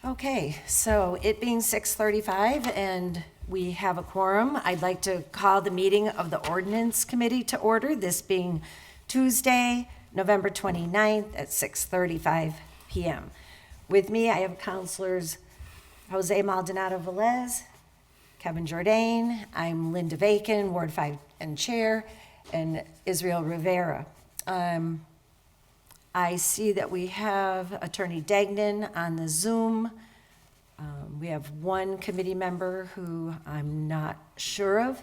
Okay, so it being 6:35 and we have a quorum, I'd like to call the meeting of the Ordinance Committee to order, this being Tuesday, November 29th at 6:35 PM. With me, I have Counselors Jose Maldonado Velez, Kevin Jordan, I'm Linda Bacon, Ward 5 and Chair, and Israel Rivera. I see that we have Attorney Degnan on the Zoom. We have one committee member who I'm not sure of.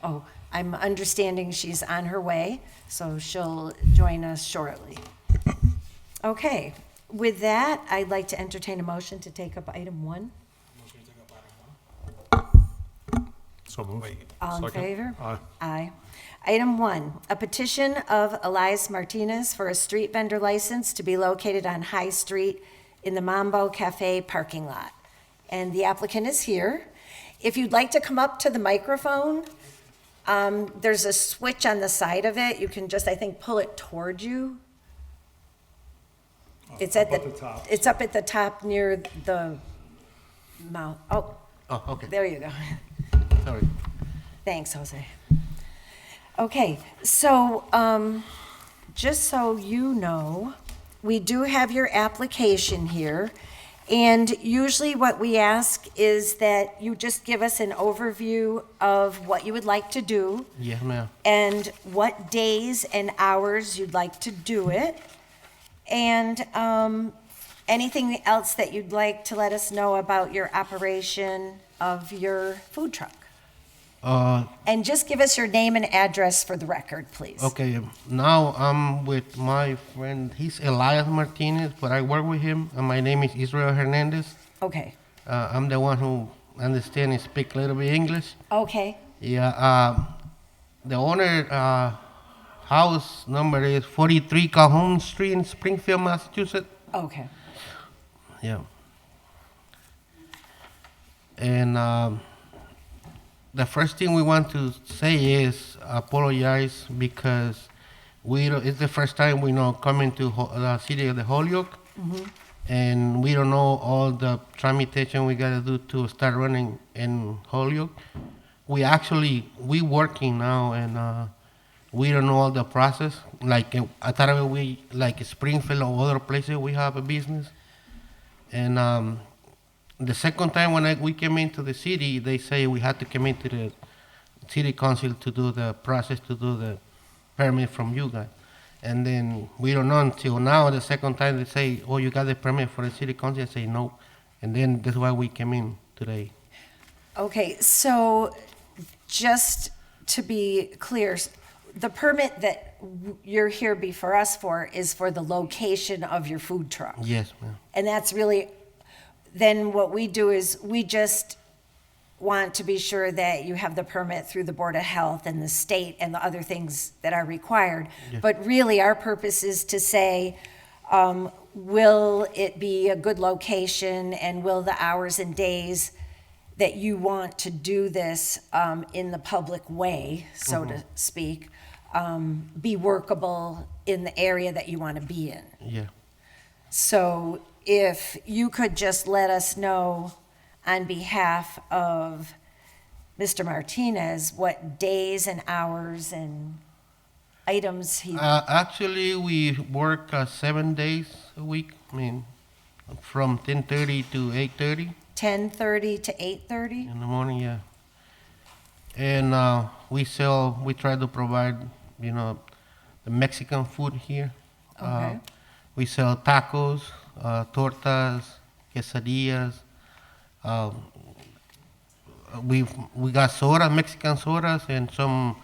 Oh, I'm understanding she's on her way, so she'll join us shortly. Okay, with that, I'd like to entertain a motion to take up item 1. Motion to take up item 1. So moved. All in Second. favor? Aye. Aye. Item 1, a petition of Elias Martinez for a street vendor license to be located on High Street in the Mambo Cafe parking lot. And the applicant is here. If you'd like to come up to the microphone, there's a switch on the side of it. You can just, I think, pull it toward you. It's at Up at the top. It's up at the top near the mouth. Oh, Oh, okay, there you go. sorry. Thanks, Jose. Okay, so just so you know, we do have your application here. And usually what we ask is that you just give us an overview of what you would like to do Yes, ma'am. and what days and hours you'd like to do it. And anything else that you'd like to let us know about your operation of your food truck. And just give us your name and address for the record, please. Okay, now I'm with my friend, he's Elias Martinez, but I work with him, and my name is Israel Hernandez. Okay, I'm the one who understands and speak a little bit English. okay, Yeah, the owner house number is 43 Calhoun Street in Springfield, Massachusetts. okay. Yeah. And the first thing we want to say is apologize because it's the first time we know coming to the city of the Holyoke, and we don't know all the tramitation we gotta do to start running in Holyoke. We working now, and we don't know all the process. Like I thought we like Springfield or other places we have a business, and the second time when we came into the city, they say we had to come into the city council to do the process, to do the permit from you guys. And then we don't know until now, the second time they say, oh, you got the permit for the city council? I say no. And then that's why we came in today. Okay, so just to be clear, the permit that you're here before us for is for the location of your food truck. Yes, ma'am. And that's really, then what we do is we just want to be sure that you have the permit through the Board of Health and the state and the other things that are required. Yes. But really, our purpose is to say, will it be a good location and will the hours and days that you want to do this in the public way, so to speak, be workable in the area that you want to be in? Yeah. So if you could just let us know on behalf of Mr. Martinez, what days and hours and items he, Actually, we work 7 days a week. I mean, from 10:30 to 8:30 10:30 to 8:30? in the morning, yeah. And we try to provide, the Mexican food here. Okay. We sell tacos, tortas, quesadillas. We got soda, Mexican sodas, and some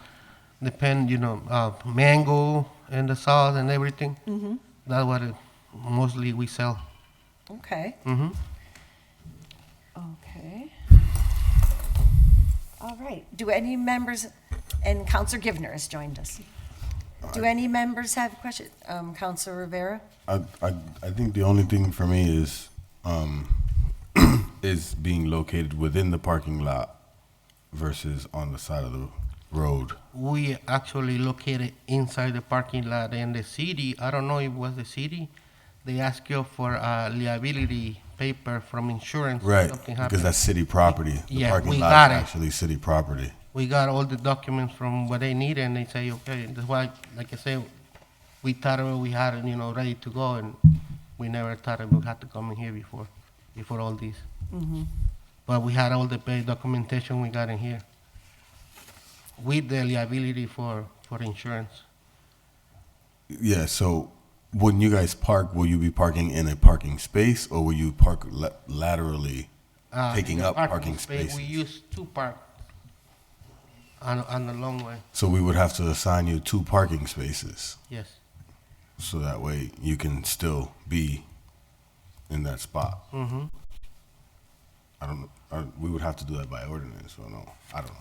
mango and the sauce and everything. Mm-hmm. That's what mostly we sell. Okay. Hmm. Okay. All right. Do any members, and Counselor Givner has joined us. Do any members have questions? Counselor Rivera? I think the only thing for me is is being located within the parking lot versus on the side of the road. We actually located inside the parking lot in the city. I don't know if it was the city. They ask you for a liability paper from insurance. Right, Something because happened. that's city property. The Yeah, parking we lot got is it. actually city property. We got all the documents from what they need, and they say, okay, that's why, like I said, we thought we had it, ready to go, and we never thought we had to come in here before all this. But we had all the documentation we got in here with the liability for insurance. Yeah, so when you guys park, will you be parking in a parking space or will you park laterally, taking The up parking space, spaces? we use two park on the long way, So we would have to assign you 2 parking spaces, yes. so that way you can still be in that spot. Mm-hmm. We would have to do that by ordinance, or no? I don't know.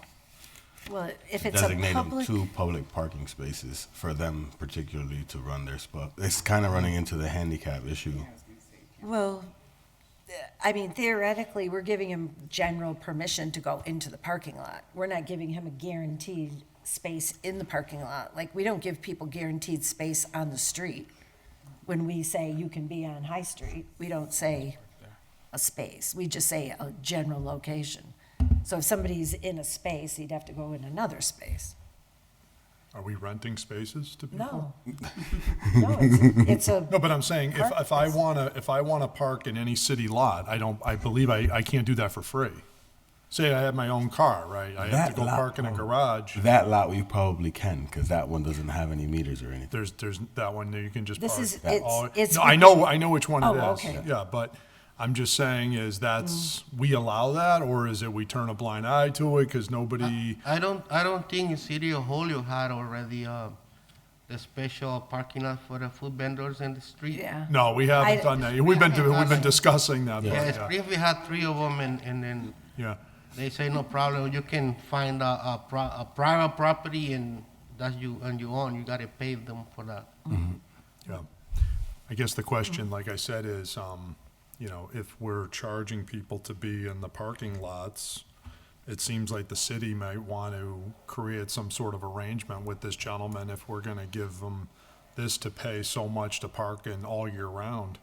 Well, if it's a Designate them public, 2 public parking spaces for them particularly to run their spot. It's kind of running into the handicap issue. well, I mean, theoretically, we're giving him general permission to go into the parking lot. We're not giving him a guaranteed space in the parking lot. Like, we don't give people guaranteed space on the street. When we say you can be on High Street, we don't say a space. We just say a general location. So if somebody's in a space, he'd have to go in another space. Are we renting spaces to people? No. No, it's a, No, but I'm saying, Park if I space. wanna park in any city lot, I believe I can't do that for free. Say I have my own car, right? I have That to go lot- park in a garage. That lot you probably can, because that one doesn't have any meters or anything. There's that one that you can just This park. is- it's- all- it's No, I know which one Oh, it is. okay. Yeah, but I'm just saying we allow that, or is it we turn a blind eye to it because nobody, I don't think the city of Holyoke had already the special parking lot for the food vendors in the street. yeah. no, we I- haven't done that. We've been discussing that, but, Yeah, yeah, Springfield had 3 of them, and then yeah. they say no problem. You can find a private property, and that's you own. You gotta pay them for that. Yeah. I guess the question, like I said, is, if we're charging people to be in the parking lots, it seems like the city might want to create some sort of arrangement with this gentleman if we're gonna give them this to pay so much to park in all year round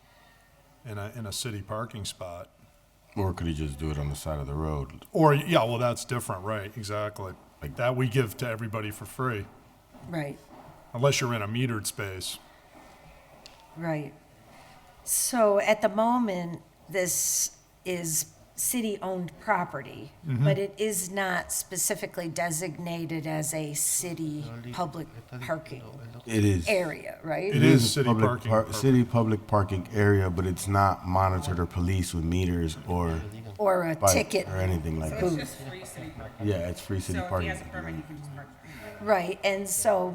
in a city parking spot. Or could he just do it on the side of the road? Or, yeah, well, that's different, right, exactly. Like that we give to everybody for free, Right, unless you're in a metered space. right. So at the moment, this is city-owned property, but it is not specifically designated as a city public parking It is. area, right? It is a city public parking. city public parking area, but it's not monitored or policed with meters or Or a by- ticket, or anything like So that. it's just free city parking. Yeah, it's free city So if he parking. has a permit, he can just park. right, and so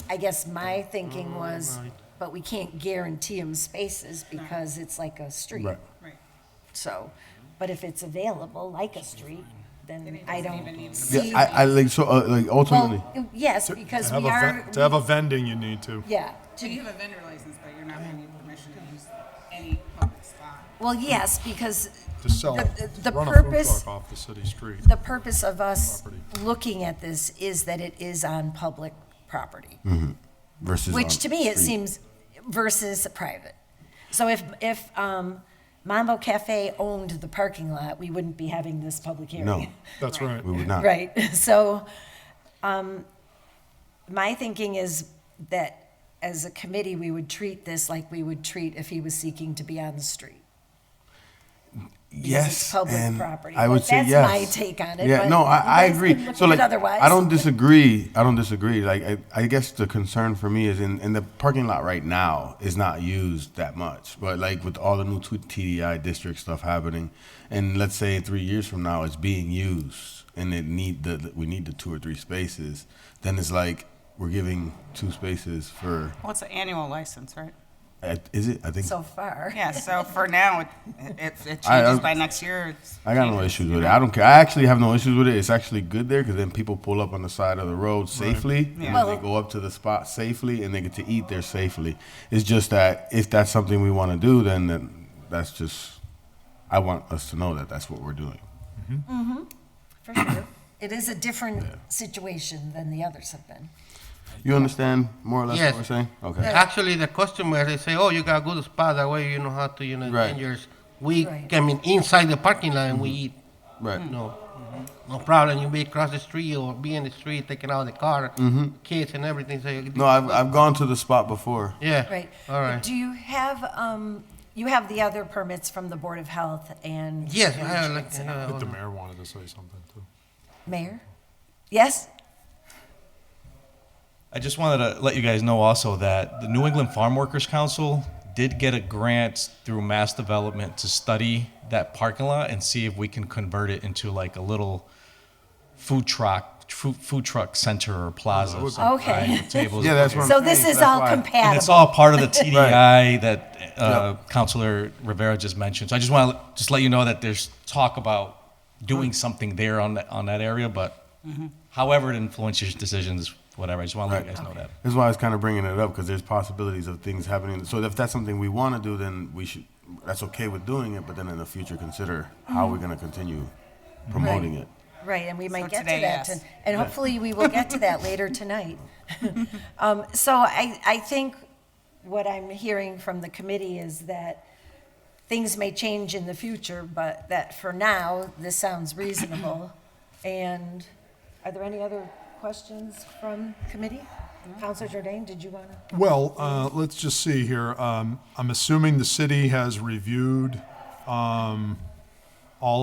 I guess my thinking was, but we can't guarantee them spaces because it's like a street. Right. Right. So, but if it's available, like a street, then Then it I doesn't don't even need to see. Yeah, I like so like ultimately. Well, yes, because To have we a are. to have a vending, you need to. Yeah, So you have a vendor license, but you're not gonna need permission to use any public spot. well, yes, because To sell, The run a food purpose- truck off the city street. the purpose of us Property. looking at this is that it is on public property. Versus Which on to me, it street. seems versus private. So if Mambo Cafe owned the parking lot, we wouldn't be having this public hearing. No, That's right. we would not. Right, so, my thinking is that as a committee, we would treat this like we would treat if he was seeking to be on the street. Yes, it's public and property. I would But say that's yes. my take on it, Yeah, but no, you I guys agree. can look So at like, it otherwise. I don't disagree. I don't disagree. Like, I guess the concern for me is in the parking lot right now is not used that much. But like with all the new TDI district stuff happening, and let's say 3 years from now it's being used, and we need the 2 or 3 spaces, then it's like we're giving 2 spaces for. Well, it's an annual license, right? Is it? I think. So far. Yeah, so for now, if it I- changes by next year, it's. I got no issues with it. I don't care. I actually have no issues with it. It's actually good there because then people pull up on the side of the road safely, Yeah. and Well- they go up to the spot safely, and they get to eat there safely. It's just that if that's something we want to do, then that's just. I want us to know that that's what we're doing. For sure. It is a different situation than the others have been. You understand more or less Yes. what we're saying? Okay. Actually, the customers, they say, oh, you got a good spot, that way you know how to, Right. change we Right. come in inside the parking lot and we eat. Right. No, no problem. You be across the street or be in the street taking out the car, kids and everything. So No, I've gone to the spot before. yeah. Right. All right. Do you have the other permits from the Board of Health and? Yes, I have like. I think the mayor wanted to say something too. Mayor? Yes? I just wanted to let you guys know also that the New England Farm Workers Council did get a grant through Mass Development to study that parking lot and see if we can convert it into like a little food truck center or plaza. that would be- Okay. Right, with tables. Yeah, that's what I'm So saying. this is That's all why. And compatible? it's all part of the TDI that Yep. Councilor Rivera just mentioned. So I just want to just let you know that there's talk about doing something there on that area, but however it influences decisions, whatever. I just want to let you guys know that. That's why I was kind of bringing it up, because there's possibilities of things happening. So if that's something we want to do, then we should, that's okay with doing it, but then in the future, consider how we're going to continue promoting it. Right, and we might So get to today, that, yes. and hopefully we will get to that later tonight. So I think what I'm hearing from the committee is that things may change in the future, but that for now, this sounds reasonable. And are there any other questions from committee? Counselor Jordan, did you want to? Well, let's just see here. I'm assuming the city has reviewed all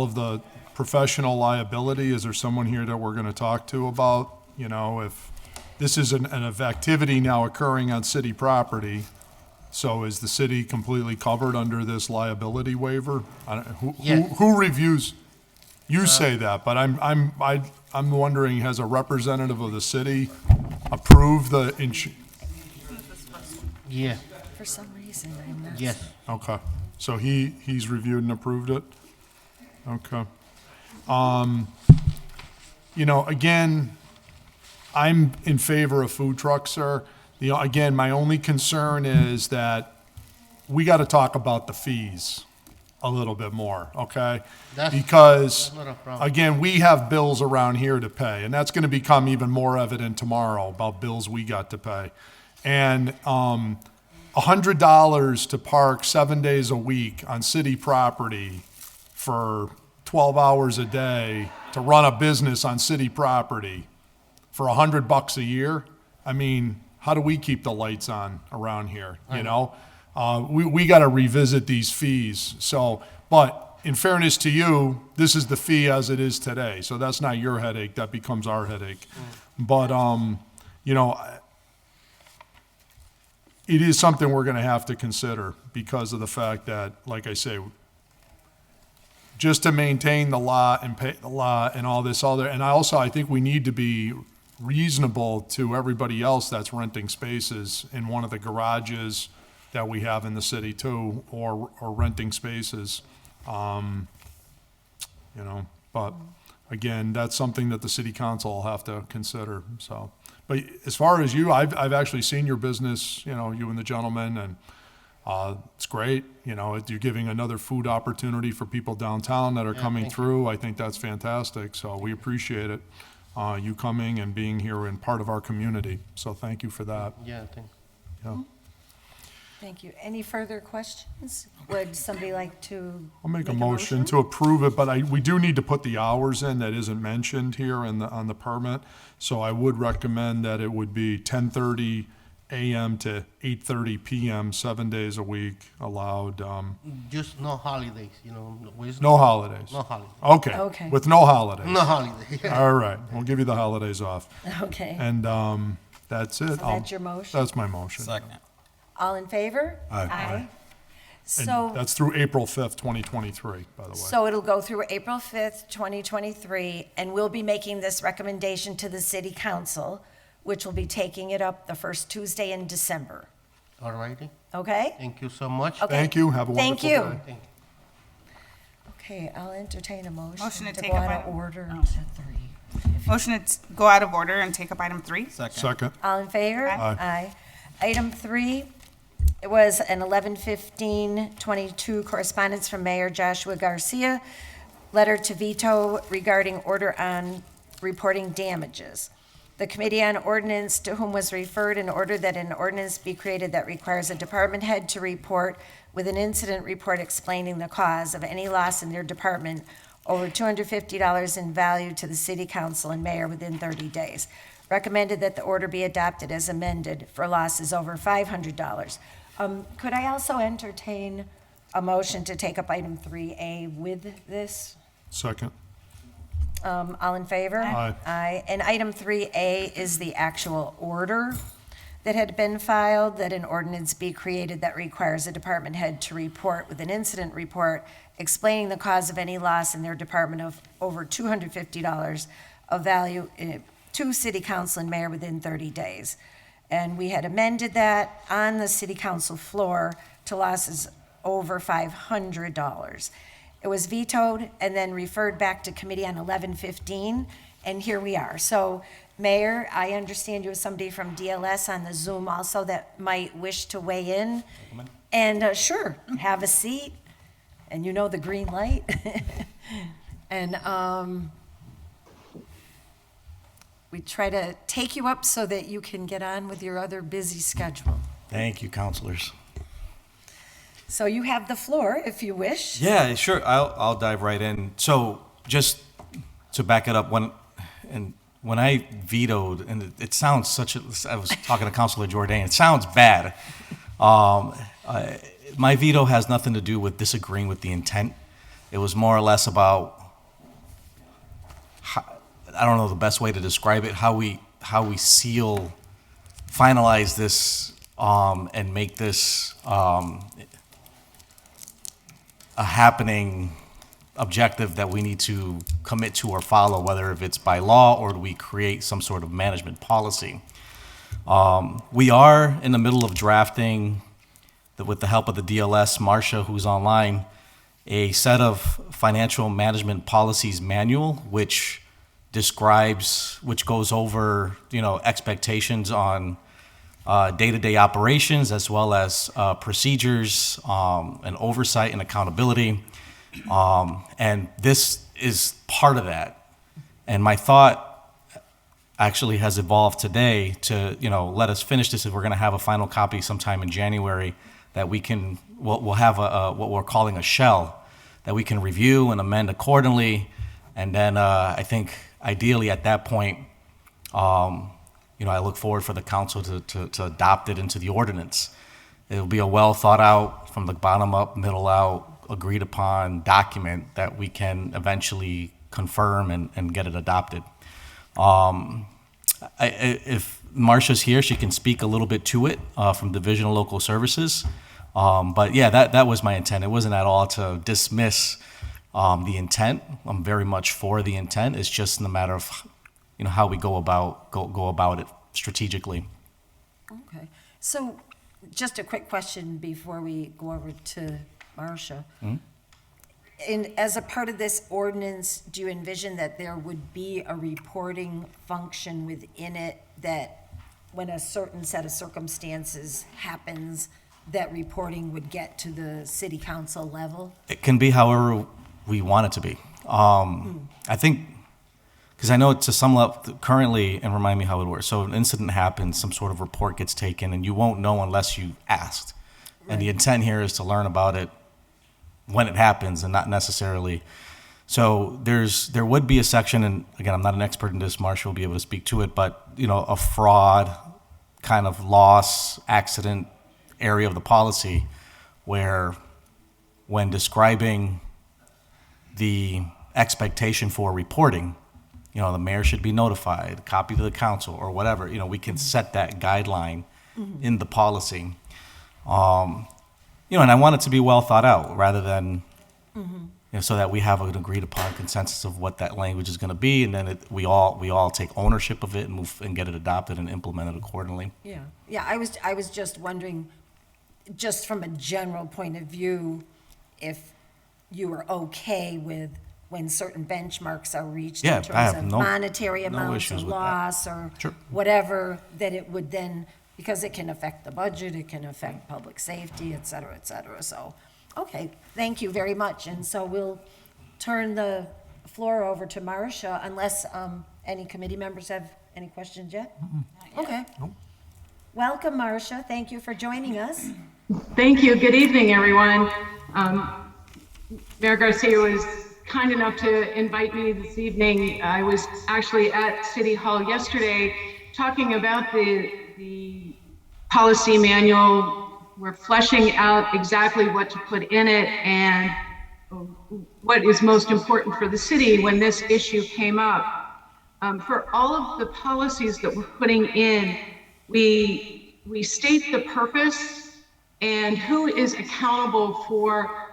of the professional liability. Is there someone here that we're going to talk to about, if this is an activity now occurring on city property, so is the city completely covered under this liability waiver? Yes. Who reviews? You say that, but I'm wondering, has a representative of the city approved the Yeah. For some reason, I'm not. Yes. Okay, so he's reviewed and approved it? Okay. Again, I'm in favor of food trucks, sir. Again, my only concern is that we got to talk about the fees a little bit more, okay? Because, that's not a problem. again, we have bills around here to pay, and that's going to become even more evident tomorrow about bills we got to pay. And $100 to park 7 days a week on city property for 12 hours a day to run a business on city property for $100 a year. I mean, how do we keep the lights on around here, We got to revisit these fees. So, but in fairness to you, this is the fee as it is today. So that's not your headache, that becomes our headache. But, it is something we're going to have to consider because of the fact that, like I say, just to maintain the lot and pay the lot and all this other, and I think we need to be reasonable to everybody else that's renting spaces in one of the garages that we have in the city too, or renting spaces. But again, that's something that the city council will have to consider, so. But as far as you, I've actually seen your business, you and the gentleman, and it's great. You're giving another food opportunity for people downtown that are coming thank through. I think that's fantastic, so we appreciate it, you coming and being here and part of our community. So thank you for that. Yeah. Thanks. Yeah. Thank you. Any further questions? Would somebody like to? I'll make a motion to approve it, but we do need to put the hours in that isn't mentioned here on the permit. So I would recommend that it would be 10:30 a.m. to 8:30 p.m., 7 days a week allowed. Just no holidays, No holidays. No holidays. Okay. Okay. With no holidays. No holidays. All right. We'll give you the holidays off. Okay. And that's it. So that's your motion? That's my motion. All in favor? Aye. And So, that's through April 5th, 2023, by the way. so it'll go through April 5th, 2023, and we'll be making this recommendation to the city council, which will be taking it up the first Tuesday in December. All righty. Okay? Thank you so much. Okay. Thank you. Have a Thank wonderful you. day. Thank you. Okay, I'll entertain a motion Motion to to take go up out of item- order oh. to 3. Motion to go out of order and take up item 3. Second. All in favor? Aye. Item 3, it was an 11/15/22 correspondence from Mayor Joshua Garcia, letter to veto regarding order on reporting damages. The Committee on Ordinance, to whom was referred, in order that an ordinance be created that requires a department head to report with an incident report explaining the cause of any loss in their department over $250 in value to the city council and mayor within 30 days. Recommended that the order be adopted as amended for losses over $500. Could I also entertain a motion to take up item 3A with this? Second. All in favor? Aye. Aye. And item 3A is the actual order that had been filed, that an ordinance be created that requires a department head to report with an incident report explaining the cause of any loss in their department of over $250 of value to city council and mayor within 30 days. And we had amended that on the city council floor to losses over $500. It was vetoed and then referred back to committee on 11/15, and here we are. So, Mayor, I understand you have somebody from DLS on the Zoom also that might wish to weigh in. And sure, have a seat, and you know the green light. And we try to take you up so that you can get on with your other busy schedule. Thank you, counselors. So you have the floor if you wish. Yeah, sure. I'll dive right in. So just to back it up, when I vetoed, and it sounds I was talking to Councilor Jordan, it sounds bad. My veto has nothing to do with disagreeing with the intent. It was more or less about, I don't know the best way to describe it, how we finalize this and make this a happening objective that we need to commit to or follow, whether if it's by law or do we create some sort of management policy. We are in the middle of drafting, with the help of the DLS, Marcia, who's online, a set of financial management policies manual, which goes over, expectations on day-to-day operations, as well as procedures and oversight and accountability. And this is part of that. And my thought actually has evolved today to, let us finish this if we're going to have a final copy sometime in January that we'll have what we're calling a shell that we can review and amend accordingly. And then I think ideally at that point, I look forward for the council to adopt it into the ordinance. It'll be a well thought out, from the bottom up, middle out, agreed upon document that we can eventually confirm and get it adopted. If Marcia's here, she can speak a little bit to it from Division of Local Services. But yeah, that was my intent. It wasn't at all to dismiss the intent. I'm very much for the intent. It's just in the matter of how we go about it strategically. Okay. So just a quick question before we go over to Marcia. As a part of this ordinance, do you envision that there would be a reporting function within it that when a certain set of circumstances happens, that reporting would get to the city council level? It can be however we want it to be. I think, because I know to some level, currently, and remind me how it works. So an incident happens, some sort of report gets taken, and you won't know unless you asked. Right. And the intent here is to learn about it when it happens and not necessarily. So there would be a section, and again, I'm not an expert in this, Marcia will be able to speak to it, but a fraud kind of loss, accident area of the policy where when describing the expectation for reporting, the mayor should be notified, copy to the council or whatever, we can set that guideline in the policy. And I want it to be well thought out rather than, so that we have an agreed upon consensus of what that language is going to be, and then we all take ownership of it and move and get it adopted and implemented accordingly. Yeah. I was just wondering, just from a general point of view, if you were okay with when certain benchmarks are reached in terms of monetary amounts or loss or whatever, that it would then, because it can affect the budget, it can affect public safety, et cetera, et cetera. So, okay, thank you very much. And so we'll turn the floor over to Marcia, unless any committee members have any questions yet? Okay. Welcome, Marcia. Thank you for joining us. Thank you. Good evening, everyone. Mayor Garcia was kind enough to invite me this evening. I was actually at City Hall yesterday talking about the policy manual. We're fleshing out exactly what to put in it and what is most important for the city when this issue came up. For all of the policies that we're putting in, we state the purpose and who is accountable for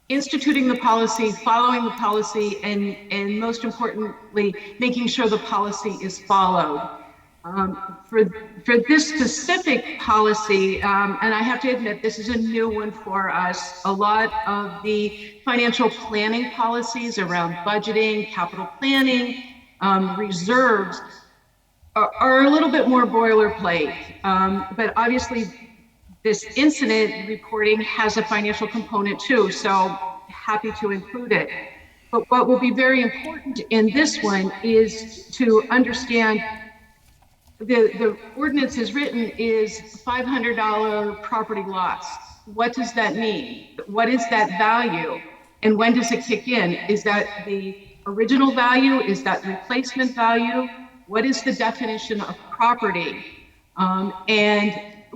instituting the policy, following the policy, and most importantly, making sure the policy is followed. For this specific policy, and I have to admit, this is a new one for us. A lot of the financial planning policies around budgeting, capital planning, reserves are a little bit more boilerplate. But obviously, this incident reporting has a financial component too, so happy to include it. But what will be very important in this one is to understand the ordinance is written is $500 property loss. What does that mean? What is that value? And when does it kick in? Is that the original value? Is that replacement value? What is the definition of property? And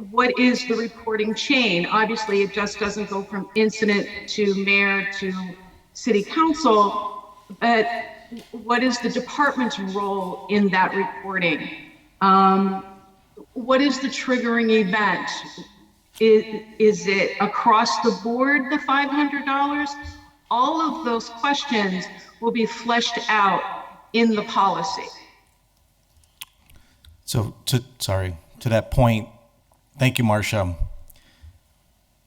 what is the reporting chain? Obviously, it just doesn't go from incident to mayor to city council, but what is the department's role in that reporting? What is the triggering event? Is it across the board, the $500? All of those questions will be fleshed out in the policy. So, to that point, thank you, Marcia.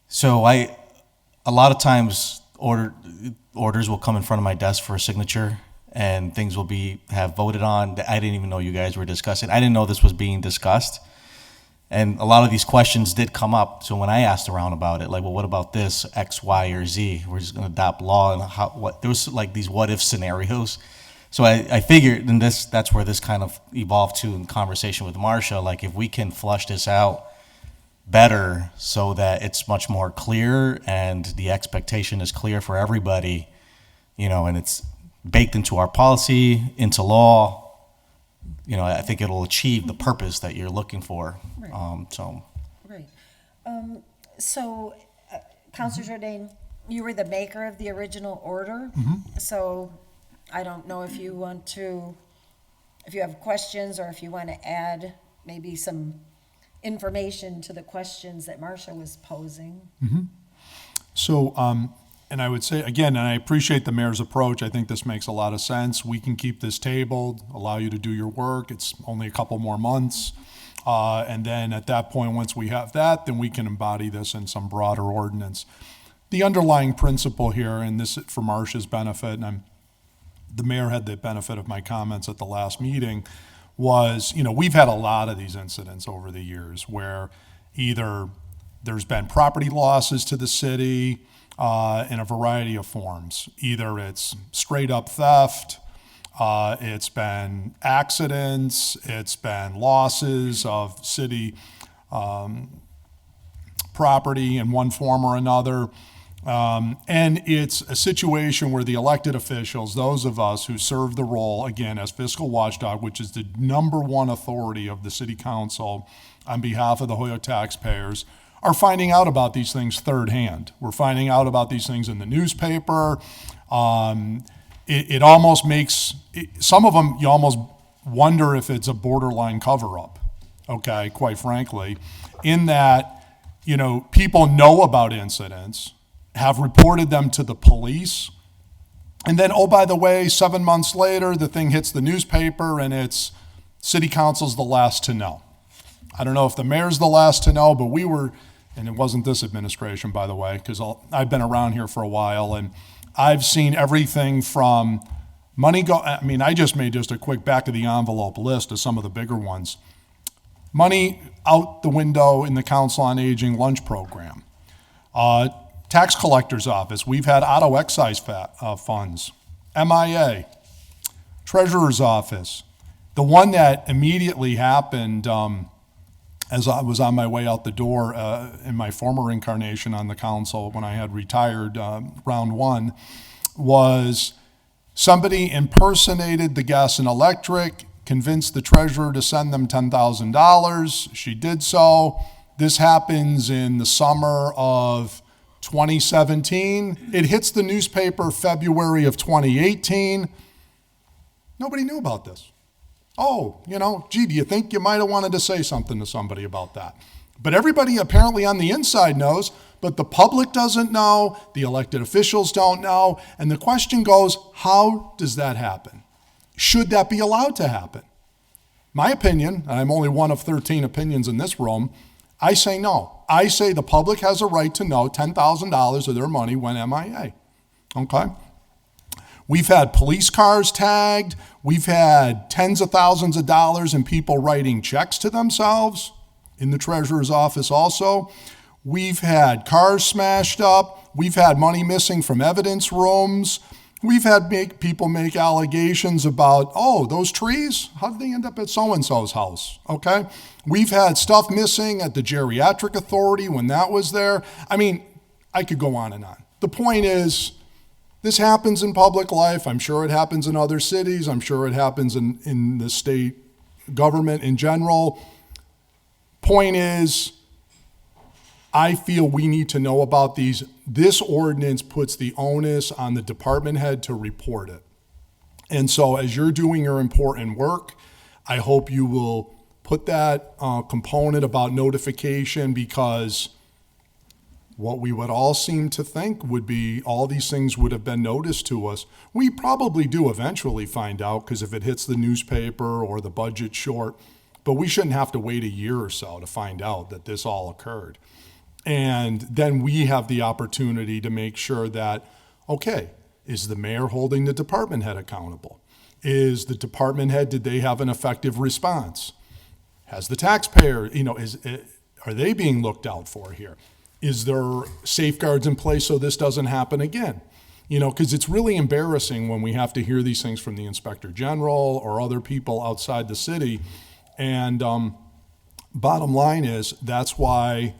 So a lot of times orders will come in front of my desk for a signature, and things will have voted on that I didn't even know you guys were discussing. I didn't know this was being discussed. And a lot of these questions did come up. So when I asked around about it, like, well, what about this X, Y, or Z? We're just going to adopt law and there was like these what if scenarios. So I figured, and that's where this kind of evolved to in conversation with Marcia, like if we can flush this out better so that it's much more clear and the expectation is clear for everybody, and it's baked into our policy, into law, I think it'll achieve the purpose that you're looking for. Right. Right. Councilor Jordan, you were the maker of the original order. So I don't know if you have questions or if you want to add maybe some information to the questions that Marcia was posing. So, and I would say, again, and I appreciate the mayor's approach. I think this makes a lot of sense. We can keep this tabled, allow you to do your work. It's only a couple more months. And then at that point, once we have that, then we can embody this in some broader ordinance. The underlying principle here, and this for Marcia's benefit, and the mayor had the benefit of my comments at the last meeting, was, we've had a lot of these incidents over the years where either there's been property losses to the city in a variety of forms. Either it's straight up theft, it's been accidents, it's been losses of city property in one form or another. And it's a situation where the elected officials, those of us who serve the role, again, as fiscal watchdog, which is the number one authority of the city council on behalf of the Hoyoke taxpayers, are finding out about these things third hand. We're finding out about these things in the newspaper. It almost makes, some of them, you almost wonder if it's a borderline cover-up, okay, quite frankly, in that, people know about incidents, have reported them to the police, and then, oh, by the way, 7 months later, the thing hits the newspaper and it's city council's the last to know. I don't know if the mayor's the last to know, but we were, and it wasn't this administration, by the way, because I've been around here for a while, and I've seen everything from money I just made just a quick back of the envelope list of some of the bigger ones. Money out the window in the Council on Aging lunch program. Tax collector's office, we've had auto excise funds. MIA, treasurer's office. The one that immediately happened as I was on my way out the door in my former incarnation on the council when I had retired, round one, was somebody impersonated the gas and electric, convinced the treasurer to send them $10,000. She did so. This happens in the summer of 2017. It hits the newspaper February of 2018. Nobody knew about this. Oh, do you think you might have wanted to say something to somebody about that? But everybody apparently on the inside knows, but the public doesn't know, the elected officials don't know, and the question goes, how does that happen? Should that be allowed to happen? My opinion, and I'm only one of 13 opinions in this room, I say no. I say the public has a right to know $10,000 of their money went MIA. Okay? We've had police cars tagged. We've had tens of thousands of dollars in people writing checks to themselves in the treasurer's office also. We've had cars smashed up. We've had money missing from evidence rooms. We've had people make allegations about, oh, those trees, how did they end up at so-and-so's house? Okay? We've had stuff missing at the geriatric authority when that was there. I mean, I could go on and on. The point is, this happens in public life. I'm sure it happens in other cities. I'm sure it happens in the state government in general. Point is, I feel we need to know about these. This ordinance puts the onus on the department head to report it. And so as you're doing your important work, I hope you will put that component about notification, because what we would all seem to think would be all these things would have been noticed to us. We probably do eventually find out, because if it hits the newspaper or the budget short, but we shouldn't have to wait a year or so to find out that this all occurred. And then we have the opportunity to make sure that, okay, is the mayor holding the department head accountable? Is the department head, did they have an effective response? Has the taxpayer, are they being looked out for here? Is there safeguards in place so this doesn't happen again? Because it's really embarrassing when we have to hear these things from the inspector general or other people outside the city. And bottom line is, that's why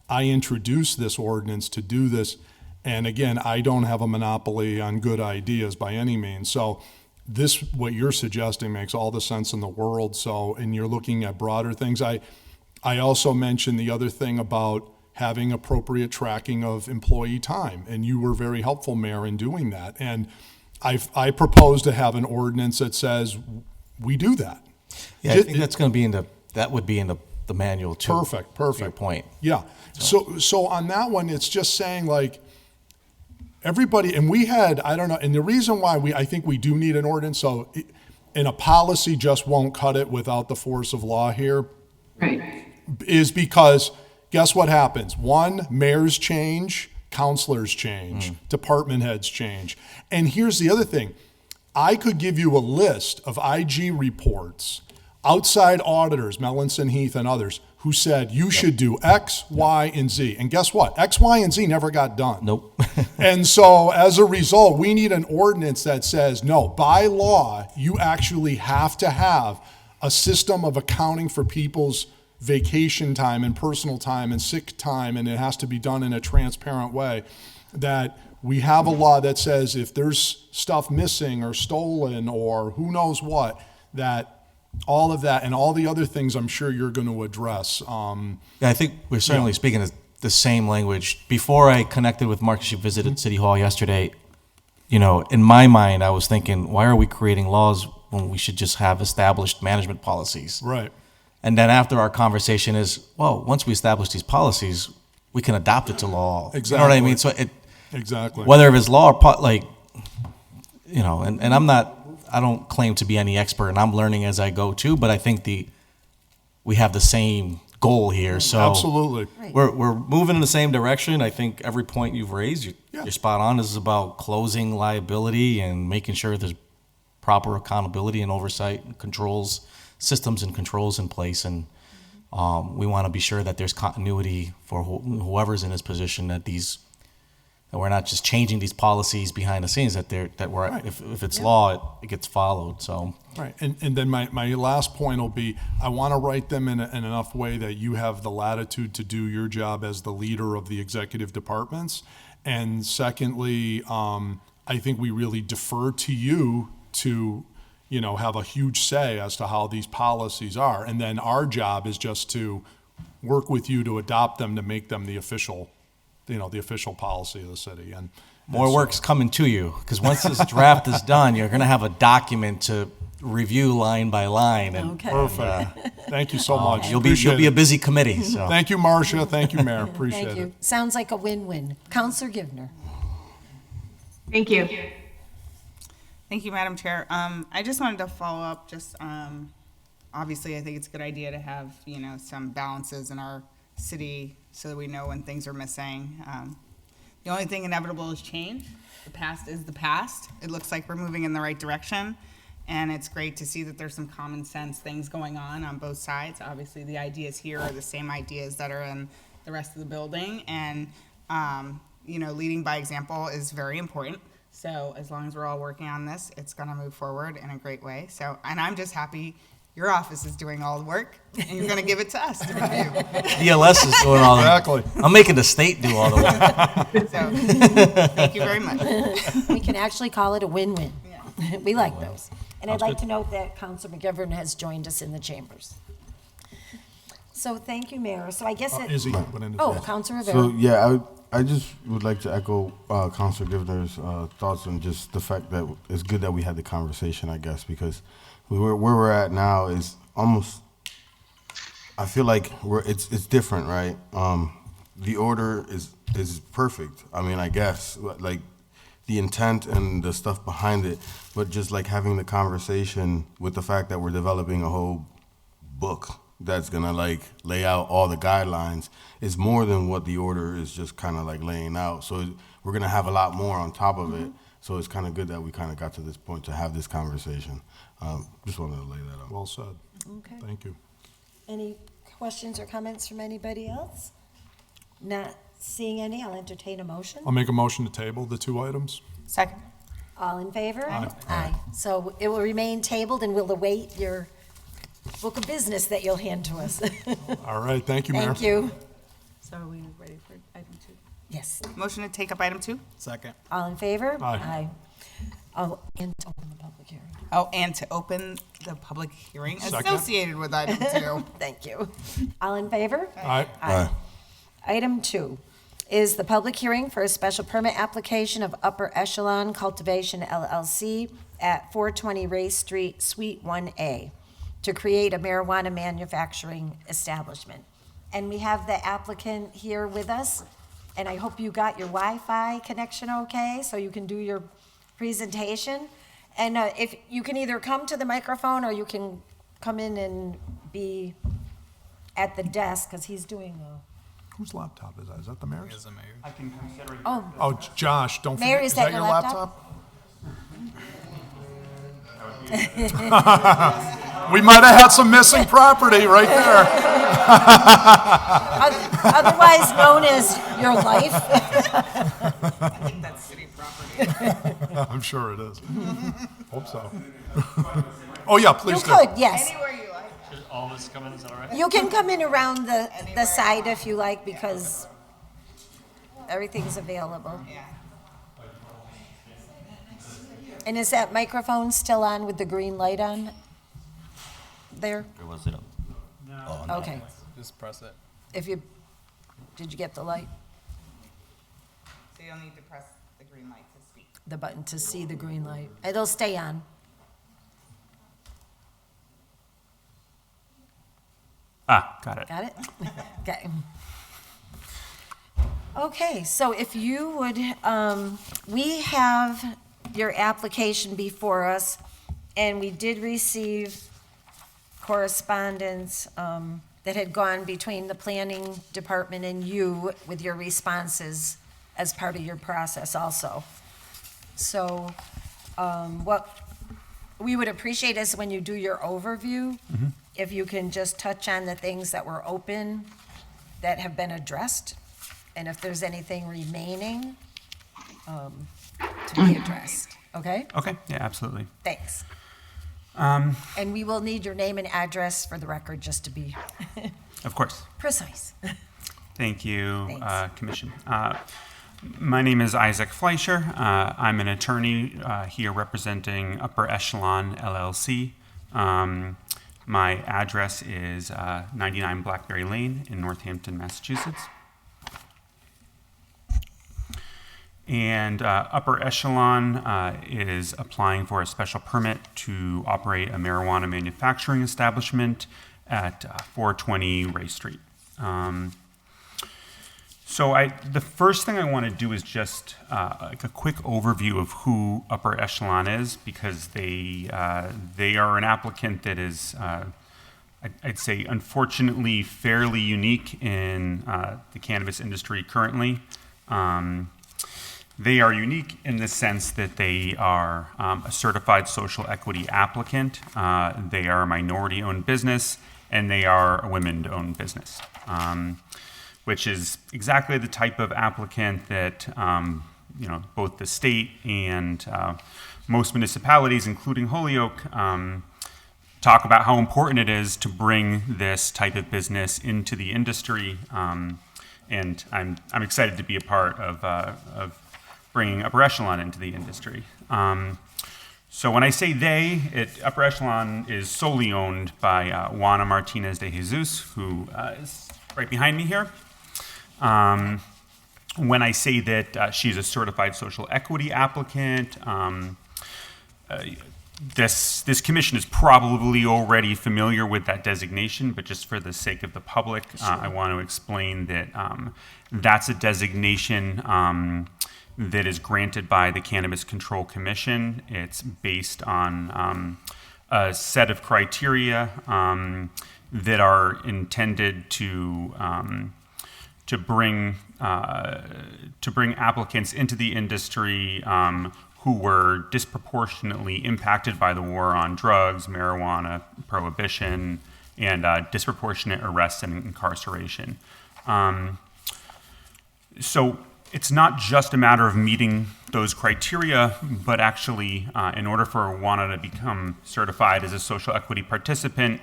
I introduced this ordinance to do this. And again, I don't have a monopoly on good ideas by any means. So this, what you're suggesting, makes all the sense in the world. So, and you're looking at broader things. I also mentioned the other thing about having appropriate tracking of employee time. And you were very helpful, Mayor, in doing that. And I propose to have an ordinance that says we do that. Yeah, I think that's going to be that would be in the manual too. Perfect. To your point. Yeah. So on that one, it's just saying, like, everybody, and we had, I don't know, and the reason why I think we do need an ordinance, and a policy just won't cut it without the force of law here, Right. is because guess what happens? One, mayors change, counselors change, department heads change. And here's the other thing. I could give you a list of IG reports, outside auditors, Melanson Heath and others, who said you should do X, Y, and Z. And guess what? X, Y, and Z never got done. Nope. And so as a result, we need an ordinance that says, no, by law, you actually have to have a system of accounting for people's vacation time and personal time and sick time, and it has to be done in a transparent way. That we have a law that says if there's stuff missing or stolen or who knows what, that all of that and all the other things I'm sure you're going to address. Yeah, I think we're certainly speaking the same language. Before I connected with Mark, she visited City Hall yesterday, in my mind, I was thinking, why are we creating laws when we should just have established management policies? Right. And then after our conversation is, well, once we establish these policies, we can adopt it to law. Exactly. You know what I mean? So Exactly. whether it's law or and I don't claim to be any expert, and I'm learning as I go too, but I think we have the same goal here. So Absolutely. we're moving in the same direction. I think every point you've raised, you're spot on. This is about closing liability and making sure there's proper accountability and oversight and controls, systems and controls in place. And we want to be sure that there's continuity for whoever's in this position, that these that we're not just changing these policies behind the scenes, that if it's law, it gets followed, so. Right, and then my last point will be, I want to write them in enough way that you have the latitude to do your job as the leader of the executive departments. And secondly, I think we really defer to you to, have a huge say as to how these policies are. And then our job is just to work with you to adopt them, to make them the official policy of the city. And More so- work's coming to you, because once this draft is done, you're gonna have a document to review line by line, and Okay. Perfect. Thank you so much. you'll be Appreciate a it. busy committee, so. Thank you, Marcia. Thank you, Mayor. Appreciate Thank it. you. Sounds like a win-win. Counselor Givner. Thank you. Thank you, Madam Chair. I just wanted to follow up, obviously, I think it's a good idea to have, some balances in our city so that we know when things are missing. The only thing inevitable is change. The past is the past. It looks like we're moving in the right direction, and it's great to see that there's some common sense things going on both sides. Obviously, the ideas here are the same ideas that are in the rest of the building, and, leading by example is very important. So as long as we're all working on this, it's gonna move forward in a great way. So, and I'm just happy your office is doing all the work, and you're gonna give it to us to review. DLS is doing all the. Exactly. I'm making the state do all the work. So, thank you very much. We can actually call it a win-win. We like those. And I'd like to note that Counselor McGivern has joined us in the chambers. So thank you, Mayor. So I guess Izzy, what ended Oh, this? Counselor Rivera. So, yeah, I just would like to echo Councilor Givner's thoughts on just the fact that it's good that we had the conversation, I guess, because where we're at now is almost, I feel like it's different, right? The order is perfect. I mean, I guess, like, the intent and the stuff behind it, but just like having the conversation with the fact that we're developing a whole book that's gonna like lay out all the guidelines is more than what the order is just kind of like laying out. So we're gonna have a lot more on top of it. So it's kind of good that we kind of got to this point to have this conversation. Just wanted to lay that out. Well said. Okay. Thank you. Any questions or comments from anybody else? Not seeing any, I'll entertain a motion. I'll make a motion to table the two items. Second. All in favor? Aye. Aye. So it will remain tabled, and we'll await your book of business that you'll hand to us. All right, thank you, Mayor. Thank you. So are we ready for item 2? Yes. Motion to take up item 2? Second. All in favor? Aye. Oh, and to open the public hearing. Oh, and to open the public hearing Second. associated with item 2. Thank you. All in favor? All right. Aye. Item 2 is the public hearing for a special permit application of Upper Echelon Cultivation LLC at 420 Ray Street, Suite 1A, to create a marijuana manufacturing establishment. And we have the applicant here with us, and I hope you got your Wi-Fi connection okay, so you can do your presentation. And if you can either come to the microphone, or you can come in and be at the desk, because he's doing Whose laptop is that? Is that the mayor's? oh, Oh, Josh, don't Mayor, forget, is is that that your your laptop? laptop? We might have had some missing property right there. otherwise known as your life. I think that's city property. I'm sure it is. Hope so. Oh, yeah, please You do. could, yes. Anywhere you like. All of us come in, is that all right? You can come in around the side if you like, because everything's available. Yeah. And is that microphone still on with the green light on there? Or was it up? Okay. Just press it. Did you get the light? So you'll need to press the green light to speak. The button to see the green light. It'll stay on. Got it. Got it? Okay. Okay, so if you would, we have your application before us, and we did receive correspondence that had gone between the planning department and you with your responses as part of your process also. So what we would appreciate is when you do your overview, if you can just touch on the things that were open, that have been addressed, and if there's anything remaining, to be addressed, okay? Okay, yeah, absolutely. Thanks. And we will need your name and address for the record, just to be Of course. precise. Thank you, Thanks. Commission. My name is Isaac Fleischer. I'm an attorney here representing Upper Echelon LLC. My address is 99 Blackberry Lane in Northampton, Massachusetts. And Upper Echelon is applying for a special permit to operate a marijuana manufacturing establishment at 420 Ray Street. So the first thing I want to do is just like a quick overview of who Upper Echelon is, because they are an applicant that is, I'd say, unfortunately, fairly unique in the cannabis industry currently. They are unique in the sense that they are a certified social equity applicant. They are a minority-owned business, and they are a women-owned business. Which is exactly the type of applicant that both the state and most municipalities, including Holyoke, talk about how important it is to bring this type of business into the industry. And I'm excited to be a part of bringing Upper Echelon into the industry. So when I say they, Upper Echelon is solely owned by Juana Martinez de Jesus, who is right behind me here. When I say that she's a certified social equity applicant, this commission is probably already familiar with that designation, but just for the sake of the public, I want to explain that that's a designation that is granted by the Cannabis Control Commission. It's based on a set of criteria that are intended to bring applicants into the industry who were disproportionately impacted by the war on drugs, marijuana, prohibition, and disproportionate arrests and incarceration. So it's not just a matter of meeting those criteria, but actually, in order for Juana to become certified as a social equity participant,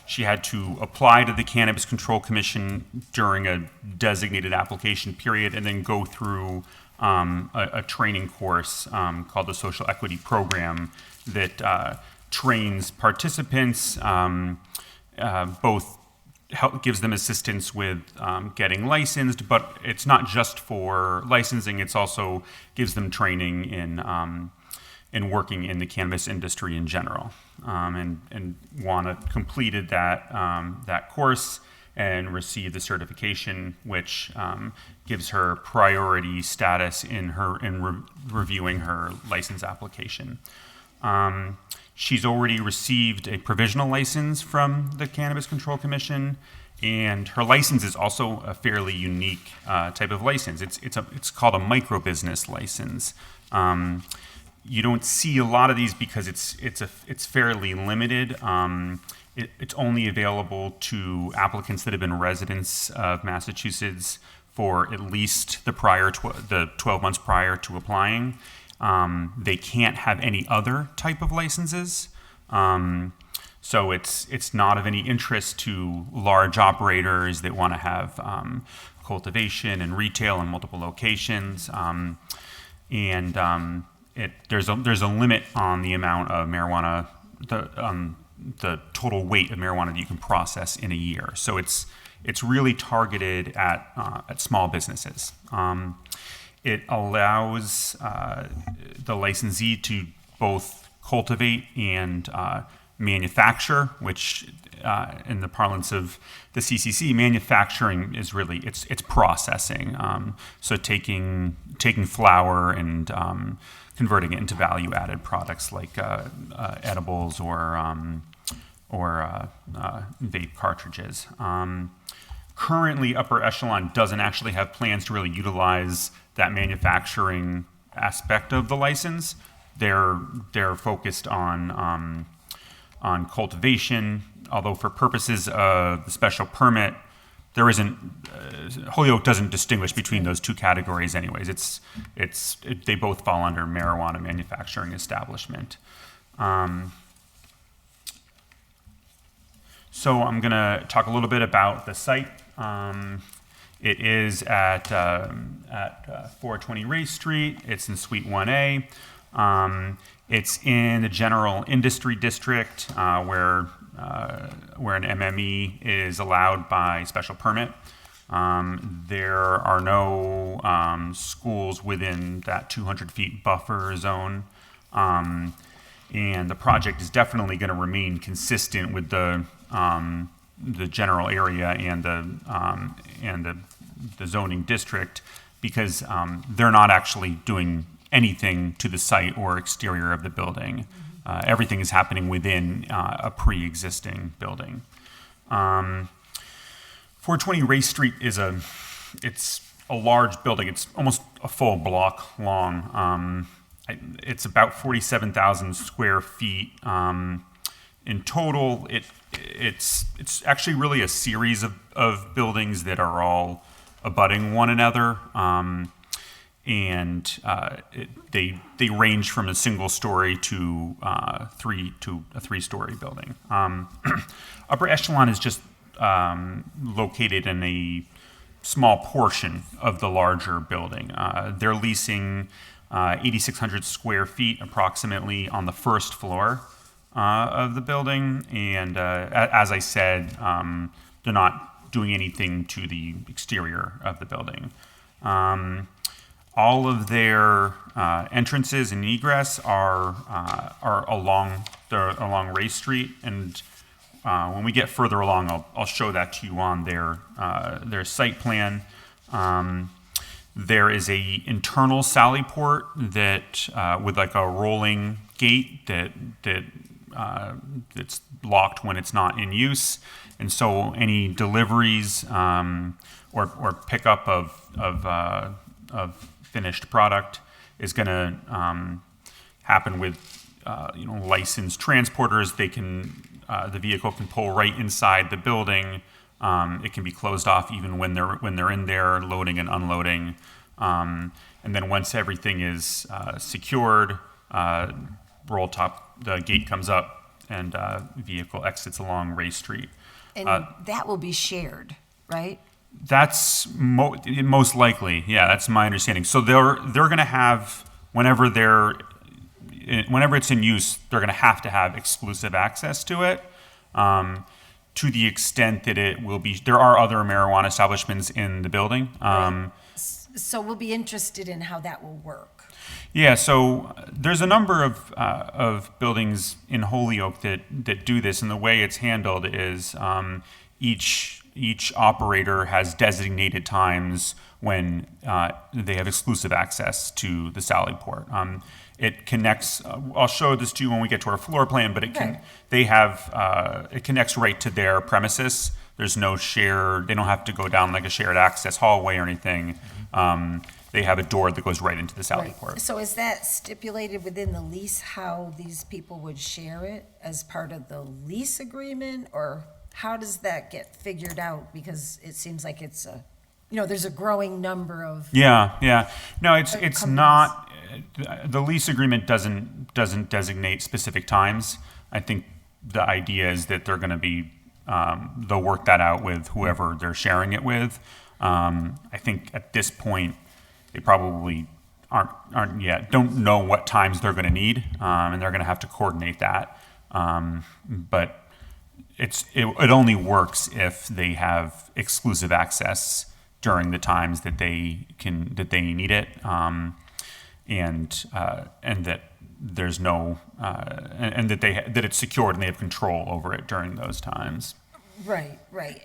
she had to apply to the Cannabis Control Commission during a designated application period and then go through a training course called the Social Equity Program that trains participants, both gives them assistance with getting licensed, but it's not just for licensing, it's also gives them training in working in the cannabis industry in general. And Juana completed that course and received the certification, which gives her priority status in reviewing her license application. She's already received a provisional license from the Cannabis Control Commission, and her license is also a fairly unique type of license. It's called a micro-business license. You don't see a lot of these because it's fairly limited. It's only available to applicants that have been residents of Massachusetts for at least the 12 months prior to applying. They can't have any other type of licenses. So it's not of any interest to large operators that want to have cultivation and retail in multiple locations. There's a limit on the amount of marijuana, the total weight of marijuana that you can process in a year. So it's really targeted at small businesses. It allows the licensee to both cultivate and manufacture, which in the parlance of the CCC, manufacturing is really it's processing. So taking flour and converting it into value-added products like edibles or vape cartridges. Currently, Upper Echelon doesn't actually have plans to really utilize that manufacturing aspect of the license. They're focused on cultivation, although for purposes of the special permit, there isn't, Holyoke doesn't distinguish between those two categories anyways. They both fall under marijuana manufacturing establishment. So I'm going to talk a little bit about the site. It is at 420 Race Street. It's in Suite 1A. It's in the general industry district where an MME is allowed by special permit. There are no schools within that 200 feet buffer zone. And the project is definitely going to remain consistent with the general area and the zoning district, because they're not actually doing anything to the site or exterior of the building. Everything is happening within a pre-existing building. 420 Race Street it's a large building. It's almost a full block long. It's about 47,000 square feet. In total, it's actually really a series of buildings that are all abutting one another, and they range from a single story to a three-story building. Upper echelon is just located in a small portion of the larger building. They're leasing 8,600 square feet approximately on the first floor of the building, and as I said, they're not doing anything to the exterior of the building. All of their entrances and egress are along Race Street, and when we get further along, I'll show that to you on their site plan. There is a internal sally port that with like a rolling gate that's locked when it's not in use, and so any deliveries or pickup of finished product is going to happen with licensed transporters. The vehicle can pull right inside the building. It can be closed off even when they're in there loading and unloading. And then once everything is secured, the gate comes up and vehicle exits along Race Street. And that will be shared, right? That's most likely, yeah. That's my understanding. So they're going to have whenever it's in use, they're going to have exclusive access to it. To the extent that it will be, there are other marijuana establishments in the building. So we'll be interested in how that will work. Yeah, so there's a number of buildings in Holyoke that do this, and the way it's handled is each operator has designated times when they have exclusive access to the sally port. It connects. I'll show this to you when we get to our floor plan, but it connects right to their premises. There's no shared. They don't have to go down like a shared access hallway or anything. They have a door that goes right into the sally port. So is that stipulated within the lease how these people would share it as part of the lease agreement, or how does that get figured out? Because it seems like it's there's a growing number of. Yeah. No, it's companies. not. The lease agreement doesn't designate specific times. I think the idea is that they're going to be they'll work that out with whoever they're sharing it with. I think at this point they probably aren't yet, don't know what times they're going to need, and they're going to have to coordinate that. But it only works if they have exclusive access during the times that they need it, and that there's no and that it's secured and they have control over it during those times. Right.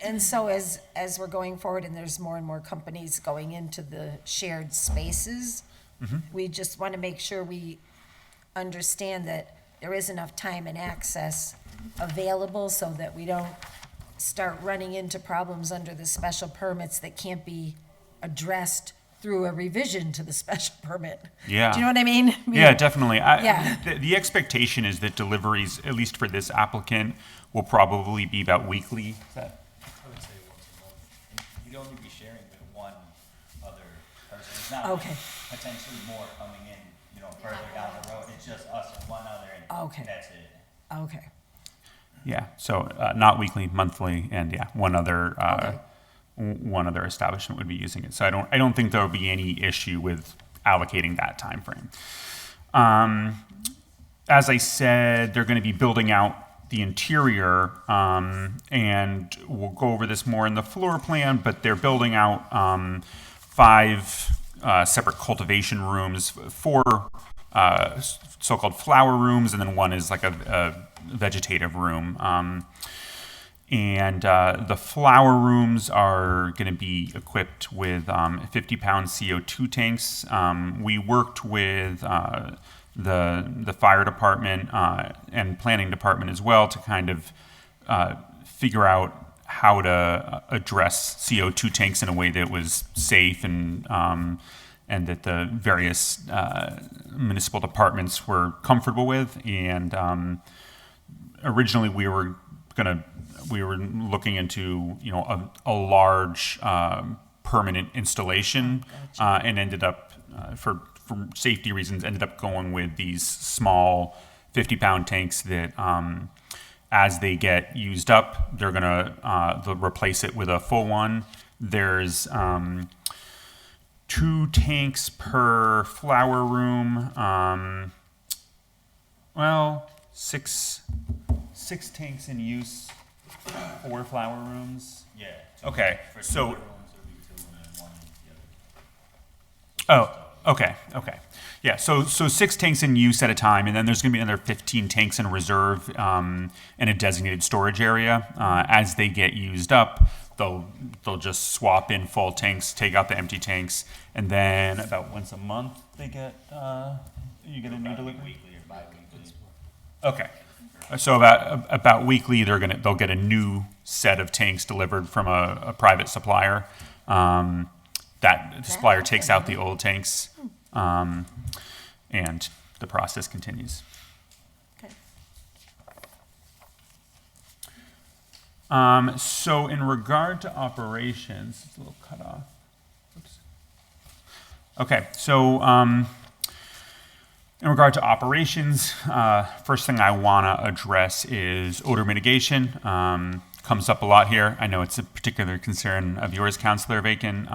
And so as we're going forward and there's more and more companies going into the shared spaces, we just want to make sure we understand that there is enough time and access available so that we don't start running into problems under the special permits that can't be addressed through a revision to the special permit. Yeah. Do you know what I mean? Yeah, definitely. Yeah. The expectation is that deliveries, at least for this applicant, will probably be about weekly. only be sharing with one other person. It's not like Okay. potentially more coming in, you know, further down the road. It's just us and one other, and Okay. that's it. Okay. Yeah, so not weekly, monthly, and yeah, one other establishment would be using it. So I don't think there will be any issue with allocating that time frame. As I said, they're going to be building out the interior, and we'll go over this more in the floor plan, but they're building out 5 separate cultivation rooms, 4 so-called flower rooms, and then one is like a vegetative room. And the flower rooms are going to be equipped with 50-pound CO2 tanks. We worked with the fire department and planning department as well to kind of figure out how to address CO2 tanks in a way that was safe and that the various municipal departments were comfortable with. And originally we were looking into, you know, a large permanent installation, and ended up for safety reasons ended up going with these small 50-pound tanks that as they get used up, they're gonna they'll replace it with a full one. There's 2 tanks per flower room. Well, six tanks in use, 4 flower rooms. Yeah. Okay, For so. two rooms, it'll be 2 and then 1 the other. Oh, okay. Yeah, so 6 tanks in use at a time, and then there's going to be another 15 tanks in reserve in a designated storage area. As they get used up, they'll just swap in full tanks, take out the empty tanks, and then about once a month they get you get a new delivery. Weekly or bi-weekly. Okay, so about weekly they'll get a new set of tanks delivered from a private supplier. That supplier takes out the old tanks, and the process continues. Okay. So in regard to operations, it's a little cut off. Oops. Okay, so in regard to operations, first thing I want to address is odor mitigation. Comes up a lot here. I know it's a particular concern of yours, Councilor Bacon.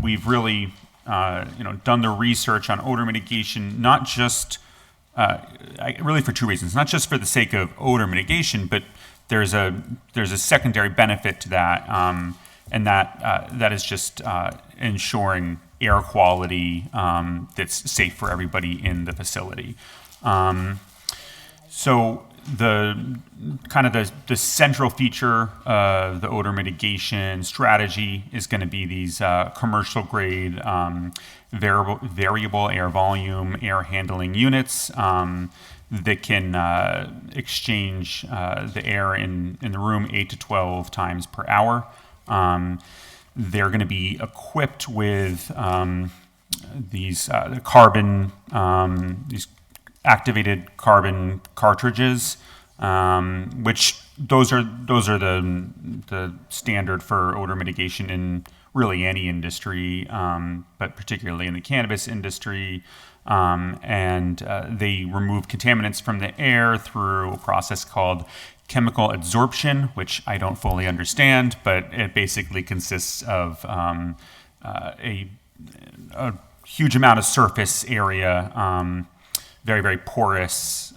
We've really done the research on odor mitigation, not just really for 2 reasons. Not just for the sake of odor mitigation, but there's a secondary benefit to that, and that is just ensuring air quality that's safe for everybody in the facility. So the central feature of the odor mitigation strategy is going to be these commercial grade variable air volume air handling units that can exchange the air in the room 8 to 12 times per hour. They're going to be equipped with these activated carbon cartridges, which those are the standard for odor mitigation in really any industry, but particularly in the cannabis industry. And they remove contaminants from the air through a process called chemical adsorption, which I don't fully understand, but it basically consists of a huge amount of surface area, very, very porous,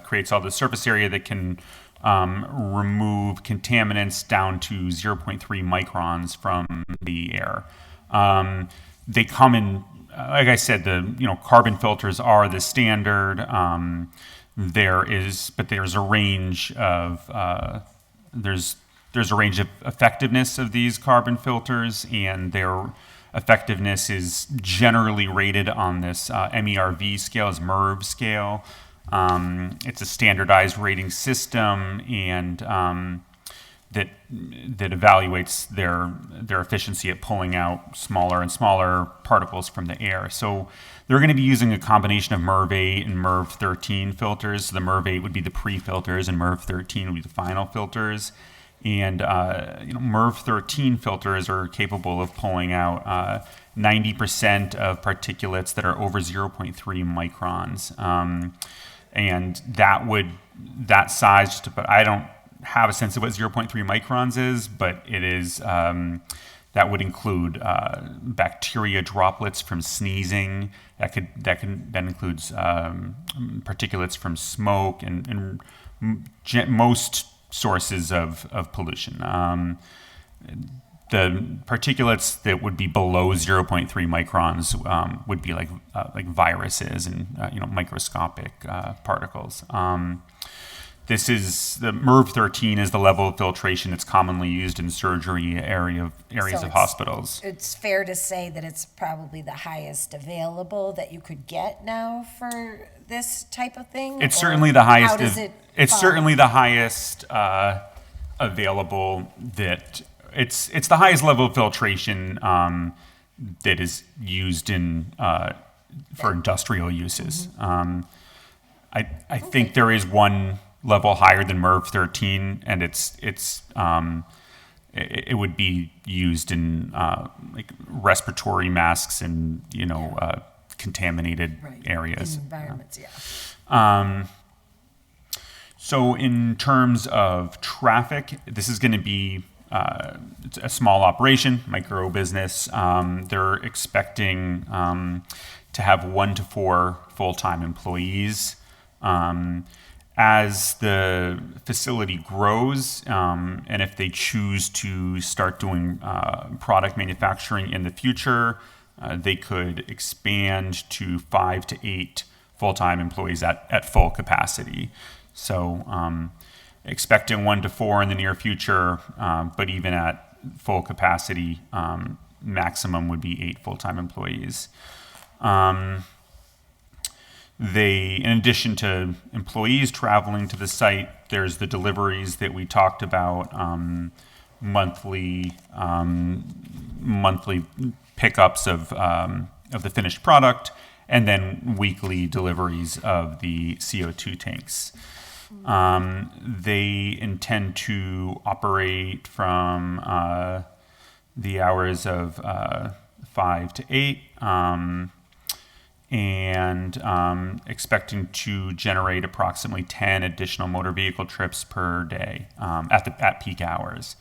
creates all the surface area that can remove contaminants down to 0.3 microns from the air. They come in, like I said, carbon filters are the standard. There's a range of effectiveness of these carbon filters, and their effectiveness is generally rated on this MERV scale, is MERV scale. It's a standardized rating system, and that evaluates their efficiency at pulling out smaller and smaller particles from the air. So they're going to be using a combination of MERV 8 and MERV 13 filters. So the MERV 8 would be the pre-filters, and MERV 13 would be the final filters. And MERV 13 filters are capable of pulling out 90% of particulates that are over 0.3 microns. And that size, but I don't have a sense of what 0.3 microns is, but it is, that would include bacteria droplets from sneezing. That includes particulates from smoke and most sources of pollution. The particulates that would be below 0.3 microns would be like viruses and microscopic particles. This is the MERV 13 is the level of filtration that's commonly used in surgery areas So of hospitals. It's fair to say that it's probably the highest available that you could get now for this type of thing? It's Or certainly the highest. How does it It's fall? certainly the highest available. That it's the highest level of filtration that is used in for industrial uses. I think there is one level higher than MERV 13, and it would be used in like respiratory masks and contaminated Right. areas. Environments, yeah. So in terms of traffic, this is going to be it's a small operation, micro business. They're expecting to have 1 to 4 full-time employees. As the facility grows, and if they choose to start doing product manufacturing in the future, they could expand to 5 to 8 full-time employees at full capacity. So expecting 1 to 4 in the near future, but even at full capacity, maximum would be 8 full-time employees. In addition to employees traveling to the site, there's the deliveries that we talked about, monthly pickups of the finished product, and then weekly deliveries of the CO2 tanks. They intend to operate from the hours of 5 to 8. And expecting to generate approximately 10 additional motor vehicle trips per day at peak hours.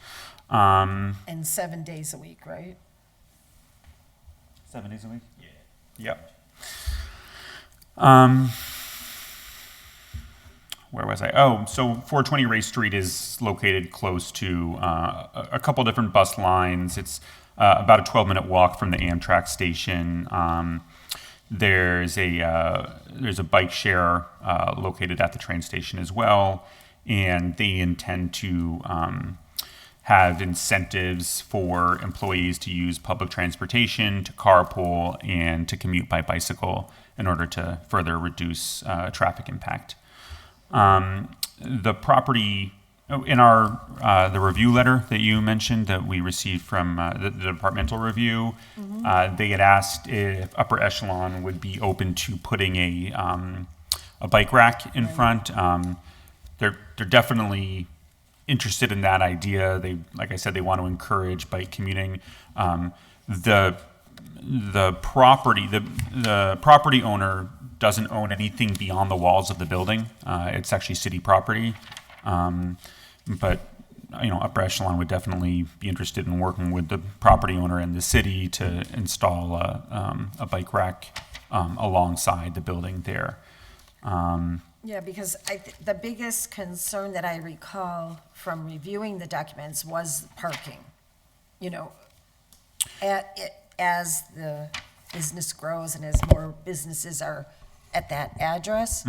And 7 days a week, right? 7 days a week? Yeah. Yep. Where was I? Oh, so 420 Ray Street is located close to a couple different bus lines. It's about a 12-minute walk from the Amtrak station. There's a bike share located at the train station as well, and they intend to have incentives for employees to use public transportation, to carpool, and to commute by bicycle in order to further reduce traffic impact. The property in the review letter that you mentioned that we received from the departmental review, they had asked if Upper Echelon would be open to putting a bike rack in front. They're definitely interested in that idea. They, like I said, they want to encourage bike commuting. The property owner doesn't own anything beyond the walls of the building. It's actually city property. But Upper Echelon would definitely be interested in working with the property owner and the city to install a bike rack alongside the building there. Yeah, because the biggest concern that I recall from reviewing the documents was parking. As the business grows and as more businesses are at that address.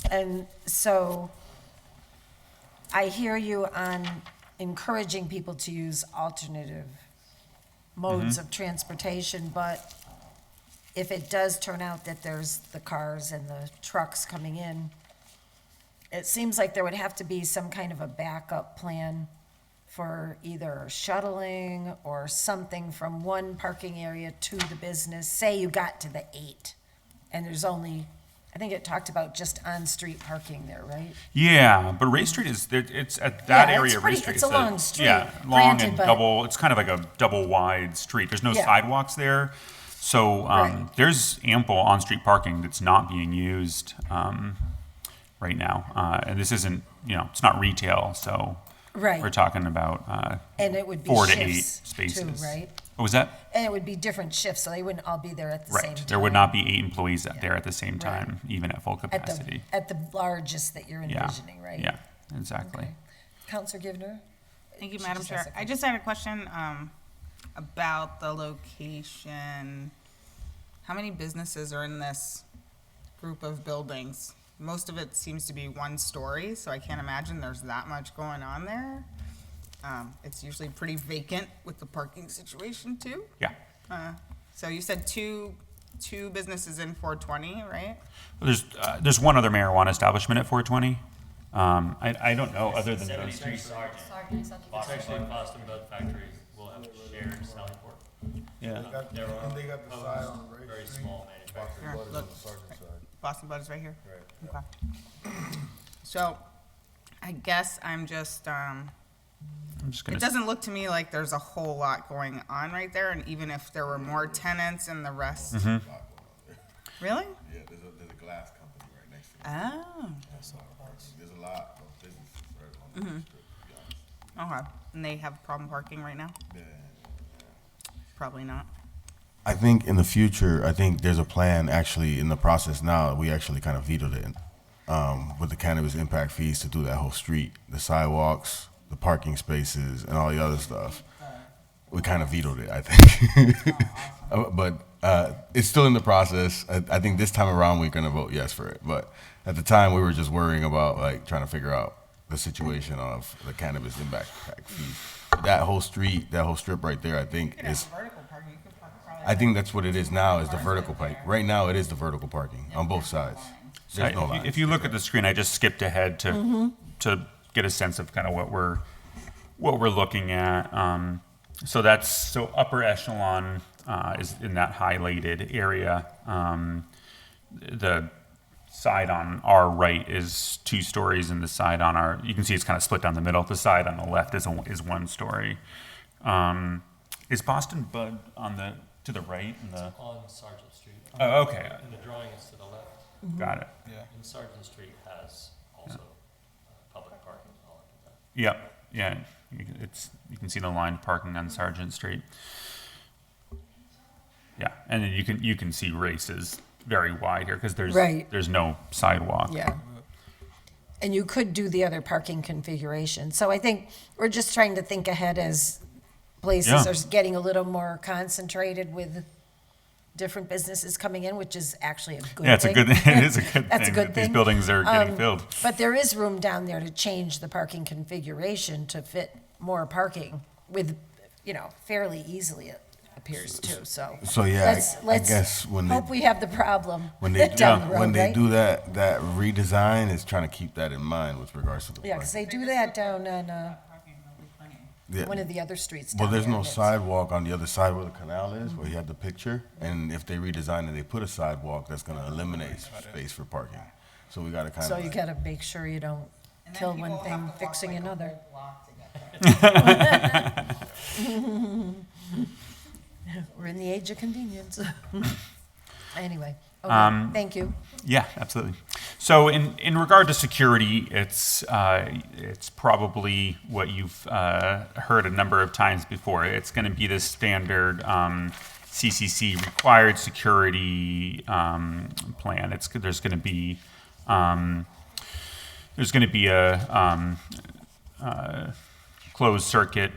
And so I hear you on encouraging people to use alternative modes of transportation, but if it does turn out that there's the cars and the trucks coming in, it seems like there would have to be some kind of a backup plan for either shuttling or something from one parking area to the business. Say you got to the 8 and there's only I think it talked about just on-street parking there, right? Yeah, but Ray Street it's at that Yeah, area it's of Ray pretty- Street. it's a long street, Yeah, long granted, and but- double, it's kind of like a double wide street. There's no Yeah. sidewalks there. So Right. there's ample on-street parking that's not being used right now. And this isn't, it's not retail, so Right. we're talking about And it would be 4 to 8 shifts too, spaces. right? What was that? And it would be different shifts, so they wouldn't all be there at the same Right. time. There would not be 8 employees there at the same Right. time, even at full At capacity. the largest that you're Yeah. envisioning, right? Yeah, exactly. Okay. Counselor Givner? Thank you, She Madam just asked Chair. a I just had a question about the location. How many businesses are in this group of buildings? Most of it seems to be one story, so I can't imagine there's that much going on there. It's usually pretty vacant with the parking situation too. Yeah. So you said two businesses in 420, right? There's one other marijuana establishment at 420. I don't know other than those two. Sergeant. It's actually Boston Bud Factory will have a shared Sally Port. Yeah. They're on very small manufacturer. Here, look. Boston Bud is right here? Right. Okay. So, I guess I'm just, I'm just gonna. it doesn't look to me like there's a whole lot going on right there, and even if there were more tenants and the rest. Really? Yeah, there's a glass company right next to it. Oh, There's a lot of businesses right along the strip, to be honest. okay. And they have problem parking right now? Yeah. Probably not. I think in the future, I think there's a plan actually in the process now. We actually kind of vetoed it with the cannabis impact fees to do that whole street, the sidewalks, the parking spaces, and all the other stuff. We kind of vetoed it, I think. But it's still in the process. I think this time around we're going to vote yes for it. But at the time, we were just worrying about like trying to figure out the situation of the cannabis impact fees. That whole street, that whole strip right there, I think is. Vertical parking, you could park probably. I think that's what it is now, is the vertical parking. Right now, it is the vertical parking on both sides. There's no lines. If you look at the screen, I just skipped ahead to get a sense of kind of what we're looking at. So upper echelon is in that highlighted area. The side on our right is 2 stories, and the side on our, you can see it's kind of split down the middle. The side on the left is 1 story. Is Boston Bud to the right? On Sargent Street. Oh, okay. And the drawing is to the left. Got it. And Sargent Street has also public parking all of that. Yep. Yeah. You can see the lined parking on Sargent Street. Yeah, and then you can see races very wide here because Right. there's no sidewalk. Yeah. And you could do the other parking configuration. So I think we're just trying to think ahead as places Yeah. are getting a little more concentrated with different businesses coming in, which is actually a good thing. Yeah, it's a good. It is a good That's a thing good that these thing. buildings are getting filled. But there is room down there to change the parking configuration to fit more parking with, fairly easily, it appears too, so. So, yeah, I guess when they- Hope we have the problem When they down the road, when they right? do that redesign, is trying to keep that in mind with regards to the Yeah, because parking. they do that down on, Yeah. one of the other streets Well, down there's there, no and it's- sidewalk on the other side where the canal is, where you have the picture. And if they redesign it, they put a sidewalk, that's going to eliminate space for parking. So we got to kind So of. you gotta make sure you don't And then kill people one will thing have to walk fixing like a another. whole block to get there. We're in the age of convenience. Anyway, okay, thank you. Yeah, absolutely. So in regard to security, it's probably what you've heard a number of times before. It's going to be the standard CCC required security plan. There's going to be a closed circuit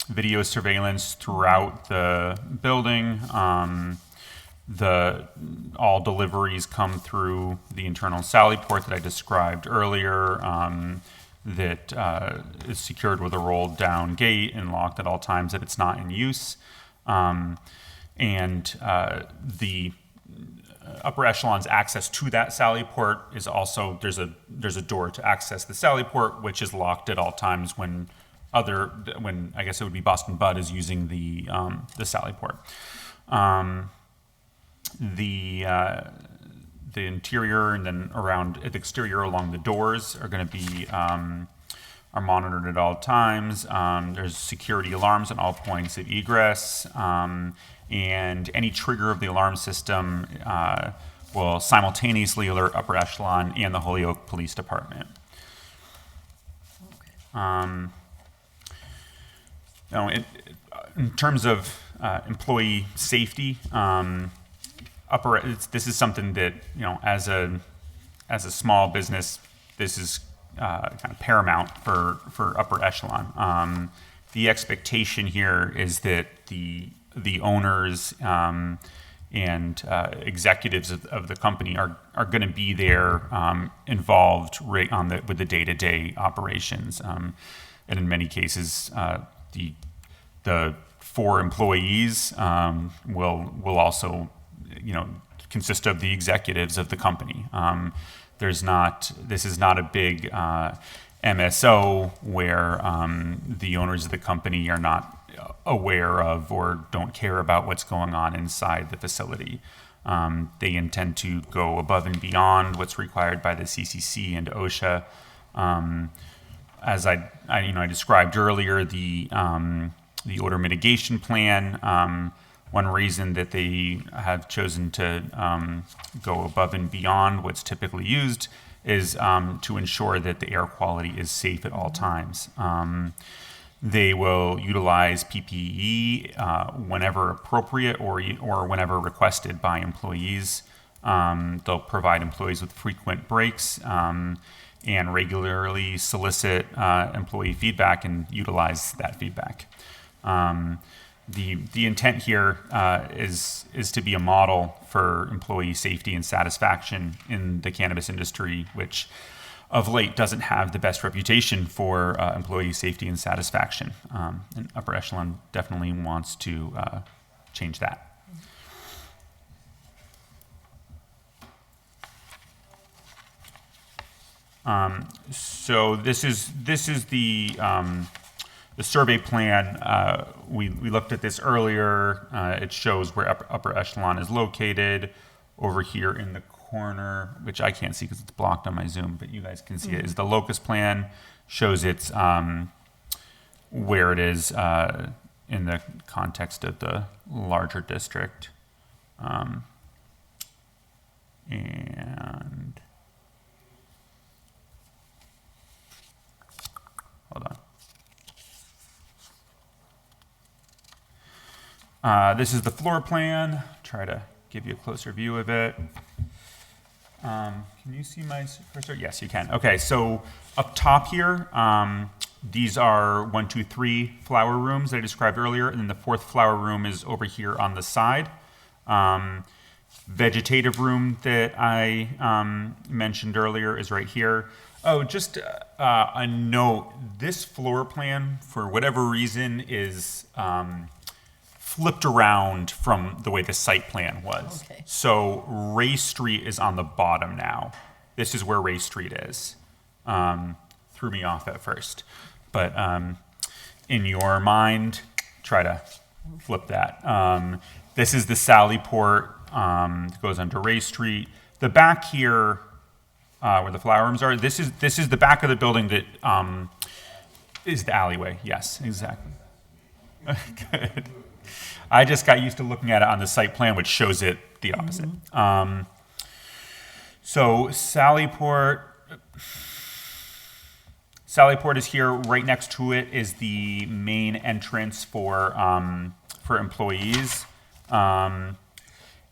video surveillance throughout the building. All deliveries come through the internal Sally port that I described earlier, that is secured with a rolled down gate and locked at all times that it's not in use. The upper echelon's access to that Sally port is also, there's a door to access the Sally port, which is locked at all times when I guess it would be Boston Bud is using the the interior and then around the exterior along the doors are going to be are monitored at all times. There's security alarms at all points of egress, and any trigger of the alarm system will simultaneously alert upper echelon and the Holyoke Police Department. In terms of employee safety, this is something that, as a small business, this is kind of paramount for upper echelon. The expectation here is that the owners and executives of the company are going to be there, involved right with the day-to-day operations, and in many cases, the 4 employees will also, consist of the executives of the company. This is not a big MSO where the owners of the company are not aware of or don't care about what's going on inside the facility. They intend to go above and beyond what's required by the CCC and OSHA. As I described earlier, the odor mitigation plan. One reason that they have chosen to go above and beyond what's typically used is to ensure that the air quality is safe at all times. They will utilize PPE whenever appropriate or whenever requested by employees. They'll provide employees with frequent breaks and regularly solicit employee feedback and utilize that feedback. The intent here is to be a model for employee safety and satisfaction in the cannabis industry, which of late doesn't have the best reputation for employee safety and satisfaction. And upper echelon definitely wants to change that. So this is the survey plan. We looked at this earlier. It shows where upper echelon is located. Over here in the corner, which I can't see because it's blocked on my Zoom, but you guys can see it, is the locus plan. Shows its where it is in the context of the larger district. And hold on. This is the floor plan. Try to give you a closer view of it. Can you see my cursor? Yes, you can. Okay, so up top here, these are 1, 2, 3 flower rooms that I described earlier, and then the 4th flower room is over here on the side. Vegetative room that I mentioned earlier is right here. Oh, just a note, this floor plan, for whatever reason, is flipped around from the way the site plan was. Okay. So Ray Street is on the bottom now. This is where Ray Street is. Threw me off at first. But in your mind, try to flip that. This is the Sallyport that goes under Ray Street. The back here, where the flower rooms are, this is the back of the building that is the alleyway. Yes, exactly. Good. I just got used to looking at it on the site plan, which shows it the opposite. So Sallyport is here. Right next to it is the main entrance for employees. And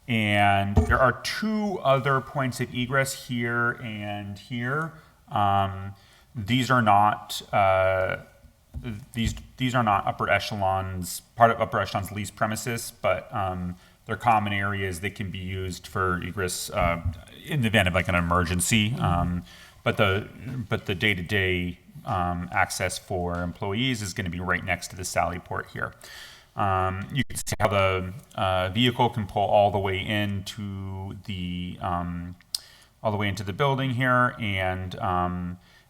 there are 2 other points of egress here and here. These are not these are not upper echelon's part of upper echelon's lease premises, but they're common areas that can be used for egress in the event of like an emergency. But the day-to-day access for employees is going to be right next to the Sallyport here. You can see how the vehicle can pull all the way into the building here,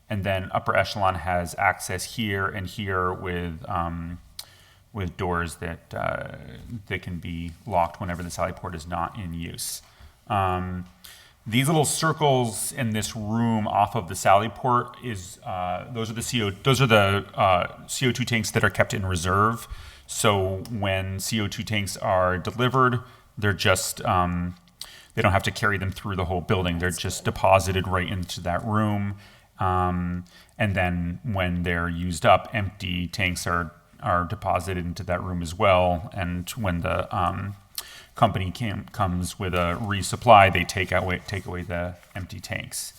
and then upper echelon has access here and here with doors that can be locked whenever the Sallyport is not in use. These little circles in this room off of the Sally port those are the CO2 tanks that are kept in reserve. So when CO2 tanks are delivered, they're just they don't have to carry them through the whole building. They're just deposited right into that room. And then when they're used up, empty tanks are deposited into that room as well. And when the company comes with a resupply, they take away the empty tanks.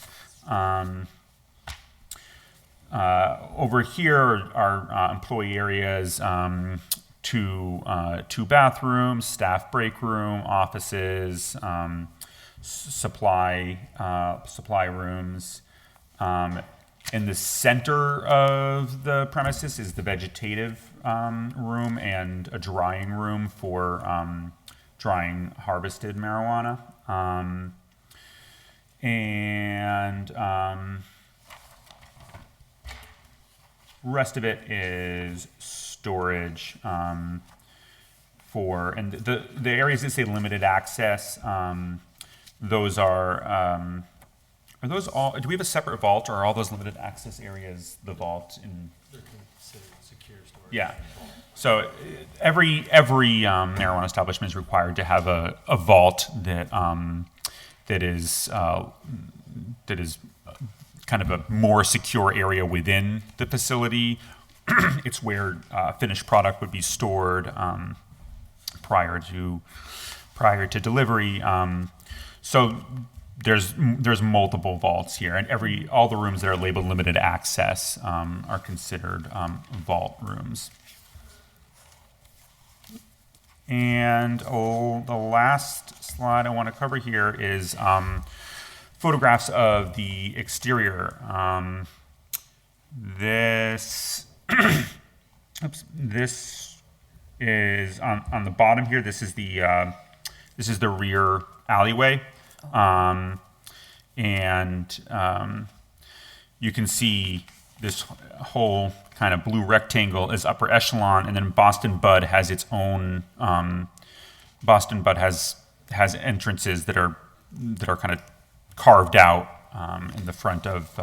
Over here are employee areas, two bathrooms, staff break room, offices, supply rooms. In the center of the premises is the vegetative room and a drying room for drying harvested marijuana. Rest of it is storage and the areas that say limited access, those are those all, do we have a separate vault, or are all those limited access areas the vault? They're considered secure storage. Yeah. So every marijuana establishment is required to have a vault that is kind of a more secure area within the facility. It's where finished product would be stored prior to delivery. So there's multiple vaults here, and all the rooms that are labeled limited access are considered vault rooms. And the last slide I want to cover here is photographs of the exterior. This is on the bottom here. This is the rear alleyway, you can see this whole kind of blue rectangle is upper echelon, and then Boston Bud has its own. Boston Bud has entrances that are kind of carved out in the front of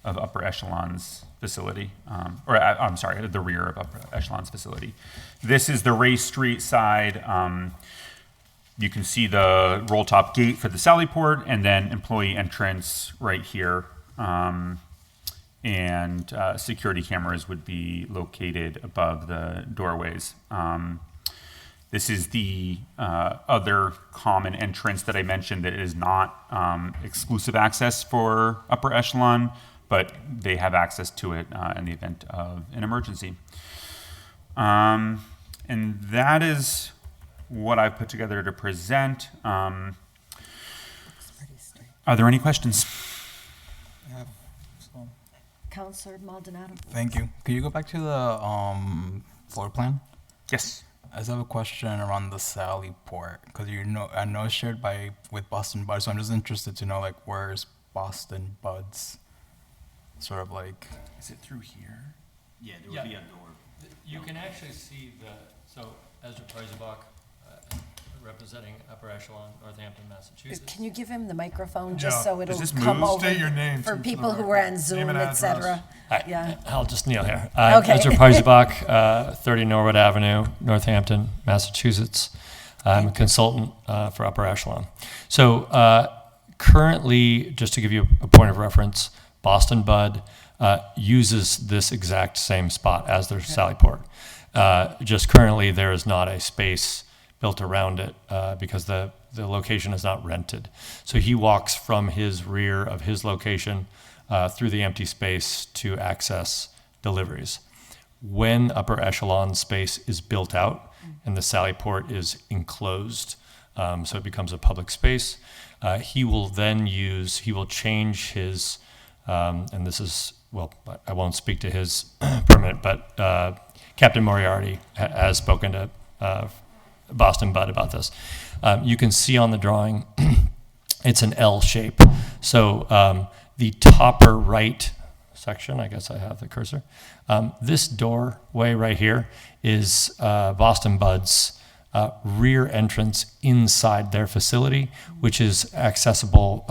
upper echelon's facility, I'm sorry, the rear of upper echelon's facility. This is the Ray Street side. You can see the roll top gate for the Sally port, and then employee entrance right here. And security cameras would be located above the doorways. This is the other common entrance that I mentioned that is not exclusive access for upper echelon, but they have access to it in the event of an emergency. And that is what I've put together to present. Are there any questions? Councilor Maldonado. Thank you. Could you go back to the floor plan? Yes. I just have a question around the Sally port, because I know it's shared with Boston Bud, so I'm just interested to know, like, where's Boston Bud's sort of like. Is it through here? Yeah, there would be a door. You can actually see so Ezra Preisebach, representing Upper Echelon, Northampton, Massachusetts. Can you give him the microphone just Yeah. so it'll Does this come move? over State your name for to people the who are on record. Zoom, Name and etc. address. Yeah. I'll just kneel here. Okay. Ezra Preisebach, 30 Norwood Avenue, Northampton, Massachusetts. I'm a consultant for Upper Echelon. So currently, just to give you a point of reference, Boston Bud uses this exact same spot as their Sally port. Just currently, there is not a space built around it because the location is not rented. So he walks from his rear of his location through the empty space to access deliveries. When Upper Echelon space is built out and the Sally port is enclosed, so it becomes a public space, he will change his, and this is, well, I won't speak to his permit, but Captain Moriarty has spoken to Boston Bud about this. You can see on the drawing, it's an L shape. So the topper right section, I guess I have the cursor, this doorway right here is Boston Bud's rear entrance inside their facility, which is accessible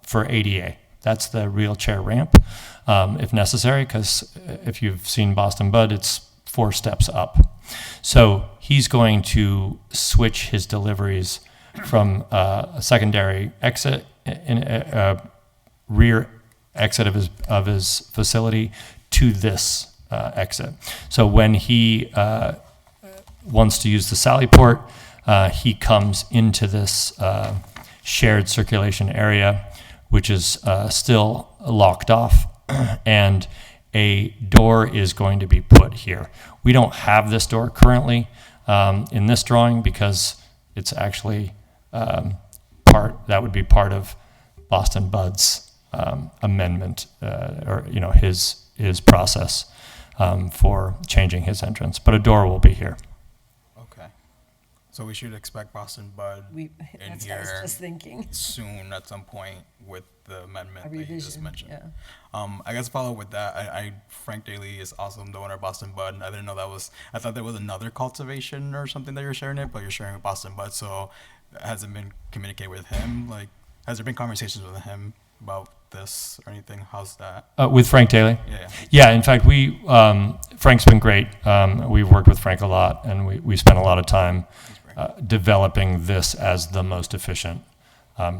for ADA. That's the wheelchair ramp, if necessary, because if you've seen Boston Bud, it's 4 steps up. So he's going to switch his deliveries from a secondary exit, in a rear exit of his facility, to this exit. So when he wants to use the Sally port, he comes into this shared circulation area, which is still locked off, and a door is going to be put here. We don't have this door currently in this drawing because it's actually that would be part of Boston Bud's amendment, or his process for changing his entrance. But a door will be here. Okay. So we should expect Boston Bud in That's what I was here just thinking. soon at some point with the amendment A that you just revision, mentioned. yeah. I guess follow with that. Frank Daly is awesome, the owner of Boston Bud. I didn't know I thought there was another cultivation or something that you're sharing it, but you're sharing with Boston Bud. So has it been communicated with him? Like, has there been conversations with him about this or anything? How's that? With Frank Daly? Yeah. Yeah, in fact, Frank's been great. We've worked with Frank a lot, and we spent a lot of time developing this as the most efficient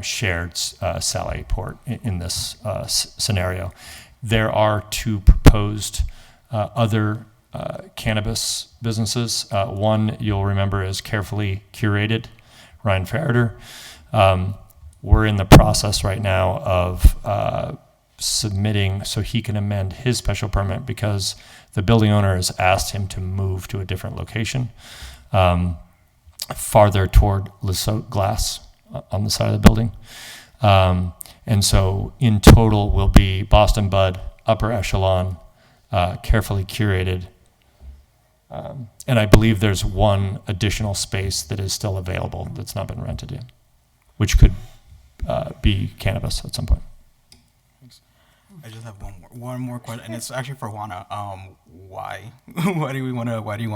shared Sally port in this scenario. There are 2 proposed other cannabis businesses. One you'll remember is Carefully Curated, Ryan Farrader. We're in the process right now of submitting so he can amend his special permit because the building owner has asked him to move to a different location, farther toward Lesault Glass on the side of the building. And so in total will be Boston Bud, Upper Echelon, Carefully Curated, and I believe there's 1 additional space that is still available that's not been rented yet, which could be cannabis at some point. I just have one more question, and it's actually for Juana. Why? Why do you want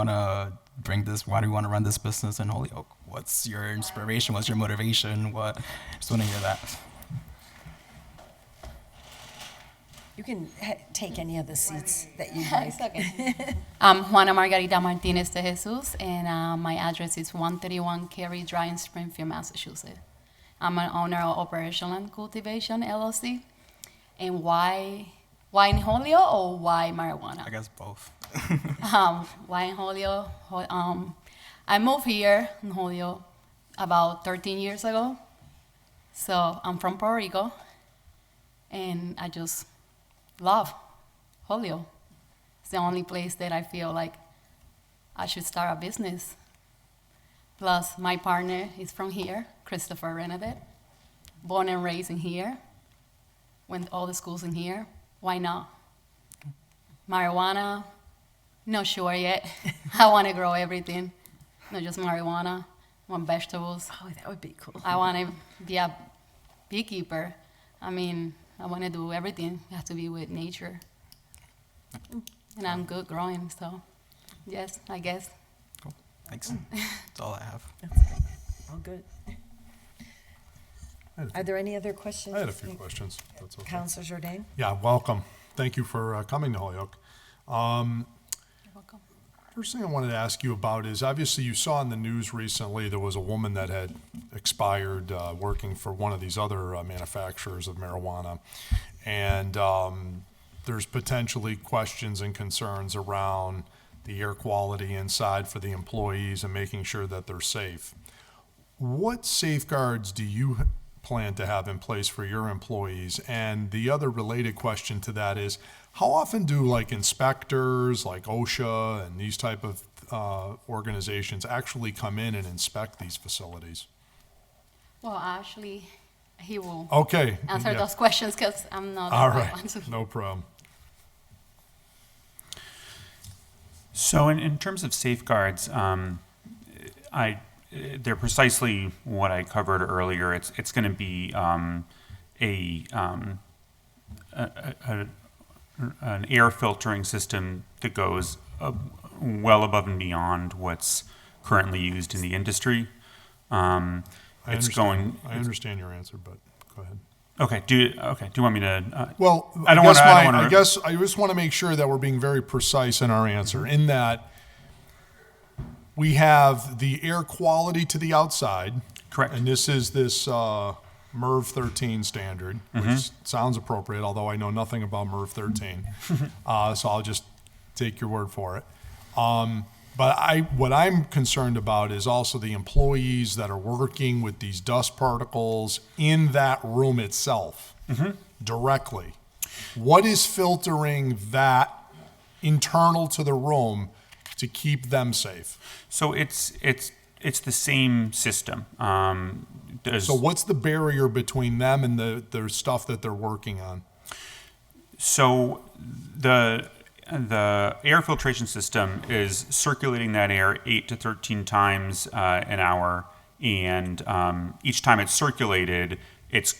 to bring this? Why do you want to run this business in Holyoke? What's your inspiration? What's your motivation? Just want to hear that. You can take any of the seats that you like. It's okay. I'm Juana Margarita Martinez de Jesus, and my address is 131 Cary Drive in Springfield, Massachusetts. I'm an owner of Operational Cultivation, LLC. And why in Holyoke or why marijuana? I guess both. Why in Holyoke? I moved here in Holyoke about 13 years ago. So I'm from Puerto Rico, and I just love Holyoke. It's the only place that I feel like I should start a business. Plus, my partner is from here, Christopher Renadette, born and raised in here, went all the schools in here. Why not? Marijuana, not sure yet. I want to grow everything, not just marijuana. I want vegetables. Oh, that would be cool. I want to be a beekeeper. I mean, I want to do everything. It has to be with nature. And I'm good growing, so yes, I guess. Cool. Thanks. That's all I have. All good. Are there any other questions? I had a few questions. That's okay. Councilor Jourdain? Yeah, welcome. Thank you for coming to Holyoke. You're welcome. First thing I wanted to ask you about is, obviously you saw in the news recently there was a woman that had expired working for one of these other manufacturers of marijuana. And there's potentially questions and concerns around the air quality inside for the employees and making sure that they're safe. What safeguards do you plan to have in place for your employees? And the other related question to that is, how often do like inspectors like OSHA and these type of organizations actually come in and inspect these facilities? Well, actually, he will Okay. answer yeah. those questions because I'm not the All right right, one. no problem. So in terms of safeguards, they're precisely what I covered earlier. It's going to be an air filtering system that goes well above and beyond what's currently used in the industry. I It's understand. going. I understand your answer, but go ahead. Okay. Do you want me to? Well, I don't guess want to. I don't want I guess I just want to make sure that we're being very precise in our answer, in that we have the air quality to the outside. Correct. And this is this MERV 13 standard, which sounds appropriate, although I know nothing about MERV 13. So I'll just take your word for it. But what I'm concerned about is also the employees that are working with these dust particles in that room itself directly. What is filtering that internal to the room to keep them safe? So it's the same system. So what's the barrier between them and the stuff that they're working on? So the air filtration system is circulating that air 8 to 13 times an hour, and each time it's circulated, it's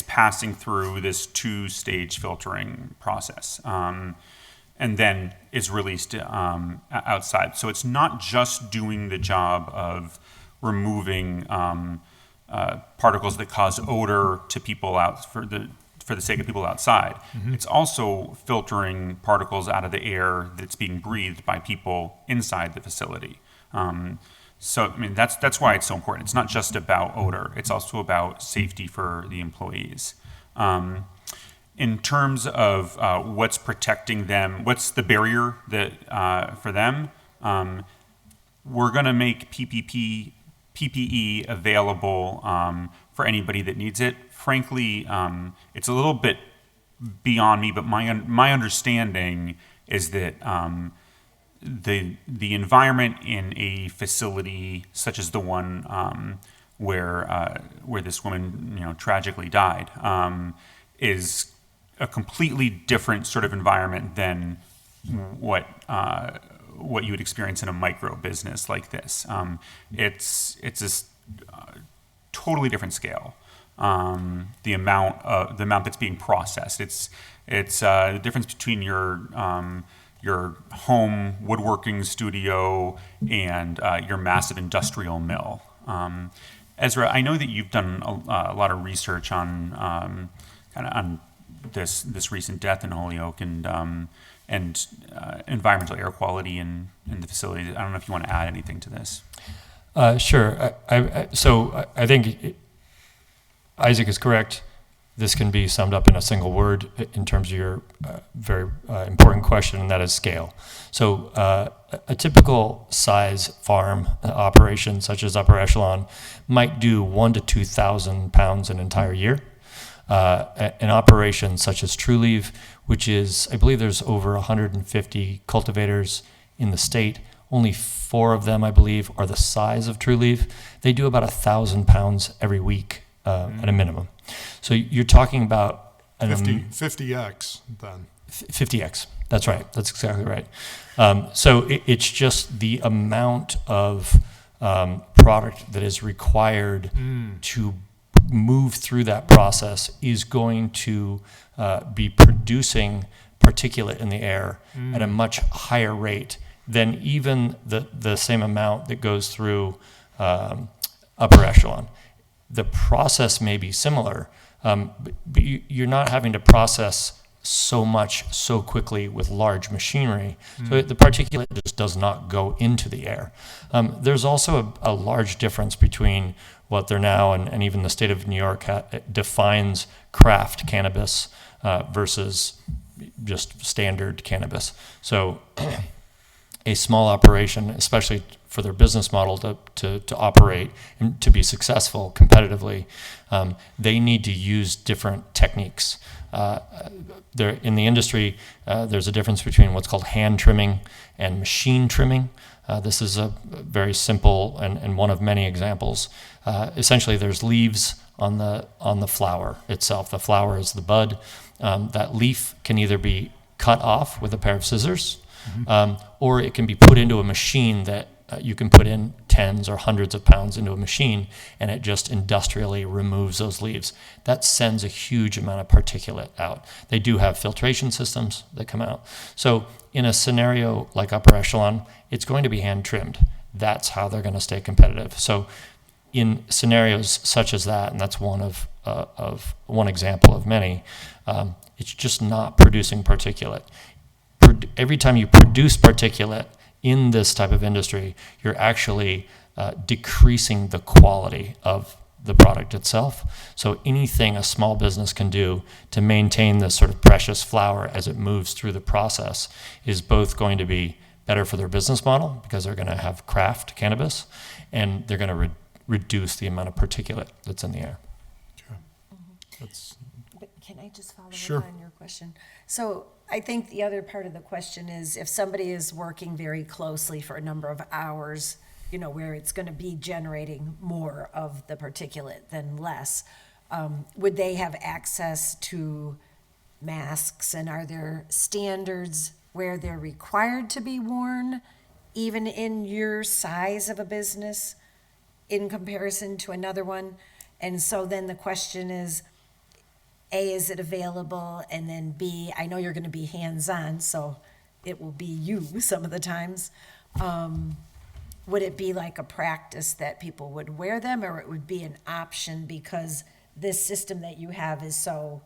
passing through this 2-stage filtering process, and then is released outside. So it's not just doing the job of removing particles that cause odor to people out for the sake of people outside. It's also filtering particles out of the air that's being breathed by people inside the facility. So I mean that's why it's so important. It's not just about odor. It's also about safety for the employees. In terms of what's protecting them, what's the barrier that for them, we're going to make PPE available for anybody that needs it. Frankly, it's a little bit beyond me, but my understanding is that the environment in a facility such as the one where this woman tragically died is a completely different sort of environment than what you would experience in a micro business like this. It's a totally different scale. The amount that's being processed. It's the difference between your home woodworking studio and your massive industrial mill. Ezra, I know that you've done a lot of research on on this recent death in Holyoke and environmental air quality in the facility. I don't know if you want to add anything to this. Sure. So I think Isaac is correct. This can be summed up in a single word in terms of your very important question, and that is scale. So a typical size farm operation, such as Upper Echelon, might do 1,000 to 2,000 pounds an entire year. An operation such as True Leaf, which is, I believe there's over 150 cultivators in the state. Only 4 of them, I believe, are the size of True Leaf. They do about 1,000 pounds every week at a minimum. So you're talking about 50x then. 50x. That's right. That's exactly right. So it's just the amount of product that is required to move through that process is going to be producing particulate in the air at a much higher rate than even the same amount that goes through Upper Echelon. The process may be similar, but you're not having to process so much so quickly with large machinery. So the particulate just does not go into the air. There's also a large difference between what they're now and even the state of New York defines craft cannabis versus just standard cannabis. So a small operation, especially for their business model to operate and to be successful competitively, they need to use different techniques. In the industry, there's a difference between what's called hand trimming and machine trimming. This is a very simple and one of many examples. Essentially, there's leaves on the flower itself. The flower is the bud. That leaf can either be cut off with a pair of scissors, or it can be put into a machine that you can put in tens or hundreds of pounds into a machine, and it just industrially removes those leaves. That sends a huge amount of particulate out. They do have filtration systems that come out. So in a scenario like Upper Echelon, it's going to be hand trimmed. that's how they're going to stay competitive. So in scenarios such as that, and that's one of one example of many, it's just not producing particulate. Every time you produce particulate in this type of industry, you're actually decreasing the quality of the product itself. So anything a small business can do to maintain this sort of precious flower as it moves through the process is both going to be better for their business model, because they're going to have craft cannabis, and they're going to reduce the amount of particulate that's in the air. That's, But can I just follow Sure. up on your question? So I think the other part of the question is, if somebody is working very closely for a number of hours, you know, where it's going to be generating more of the particulate than less, would they have access to masks? And are there standards where they're required to be worn, even in your size of a business, in comparison to another one? And so then the question is, A, is it available? And then B, I know you're going to be hands-on, so it will be you some of the times. Would it be like a practice that people would wear them, or it would be an option because this system that you have is so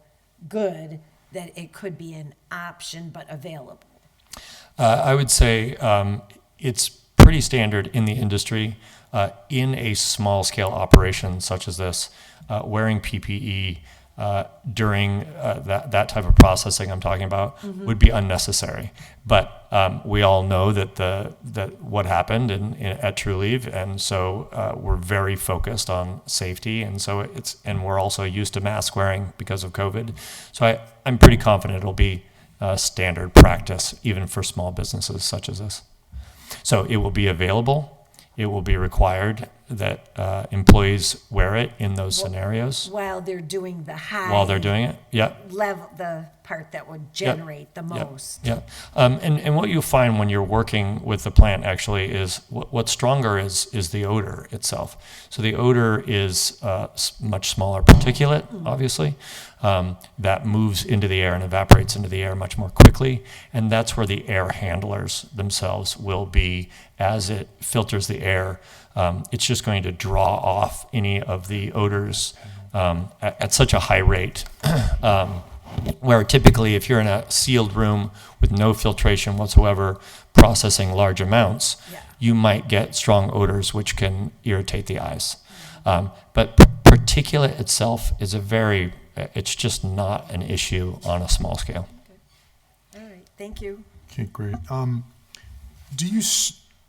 good that it could be an option but available? I would say it's pretty standard in the industry, in a small scale operation such as this, wearing PPE during that type of processing I'm talking about would be unnecessary. But we all know that what happened at Trulieve, and so we're very focused on safety, and so and we're also used to mask wearing because of COVID. So I'm pretty confident it'll be standard practice even for small businesses such as this. So it will be available. It will be required that employees wear it in those scenarios While they're doing the high. while they're doing it. Yeah. Level, the part that would generate the most. Yeah. And what you'll find when you're working with the plant actually is what's stronger is the odor itself. So the odor is much smaller particulate, obviously, that moves into the air and evaporates into the air much more quickly. And that's where the air handlers themselves will be, as it filters the air. It's just going to draw off any of the odors at such a high rate. Where typically if you're in a sealed room with no filtration whatsoever, processing large amounts, you might get strong odors which can irritate the eyes. But particulate itself is it's just not an issue on a small scale. All right, thank you. okay, great.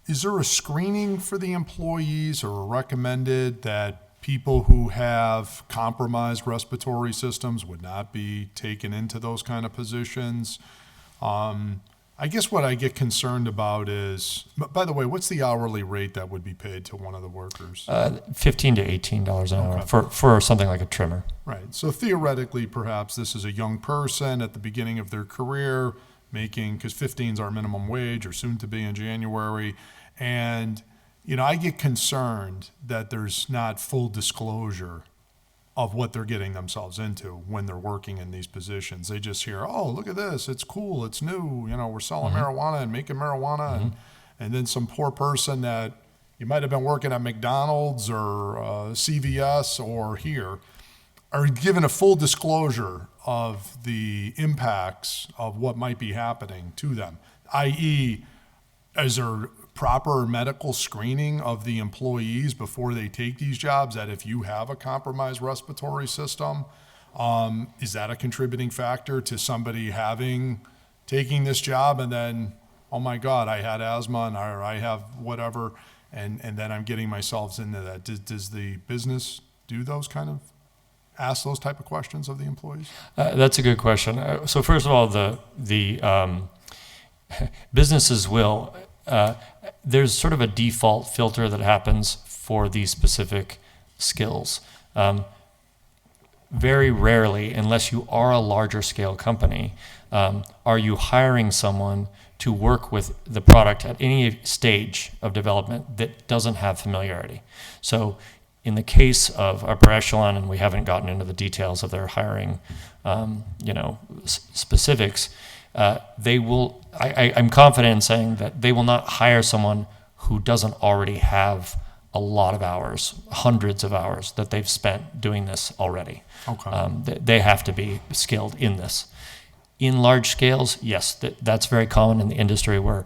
Is there a screening for the employees, or recommended that people who have compromised respiratory systems would not be taken into those kind of positions? I guess what I get concerned about is, by the way, what's the hourly rate that would be paid to one of the workers? $15 to $18 an hour for something like a trimmer. Right. So theoretically, perhaps this is a young person at the beginning of their career making, because 15 is our minimum wage, or soon to be in January. And, you know, I get concerned that there's not full disclosure of what they're getting themselves into when they're working in these positions. They just hear, oh, look at this, it's cool, it's new, you know, we're selling marijuana and making marijuana. And then some poor person that you might have been working at McDonald's or CVS or here are given a full disclosure of the impacts of what might be happening to them, i.e., is there proper medical screening of the employees before they take these jobs, that if you have a compromised respiratory system, is that a contributing factor to somebody taking this job and then, oh my God, I had asthma or I have whatever, and then I'm getting myself into that. Does the business ask those type of questions of the employees? That's a good question. So first of all, the businesses will, there's sort of a default filter that happens for these specific skills. Very rarely, unless you are a larger scale company, are you hiring someone to work with the product at any stage of development that doesn't have familiarity. So in the case of Upper Echelon, and we haven't gotten into the details of their hiring, specifics, they will. I'm confident in saying that they will not hire someone who doesn't already have a lot of hours, hundreds of hours that they've spent doing this already. Okay. They have to be skilled in this. In large scales, yes, that's very common in the industry where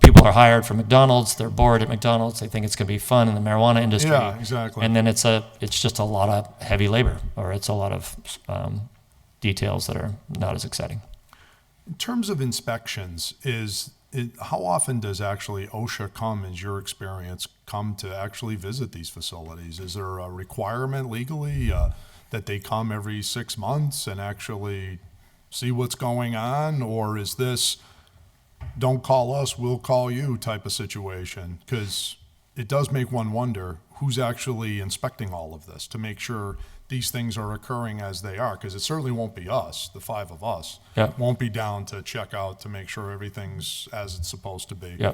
people are hired for McDonald's, they're bored at McDonald's, they think it's going to be fun in the marijuana industry. Yeah, exactly. And then it's just a lot of heavy labor, or it's a lot of details that are not as exciting. In terms of inspections, how often does actually OSHA come, as your experience, come to actually visit these facilities? Is there a requirement legally that they come every 6 months and actually see what's going on? Or is this, don't call us, we'll call you type of situation? Because it does make one wonder who's actually inspecting all of this to make sure these things are occurring as they are, because it certainly won't be us, the five of us. Yeah. Won't be down to check out to make sure everything's as it's supposed to be. Yeah.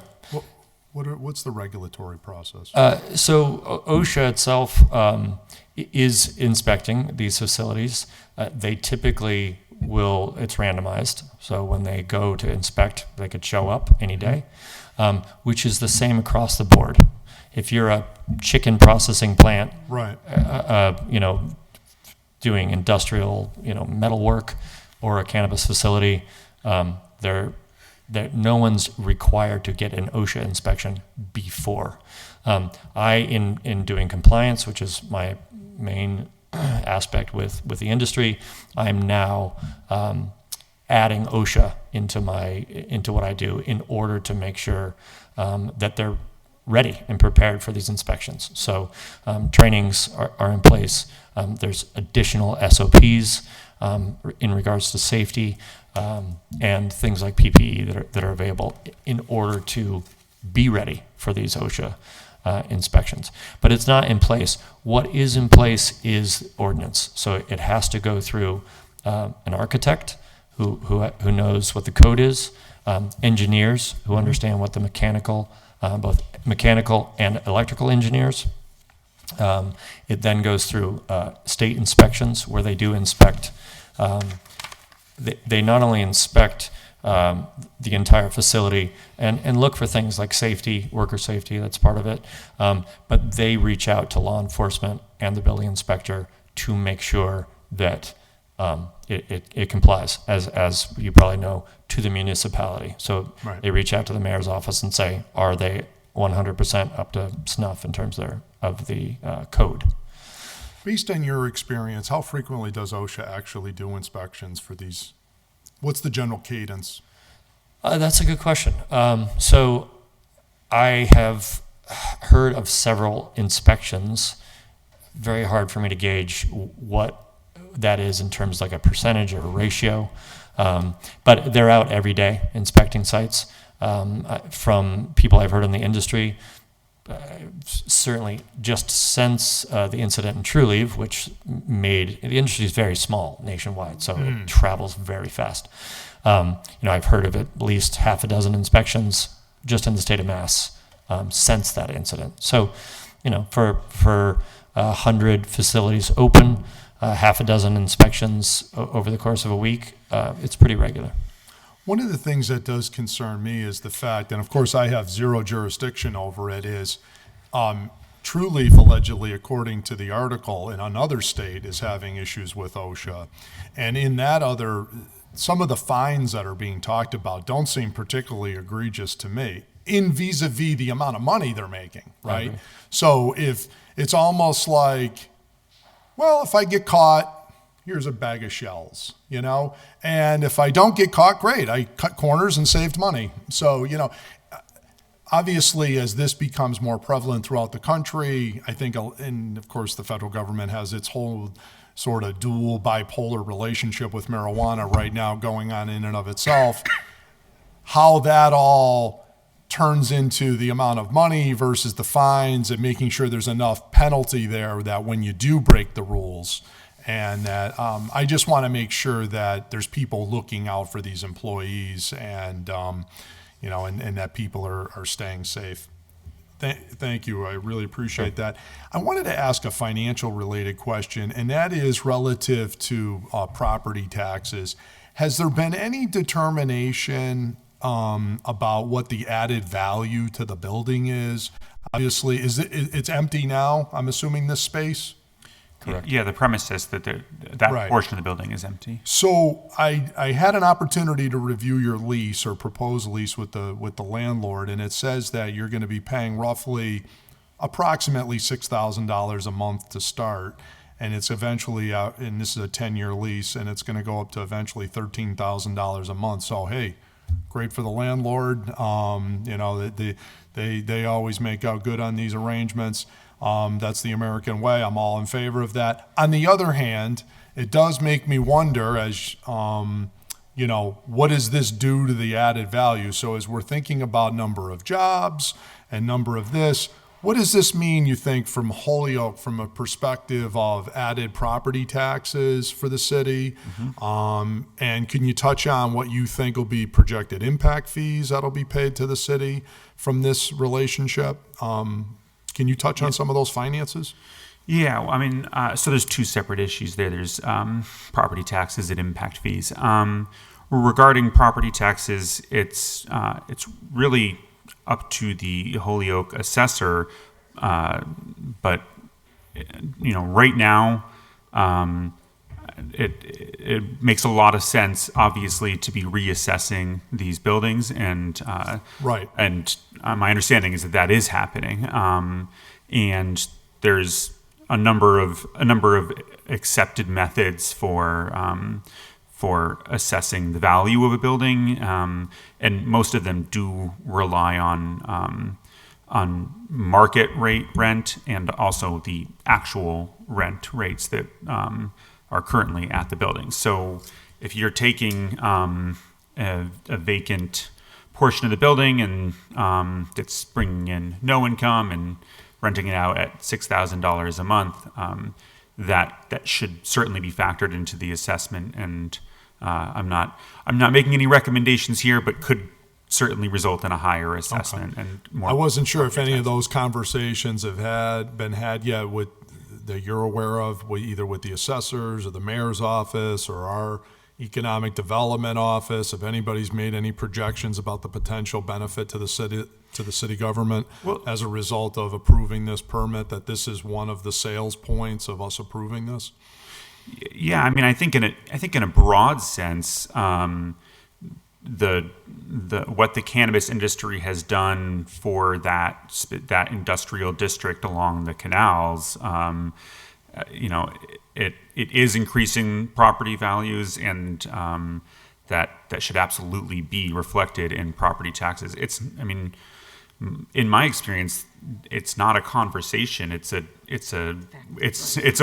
What's the regulatory process? So OSHA itself is inspecting these facilities. They typically it's randomized. So when they go to inspect, they could show up any day, which is the same across the board. If you're a chicken processing plant, Right. Doing industrial, metal work, or a cannabis facility, no one's required to get an OSHA inspection before. In doing compliance, which is my main aspect with the industry, I'm now adding OSHA into what I do in order to make sure that they're ready and prepared for these inspections. So trainings are in place. There's additional SOPs in regards to safety and things like PPE that are available in order to be ready for these OSHA inspections. But it's not in place. What is in place is ordinance. So it has to go through an architect who knows what the code is, engineers who understand what the both mechanical and electrical engineers. It then goes through state inspections where they do inspect. They not only inspect the entire facility and look for things like safety, worker safety, that's part of it, but they reach out to law enforcement and the building inspector to make sure that it complies, as you probably know, to the municipality. So Right. they reach out to the mayor's office and say, are they 100% up to snuff in terms of the code? Based on your experience, how frequently does OSHA actually do inspections for these? What's the general cadence? That's a good question. So I have heard of several inspections. Very hard for me to gauge what that is in terms like a percentage or a ratio. But they're out every day inspecting sites. From people I've heard in the industry, certainly just since the incident in True Leave, which made the industry is very small nationwide, so it travels very fast. I've heard of at least half a dozen inspections just in the state of Mass since that incident. So, for 100 facilities open, half a dozen inspections over the course of a week, it's pretty regular. One of the things that does concern me is the fact, and of course I have zero jurisdiction over it, is True Leaf allegedly, according to the article, in another state is having issues with OSHA. And in that some of the fines that are being talked about don't seem particularly egregious to me in vis-a-vis the amount of money they're making, right? Okay. So if it's almost like, well, if I get caught, here's a bag of shells, and if I don't get caught, great, I cut corners and saved money. So, obviously, as this becomes more prevalent throughout the country, I think, and of course the federal government has its whole sort of dual bipolar relationship with marijuana right now going on in and of itself, how that all turns into the amount of money versus the fines and making sure there's enough penalty there that when you do break the rules, and that I just want to make sure that there's people looking out for these employees and, and that people are staying safe. Thank you. I really appreciate that. I wanted to ask a financial related question, and that is relative to property taxes. Has there been any determination about what the added value to the building is? Obviously, it's empty now, I'm assuming, this space? Correct. Yeah, the premise is that Right. portion of the building is empty. So I had an opportunity to review your lease or proposed lease with the landlord, and it says that you're going to be paying roughly approximately $6,000 a month to start, and it's eventually out, and this is a 10-year lease, and it's going to go up to eventually $13,000 a month. So hey, great for the landlord. You know, they always make out good on these arrangements. That's the American way. I'm all in favor of that. On the other hand, it does make me wonder, as you know, what does this do to the added value? So as we're thinking about number of jobs and number of this, what does this mean, you think, from Holyoke, from a perspective of added property taxes for the city? And can you touch on what you think will be projected impact fees that'll be paid to the city from this relationship? Can you touch on some of those finances? Yeah, I mean, so there's two separate issues there. There's property taxes and impact fees. Regarding property taxes, it's really up to the Holyoke assessor, but you know, right now, it makes a lot of sense, obviously, to be reassessing these buildings, and Right. And my understanding is that is happening, and there's a number of accepted methods for assessing the value of a building, and most of them do rely on market rate rent and also the actual rent rates that are currently at the building. So if you're taking a vacant portion of the building and it's bringing in no income and renting it out at $6,000 a month, that should certainly be factored into the assessment. And I'm not making any recommendations here, but could certainly result in a higher assessment and more. I wasn't sure if any of those conversations have been had yet with that you're aware of, either with the assessors or the mayor's office or our economic development office. If anybody's made any projections about the potential benefit to the city government as a result of approving this permit, that this is one of the sales points of us approving this. Yeah, I mean, I think in a broad sense, what the cannabis industry has done for that industrial district along the canals, you know, it is increasing property values, and that should absolutely be reflected in property taxes. I mean, in my experience, it's not a conversation. It's a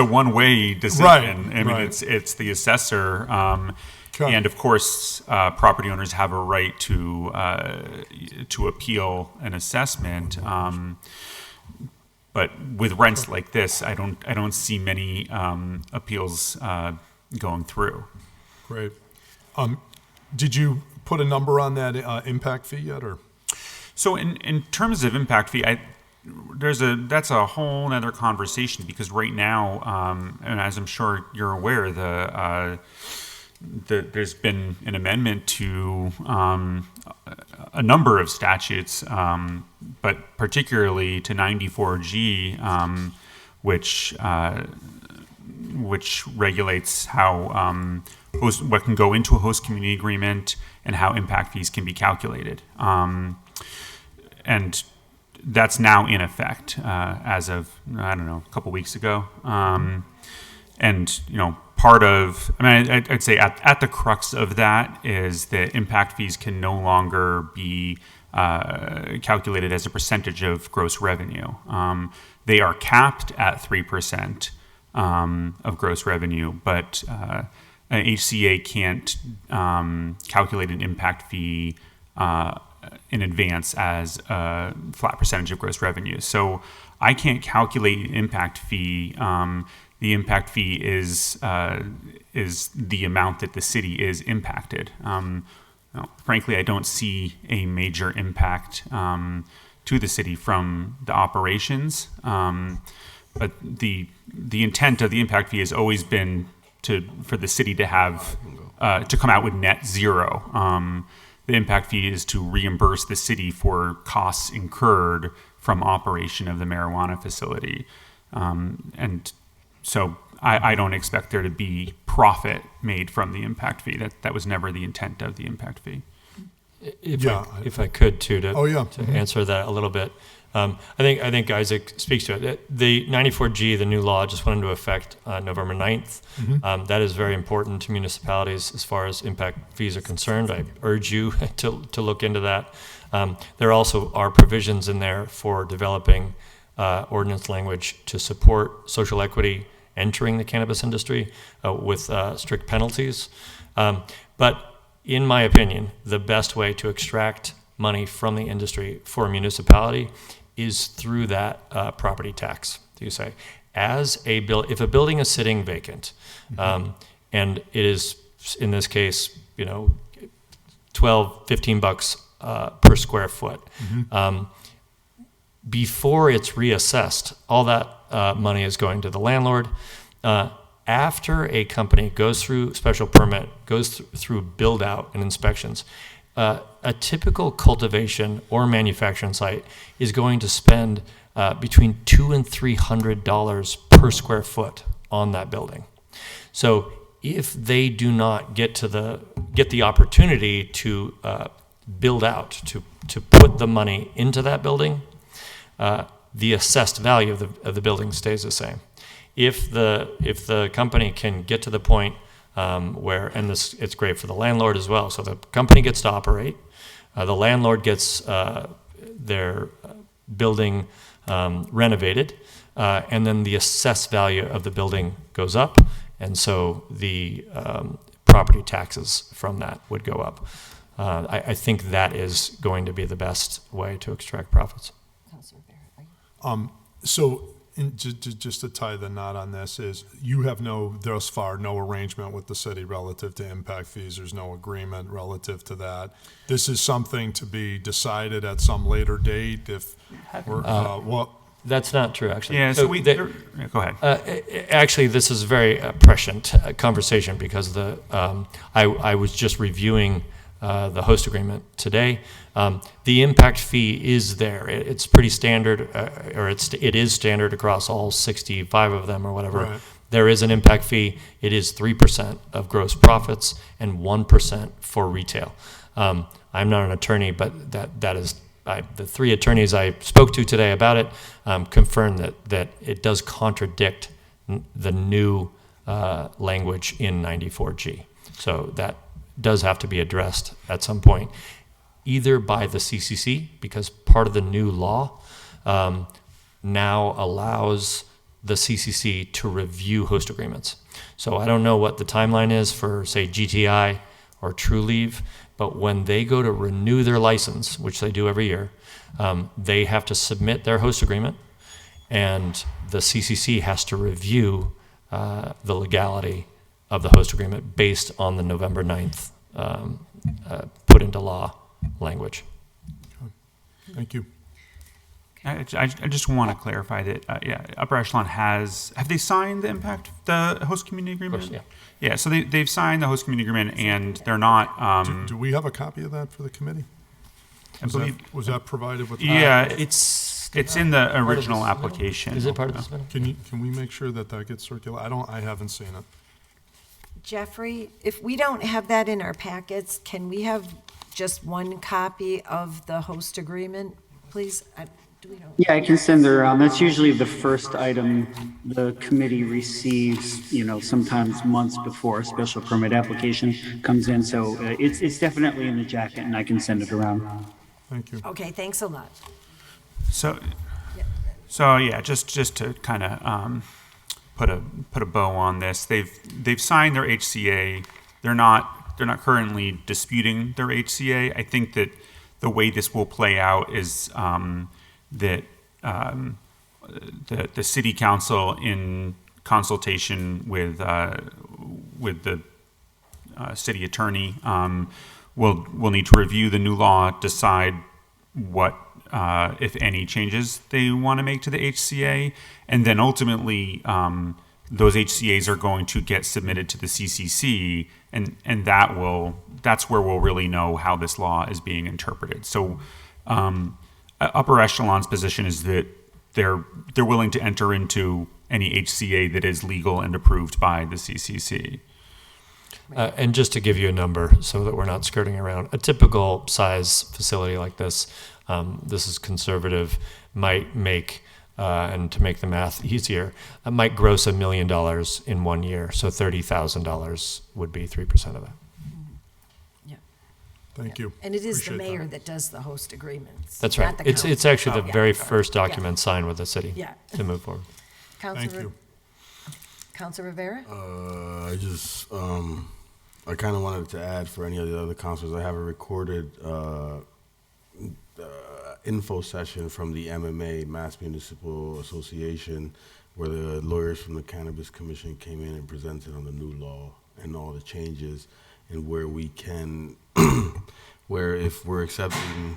one-way decision. Right, I mean, right. it's the assessor, Okay. and of course, property owners have a right to appeal an assessment. But with rents like this, I don't see many appeals going through. Great. Did you put a number on that impact fee yet, or? So in terms of impact fee, that's a whole other conversation, because right now, and as I'm sure you're aware, there's been an amendment to a number of statutes, but particularly to 94G, which regulates how what can go into a host community agreement and how impact fees can be calculated. And that's now in effect as of, I don't know, a couple weeks ago. And, you know, I'd say at the crux of that is that impact fees can no longer be calculated as a percentage of gross revenue. They are capped at 3% of gross revenue, but HCA can't calculate an impact fee in advance as a flat percentage of gross revenue. So I can't calculate an impact fee. The impact fee is the amount that the city is impacted. Frankly, I don't see a major impact to the city from the operations. But the intent of the impact fee has always been for the city to have to come out with net zero. the impact fee is to reimburse the city for costs incurred from operation of the marijuana facility. And so I don't expect there to be profit made from the impact fee. That was never the intent of the impact fee. If I could too, to answer that a little bit. I think Isaac speaks to it. The 94G, the new law, just went into effect November 9th. That is very important to municipalities as far as impact fees are concerned. I urge you to look into that. There also are provisions in there for developing ordinance language to support social equity entering the cannabis industry with strict penalties. But in my opinion, the best way to extract money from the industry for a municipality is through that property tax. You say, if a building is sitting vacant, and it is in this case, $12, $15 per square foot. Before it's reassessed, all that money is going to the landlord. After a company goes through special permit, goes through build out and inspections, a typical cultivation or manufacturing site is going to spend between $200 and $300 per square foot on that building. So if they do not get the opportunity to build out, to put the money into that building, the assessed value of the building stays the same. If the company can get to the point where, and it's great for the landlord as well. So the company gets to operate, the landlord gets their building renovated, and then the assessed value of the building goes up, and so the property taxes from that would go up. I think that is going to be the best way to extract profits. Just to tie the knot on this is, you have thus far, no arrangement with the city relative to impact fees. There's no agreement relative to that. This is something to be decided at some later date if we're, That's not true, actually. Yeah, so go ahead. Actually, this is a very prescient conversation because I was just reviewing the host agreement today. The impact fee is there. It's pretty standard, or it is standard across all 65 of them or whatever. Right. There is an impact fee. It is 3% of gross profits and 1% for retail. I'm not an attorney, but that is the three attorneys I spoke to today about it confirmed that it does contradict the new language in 94G. So that does have to be addressed at some point, either by the CCC, because part of the new law now allows the CCC to review host agreements. So I don't know what the timeline is for, say, GTI or Trulieve, but when they go to renew their license, which they do every year, they have to submit their host agreement, and the CCC has to review the legality of the host agreement based on the November 9th put into law language. Thank you. I just want to clarify that, Upper Echelon have they signed the host community agreement? Of course, Yeah, so they've signed the host community agreement, and they're not. Do we have a copy of that for the committee? Was that provided with? Yeah, it's in the original application. Is it part of this? Can we make sure that gets circulated? I haven't seen it. Jeffrey, if we don't have that in our packets, can we have just one copy of the host agreement, please? Yeah, I can send it around. That's usually the first item the committee receives, sometimes months before a special permit application comes in. So it's definitely in the jacket, and I can send it around. Thank you. Okay, thanks a lot. So yeah, just to kind of put a bow on this, they've signed their HCA. They're not currently disputing their HCA. I think that the way this will play out is that the city council, in consultation with the city attorney, will need to review the new law, decide what, if any, changes they want to make to the HCA, and then ultimately those HCA's are going to get submitted to the CCC, and that's where we'll really know how this law is being interpreted. So upper echelon's position is that they're willing to enter into any HCA that is legal and approved by the CCC. And just to give you a number so that we're not skirting around, a typical size facility like this, this is conservative, might make, and to make the math easier, might gross $1 million in 1 year. So $30,000 would be 3% of that. Yeah. Thank you. And it is the Appreciate mayor that. that does the host agreements. That's not right. the It's council. actually the Yeah. very first document signed with the city Yeah. to move forward. Councilor, you. Councilor Rivera? I kind of wanted to add for any of the other councilors, I have a recorded info session from the MMA, Mass Municipal Association, where the lawyers from the Cannabis Commission came in and presented on the new law and all the changes, and where we can, where if we're accepting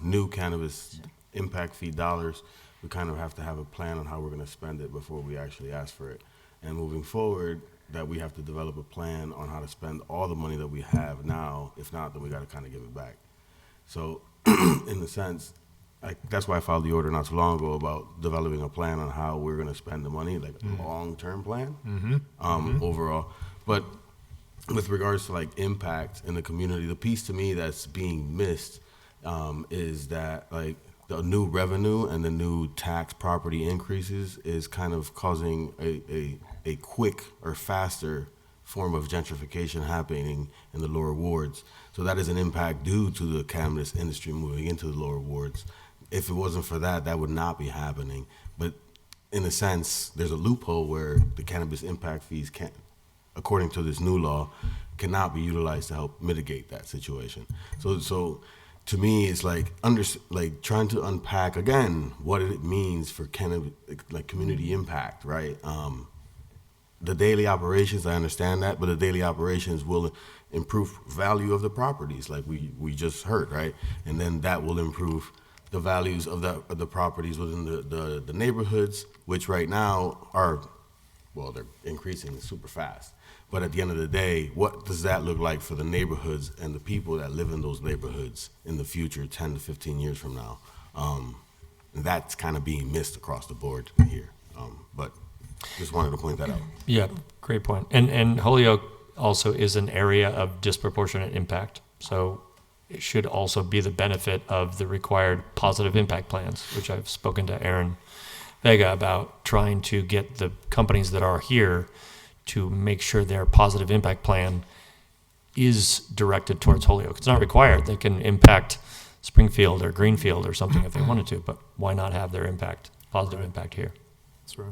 new cannabis impact fee dollars, we kind of have to have a plan on how we're going to spend it before we actually ask for it. And moving forward, that we have to develop a plan on how to spend all the money that we have now. If not, then we got to kind of give it back. So in a sense, that's why I filed the order not too long ago about developing a plan on how we're going to spend the money, like a long-term plan overall. But with regards to like impact in the community, the piece to me that's being missed is that like the new revenue and the new tax property increases is kind of causing a quick or faster form of gentrification happening in the lower wards. So that is an impact due to the cannabis industry moving into the lower wards. If it wasn't for that, that would not be happening. But in a sense, there's a loophole where the cannabis impact fees can't, according to this new law, cannot be utilized to help mitigate that situation. So to me, it's like trying to unpack again what it means for cannabis, like community impact, right? The daily operations, I understand that, but the daily operations will improve value of the properties, like we just heard, right? And then that will improve the values of the properties within the neighborhoods, which right now are, well, they're increasing super fast. But at the end of the day, what does that look like for the neighborhoods and the people that live in those neighborhoods in the future, 10 to 15 years from now? And that's kind of being missed across the board here. But just wanted to point that out. Yeah, great point. And Holyoke also is an area of disproportionate impact. So it should also be the benefit of the required positive impact plans, which I've spoken to Aaron Vega about, trying to get the companies that are here to make sure their positive impact plan is directed towards Holyoke. It's not required. They can impact Springfield or Greenfield or something if they wanted to, but why not have their impact, positive impact here? That's right.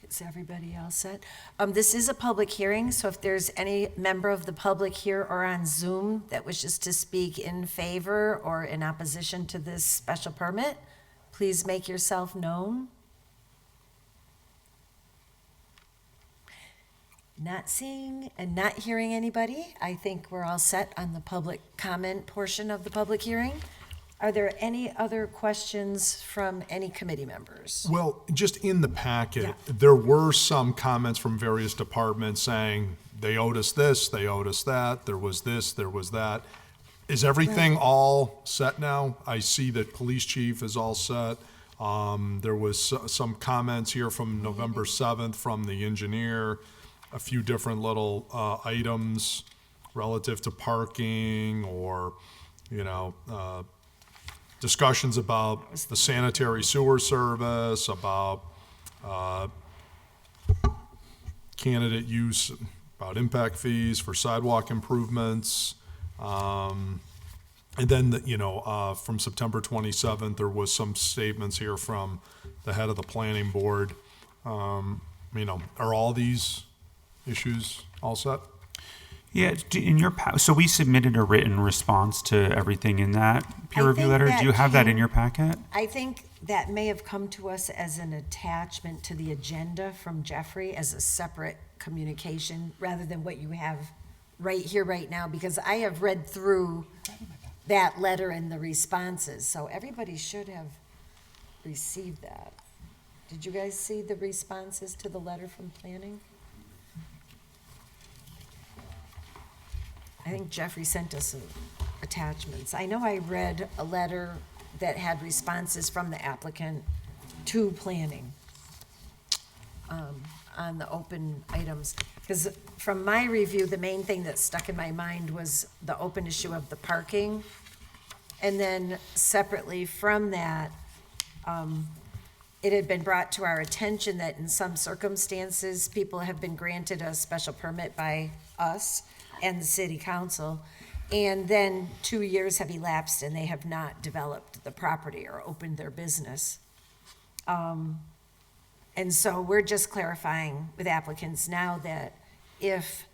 Is everybody else set? This is a public hearing, so if there's any member of the public here or on Zoom that wishes to speak in favor or in opposition to this special permit, please make yourself known. Not seeing and not hearing anybody, I think we're all set on the public comment portion of the public hearing. Are there any other questions from any committee members? Well, just in the packet, Yeah. there were some comments from various departments saying they owed us this, they owed us that, there was this, there was that. Is everything all set now? I see that police chief is all set. There was some comments here from November 7th from the engineer, a few different little items relative to parking or, discussions about the sanitary sewer service, about candidate use, about impact fees for sidewalk improvements. And then, from September 27th, there was some statements here from the head of the planning board. Are all these issues all set? Yeah, so we submitted a written response to everything in that peer review letter. Do you have that in your packet? I think that may have come to us as an attachment to the agenda from Jeffrey as a separate communication rather than what you have right here, right now, because I have read through that letter and the responses, so everybody should have received that. Did you guys see the responses to the letter from planning? I think Jeffrey sent us attachments. I know I read a letter that had responses from the applicant to planning on the open items. Because from my review, the main thing that stuck in my mind was the open issue of the parking. And then separately from that, it had been brought to our attention that in some circumstances, people have been granted a special permit by us and the city council, and then 2 years have elapsed and they have not developed the property or opened their business. And so we're just clarifying with applicants now that if,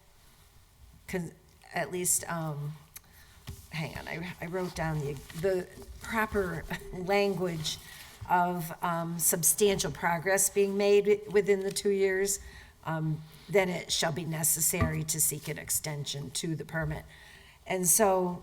at least, hang on, I wrote down the proper language of substantial progress being made within the 2 years, then it shall be necessary to seek an extension to the permit. And so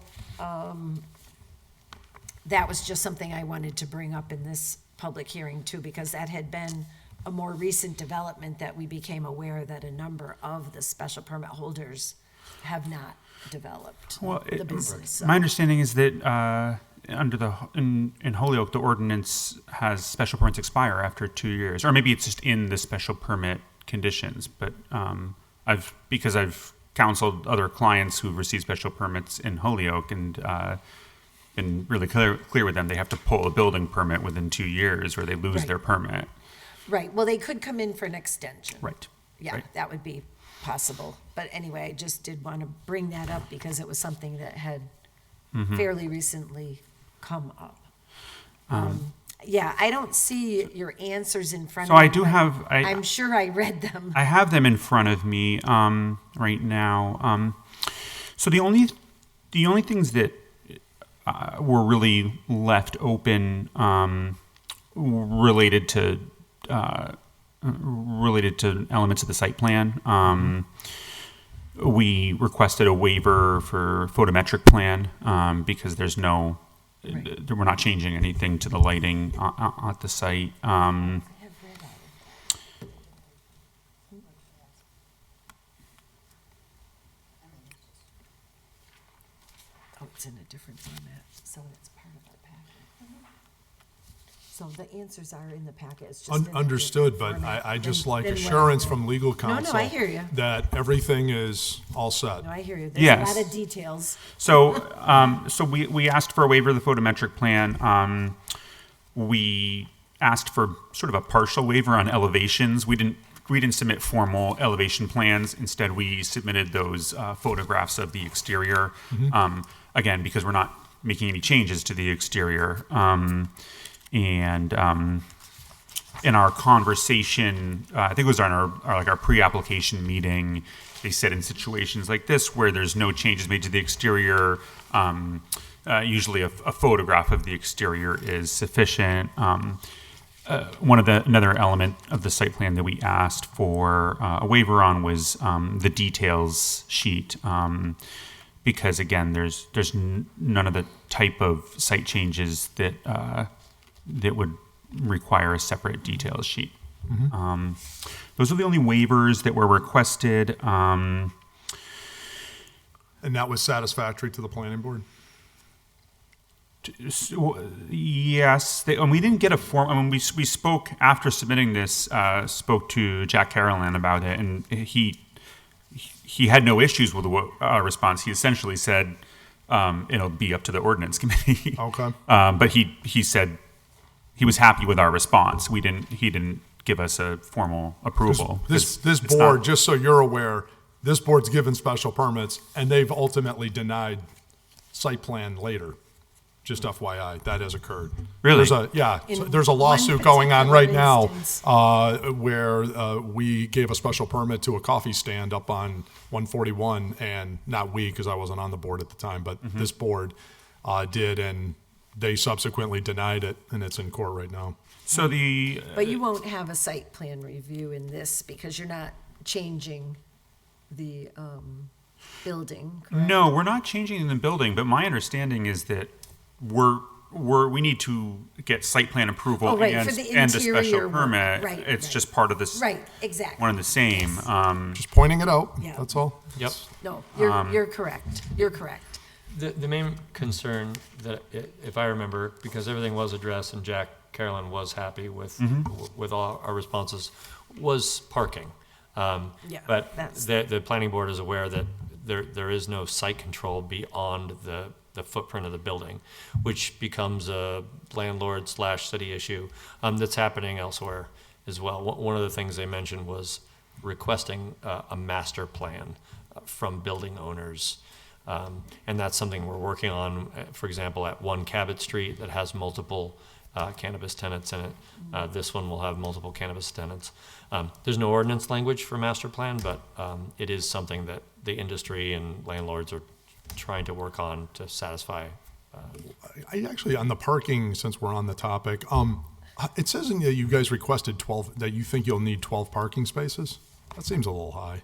that was just something I wanted to bring up in this public hearing too, because that had been a more recent development that we became aware that a number of the special permit holders have not developed the business. So. My understanding is that in Holyoke, the ordinance has special permits expire after 2 years, or maybe it's just in the special permit conditions. But because I've counseled other clients who've received special permits in Holyoke and been really clear with them, they have to pull a building permit within 2 years, or they lose their permit. Right. Well, they could come in for an extension. Right. Yeah, Right. that would be possible. But anyway, I just did want to bring that up because it was something that had fairly recently come up. Yeah, I don't see your answers in front So of me. I do have. I'm sure I read them. I have them in front of me right now. So the only things that were really left open related to elements of the site plan. We requested a waiver for photometric plan because there's no, we're not changing anything to the lighting at the site. Oh, it's in a different format, so it's part of our packet. So the answers are in the packet. It's just in a Understood, different but format I just than- like than what- assurance from legal counsel. I hear you. That everything is all set. No, I hear you. There's Yes. a lot of details. So we asked for a waiver of the photometric plan. We asked for sort of a partial waiver on elevations. We didn't submit formal elevation plans. Instead, we submitted those photographs of the exterior. Again, because we're not making any changes to the exterior. And in our conversation, I think it was on our pre-application meeting, they said in situations like this where there's no changes made to the exterior, usually a photograph of the exterior is sufficient. Another element of the site plan that we asked for a waiver on was the details sheet. Because again, there's none of the type of site changes that would require a separate details sheet. Those are the only waivers that were requested. And that was satisfactory to the planning board? Yes, and we didn't get a form. I mean, we spoke after submitting this. Spoke to Jack Carolan about it, and he had no issues with the response. He essentially said it'll be up to the Ordinance Committee. Okay. But he said he was happy with our response. He didn't give us a formal approval. This It's board, not- just so you're aware, this board's given special permits, and they've ultimately denied site plan later. Just FYI, that has occurred. Really? There's a In lawsuit one going on right particular now instance. where we gave a special permit to a coffee stand up on 141, and not we, because I wasn't on the board at the time, but this board did, and they subsequently denied it, and it's in court right now. So But you won't have a site plan review in this because you're not changing the building, correct? No, we're not changing the building, but my understanding is that we need to get site plan approval Oh, right, and, for the and a interior special work. permit. Right, It's right. just part of this, Right, exactly. one and the same. Just pointing it out, Yeah. that's all. Yep. No, you're correct. You're correct. The main concern that, if I remember, because everything was addressed and Jack Carolyn was happy with all our responses, was parking. Yeah, But that's- the planning board is aware that there is no site control beyond the footprint of the building, which becomes a landlord/city issue that's happening elsewhere as well. One of the things they mentioned was requesting a master plan from building owners. And that's something we're working on, for example, at 1 Cabot Street that has multiple cannabis tenants in it. This one will have multiple cannabis tenants. There's no ordinance language for master plan, but it is something that the industry and landlords are trying to work on to satisfy. I actually, on the parking, since we're on the topic, it says in there you guys requested 12, that you think you'll need 12 parking spaces? That seems a little high.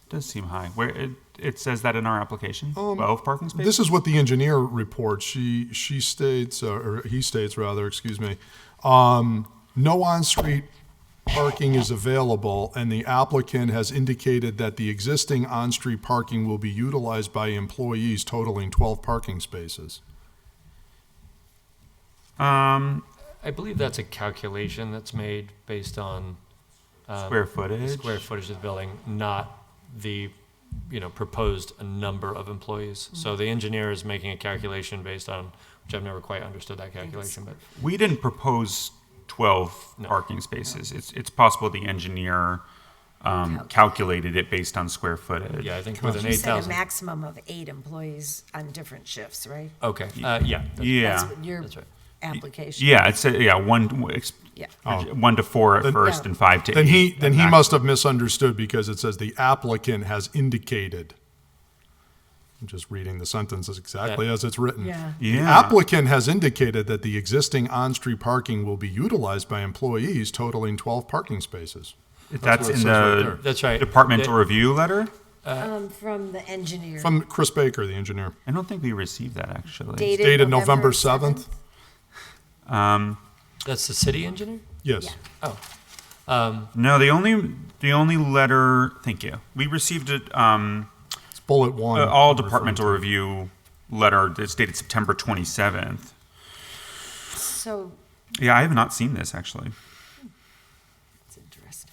Does seem high. Where it says that in our application, 12 parking spaces? This is what the engineer reports. She states, or he states rather, excuse me, no on-street parking is available, and the applicant has indicated that the existing on-street parking will be utilized by employees totaling 12 parking spaces. I believe that's a calculation that's made based on Square footage? Square footage of the building, not the proposed number of employees. So the engineer is making a calculation based on, which I've never quite understood that calculation, but We didn't propose 12 parking spaces. It's possible the engineer calculated it based on square footage. yeah, I think with an You said a 8,000. maximum of 8 employees on different shifts, right? Okay, yeah. That's Yeah. what your That's right. application. Yeah, it's one Yeah. 1 to 4 at Then- first and 5 to 8. Then he at max. must have misunderstood because it says the applicant has indicated. I'm just reading the sentences exactly as it's written. Yeah. The Yeah. applicant has indicated that the existing on-street parking will be utilized by employees totaling 12 parking spaces. That's what it in says right the there. That's right. departmental review letter? From the engineer. From Chris Baker, the engineer. I don't think we received that actually. Dated November 7th. That's the city engineer? Yes. Oh, No, the only letter. Thank you. We received it. It's bullet 1. All departmental review letter that's dated September 27th. So, Yeah, I have not seen this actually. it's interesting.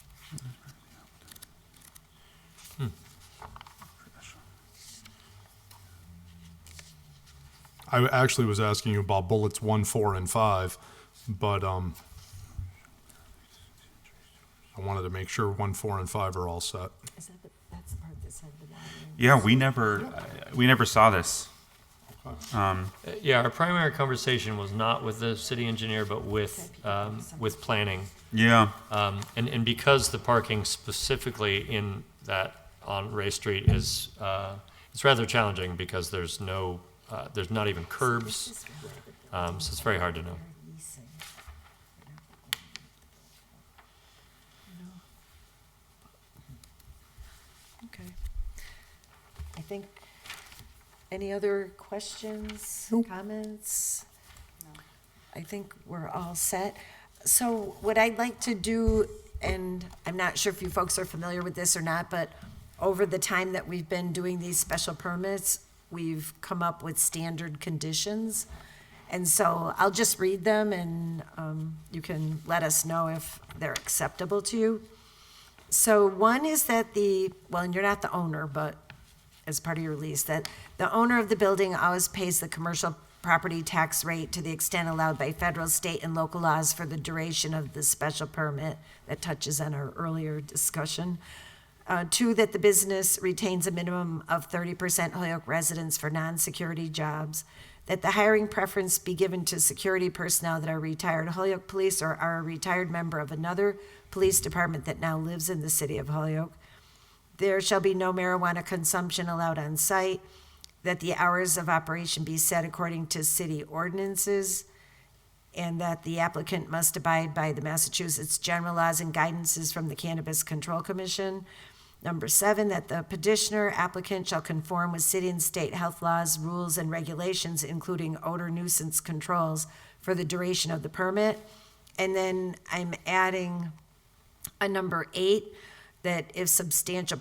I actually was asking you about bullets 1, 4, and 5, but I wanted to make sure 1, 4, and 5 are all set. Is that that's the part that said the volume? Yeah, we never saw this. yeah, our primary conversation was not with the city engineer, but with planning. Yeah. And because the parking specifically in that on Ray Street is, it's rather challenging because there's not even curbs, so it's very hard to know. Okay. I think, any other questions, comments? I think we're all set. So what I'd like to do, and I'm not sure if you folks are familiar with this or not, but over the time that we've been doing these special permits, we've come up with standard conditions. And so I'll just read them and you can let us know if they're acceptable to you. So one is that and you're not the owner, but as part of your lease, that the owner of the building always pays the commercial property tax rate to the extent allowed by federal, state, and local laws for the duration of the special permit. That touches on our earlier discussion. 2, that the business retains a minimum of 30% Holyoke residents for non-security jobs. That the hiring preference be given to security personnel that are retired Holyoke police or are a retired member of another police department that now lives in the city of Holyoke. There shall be no marijuana consumption allowed on site. That the hours of operation be set according to city ordinances. And that the applicant must abide by the Massachusetts general laws and guidances from the Cannabis Control Commission. Number 7, that the petitioner applicant shall conform with city and state health laws, rules, and regulations, including odor nuisance controls, for the duration of the permit. And then I'm adding a number 8, that if substantial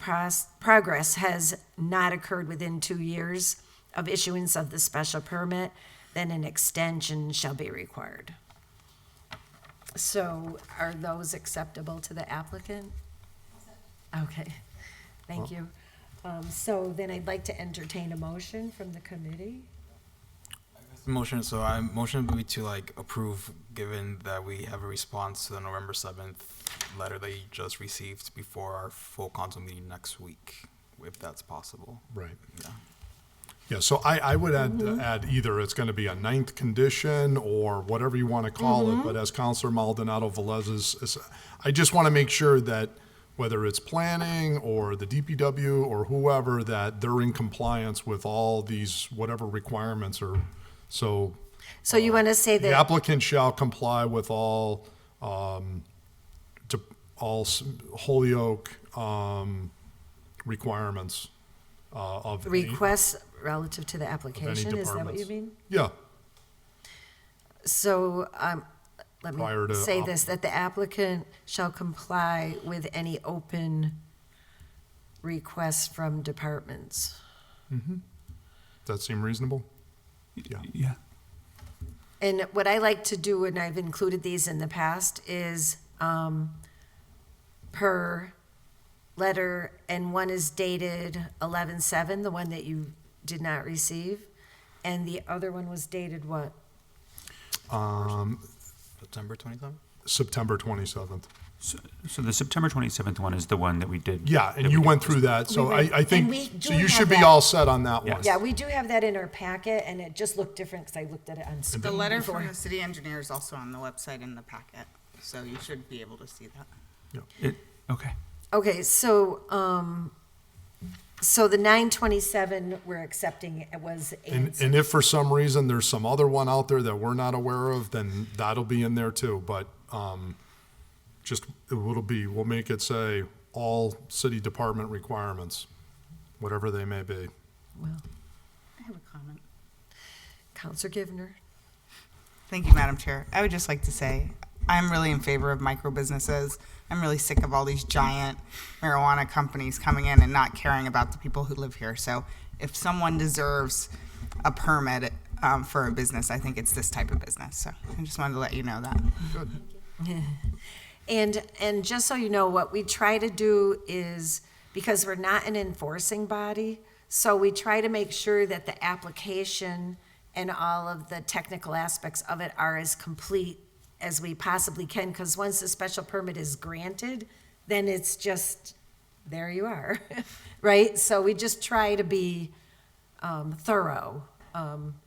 progress has not occurred within 2 years of issuance of the special permit, then an extension shall be required. So are those acceptable to the applicant? Okay, thank you. So then I'd like to entertain a motion from the committee. Motion, so I motion would be to like approve, given that we have a response to the November 7th letter that you just received before our full council meeting next week, if that's possible. Right. Yeah. Yeah, so I would add either it's going to be a 9th condition or whatever you want to call it, but as Counselor Maldonado Velez is, I just want to make sure that whether it's planning or the DPW or whoever, that they're in compliance with all these, whatever requirements are, so. So you want to say The that, applicant shall comply with all Holyoke requirements of. requests relative to the application, is that what you departments. mean? Yeah, So, let Prior me to say this, that the applicant shall comply with any open requests from departments. does that seem reasonable? Yeah. Yeah. And what I like to do, and I've included these in the past, is per letter, and one is dated 11/7, the one that you did not receive, and the other one was dated what? September 27th? September 27th. So the September 27th one is the one that we did. Yeah, and that you we went did through that, so We went- I think, and we so do you have should be that. all set on that one. Yes. Yeah, we do have that in our packet, and it just looked different because I looked at it on screen The letter before. from the city engineer is also on the website in the packet, so you should be able to see that. Okay. Okay, so, so the 9/27 we're accepting, it was And answered. if for some reason there's some other one out there that we're not aware of, then that'll be in there too, but, just, we'll make it say, all city department requirements, whatever they may be. Well, I have a comment. Counselor Givner. Thank you, Madam Chair. I would just like to say, I'm really in favor of micro businesses. I'm really sick of all these giant marijuana companies coming in and not caring about the people who live here. So if someone deserves a permit for a business, I think it's this type of business. So I just wanted to let you know that. Good. And just so you know, what we try to do is, because we're not an enforcing body, so we try to make sure that the application and all of the technical aspects of it are as complete as we possibly can, because once the special permit is granted, then it's just, there you are, right? So we just try to be thorough,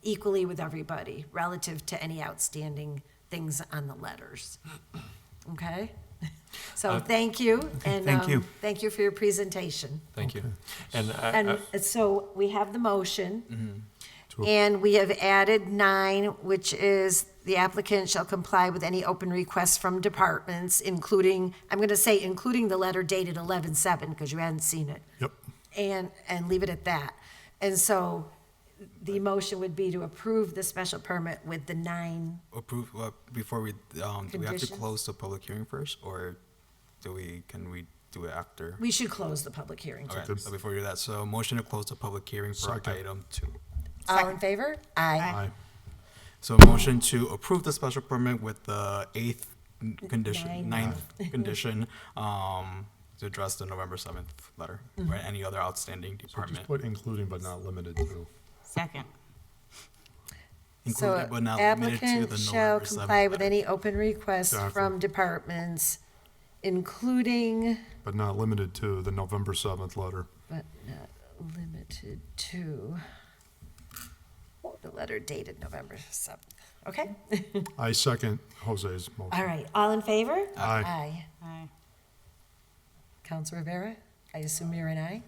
equally with everybody, relative to any outstanding things on the letters. Okay? So thank you, and thank you. thank you for your presentation. Thank you. And And so we have the motion, and we have added 9, which is the applicant shall comply with any open requests from departments, including, I'm going to say including the letter dated 11/7, because you hadn't seen it, Yep. and leave it at that. And so the motion would be to approve the special permit with the 9. Approve, before we, do we have to Conditions? close the public hearing first, or can we do it after? We should close the public hearing Okay, first. so before we do that, so motion to close the public hearing for Second. item 2. All in favor? Aye. Aye. So motion to approve the special permit with the 8th condition, 9th condition, to address the November 7th letter, or any other outstanding So just department. put including but not limited to. Second. So Included but not limited to applicant the shall November 7th comply with letter. any open requests Exactly. from departments, including, But not limited to the November 7th letter. but not limited to, the letter dated November 7th. Okay? I second Jose's motion. All right, all in favor? Aye. Aye. Aye. Counselor Rivera, I assume you're an aye?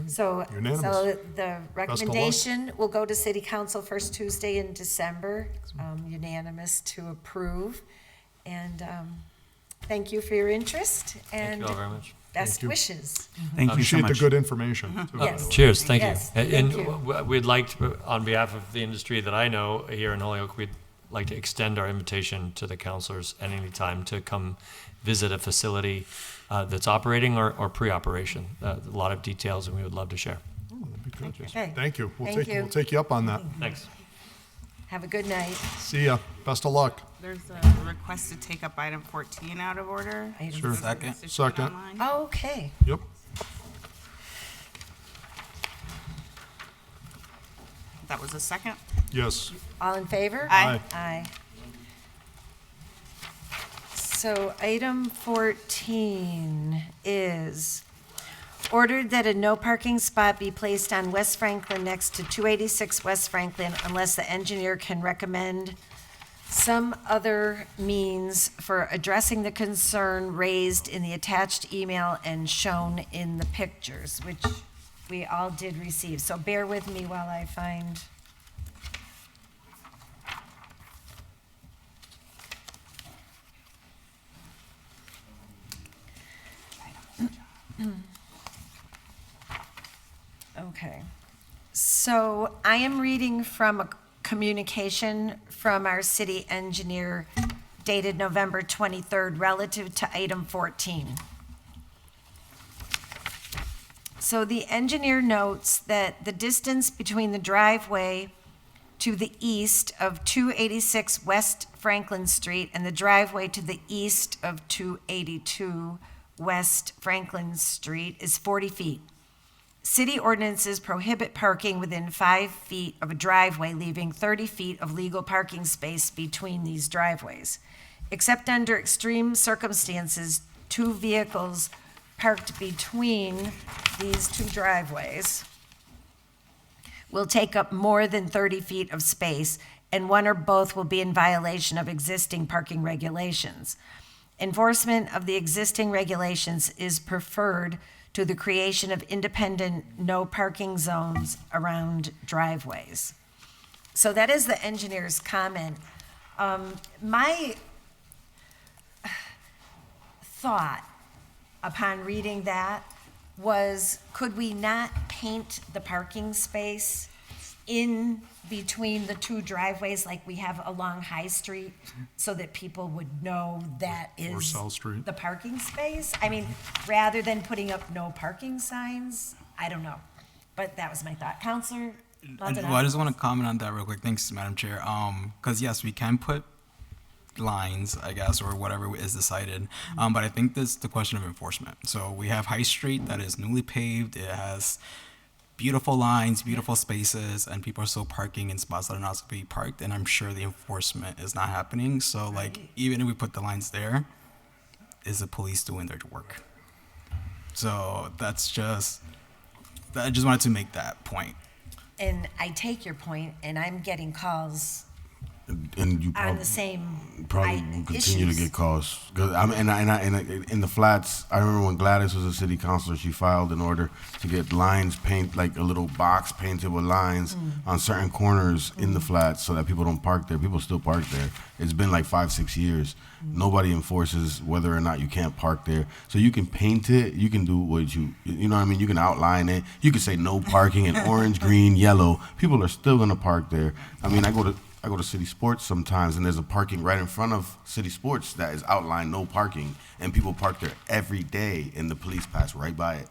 So, Unanimous. so the recommendation will go to city council first Tuesday in December, unanimous to approve. And thank you for your interest. thank And you all very much. Best you. wishes. Thank you so Appreciate the much. good information. too, by Yes. the way. Cheers, thank you. Yes, And thank we'd like to, on behalf of the industry that I know here in Holyoke, we'd like to extend our invitation to the counselors at any time to come visit a facility that's operating or pre-operation. A lot of details, and we would love to share. Oh, that'd be good. Okay. Thank you. Thank you. We'll take you up on that. Thanks. Have a good night. See ya. Best of luck. There's a request to take up item 14 out of order. Item Sure. Second. Second. Online. Okay. Yep. That was a second. Yes. All in favor? Aye. Aye. So item 14 is ordered that a no parking spot be placed on West Franklin next to 286 West Franklin unless the engineer can recommend some other means for addressing the concern raised in the attached email and shown in the pictures, which we all did receive. So bear with me while I find. Okay. So I am reading from a communication from our city engineer dated November 23rd relative to item 14. So the engineer notes that the distance between the driveway to the east of 286 West Franklin Street and the driveway to the east of 282 West Franklin Street is 40 feet. City ordinances prohibit parking within 5 feet of a driveway, leaving 30 feet of legal parking space between these driveways. Except under extreme circumstances, 2 vehicles parked between these 2 driveways will take up more than 30 feet of space, and one or both will be in violation of existing parking regulations. Enforcement of the existing regulations is preferred to the creation of independent no parking zones around driveways. So that is the engineer's comment. My thought upon reading that was, could we not paint the parking space in between the 2 driveways like we have along High Street so that people would know that Or is South Street. the parking space? I mean, rather than putting up no parking signs, I don't know. But that was my thought. Counselor Maldonado? Well, I just want to comment on that real quick. Thanks, Madam Chair. Because yes, we can put lines, I guess, or whatever is decided. But I think this is the question of enforcement. So we have High Street that is newly paved. It has beautiful lines, beautiful spaces, and people are still parking in spots that are not supposed to be parked. And I'm sure the enforcement is not happening. So like, even if we put the lines there, is the police doing their work? So that's just, I just wanted to make that point. And I take your point, and I'm getting calls And you on the same probably will continue to issues. get calls. 'Cause in the flats, I remember when Gladys was a city councilor, she filed an order to get lines like a little box painted with lines on certain corners in the flats so that people don't park there. People still park there. It's been like 5-6 years. Nobody enforces whether or not you can't park there. So you can paint it. You can do what you know what I mean? You can outline it. You can say no parking in orange, green, yellow. People are still going to park there. I mean, I go to City Sports sometimes, and there's a parking right in front of City Sports that is outlined no parking, and people park there every day, and the police pass right by it.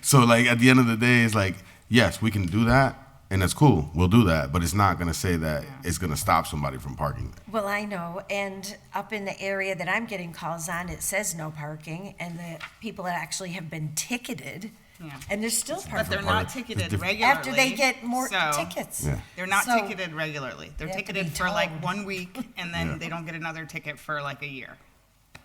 So at the end of the day, it's like, yes, we can do that, and that's cool. We'll do that, but it's not going to say that it's going to stop somebody from parking there. Well, I know, and up in the area that I'm getting calls on, it says no parking, and the people that actually have been ticketed, Yeah. and they're still But parking. they're not ticketed different. regularly. After they get more so tickets. Yeah. They're not So- ticketed regularly. They're They have to ticketed be for like told. 1 week, and then Yeah. they don't get another ticket for like a year.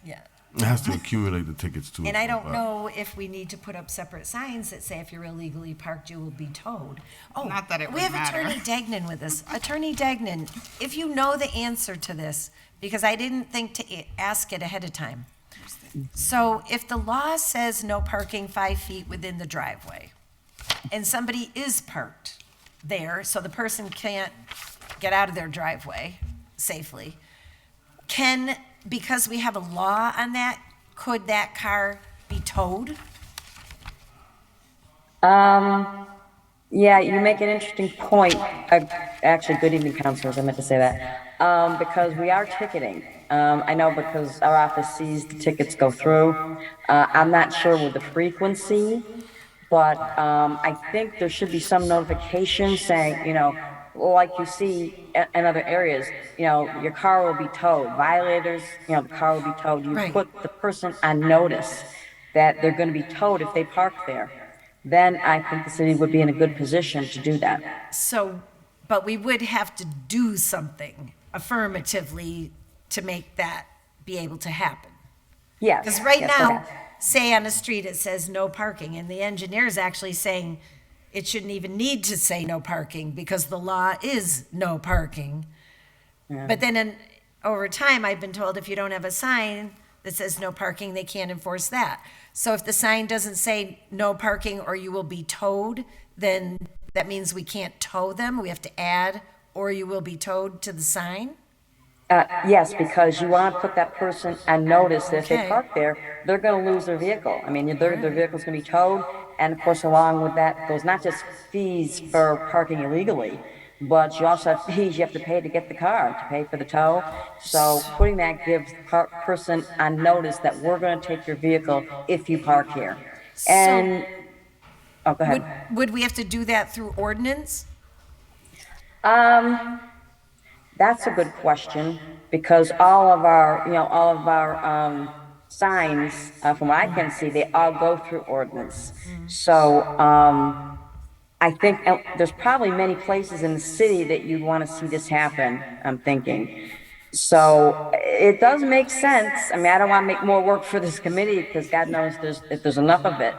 Yeah. It has to accumulate the tickets too. And I don't know if we need to put up separate signs that say if you're illegally parked, you will be towed. Oh, Not that it we would have matter. Attorney Degnan with us. Attorney Degnan, if you know the answer to this, because I didn't think to ask it ahead of time. So if the law says no parking 5 feet within the driveway, and somebody is parked there, so the person can't get out of their driveway safely, because we have a law on that, could that car be towed? Yeah, you make an interesting point. Actually, good evening, councilors. I meant to say that. Because we are ticketing. I know because our office sees the tickets go through. I'm not sure with the frequency, but I think there should be some notification saying, like you see in other areas, your car will be towed. Violators, the car will be towed. You Right. put the person on notice that they're going to be towed if they park there. Then I think the city would be in a good position to do that. So, but we would have to do something affirmatively to make that be able to happen. Yes. Because right yes, now, okay. say on the street it says no parking, and the engineer is actually saying it shouldn't even need to say no parking because the law is no parking. Yeah. But then over time, I've been told if you don't have a sign that says no parking, they can't enforce that. So if the sign doesn't say no parking or you will be towed, then that means we can't tow them. We have to add or you will be towed to the sign. Yes, because you want to put that person on notice that if they Okay. park there, they're going to lose their vehicle. I mean, their vehicle's going to be towed, and of course, along with that goes not just fees for parking illegally, but you also have fees you have to pay to get the car, to pay for the tow. So putting that gives the person on notice that we're going to take your vehicle if you park here. And, oh, go ahead. Would we have to do that through ordinance? That's a good question, because all of our signs, from what I can see, they all go through ordinance. So, I think there's probably many places in the city that you'd want to see this happen, I'm thinking. So, it does make sense. I mean, I don't want to make more work for this committee, because God knows if there's enough of it.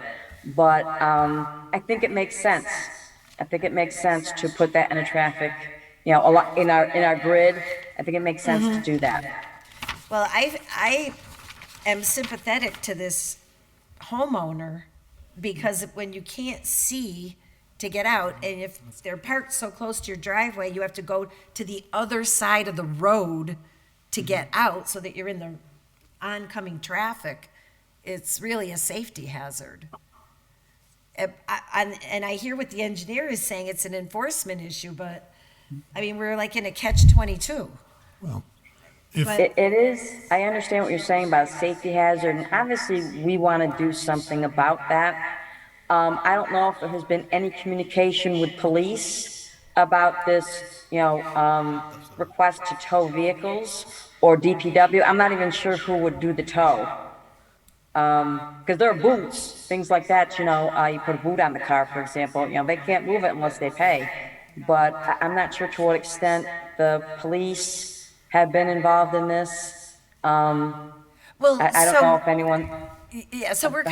But, I think it makes sense. I think it makes sense to put that in a traffic, a lot in our grid. I think it makes sense to do that. Well, I am sympathetic to this homeowner because when you can't see to get out, and if they're parked so close to your driveway, you have to go to the other side of the road to get out so that you're in the oncoming traffic. It's really a safety hazard. And I hear what the engineer is saying, it's an enforcement issue, but, I mean, we're like in a catch-22. Well, But- It is, I understand what you're saying about safety hazard, and obviously, we want to do something about that. I don't know if there has been any communication with police about this, request to tow vehicles, or DPW. I'm not even sure who would do the tow. Because there are boots, things like that, you put a boot on the car, for example, they can't move it unless they pay. But I'm not sure to what extent the police have been involved in this. Well, I don't know if anyone, Yeah, so we're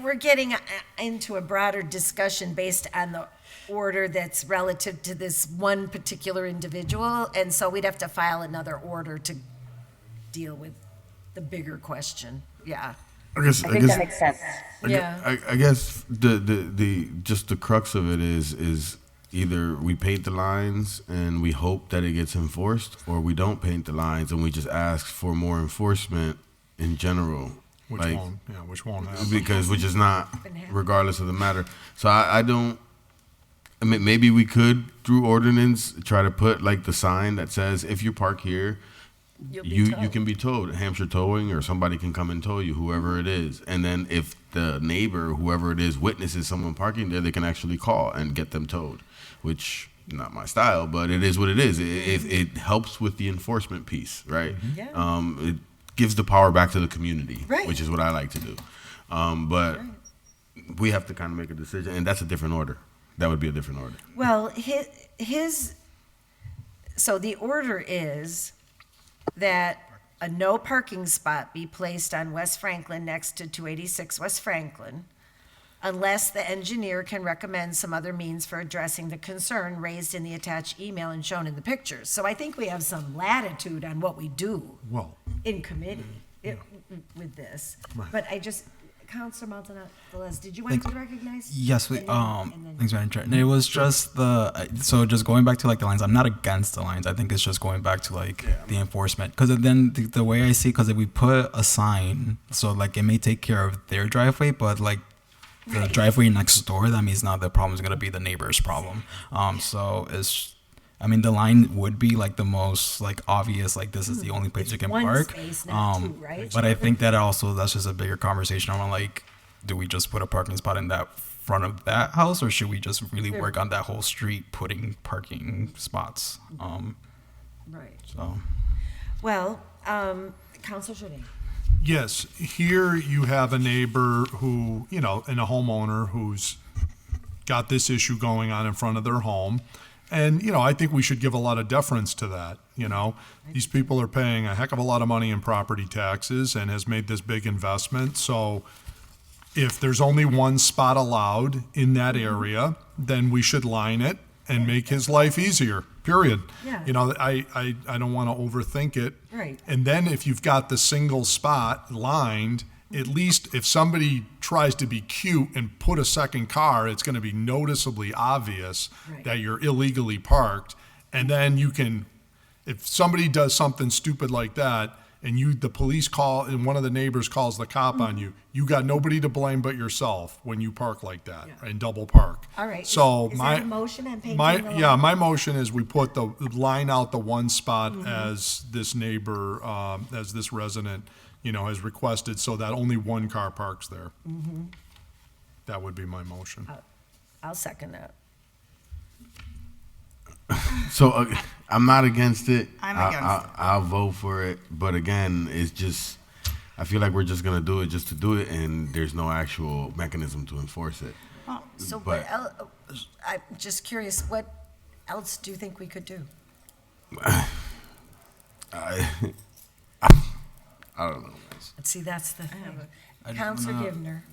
we're getting into a broader discussion based on the order that's relative to this one particular individual, and so we'd have to file another order to deal with the bigger question, yeah. I guess I think that makes sense. Yeah. I guess the just the crux of it is either we paint the lines and we hope that it gets enforced, or we don't paint the lines and we just ask for more enforcement in general. which won't happen. Because which is not regardless of the matter. So I don't. I mean, maybe we could through ordinance try to put like the sign that says if you park here, you can be towed. Hampshire Towing or somebody can come and tow you, whoever it is. And then if the neighbor, whoever it is, witnesses someone parking there, they can actually call and get them towed, which not my style, but it is what it is. It helps with the enforcement piece, right? Yeah. It gives the power back to the community, Right. which is what I like to do. But we have to kind of make a decision, and that's a different order. That would be a different order. Well, so the order is that a no parking spot be placed on West Franklin next to 286 West Franklin unless the engineer can recommend some other means for addressing the concern raised in the attached email and shown in the pictures. So I think we have some latitude on what we do Well, in committee with this. Right. But I just, Counselor Maldonado, did you want to be recognized? Yes, And then- thanks, Madam Chair. And it was just so just going back to like the lines. I'm not against the lines. I think it's just going back to like the enforcement. Because then the way I see, because if we put a sign, so like it may take care of their driveway, but like the driveway next door, that means now the problem is gonna be the neighbor's problem. So it's, I mean, the line would be like the most like obvious, like this is the only place you can one park. space, not two, right? But I think that also that's just a bigger conversation on like, do we just put a parking spot in that front of that house, or should we just really work on that whole street putting parking spots? Right. So. Well, Counselor Jordan. Yes, here you have a neighbor who, you know, and a homeowner who's got this issue going on in front of their home. And, you know, I think we should give a lot of deference to that. You know, these people are paying a heck of a lot of money in property taxes and has made this big investment. So if there's only one spot allowed in that area, then we should line it and make his life easier, period. Yeah. You know, I don't want to overthink it. Right. And then if you've got the single spot lined, at least if somebody tries to be cute and put a second car, it's going to be noticeably obvious that you're illegally parked. And then you can, if somebody does something stupid like that, and the police call, and one of the neighbors calls the cop on you, you got nobody to blame but yourself when you park like that and double park. All right. So is my that a motion on painting my the line? yeah, my motion is we put the line out the one spot as this neighbor, as this resident, you know, has requested, so that only one car parks there. That would be my motion. I'll second that. So I'm not against it. I'm against it. I'll vote for it. But again, it's just, I feel like we're just going to do it just to do it, and there's no actual mechanism to enforce it. So But- what else, I'm just curious, what else do you think we could do? I don't know. See, that's the thing. I just Counselor wanna- Givner.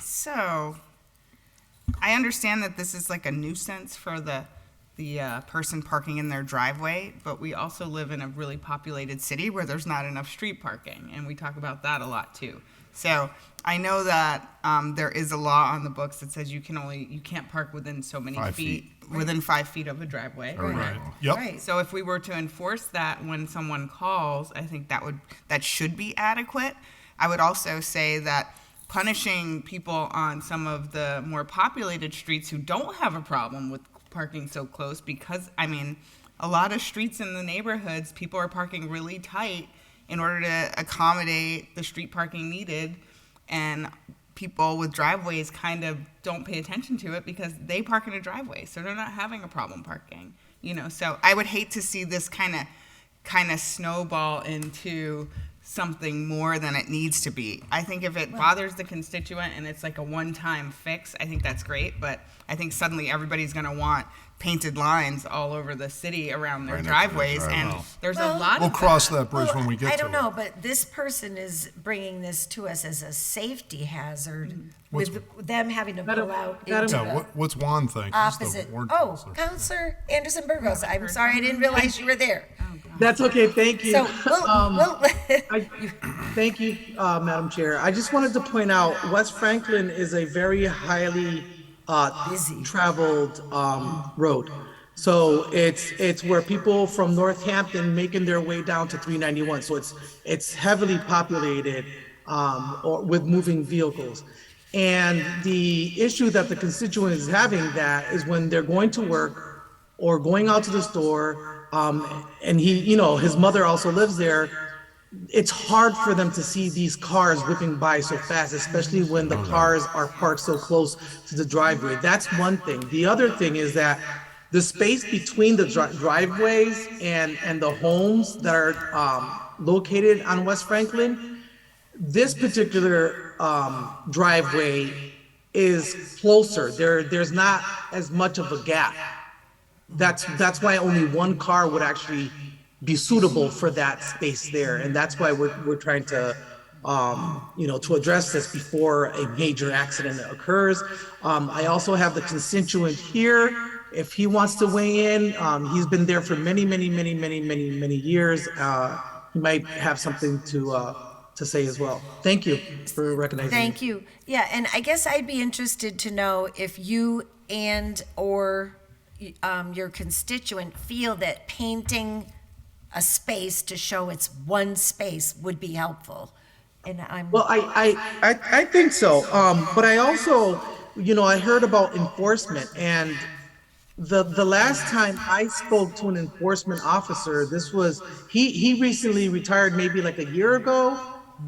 So I understand that this is like a nuisance for the person parking in their driveway, but we also live in a really populated city where there's not enough street parking, and we talk about that a lot too. So I know that there is a law on the books that says you can't park within so many 5 feet, within 5 feet of a driveway. Right. Yep. Right. So if we were to enforce that when someone calls, I think that should be adequate. I would also say that punishing people on some of the more populated streets who don't have a problem with parking so close, because I mean, a lot of streets in the neighborhoods, people are parking really tight in order to accommodate the street parking needed, and people with driveways kind of don't pay attention to it because they park in a driveway, so they're not having a problem parking, you know. So I would hate to see this kind of snowball into something more than it needs to be. I think if it bothers the constituent and it's like a one-time fix, I think that's great, but I think suddenly everybody's going to want painted lines all over the city around their Right next to the driveways, and driveway. there's Well, a lot We'll of cross that. that bridge when we get to it. I don't know, but this person is bringing this to us as a safety hazard with them having to pull out into Yeah, what's Juan think? He's the opposite. ward Oh, counselor. Counselor Anderson Burgos, I'm sorry, I didn't realize you were there. That's okay, thank you. So, we'll Thank you, Madam Chair. I just wanted to point out, West Franklin is a very highly Busy. traveled road. So it's where people from Northampton making their way down to 391. So it's heavily populated or with moving vehicles. And the issue that the constituent is having that is when they're going to work or going out to the store, and he, you know, his mother also lives there. It's hard for them to see these cars whipping by so fast, especially when the cars are parked so close to the driveway. That's one thing. The other thing is that the space between the driveways and the homes that are located on West Franklin, this particular driveway is closer. There's not as much of a gap. That's why only one car would actually be suitable for that space there, and that's why we're trying to, you know, to address this before a major accident occurs. I also have the constituent here. If he wants to weigh in, he's been there for many years. He might have something to to say as well. Thank you for recognizing me. Thank you. Yeah, and I guess I'd be interested to know if you and or your constituent feel that painting a space to show it's one space would be helpful. And I'm Well, I think so. But I also, I heard about enforcement, and the last time I spoke to an enforcement officer, this was he recently retired, maybe like a year ago,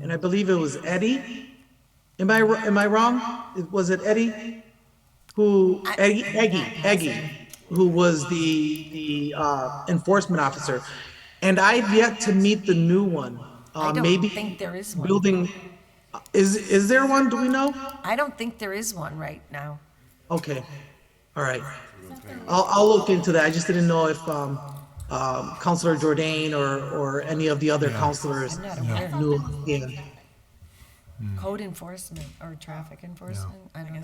and I believe it was Eddie. Am I wrong? Was it Eddie? Eggy, who was the enforcement officer, and I've yet to meet the new one. I don't Maybe think there is one. building. Is there one? Do we know? I don't think there is one right now. Okay, all right. I'll look into that. I just didn't know if Councilor Jordan or any of the other councilors I'm not aware. knew. Yeah. Code enforcement or traffic enforcement? I don't know.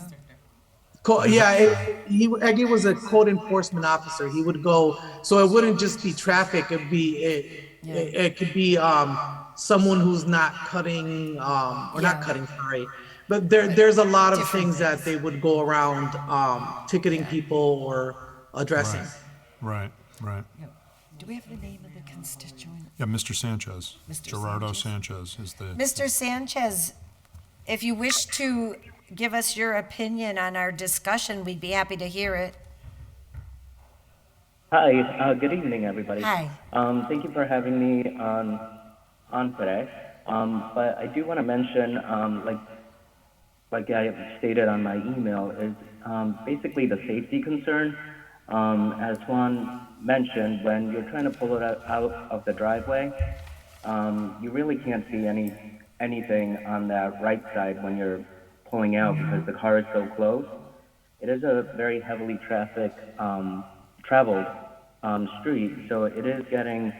Eggy was a code enforcement officer. He would go, so it wouldn't just be traffic. It could be someone who's not cutting not cutting, sorry. But there's a lot of things that they would go around ticketing people or addressing. Right. Do we have the name of the constituent? Yeah, Mr. Sanchez. Mr. Gerardo Sanchez is the. Mr. Sanchez, if you wish to give us your opinion on our discussion, we'd be happy to hear it. Hi, good evening, everybody. Hi. Thank you for having me on today. But I do want to mention, like I stated on my email, is basically the safety concern. As Juan mentioned, when you're trying to pull it out of the driveway, you really can't see anything on that right side when you're pulling out because the car is so close. It is a very heavily traveled street, so it is getting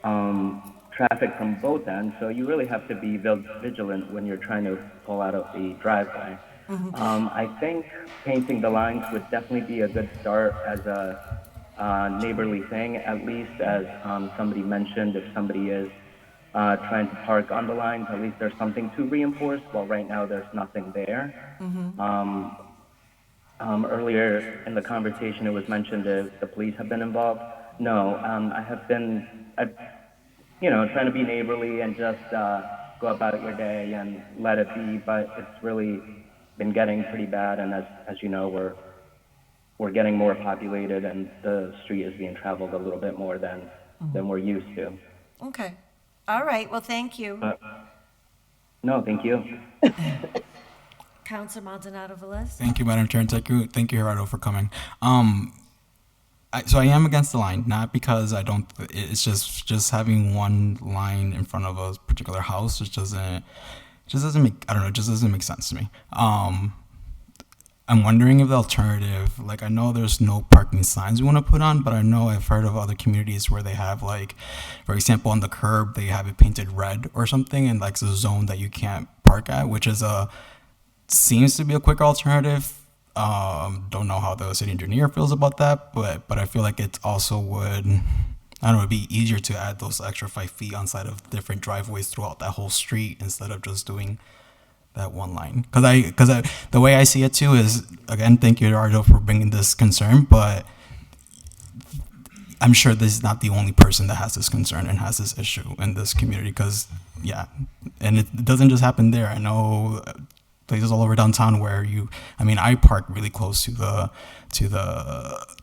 traffic from both ends. So you really have to be vigilant when you're trying to pull out of the driveway. I think painting the lines would definitely be a good start as a neighborly thing, at least as somebody mentioned, if somebody is trying to park on the lines, at least there's something to reinforce. Well, right now there's nothing there. Earlier in the conversation, it was mentioned if the police have been involved. No, I've trying to be neighborly and just go about your day and let it be, but it's really been getting pretty bad, and as you know, we're getting more populated, and the street is being traveled a little bit more than we're used to. Okay. All right. Well, thank you. No, thank you. Councilor Maldonado Velez. Thank you, Madam Chair, and thank you, Gerardo, for coming. So I am against the line, not because I don't. It's just having one line in front of a particular house. It doesn't make. I don't know. It just doesn't make sense to me. I'm wondering if the alternative, like I know there's no parking signs we want to put on, but I know I've heard of other communities where they have, like, for example, on the curb they have it painted red or something, and like it's a zone that you can't park at, which is seems to be a quicker alternative. Don't know how the city engineer feels about that, but I feel like it also would, I don't know, it'd be easier to add those extra 5 feet on side of different driveways throughout that whole street instead of just doing that one line. Because the way I see it too is, again, thank you, Eduardo, for bringing this concern, but I'm sure this is not the only person that has this concern and has this issue in this community. Because and it doesn't just happen there. I know places all over downtown where I park really close to the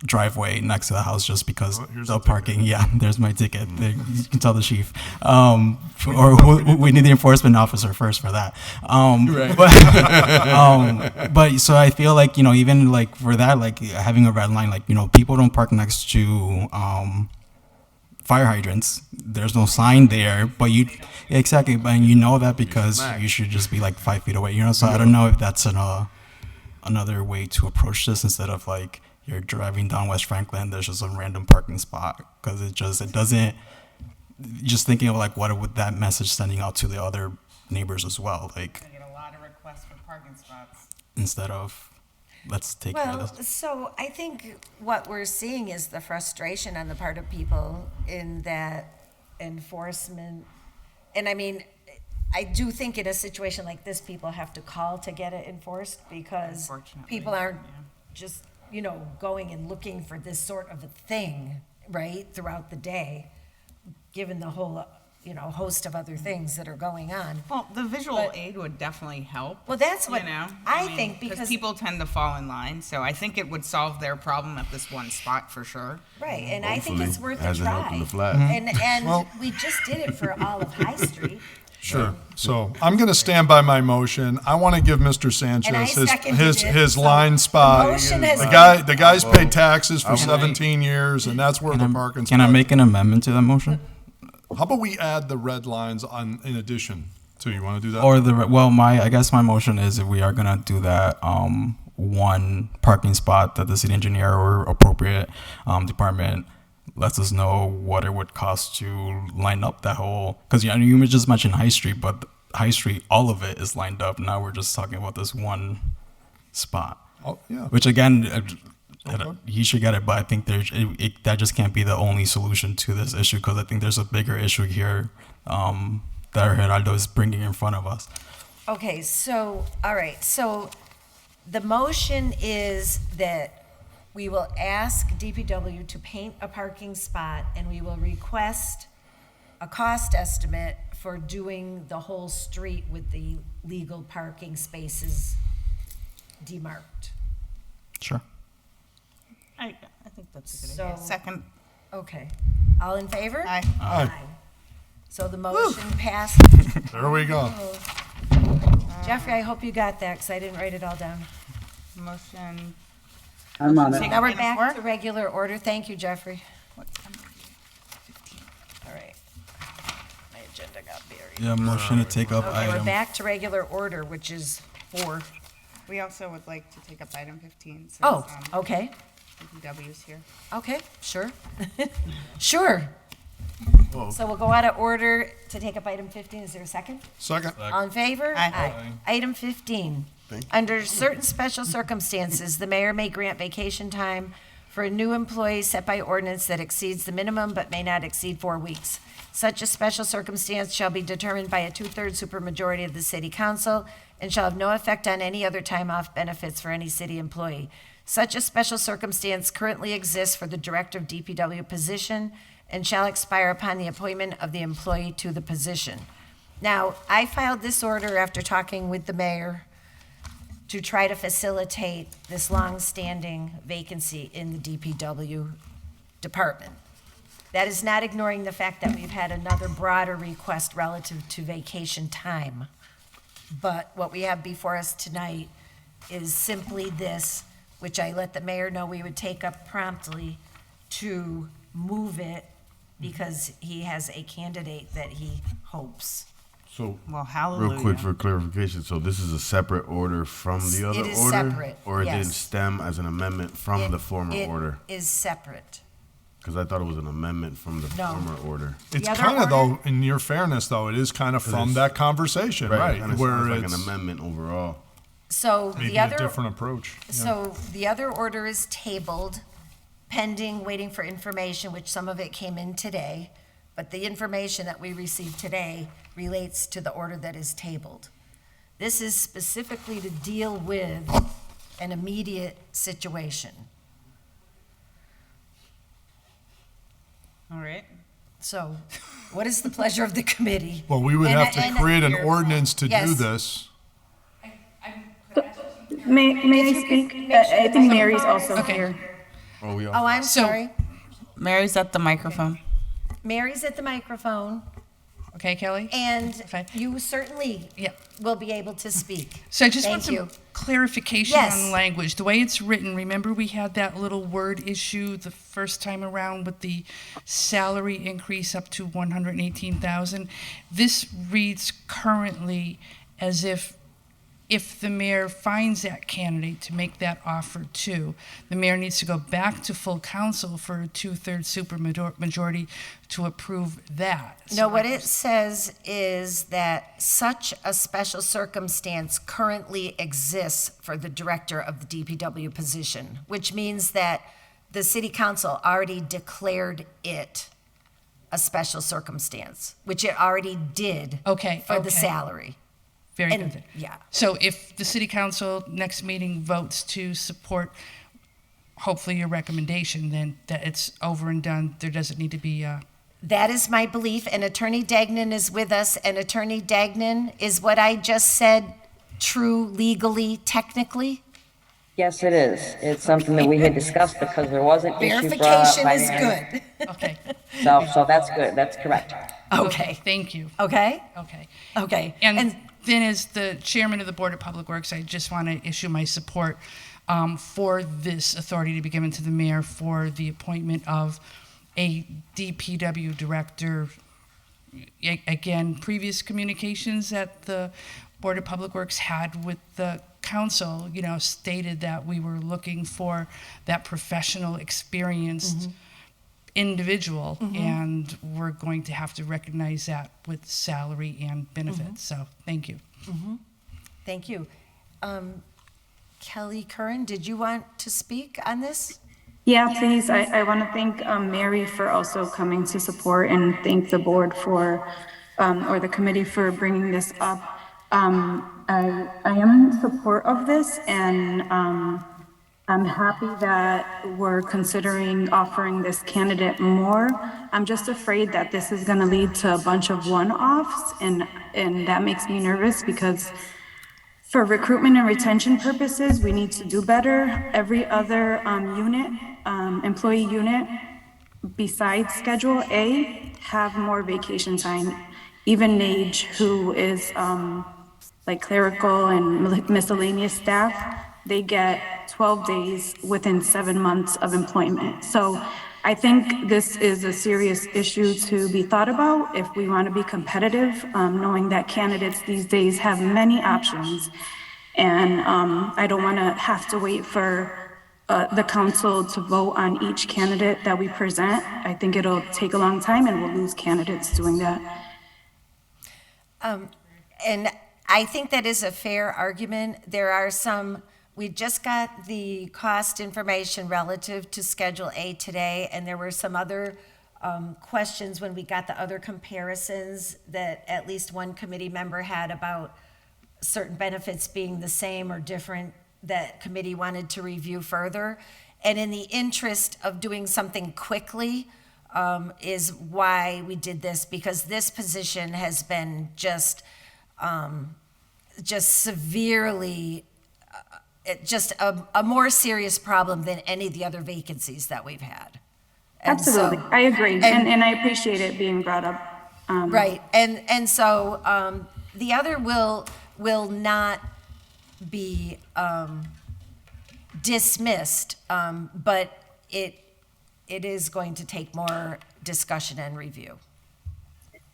driveway next to the house just because the parking. Yeah, there's my ticket. There, you can tell the chief. We need the enforcement officer first for that. But so I feel like, even like for that, like having a red line, like, people don't park next to fire hydrants. There's no sign there, but exactly, but you know that because you should just be like 5 feet away, so I don't know if that's another way to approach this instead of like you're driving down West Franklin, there's just a random parking spot, because it doesn't, just thinking of like what would that message sending out to the other neighbors as well, like I get a lot of requests for parking spots instead of let's take care of this. So I think what we're seeing is the frustration on the part of people in that enforcement. And I mean, I do think in a situation like this, people have to call to get it enforced because people aren't just, going and looking for this sort of a thing, right, throughout the day, given the whole, host of other things that are going on. Well, the visual aid would definitely help. Well, that's what I mean, think, because people tend to fall in line, so I think it would solve their problem at this one spot for sure. Right, and I think it's worth a hasn't helped try. in the flat. And Well- we just did it for all of High Street. Sure. So I'm going to stand by my motion. I want to give Mr. And I Sanchez seconded his it, his so line spot. the motion has The guy's paid taxes for 17 years, and that's worth a parking spot. Can I make an amendment to that motion? How about we add the red lines on in addition to? You want to do that? Or I guess my motion is if we are gonna do that, one parking spot that the city engineer or appropriate department lets us know what it would cost to line up that whole. Because you just mentioned High Street, but High Street, all of it is lined up. Now we're just talking about this one spot. Oh, yeah. Which again. He should get it, but I think that just can't be the only solution to this issue because I think there's a bigger issue here that Geraldo is bringing in front of us. Okay, so, all right, so the motion is that we will ask DPW to paint a parking spot and we will request a cost estimate for doing the whole street with the legal parking spaces demarked. Sure. I think that's a good idea. Second. Okay, all in favor? Aye. Aye. So the motion passed. There we go. Jeffrey, I hope you got that, because I didn't write it all down. Motion. I'm on it. Now we're Item back four? to regular order. Thank you, Jeffrey. All right. My agenda got buried. Yeah, motion to take up Okay, we're item. back to regular order, which is 4. We also would like to take up item 15. Since, Oh, okay. DPW's here. Okay, sure. Sure. So we'll go out of order to take up item 15. Is there a second? Second. All in favor? Aye. Item 15. Under certain special circumstances, the mayor may grant vacation time for a new employee set by ordinance that exceeds the minimum but may not exceed 4 weeks. Such a special circumstance shall be determined by a 2/3 supermajority of the city council and shall have no effect on any other time off benefits for any city employee. Such a special circumstance currently exists for the director of DPW position and shall expire upon the appointment of the employee to the position. Now, I filed this order after talking with the mayor to try to facilitate this long-standing vacancy in the DPW department. That is not ignoring the fact that we've had another broader request relative to vacation time. But what we have before us tonight is simply this, which I let the mayor know we would take up promptly to move it because he has a candidate that he hopes. So, Well, hallelujah. real quick for clarification, so this is a separate order from the other It is order? separate, Or it didn't yes. stem as an amendment from the former order? It is separate. Because I thought it was an amendment from the No. former order. It's other kind of, order- though, in your fairness, though, it is kind of from that conversation, right? Kind of Where sounds like it's an amendment overall. So maybe the a other. different approach. Yeah. So the other order is tabled, pending, waiting for information, which some of it came in today. But the information that we received today relates to the order that is tabled. This is specifically to deal with an immediate situation. All right. So what is the pleasure of the committee? Well, we would And- have to and- create an ordinance to do Yes. this. May I speak? I think Mary's also here. Oh, we Oh, I'm sorry. Mary's at the microphone. Mary's at the microphone, Okay, Kelly? and Okay. you certainly Yeah. will be able to speak. So I just want Thank some you. clarification Yes. on language. The way it's written, remember we had that little word issue the first time around with the salary increase up to 118,000? This reads currently as if the mayor finds that candidate to make that offer to, the mayor needs to go back to full council for a 2/3 supermajority to approve that. No, what it says is that such a special circumstance currently exists for the director of the DPW position, which means that the city council already declared it a special circumstance, which it already did Okay, for the okay. salary. Very And- good. Yeah. So if the city council next meeting votes to support, hopefully your recommendation, then that it's over and done, there doesn't need to be That is my belief, and Attorney Dagnan is with us, and Attorney Dagnan, is what I just said true legally, technically? Yes, it is. It's something that we had discussed because there was an issue brought up Verification by is the. good. Okay. So that's good. That's correct. Okay. Thank you. Okay? Okay. Okay. And then as the chairman of the Board of Public Works, I just want to issue my support for this authority to be given to the mayor for the appointment of a DPW director. Again, previous communications that the Board of Public Works had with the council, stated that we were looking for that professional, experienced individual, and we're going to have to recognize that with salary and benefits. So, thank you. Thank you. Kelly Curran, did you want to speak on this? Yeah, please. I want to thank Mary for also coming to support and thank the board for, or the committee for bringing this up. I am in support of this, and I'm happy that we're considering offering this candidate more. I'm just afraid that this is going to lead to a bunch of one-offs, and that makes me nervous because for recruitment and retention purposes, we need to do better. Every other employee unit besides Schedule A have more vacation time. Even NAGE, who is like clerical and miscellaneous staff, they get 12 days within 7 months of employment. So I think this is a serious issue to be thought about if we want to be competitive, knowing that candidates these days have many options. And I don't want to have to wait for the council to vote on each candidate that we present. I think it'll take a long time and we'll lose candidates doing that. And I think that is a fair argument. There are some, we just got the cost information relative to Schedule A today, and there were some other questions when we got the other comparisons that at least one committee member had about certain benefits being the same or different that committee wanted to review further. And in the interest of doing something quickly, is why we did this, because this position has been just severely, just a more serious problem than any of the other vacancies that we've had. And Absolutely, so- I agree, and I appreciate it being brought up. Right, and so the other will not be dismissed, but it is going to take more discussion and review.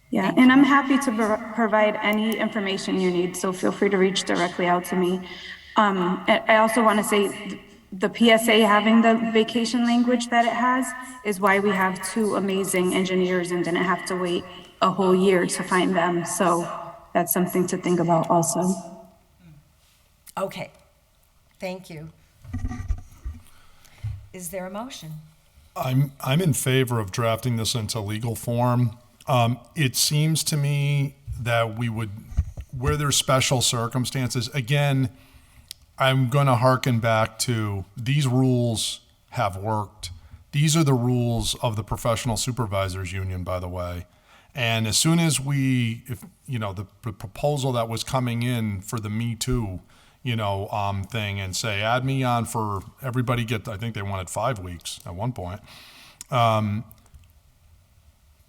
Yeah, and I'm happy to provide any information you need, so feel free to reach directly out to me. I also want to say the PSA having the vacation language that it has is why we have two amazing engineers and didn't have to wait a whole year to find them. So that's something to think about also. Okay, thank you. Is there a motion? I'm in favor of drafting this into legal form. It seems to me that we would, where there's special circumstances, again, I'm going to hearken back to these rules have worked. These are the rules of the Professional Supervisors Union, by the way. And as soon as the proposal that was coming in for the Me Too, thing, and say, add me on for everybody I think they wanted 5 weeks at one point,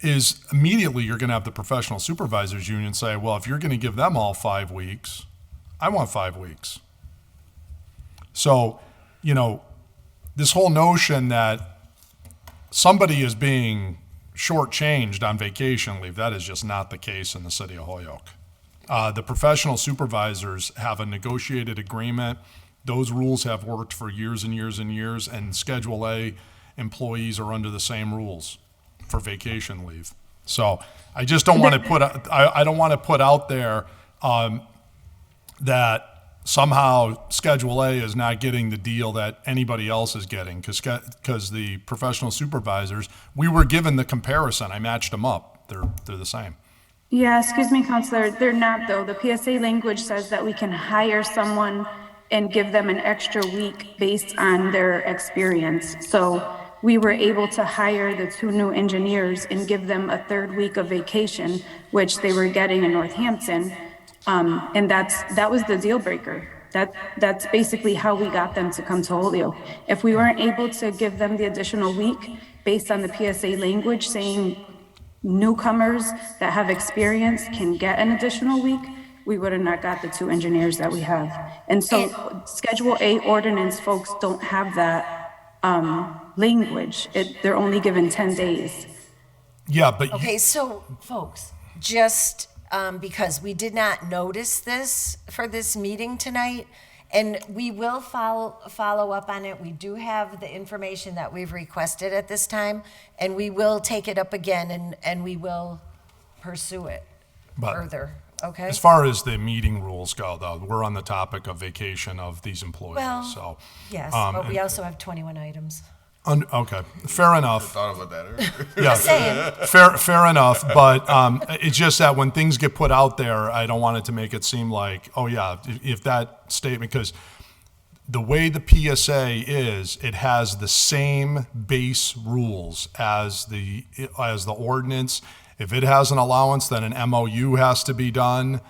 is immediately you're going to have the Professional Supervisors Union say, well, if you're going to give them all 5 weeks, I want 5 weeks. So, this whole notion that somebody is being shortchanged on vacation leave, that is just not the case in the city of Holyoke. The professional supervisors have a negotiated agreement. Those rules have worked for years and years and years, and Schedule A employees are under the same rules for vacation leave. So I just don't want to I don't want to put out there that somehow Schedule A is not getting the deal that anybody else is getting because the professional supervisors, we were given the comparison. I matched them up. They're the same. Yeah, excuse me, Counselor, they're not though. The PSA language says that we can hire someone and give them an extra week based on their experience. So we were able to hire the 2 new engineers and give them a 3rd week of vacation, which they were getting in Northampton. And that was the deal breaker. That's basically how we got them to come to Holyoke. If we weren't able to give them the additional week based on the PSA language saying newcomers that have experience can get an additional week, we would have not got the 2 engineers that we have. And so Schedule A ordinance folks don't have that language. They're only given 10 days. Yeah, but Okay, so folks, just because we did not notice this for this meeting tonight, and we will follow up on it. We do have the information that we've requested at this time, and we will take it up again and we will pursue it further, okay? As far as the meeting rules go, though, we're on the topic of vacation of these employees, Well, so. yes, but we also have 21 items. Okay, fair enough. Thought about that earlier. Yeah, saying. fair enough, but it's just that when things get put out there, I don't want it to make it seem like, oh yeah, if that statement, because the way the PSA is, it has the same base rules as the ordinance. If it has an allowance, then an MOU has to be done,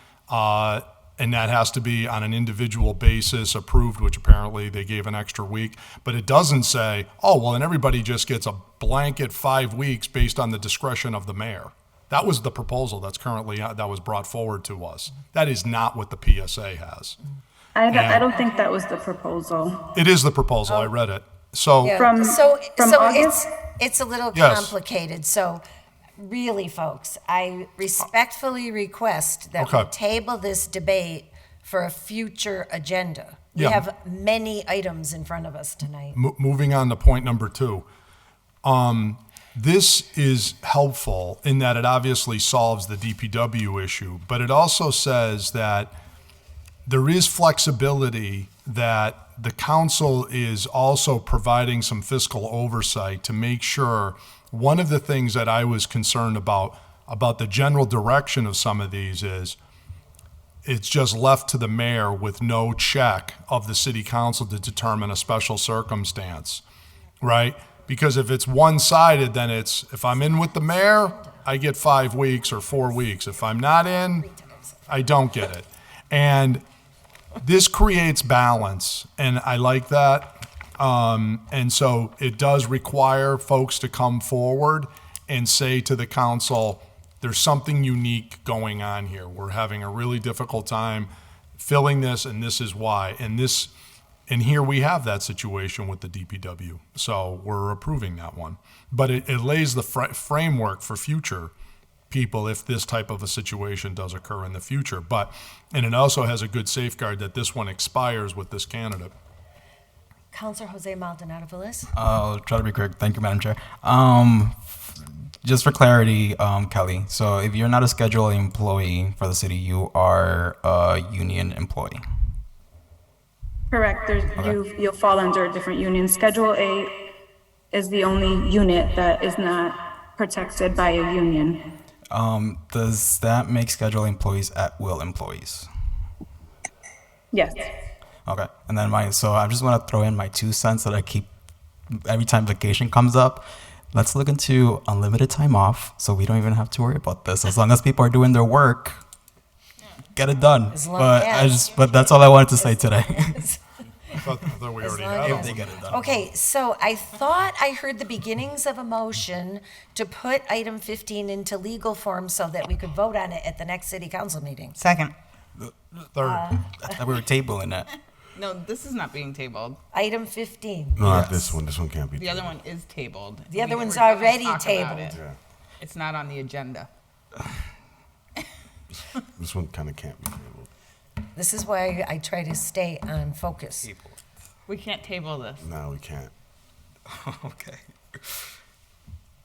and that has to be on an individual basis approved, which apparently they gave an extra week. But it doesn't say, oh, well, then everybody just gets a blanket 5 weeks based on the discretion of the mayor. That was the proposal that's currently, that was brought forward to us. That is not what the PSA has. I don't think that was the proposal. It is the proposal, I read it. So, Yeah. From August? it's a little Yes. complicated. So really, folks, I respectfully request that we Okay. table this debate for a future agenda. We Yeah. have many items in front of us tonight. moving on to point number 2. This is helpful in that it obviously solves the DPW issue, but it also says that there is flexibility that the council is also providing some fiscal oversight to make sure. One of the things that I was concerned about the general direction of some of these is it's just left to the mayor with no check of the city council to determine a special circumstance, right? Because if it's one-sided, then it's, if I'm in with the mayor, I get 5 weeks or 4 weeks. If I'm not in, I don't get it. And this creates balance, and I like that. And so it does require folks to come forward and say to the council, there's something unique going on here. We're having a really difficult time filling this, and this is why. And here we have that situation with the DPW. So we're approving that one. But it lays the framework for future people if this type of a situation does occur in the future. And it also has a good safeguard that this one expires with this candidate. Counselor Jose Maldonado Velez. I'll try to be quick. Thank you, Madam Chair. Just for clarity, Kelly, so if you're not a scheduled employee for the city, you are a union employee. Correct. You'll fall under a different union. Schedule A is the only unit that is not protected by a union. Does that make scheduled employees at-will employees? Yes. Okay, and then so I just want to throw in my 2 cents that I keep every time vacation comes up. Let's look into unlimited time off, so we don't even have to worry about this. As long as people are doing their work, get it done. But that's all I wanted to say today. I thought we already had If they get it done. Okay, so I thought I heard the beginnings of a motion to put item 15 into legal form so that we could vote on it at the next city council meeting. Second. Third. I thought we were tabling that. No, this is not being tabled. Item 15. No, not this one. This one can't be. The other one is tabled. The other We one's were gonna already talk about tabled. it. Yeah. It's not on the agenda. This one kind of can't be tabled. This is why I try to stay on focus. We can't table this. No, we can't. Okay.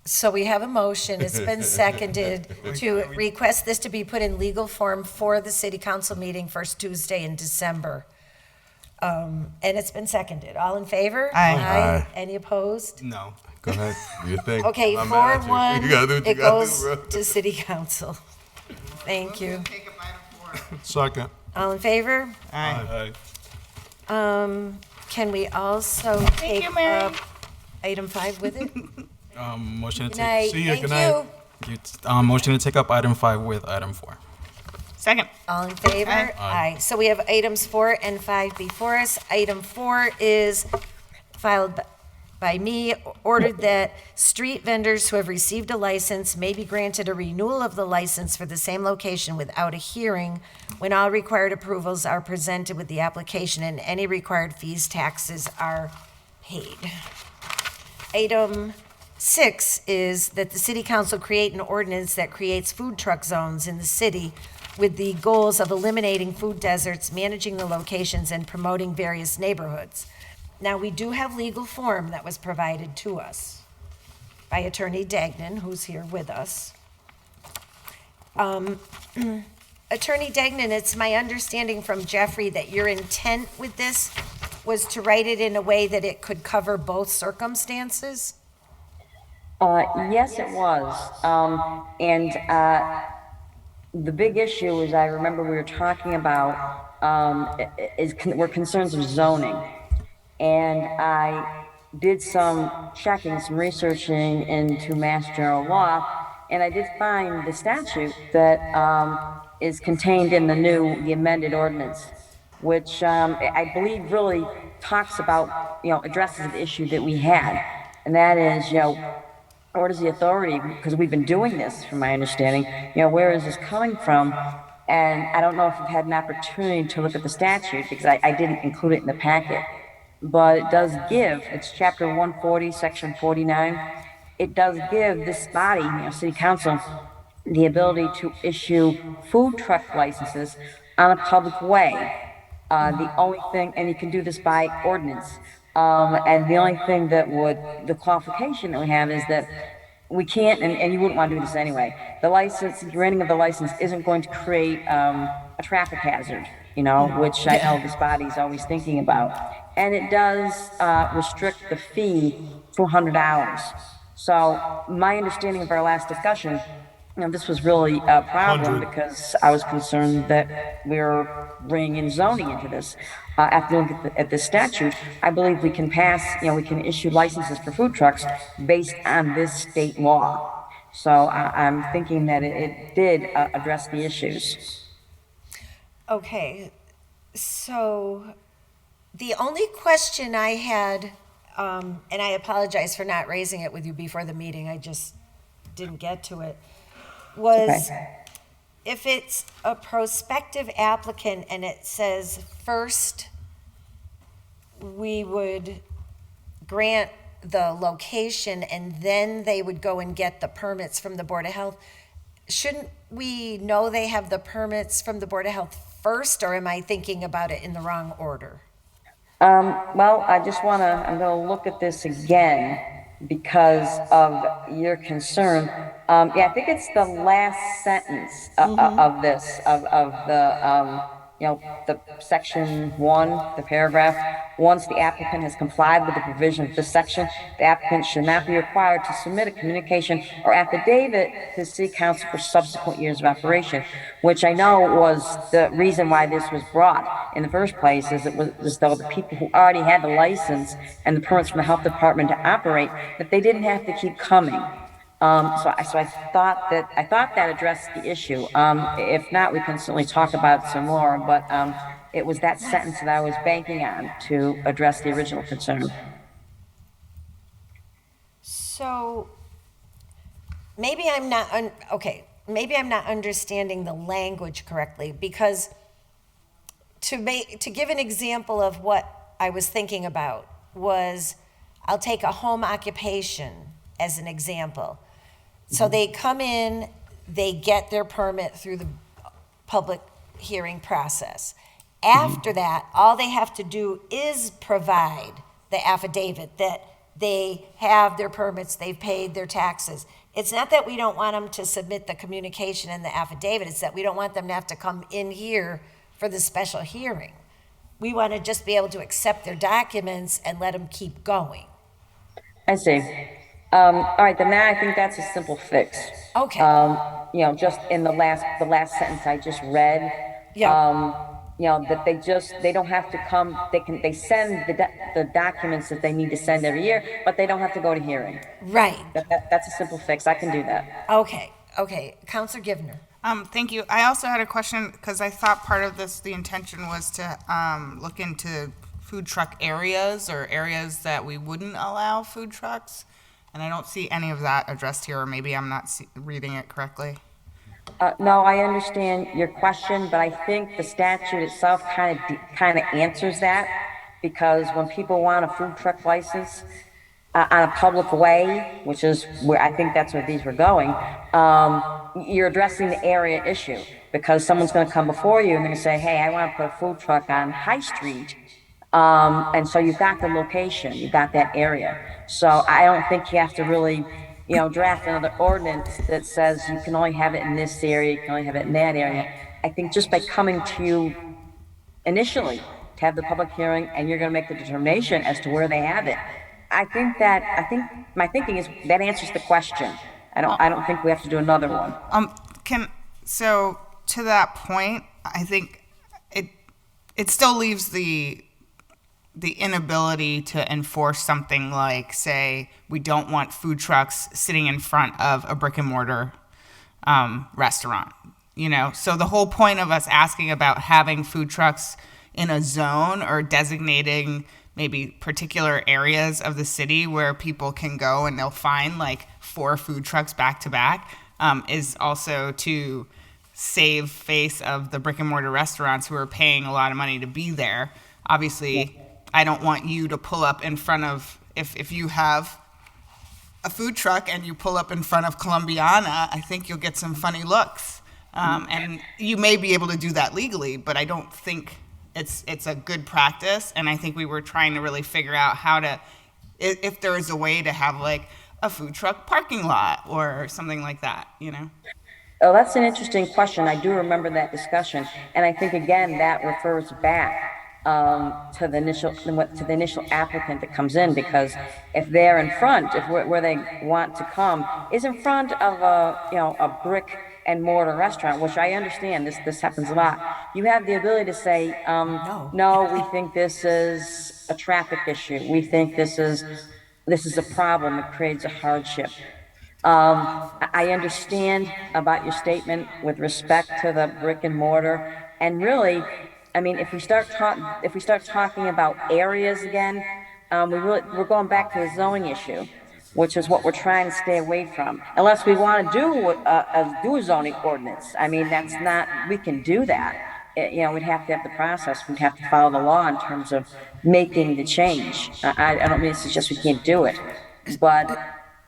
So we have a motion, it's been seconded to request this to be put in legal form for the city council meeting first Tuesday in December. And it's been seconded. All in favor? Aye. Aye. Any opposed? No. Go ahead. Do your thing. Okay, I'm not mad at 4-1, You gotta do what you it gotta goes do, bro. to city council. Thank you. Second. All in favor? Aye. Can we also take you, Mary. up item 5 with it? Motion to Good night. take. See ya, Thank good night. you. Motion to take up item 5 with item 4. Second. All in favor? Aye. Aye. So we have items 4 and 5 before us. Item 4 is filed by me, ordered that street vendors who have received a license may be granted a renewal of the license for the same location without a hearing when all required approvals are presented with the application and any required fees, taxes are paid. Item 6 is that the city council create an ordinance that creates food truck zones in the city with the goals of eliminating food deserts, managing the locations, and promoting various neighborhoods. Now, we do have legal form that was provided to us by Attorney Dagnan, who's here with us. Attorney Dagnan, it's my understanding from Jeffrey that your intent with this was to write it in a way that it could cover both circumstances? Yes, it was. The big issue is, I remember we were talking about, were concerns of zoning. And I did some checking, some researching into Mass General Law, and I did find the statute that is contained in the amended ordinance, which I believe really talks about, addresses the issue that we had. And that is, where does the authority, because we've been doing this, from my understanding, where is this coming from? And I don't know if you've had an opportunity to look at the statute, because I didn't include it in the packet. But it does give, it's chapter 140, section 49, it does give this body, city council, the ability to issue food truck licenses on a public way. The only thing, and you can do this by ordinance. And the only thing that the qualification that we have is that we can't, and you wouldn't want to do this anyway, the granting of the license isn't going to create a traffic hazard, which I know this body's always thinking about. And it does restrict the fee to $100. So my understanding of our last discussion, this was really a problem because I was concerned that we were bringing in zoning into this. After looking at the statute, I believe we can pass, we can issue licenses for food trucks based on this state law. So I'm thinking that it did address the issues. Okay, so the only question I had, and I apologize for not raising it with you before the meeting, I just didn't get to it, was if it's a prospective applicant and it says first we would grant the location and then they would go and get the permits from the Board of Health, shouldn't we know they have the permits from the Board of Health first, or am I thinking about it in the wrong order? Well, I'm going to look at this again because of your concern. I think it's the last sentence of this, of the section 1, the paragraph. Once the applicant has complied with the provision of this section, the applicant should not be required to submit a communication or affidavit to the city council for subsequent years of operation, which I know was the reason why this was brought in the first place, is it was as though the people who already had the license and the permits from the health department to operate, that they didn't have to keep coming. So I thought that addressed the issue. If not, we can certainly talk about it some more, but it was that sentence that I was banking on to address the original concern. So maybe I'm not, maybe I'm not understanding the language correctly, because to give an example of what I was thinking about was, I'll take a home occupation as an example. So they come in, they get their permit through the public hearing process. After that, all they have to do is provide the affidavit that they have their permits, they've paid their taxes. It's not that we don't want them to submit the communication and the affidavit, it's that we don't want them to have to come in here for the special hearing. We want to just be able to accept their documents and let them keep going. I see. All right, then that, I think that's a simple fix. Okay. You know, just in the last sentence I just read. Yeah. You know, that they don't have to come, they send the documents that they need to send every year, but they don't have to go to hearing. Right. That's a simple fix. I can do that. Okay. Counselor Givner. Thank you. I also had a question, because I thought part of this, the intention was to look into food truck areas or areas that we wouldn't allow food trucks. And I don't see any of that addressed here, or maybe I'm not reading it correctly. No, I understand your question, but I think the statute itself kind of answers that, because when people want a food truck license on a public way, which is where I think that's where these were going, you're addressing the area issue, because someone's going to come before you and they're going to say, hey, I want to put a food truck on High Street. And so you've got the location, you've got that area. So I don't think you have to really, you know, draft another ordinance that says you can only have it in this area, you can only have it in that area. I think just by coming to you initially to have the public hearing, and you're going to make the determination as to where they have it. I think my thinking is that answers the question. I don't think we have to do another one. So to that point, I think it still leaves the inability to enforce something like, say, we don't want food trucks sitting in front of a brick and mortar restaurant, you know? So the whole point of us asking about having food trucks in a zone or designating maybe particular areas of the city where people can go and they'll find like 4 food trucks back to back is also to save face of the brick and mortar restaurants who are paying a lot of money to be there. Obviously, I don't want you to pull up in front of, if you have a food truck and you pull up in front of Columbiana, I think you'll get some funny looks. And you may be able to do that legally, but I don't think it's a good practice. And I think we were trying to really figure out how to, if there is a way to have like a food truck parking lot or something like that, you know? Oh, that's an interesting question. I do remember that discussion. And I think, again, that refers back to the initial applicant that comes in, because if they're in front, where they want to come is in front of a brick and mortar restaurant, which I understand this happens a lot, you have the ability to say, no, we think this is a traffic issue. We think this is a problem. It creates a hardship. I understand about your statement with respect to the brick and mortar, and really, I mean, if we start talking about areas again, we're going back to the zoning issue, which is what we're trying to stay away from. Unless we want to do a zoning ordinance. I mean, we can do that. You know, we'd have to have the process. We'd have to follow the law in terms of making the change. I don't mean to suggest we can't do it, but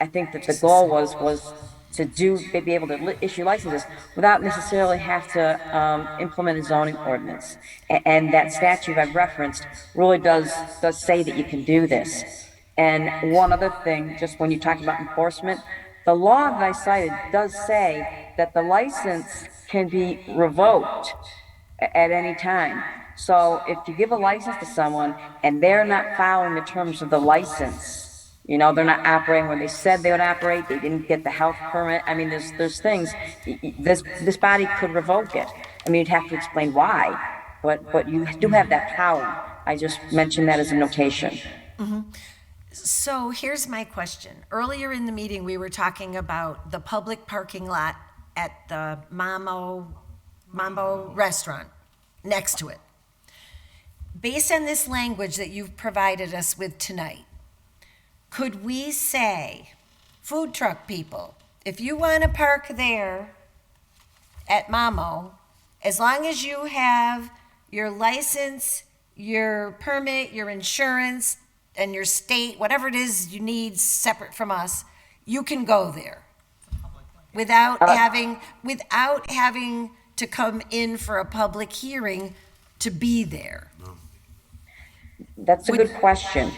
I think that the goal was to be able to issue licenses without necessarily have to implement a zoning ordinance. And that statute I've referenced really does say that you can do this. And one other thing, just when you talk about enforcement, the law that I cited does say that the license can be revoked at any time. So if you give a license to someone and they're not following the terms of the license, you know, they're not operating where they said they would operate, they didn't get the health permit. I mean, there's things, this body could revoke it. I mean, you'd have to explain why, but you do have that power. I just mentioned that as a notation. Mm-hmm. So here's my question. Earlier in the meeting, we were talking about the public parking lot at the Mambo restaurant next to it. Based on this language that you've provided us with tonight, could we say, food truck people, if you want to park there at Mamo, as long as you have your license, your permit, your insurance, and your state, whatever it is you need separate from us, you can go there without having to come in for a public hearing to be there? That's a good question.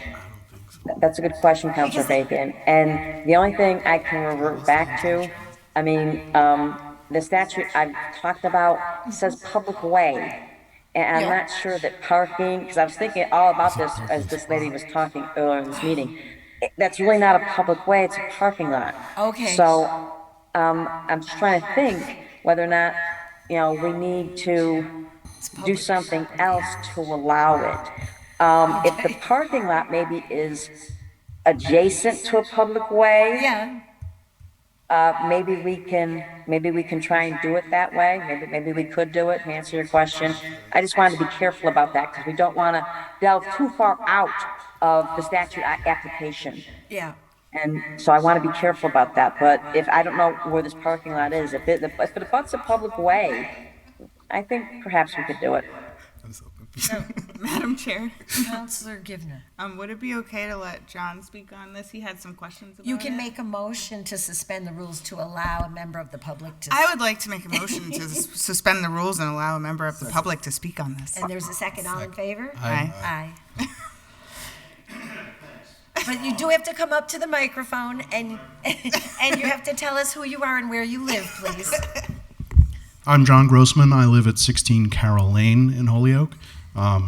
That's a good question, Councilor Bacon. And the only thing I can revert back to, I mean, the statute I've talked about says public way. And I'm Yeah. not sure that parking, because I was thinking all about this as this lady was talking earlier in this meeting. That's really not a public way, it's a parking lot. Okay. So, I'm just trying to think whether or not, we need to do something else to allow it. If the parking lot maybe is adjacent to a public way, Yeah. maybe we can try and do it that way. Maybe we could do it, to answer your question. I just wanted to be careful about that, because we don't want to delve too far out of the statute application. Yeah. And so I want to be careful about that, but if, I don't know where this parking lot is, if it abuts a public way, I think perhaps we could do it. So, Madam Chair, Counselor Givner. would it be okay to let John speak on this? He had some questions about You can it. make a motion to suspend the rules to allow a member of the public to. I would like to make a motion to suspend the rules and allow a member of the public to speak on this. And there's a second, all in favor? Aye. Aye. But you do have to come up to the microphone and you have to tell us who you are and where you live, please. I'm John Grossman. I live at 16 Carroll Lane in Holyoke. I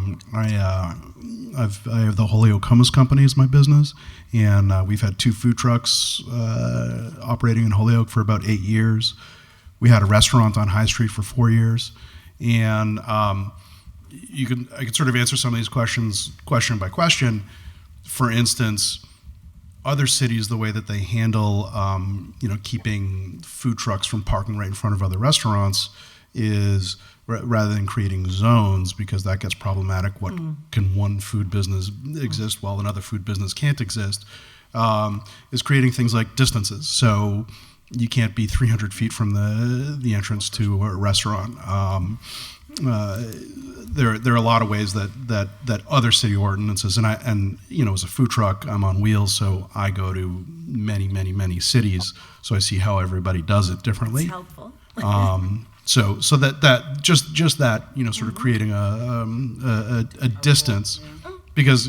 have the Holyoke Hummus Company as my business, and we've had 2 food trucks operating in Holyoke for about 8 years. We had a restaurant on High Street for 4 years, and I could sort of answer some of these questions question by question. For instance, other cities, the way that they handle, keeping food trucks from parking right in front of other restaurants is rather than creating zones, because that gets problematic. What can one food business exist while another food business can't exist? Is creating things like distances. So you can't be 300 feet from the entrance to a restaurant. There are a lot of ways that other city ordinances, and as a food truck, I'm on wheels, so I go to many cities, so I see how everybody does it differently. It's helpful. So that just that, sort of creating a distance, because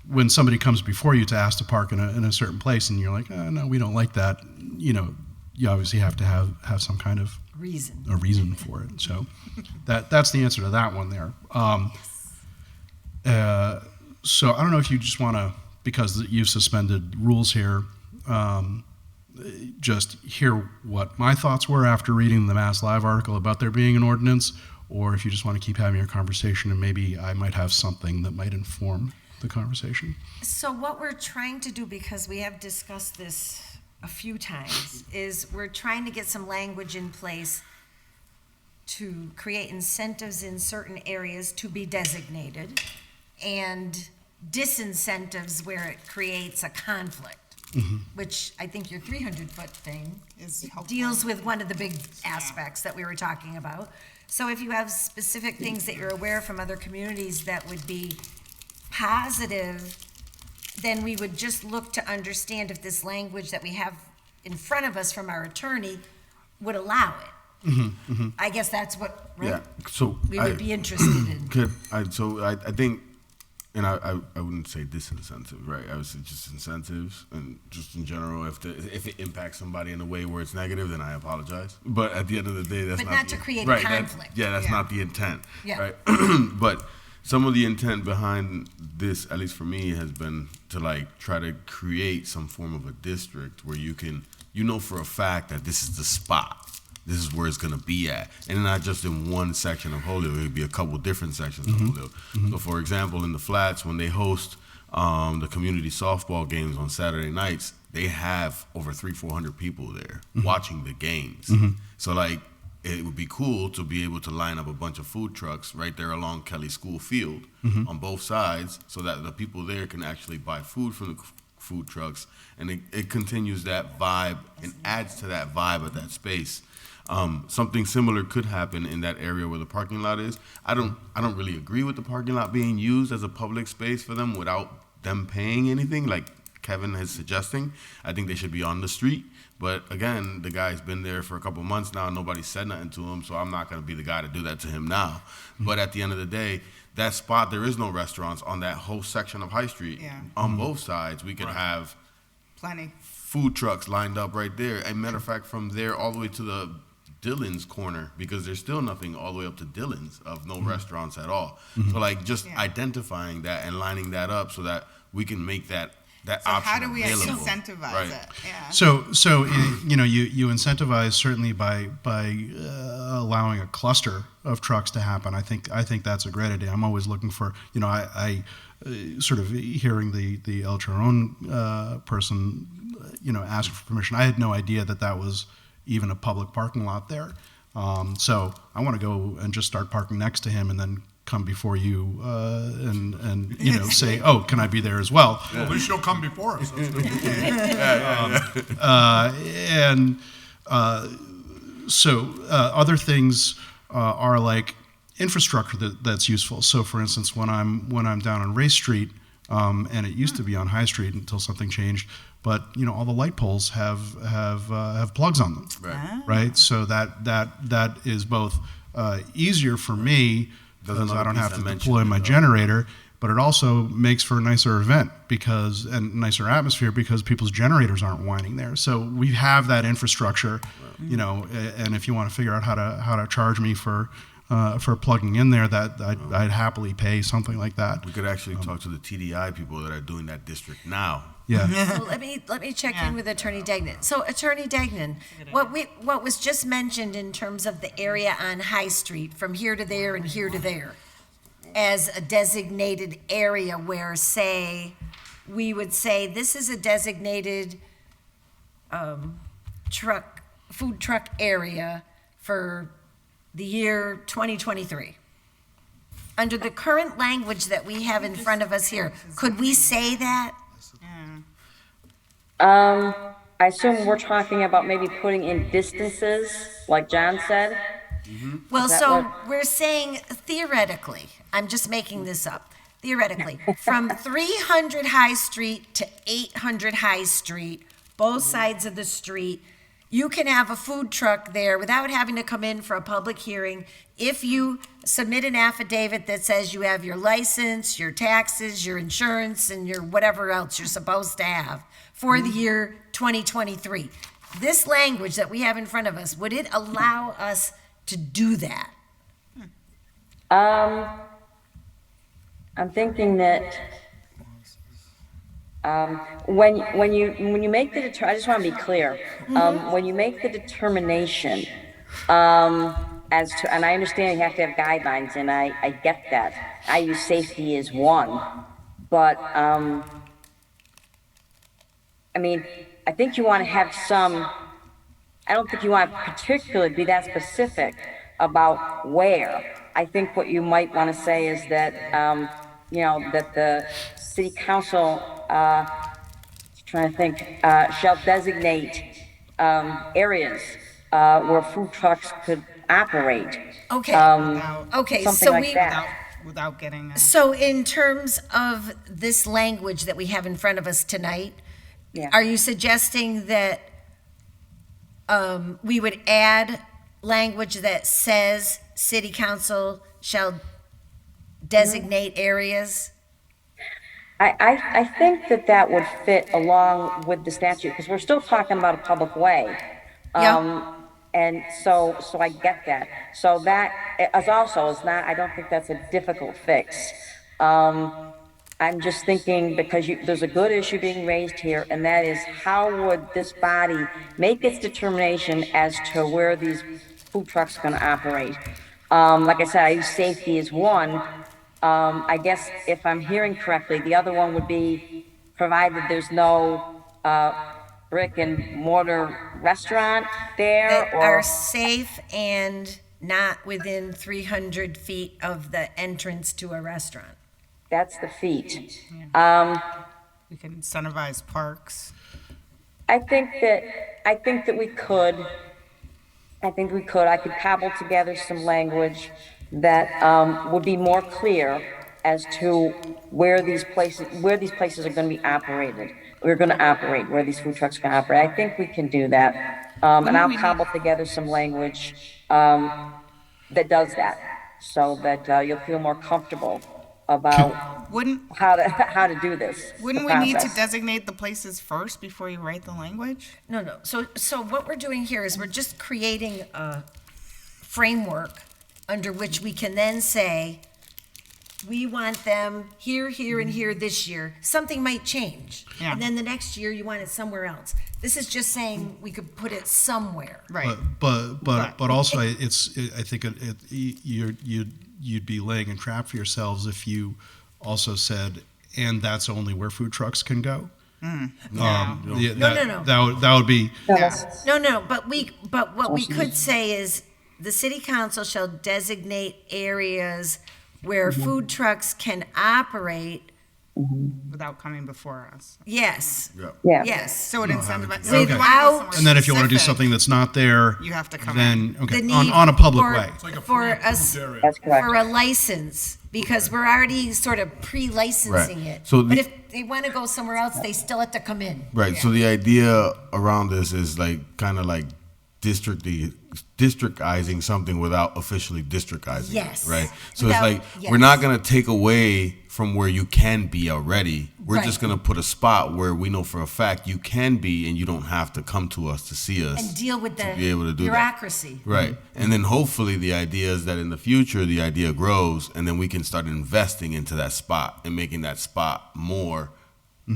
when somebody comes before you to ask to park in a certain place, and you're like, oh, no, we don't like that, you obviously have to have some kind of reason for it. So that's the answer to that one there. So I don't know if you just want to, because you've suspended rules here, just hear what my thoughts were after reading the Mass Live article about there being an ordinance, or if you just want to keep having your conversation and maybe I might have something that might inform the conversation. So what we're trying to do, because we have discussed this a few times, is we're trying to get some language in place to create incentives in certain areas to be designated and disincentives where it creates a conflict. Which I think your 300-foot thing deals with one of the big aspects that we were talking about. So if you have specific things that you're aware from other communities that would be positive, then we would just look to understand if this language that we have in front of us from our attorney would allow it. I guess that's what, right? Yeah. So we would be interested in. I think, and I wouldn't say disincentives, right? I would say just incentives, and just in general, if it impacts somebody in a way where it's negative, then I apologize. But at the end of the day, that's not to create a conflict. That's not the intent, Yeah. right? But some of the intent behind this, at least for me, has been to try to create some form of a district where you can, for a fact that this is the spot. This is where it's going to be at. And not just in one section of Holyoke. It would be a couple different sections of Holyoke. So, for example, in the Flats, when they host the community softball games on Saturday nights, they have over 300-400 people there watching the games. So, it would be cool to be able to line up a bunch of food trucks right there along Kelly School Field on both sides, so that the people there can actually buy food from the food trucks, and it continues that vibe and adds to that vibe of that space. Something similar could happen in that area where the parking lot is. I don't really agree with the parking lot being used as a public space for them without them paying anything, like Kevin is suggesting. I think they should be on the street. But again, the guy's been there for a couple months now. Nobody said nothing to him, so I'm not going to be the guy to do that to him now. But at the end of the day, that spot, there is no restaurants on that whole section of High Street. Yeah. On both sides, we could have Plenty. food trucks lined up right there. And matter of fact, from there all the way to the Dylan's corner, because there's still nothing all the way up to Dylan's of no restaurants at all. Mhm. So like just identifying that and lining that up so that we can make that So option how do we available. incentivize Right. it? Yeah. So you know, you incentivize certainly by allowing a cluster of trucks to happen. I think that's a great idea. I'm always looking for, you know, I sort of hearing the El Charon person, you know, ask for permission. I had no idea that was even a public parking lot there. So I want to go and just start parking next to him and then come before you and you know say, oh, can I be there as well? Well, at least you'll come before us. That's good. So other things are like infrastructure that's useful. So for instance, when I'm down on Race Street, and it used to be on High Street until something changed, but you know all the light poles have plugs on them, right? So that is both easier for me because I don't have to deploy my generator, but it also makes for a nicer event and nicer atmosphere because people's generators aren't whining there. So we have that infrastructure, you know, and if you want to figure out how to charge me for plugging in there, that I'd happily pay something like that. We could actually talk to the TDI people that are doing that district now. Yeah. Well, let me check in with Attorney Degnan. So Attorney Degnan, what was just mentioned in terms of the area on High Street from here to there and here to there as a designated area where, say, we would say this is a designated food truck area for the year 2023. Under the current language that we have in front of us here, could we say that? I assume we're talking about maybe putting in distances, like John said. Well, Is that so what- we're saying theoretically, I'm just making this up, theoretically, from 300 High Street to 800 High Street, both sides of the street, you can have a food truck there without having to come in for a public hearing if you submit an affidavit that says you have your license, your taxes, your insurance, and your whatever else you're supposed to have for the year 2023. This language that we have in front of us, would it allow us to do that? I'm thinking that when you make the I just want to be clear. When you make the determination as to, and I understand you have to have guidelines, and I get that. I use safety as one, but I mean, I think you want to have some. I don't think you want to particularly be that specific about where. I think what you might want to say is that, you know, that the city council, trying to think, shall designate areas where food trucks could operate. Okay. Okay, Something so like that. Without getting. So in terms of this language that we have in front of us tonight, are you suggesting that we would add language that says city council shall designate areas? I think that would fit along with the statute, because we're still talking about a public way. And so I get that. So that is not, I don't think that's a difficult fix. I'm just thinking, because there's a good issue being raised here, and that is how would this body make its determination as to where these food trucks are gonna operate? Like I said, I use safety as one. I guess if I'm hearing correctly, the other one would be provided there's no brick and mortar restaurant there, That or are safe and not within 300 feet of the entrance to a restaurant. that's the feet. We can incentivize parks. I think that we could. I could cobble together some language that would be more clear as to where these places are going to be operated. We're going to operate where these food trucks are going to operate. I think we can do that, and I'll cobble together some language that does that, so that you'll feel more comfortable about Wouldn't, how to do this. wouldn't the we need to process. designate the places first before you write the language? No. So what we're doing here is we're just creating a framework under which we can then say, we want them here, here, and here this year. Something might change. Yeah. And then the next year, you want it somewhere else. This is just saying we could put it somewhere. Right. But also, I think you'd be laying a trap for yourselves if you also said, and that's only where food trucks can go. No. That would be. No, but what we could say is, the city council shall designate areas where food trucks can operate. Without coming before us. Yes. Yeah. Yes. So it incentivizes. Without- And then if you want to do something that's not there, You have to come then, in. okay, The need on a public for- way. For a, That's correct. for a license, because we're already sort of pre-licensing Right. it. So But the- if they want to go somewhere else, they still have to come in. Right. So the idea around this is like kind of like districtizing something without officially districtizing Yes. it. Right. So Without- it's like yes. we're not going to take away from where you can be already. We're Right. just going to put a spot where we know for a fact you can be, and you don't have to come to us to see us And deal with to be able to the do that. bureaucracy. Right. And then hopefully the idea is that in the future, the idea grows, and then we can start investing into that spot and making that spot more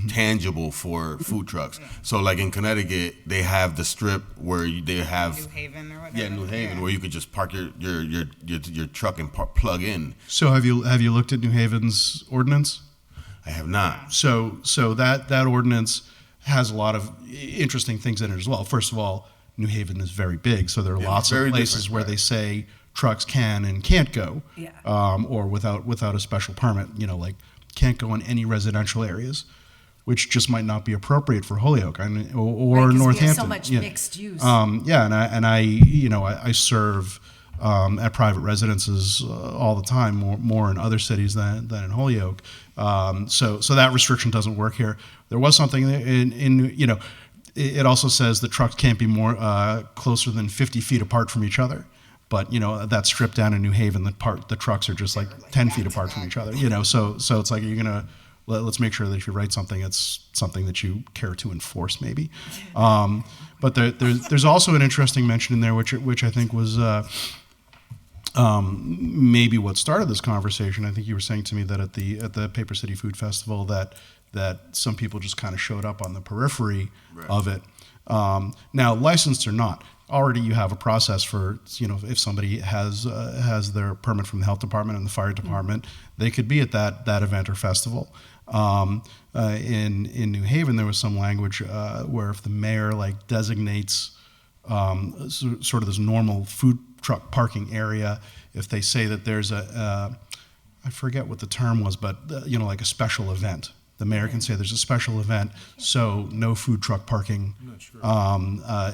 tangible for food trucks. So like in Connecticut, they have the strip where they have New Haven or whatever. yeah, New Haven, where you could just park your truck and plug in. So have you looked at New Haven's ordinance? I have not. So that ordinance has a lot of interesting things in it as well. First of all, New Haven is very big, so there are lots of very places different, where right. they say trucks can and can't go, Yeah. or without a special permit. Like can't go in any residential areas, which just might not be appropriate for Holyoke or Right, 'cause we have Northampton. so much mixed use. I serve at private residences all the time, more in other cities than in Holyoke. So that restriction doesn't work here. There was something in it also says that trucks can't be more closer than 50 feet apart from each other. But that's stripped down in New Haven. The trucks are just like 10 feet apart from each other. So it's like you're gonna. Let's make sure that if you write something, it's something that you care to enforce, maybe. But there's also an interesting mention in there, which I think was maybe what started this conversation. I think you were saying to me that at the Paper City Food Festival that some people just kind of showed up on the periphery of it. Now, licensed or not, already you have a process for, if somebody has their permit from the health department and the fire department, they could be at that event or festival. In New Haven, there was some language where if the mayor designates sort of this normal food truck parking area, if they say that there's I forget what the term was, but like a special event. The mayor can say there's a special event, so no food truck parking,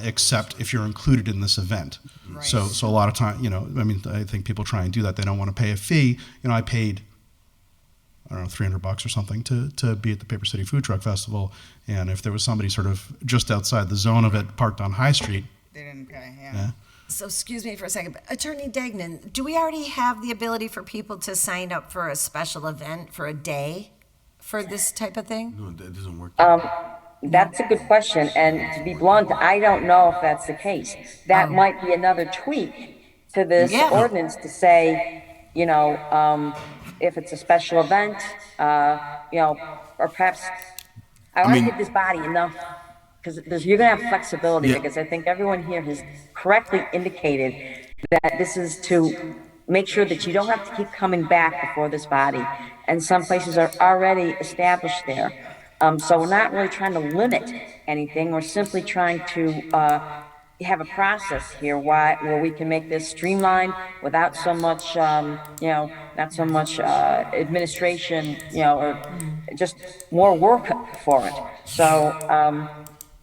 except if you're included in this event. Right. So a lot of time, I think people try and do that. They don't want to pay a fee. I paid, I don't know, $300 or something to be at the Paper City Food Truck Festival, and if there was somebody sort of just outside the zone of it, parked on High Street. They didn't pay, Yeah. So excuse me for a second, but Attorney Degnan, do we already have the ability for people to sign up for a special event for a day for this type of thing? No, that doesn't work. That's a good question, and to be blunt, I don't know if that's the case. That might be another tweak to this Yeah. ordinance to say, if it's a special event, or perhaps, I want to give this body enough, because you're going to have flexibility, because I think everyone here has correctly indicated that this is to make sure that you don't have to keep coming back before this body, and some places are already established there. So we're not really trying to limit anything, we're simply trying to have a process here where we can make this streamlined without so much, not so much administration, or just more work for it. So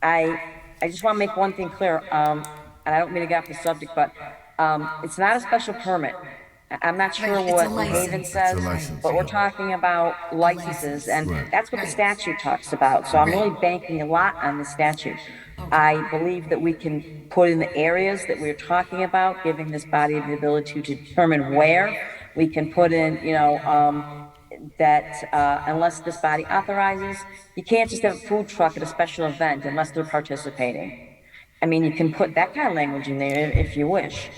I just want to make one thing clear, and I don't mean to get off the subject, but it's not a special permit. I'm not sure Right, it's what a New license. Haven It's says, a license. but we're talking about licenses, and Right. that's what the statute talks about. So I'm really banking a lot on the statute. I believe that we can put in the areas that we're talking about, giving this body the ability to determine where. We can put in, that unless this body authorizes, you can't just have a food truck at a special event unless they're participating. I mean, you can put that kind of language in there if you wish.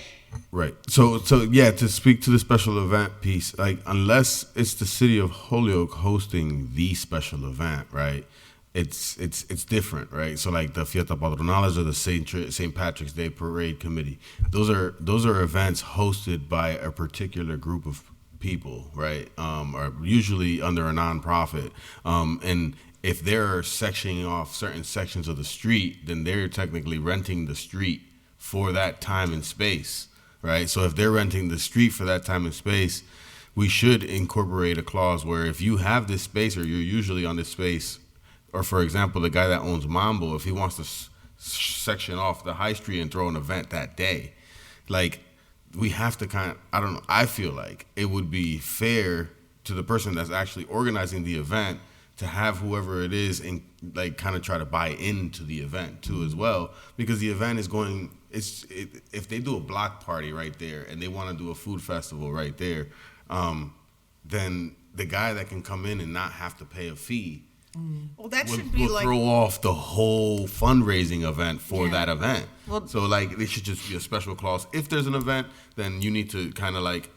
Right. So yeah, to speak to the special event piece, like unless it's the city of Holyoke hosting the special event, right? It's different, right? So like the Fiesta Patronales or the St. Patrick's Day Parade Committee, those are events hosted by a particular group of people, right? Or usually under a nonprofit, and if they're sectioning off certain sections of the street, then they're technically renting the street for that time and space. Right, so if they're renting the street for that time and space, we should incorporate a clause where if you have this space or you're usually on this space, or for example, the guy that owns Mambo, if he wants to section off the high street and throw an event that day, like we have to I feel like it would be fair to the person that's actually organizing the event to have whoever it is and like kind of try to buy into the event too as well, because the event is going. If they do a block party right there and they want to do a food festival right there, then the guy that can come in and not have to pay a fee Well, that will should be like, throw off the whole fundraising event for Yeah. that event. Well- So like there should just be a special clause. If there's an event, then you need to kind of like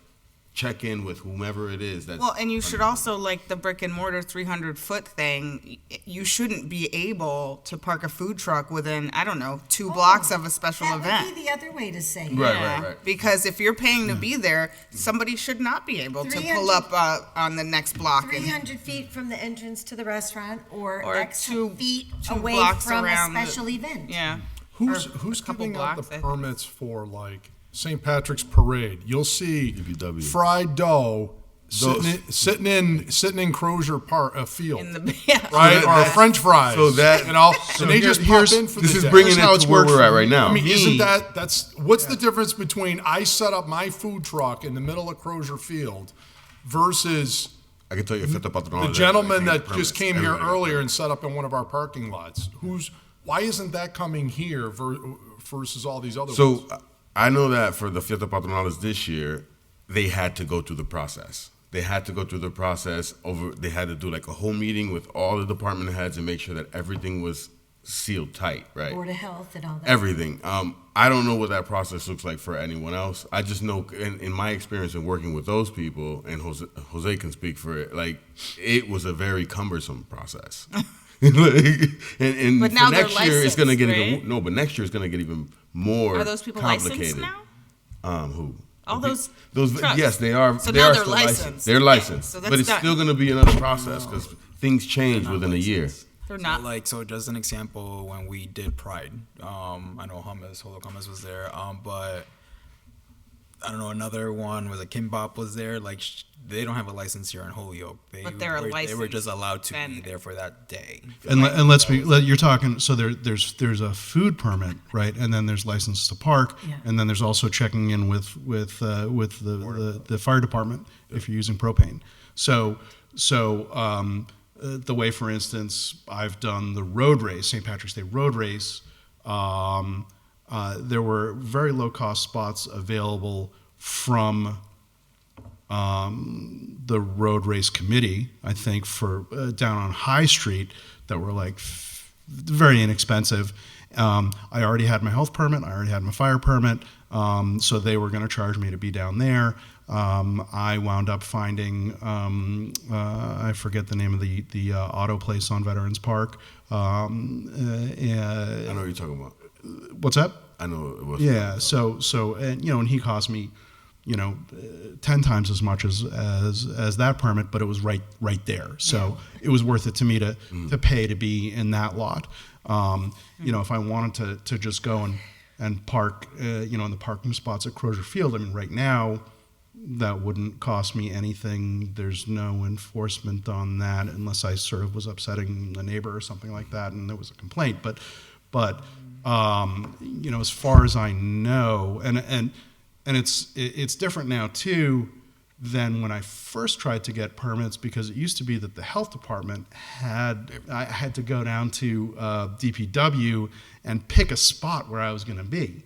check in with whomever it is that's well, and you should also, like the brick and mortar 300-foot thing, you shouldn't be able to park a food truck within, I don't know, 2 blocks of a special event. That would be the other way to say it. Right. Because if you're paying to be there, somebody should not be able to 300 pull up on the next block. 300 feet from the entrance to the restaurant or X 2 feet 2 away blocks from a around special event. Yeah. Who's a couple giving out blocks, the I think. permits for like St. Patrick's Parade? You'll see fried dough sitting in Crozier Park, a field, In the, yeah. right? Or French fries. So that- you know, so and they just pop here's- in for this the is day. bringing Here's it how to it's where worked we're for at me. right now. I mean, isn't that's what's the difference between I set up my food truck in the middle of Crozier Field versus I can tell you the gentleman that just came here earlier and set up in one of our parking lots? Why isn't that coming here versus all these other ones? So I know that for the Fiesta Patronales this year, they had to go through the process. They had to do like a whole meeting with all the department heads and make sure that everything was sealed tight, right? Board of Health and all that. Everything. I don't know what that process looks like for anyone else. I just know in my experience in working with those people, and Jose can speak for it, like it was a very cumbersome process. and But now for they're next year it's gonna get licensed, even but next year it's gonna get even more Are those people complicated. licensed now? Who? All those trucks. Yes, they are. So they now are they're still licensed. They're licensed, So that's but it's not- still going to be another process because things change within a year. They're not. So just an example, when we did Pride, I know Holyoke Hummus was there, but I don't know, another one was Kimbap was there. Like they don't have a license here in Holyoke. But they're a they were licensed just allowed to be vendor. there for that day. And you're talking, so there's a food permit, right? And then there's license to park, and then there's also checking in with the fire department if you're using propane. So the way, for instance, I've done the road race, St. Patrick's Day road race, there were very low cost spots available from the road race committee, I think, for down on High Street that were like very inexpensive. I already had my health permit. I already had my fire permit. So they were going to charge me to be down there. I wound up finding, I forget the name of the auto place on Veterans Park. I know what you're talking about. What's that? I know it was. Yeah. So and he cost me, 10 times as much as that permit, but it was right there. So it was worth it to me to pay to be in that lot. If I wanted to just go and park, in the parking spots at Crozier Field, I mean, right now, that wouldn't cost me anything. There's no enforcement on that unless I sort of was upsetting the neighbor or something like that, and there was a complaint. But as far as I know, and it's different now too than when I first tried to get permits, because it used to be that the health department I had to go down to DPW and pick a spot where I was going to be.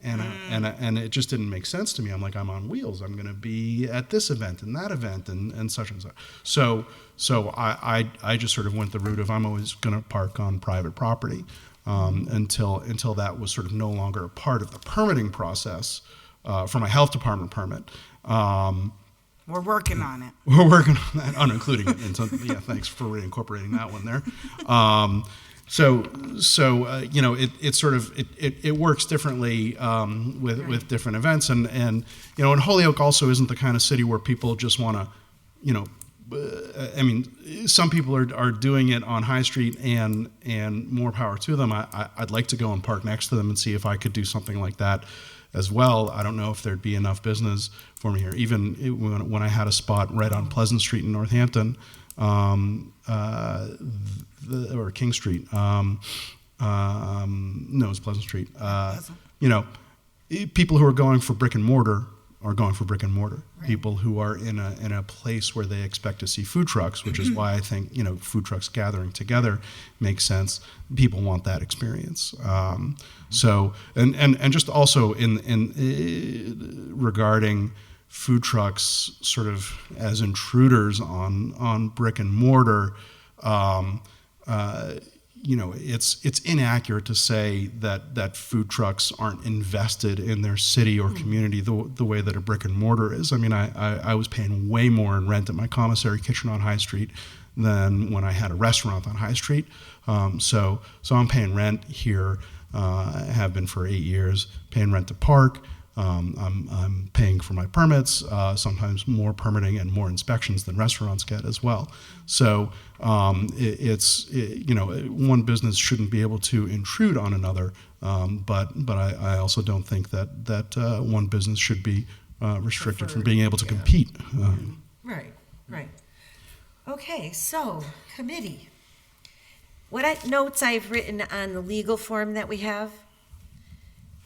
And it just didn't make sense to me. I'm like, I'm on wheels. I'm going to be at this event and that event and such and such. So I just sort of went the route of I'm always going to park on private property until that was sort of no longer a part of the permitting process for my health department permit. We're working on it. We're working on that, including it. And so, yeah, thanks for reincorporating that one there. It sort of it works differently with different events, and and Holyoke also isn't the kind of city where people just want to, some people are doing it on High Street, and more power to them. I'd like to go and park next to them and see if I could do something like that as well. I don't know if there'd be enough business for me here. Even when I had a spot right on Pleasant Street in Northampton, or King Street. No, it's Pleasant Street. People who are going for brick and mortar are going for brick and mortar. Right. People who are in a place where they expect to see food trucks, which is why I think food trucks gathering together makes sense. People want that experience. So just also in regarding food trucks sort of as intruders on brick and mortar, it's inaccurate to say that food trucks aren't invested in their city or community the way that a brick and mortar is. I mean, I was paying way more in rent at my commissary kitchen on High Street than when I had a restaurant on High Street. So I'm paying rent here. I have been for 8 years, paying rent to park. I'm paying for my permits, sometimes more permitting and more inspections than restaurants get as well. So one business shouldn't be able to intrude on another, but I also don't think that one business should be restricted from being able to compete. Right. Okay, so committee. What notes I've written on the legal form that we have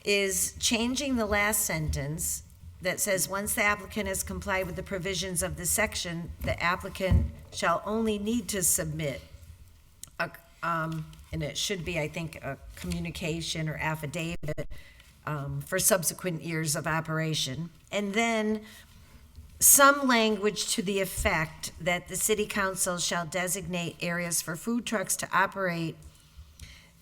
is changing the last sentence that says, once the applicant has complied with the provisions of this section, the applicant shall only need to submit and it should be, I think, a communication or affidavit for subsequent years of operation. And then some language to the effect that the city council shall designate areas for food trucks to operate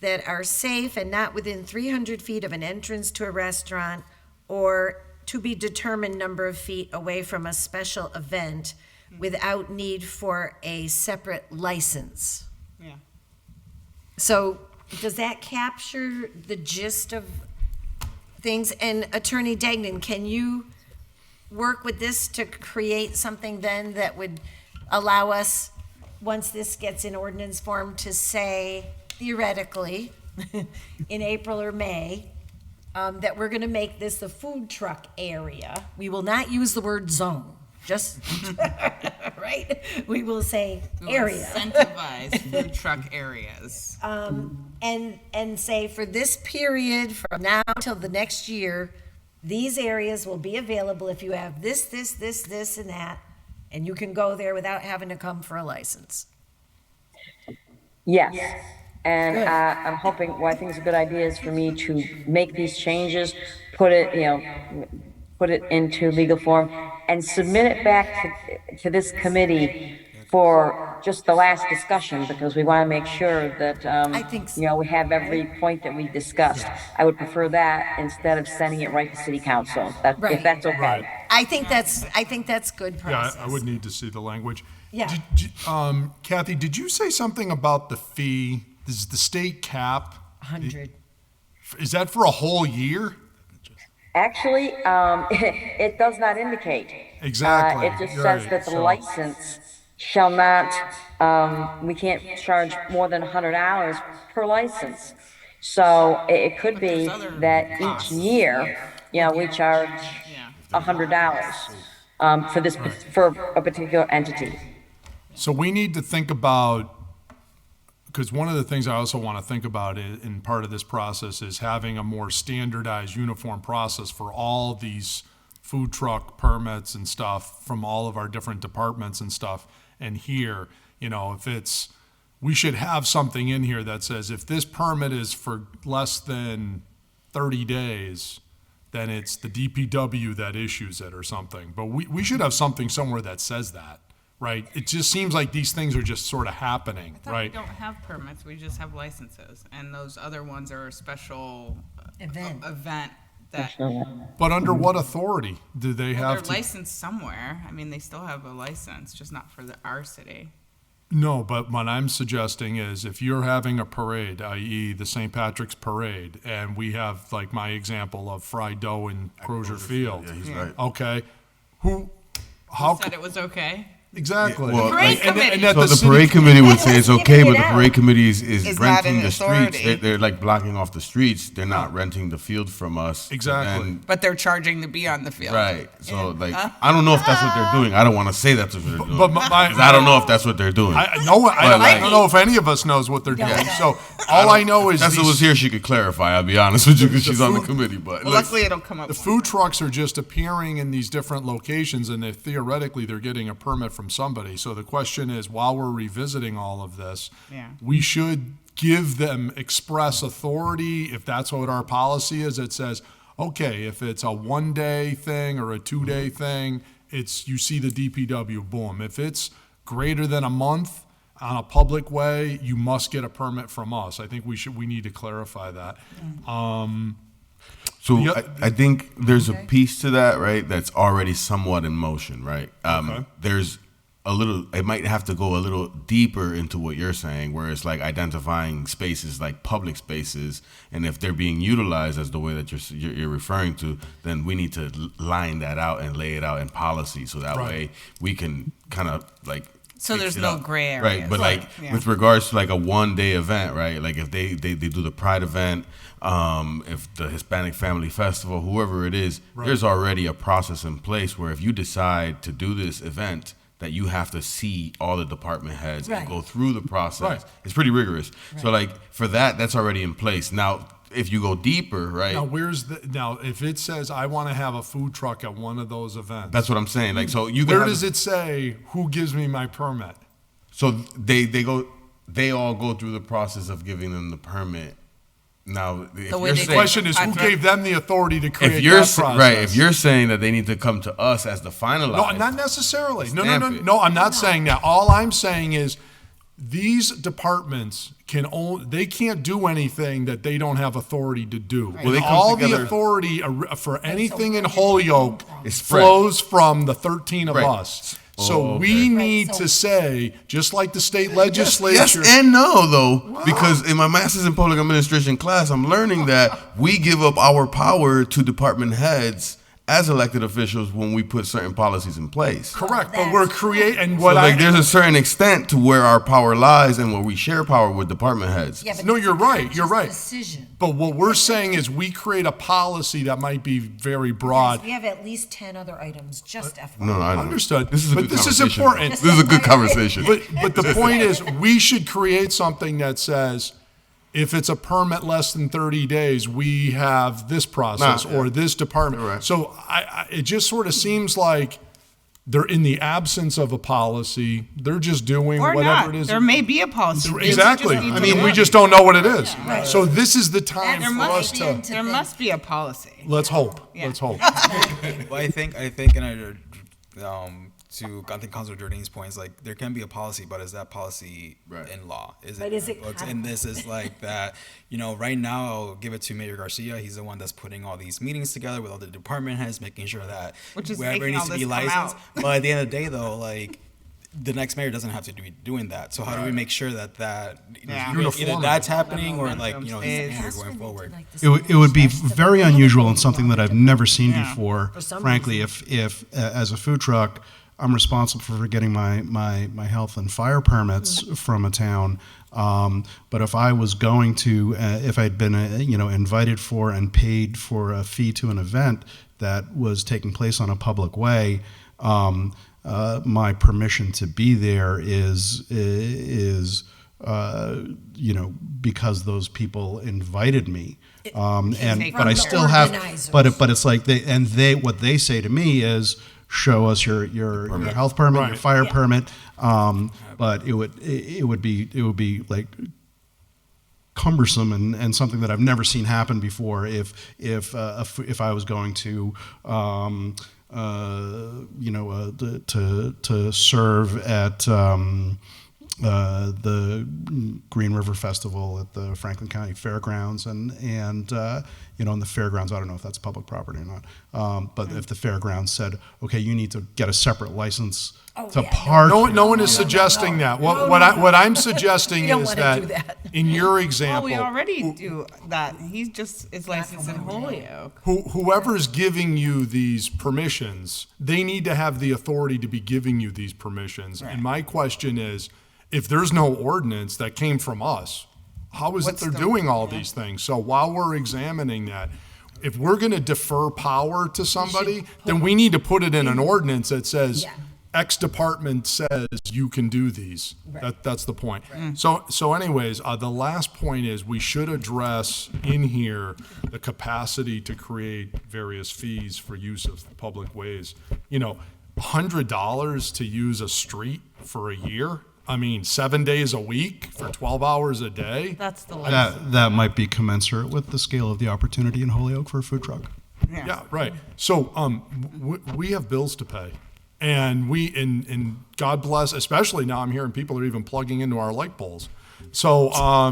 that are safe and not within 300 feet of an entrance to a restaurant or to be determined number of feet away from a special event without need for a separate license. Yeah. So does that capture the gist of things? And Attorney Degnan, can you work with this to create something then that would allow us, once this gets in ordinance form, to say, theoretically, in April or May, that we're gonna make this the food truck area. We will not use the word zone, just, right? We will say area. Incentivize food truck areas. And say for this period, from now till the next year, these areas will be available if you have this, and that, and you can go there without having to come for a license. Yes. And I'm hoping, what I think is a good idea is for me to make these changes, put it into legal form, and submit it back to this committee for just the last discussion, because we want to make sure that, I think so. we have every point that we discussed. I would prefer that instead of sending it right to city council, if that's okay. Right. I think that's good process. Yeah, I would need to see the language. Yeah. Kathy, did you say something about the fee? This is the state cap. 100. Is that for a whole year? Actually, it does not indicate. Exactly. It just says that the license shall not, we can't charge more than $100 per license. So it could be that each year, we charge $100 for a particular entity. So we need to think about, because one of the things I also want to think about in part of this process is having a more standardized, uniform process for all these food truck permits and stuff from all of our different departments and stuff. And here, we should have something in here that says if this permit is for less than 30 days, then it's the DPW that issues it or something. But we should have something somewhere that says that, right? It just seems like these things are just sort of happening, right? We don't have permits, we just have licenses, and those other ones are a special event that. But under what authority do they Well, have they're to? licensed somewhere. I mean, they still have a license, just not for our city. No, but what I'm suggesting is if you're having a parade, i.e. the St. Patrick's Parade, and we have, like my example of fried dough in Crozier Field. Yeah, he's right. Okay, how Said it was okay. Exactly. Well, parade like- committee. that So the city- parade committee would say it's okay, but the out. parade committee is Is not renting an the streets. authority. They're like blocking off the streets. They're not renting the field from us. Exactly. And- But they're charging to be on the field. right. So like, I don't know if that's what they're doing. I don't want to say that's what they're doing. But my- 'Cause I don't know if that's what they're doing. I But, don't know if any of us knows what they're doing. So all I know is Tessa these- was here. She could clarify. I'll be honest with you because she's on the committee. But Well, luckily it'll come up. the food trucks are just appearing in these different locations, and theoretically they're getting a permit from somebody. So the question is, while we're revisiting all of this, Yeah. we should give them express authority if that's what our policy is. It says, okay, if it's a 1-day thing or a 2-day thing, it's you see the DPW, boom. If it's greater than a month on a public way, you must get a permit from us. I think we need to clarify that. So The- I think there's a piece to that, right? That's already somewhat in motion, right? Okay. There's a little. It might have to go a little deeper into what you're saying, where it's like identifying spaces like public spaces, and if they're being utilized as the way that you're referring to, then we need to line that out and lay it out in policy, so that Right. way we can kind of like. So fix there's it no up. gray Right? areas. But Right, like yeah. with regards to like a 1-day event, right? Like if they do the Pride event, if the Hispanic Family Festival, whoever it is, Right. there's already a process in place where if you decide to do this event, that you have to see all the department heads Right. and go through the process. Right. It's pretty rigorous. So like for that's already in place. Now, if you go deeper, right? Now if it says I want to have a food truck at one of those events, That's what I'm saying. Like so you can where have does it say who gives me my permit? So they all go through the process of giving them the permit. Now, if way you're they The saying, question is, who gave them the authority to create if you're that process? right, if you're saying that they need to come to us as the finalized, No, not necessarily. No, Stamp it. no, I'm not saying that. All I'm saying is these departments they can't do anything that they don't have authority to do. Well, they come all together- the authority for anything in Holyoke It's spread. flows from the 13 of Right. us. So Oh, we okay. need to say, just like the state legislature. Yes and no, though, because in my master's in public administration class, I'm learning that we give up our power to department heads as elected officials when we put certain policies in place. Correct, but we're creating So what like, there's a certain extent to where our power lies and where we share power with department heads. Yeah, but No, that's you're a right, conscious you're right. Decision. But what we're saying is we create a policy that might be very broad. We have at least 10 other items, just FYI. No, I know. Understood. This is a But good this is conversation. important. This is a good conversation. But the point is, we should create something that says, if it's a permit less than 30 days, we have this process Nah, or this department. Right. So it just sort of seems like they're in the absence of a policy. They're just doing Or whatever not. it is. There may be a policy. They Exactly. just need I to mean, we look. just don't know what it is. Right. So this is the time There for us must, to. there must be a policy. Let's hope. Yeah. Let's hope. Well, I think, and to I think Councilor Jordan's points, like there can be a policy, but is that policy in law? But is it And this is like that. You know, right now I'll give it to Mayor Garcia. He's the one that's putting all these meetings together with all the department heads, making sure that Which is wherever making it needs all to be this come licensed. out. But at the end of the day, though, like the next mayor doesn't have to be doing that. So how do we make sure that Yeah. either that's happening or like Momentum he's stays. going forward? It would be very unusual and something that I've never seen before. For some Frankly, if as a food truck, I'm responsible for getting my health and fire permits from a town. But if I was going to, if I'd been, invited for and paid for a fee to an event that was taking place on a public way, my permission to be there is because those people invited me. But I still have, but it's like what they say to me is, show us your health permit, your fire permit. But it would be like cumbersome and something that I've never seen happen before. If I was going to to serve at the Green River Festival at the Franklin County Fairgrounds, and in the fairgrounds, I don't know if that's public property or not, but if the fairgrounds said, okay, you need to get a separate license to park. No one is suggesting that. What I'm suggesting don't is wanna do that that. in your Well, example, we already do that. He just is licensed in Holyoke. whoever's giving you these permissions, they need to have the authority to be giving you these permissions. And my question is, if there's no ordinance that came from us, how is it they're doing all these things? So while we're examining that, if we're going to defer power to somebody, then we need to put it in an ordinance that says, X department says you can do these. That's the point. So anyways, the last point is we should address in here the capacity to create various fees for use of public ways. $100 to use a street for a year. I mean, 7 days a week for 12 hours a day. That's the That might be commensurate with the scale of the opportunity in Holyoke for a food truck. Yeah, right. So we have bills to pay. And and God bless, especially now I'm hearing people are even plugging into our light poles. So, I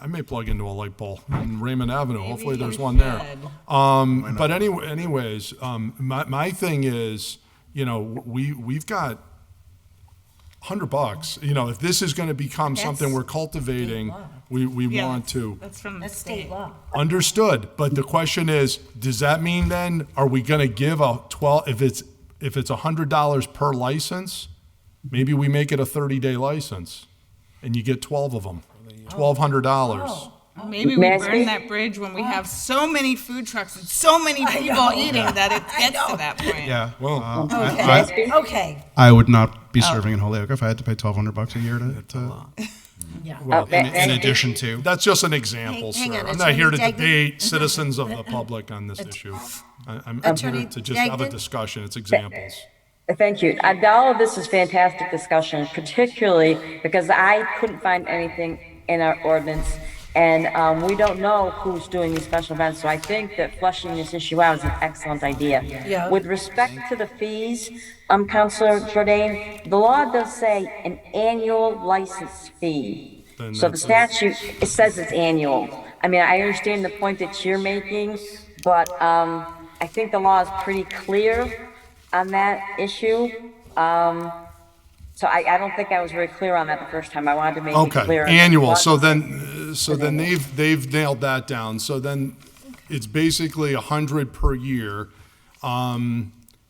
may plug into a light pole in Raymond Avenue. Hopefully there's one there. But anyways, my thing is, we've got $100. If this is going to become something we're cultivating, we want to. That's from the state law. Understood. But the question is, does that mean then, are we going to give a 12, if it's $100 per license, maybe we make it a 30-day license and you get 12 of them, $1,200. Maybe we burn that bridge when we have so many food trucks and so many people eating that it gets to that point. Yeah. Well, Okay. I would not be serving in Holyoke if I had to pay $1,200 a year to Well, in addition to. That's just an example, Hang sir. on, I'm not here to Attorney Degnan? debate citizens of the public on this issue. I'm here Attorney to just have a Degnan? discussion. It's examples. Thank you. All of this is fantastic discussion, particularly because I couldn't find anything in our ordinance, and we don't know who's doing these special events. So I think that flushing this issue out is an excellent idea. Yeah. With respect to the fees, Councilor Jordan, the law does say an annual license fee. Then So the that's- statute, it says it's annual. I mean, I understand the point that you're making, but I think the law is pretty clear on that issue. So I don't think I was very clear on that the first time. I wanted to make it clear. Okay, annual. So then they've nailed that down. So then it's basically 100 per year.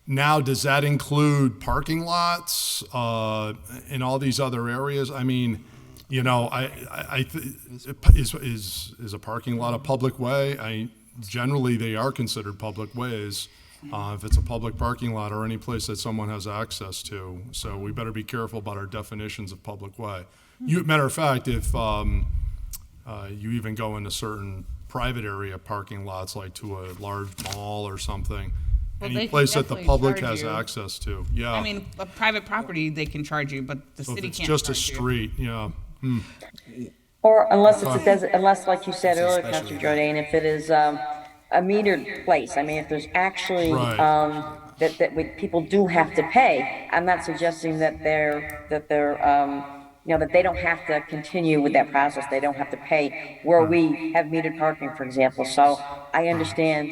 Now, does that include parking lots in all these other areas? I mean, is a parking lot a public way? Generally they are considered public ways. If it's a public parking lot or any place that someone has access to. So we better be careful about our definitions of public way. Matter of fact, if you even go into certain private area parking lots, like to a large mall or something, Well, any they can place that the definitely public charge has you. access to, yeah. I mean, a private property, they can charge you, but the So if city it's can't just a charge you. street, yeah. Or unless unless, like you said earlier, Councilor Jordan, if it is a metered place. I mean, if there's actually Right. that people do have to pay. I'm not suggesting that they're that they don't have to continue with that process. They don't have to pay where we have metered parking, for example. So I understand.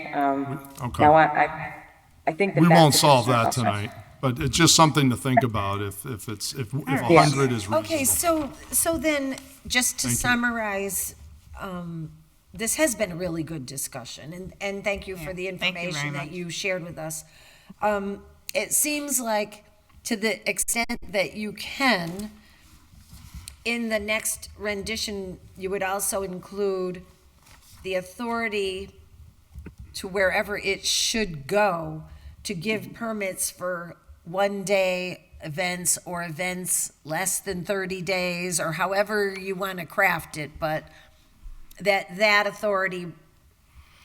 Okay. Now I think that We that's won't the solve concern that also. tonight, but it's just something to think about if 100 is reasonable. Okay, so then, just to Thank you. summarize, this has been a really good discussion, and thank you for the thank you very information that much. you shared with us. It seems like, to the extent that you can, in the next rendition, you would also include the authority to wherever it should go to give permits for one-day events or events less than 30 days, or however you want to craft it, but that authority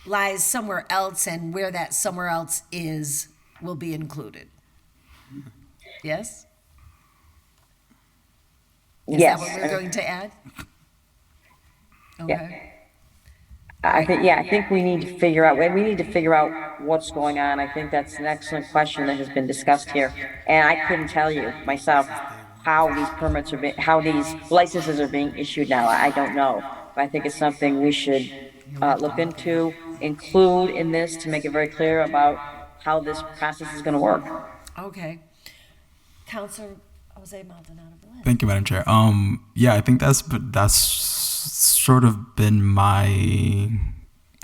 lies somewhere else, and where that somewhere else is will be included. Yes? Is Yes. that what we're going to add? Okay. I think we need to figure out, we need to figure out what's going on. I think that's an excellent question that has been discussed here. And I couldn't tell you myself how these permits are how these licenses are being issued now. I don't know. But I think it's something we should look into, include in this to make it very clear about how this process is gonna work. Okay. Counselor Jose Maldonado. Thank you, Madam Chair. Yeah, I think that's sort of been my,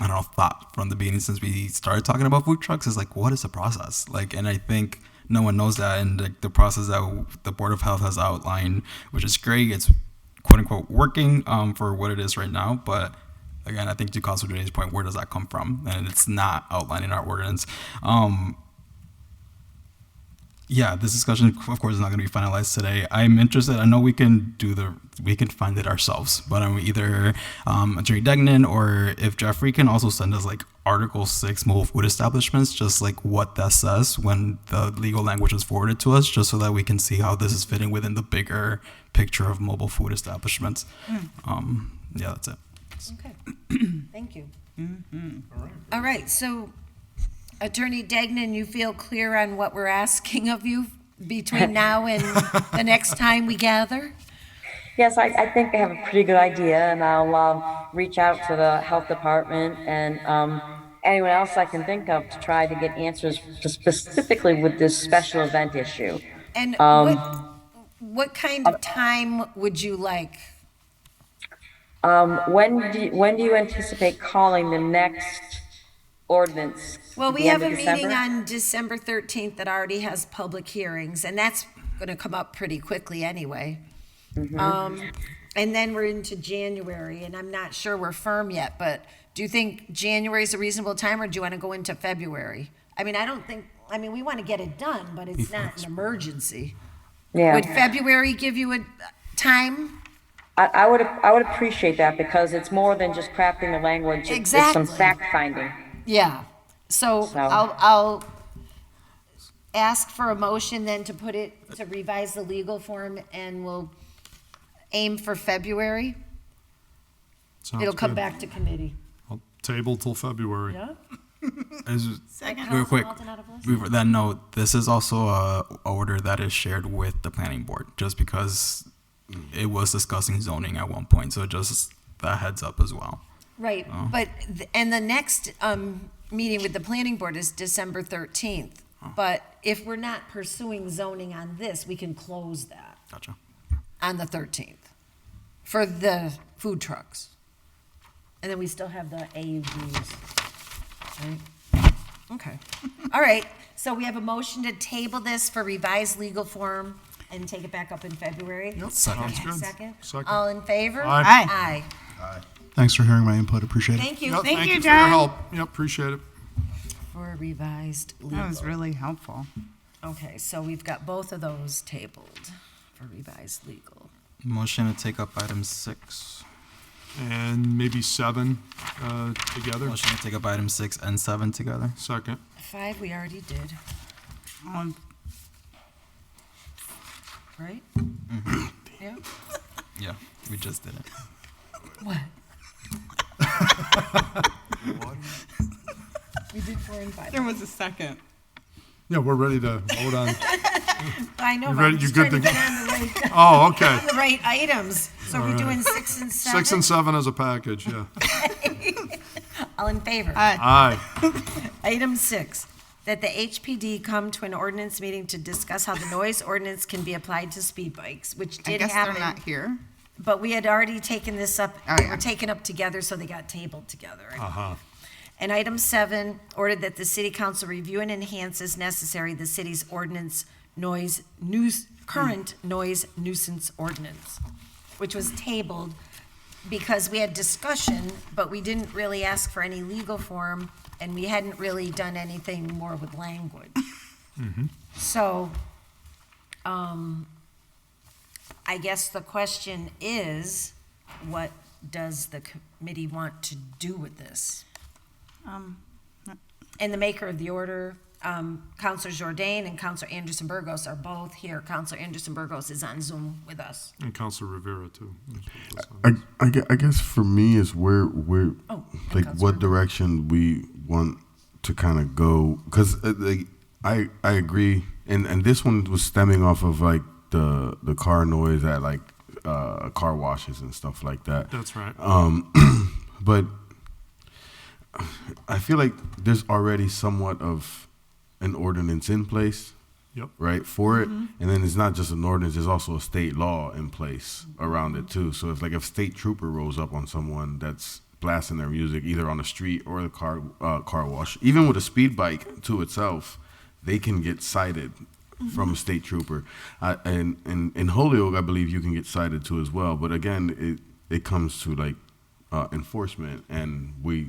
I don't know, thought from the beginning since we started talking about food trucks is like, what is the process? Like, and I think no one knows that, and like the process that the Board of Health has outlined, which is great. It's quote unquote working for what it is right now, but again, I think to Councilor Dune's point, where does that come from? And it's not outlined in our ordinance. Yeah, this discussion, of course, is not going to be finalized today. I'm interested. I know we can find it ourselves, but I'm either Attorney Degnan or if Jeffrey can also send us like Article 6 mobile food establishments, just like what that says when the legal language is forwarded to us, just so that we can see how this is fitting within the bigger picture of mobile food establishments. Yeah, that's it. Okay. Thank you. All right. So, Attorney Degnan, you feel clear on what we're asking of you between now and the next time we gather? Yes, I think I have a pretty good idea, and I'll reach out to the health department and anyone else I can think of to try to get answers specifically with this special event issue. And what kind of time would you like? When do you anticipate calling the next ordinance? Well, we The have end a of meeting December? on December 13th that already has public hearings, and that's going to come up pretty quickly anyway. And then we're into January, and I'm not sure we're firm yet, but do you think January is a reasonable time, or do you want to go into February? I mean, we want to get it done, but it's not an emergency. Yeah. Would February give you a time? I would appreciate that because it's more than just crafting the language. It's some fact finding. Yeah. So I'll ask for a motion then to put it, to revise the legal form, and we'll aim for February. Sounds It'll come good. back to committee. I'll table till February. Yeah? Real quick, before that note, this is also a order that is shared with the planning board, just because it was discussing zoning at one point, so just that heads up as well. Right, but, and the next meeting with the planning board is December 13th. But if we're not pursuing zoning on this, we can close that. Gotcha. On the 13th for the food trucks. And then we still have the AUVs, right? Okay. All right, so we have a motion to table this for revised legal form and take it back up in February? Yep, Second. sounds good. Second? Second. All in favor? Aye. Aye. Thanks for hearing my input. Appreciate it. Thank you. Yep, Thank you, for your John. help. Yep, appreciate it. For revised legal. That was really helpful. Okay, so we've got both of those tabled for revised legal. Motion to take up item 6. And maybe 7 together. Motion to take up item 6 and 7 together. Second. 5 we already did, right? Yeah? Yeah, we just did it. What? We did 4 and 5. There was a second. Yeah, we're ready to vote on. I know, You but ready? I'm You just good trying to to get on the right. Oh, okay. On the right items. So All we're right. doing 6 and 7? 6 and 7 as a package, yeah. All in favor? Aye. Item 6, that the HPD come to an ordinance meeting to discuss how the noise ordinance can be applied to speed bikes, which I did guess happen. they're not here. But we had already taken this up, Oh, they yeah. were taken up together, so they got tabled together. Uh-huh. And item 7, ordered that the city council review and enhance as necessary the city's ordinance current noise nuisance ordinance, which was tabled because we had discussion, but we didn't really ask for any legal form, and we hadn't really done anything more with language. So, I guess the question is, what does the committee want to do with this? And the maker of the order, Counselor Jordan and Counselor Anderson Burgos are both here. Counselor Anderson Burgos is on Zoom with us. And Councilor Rivera too. I guess for me is where like Councilor what direction we want to kind of go, because I agree, and this one was stemming off of like the car noise at like car washes and stuff like that. That's right. But I feel like there's already somewhat of an ordinance in place. Yep. Right, for it, and then it's not just an ordinance, there's also a state law in place around it too. So if state trooper rolls up on someone that's blasting their music either on the street or the car wash, even with a speed bike to itself, they can get cited from a state trooper. And in Holyoke, I believe you can get cited too as well. But again, it comes to like enforcement, and we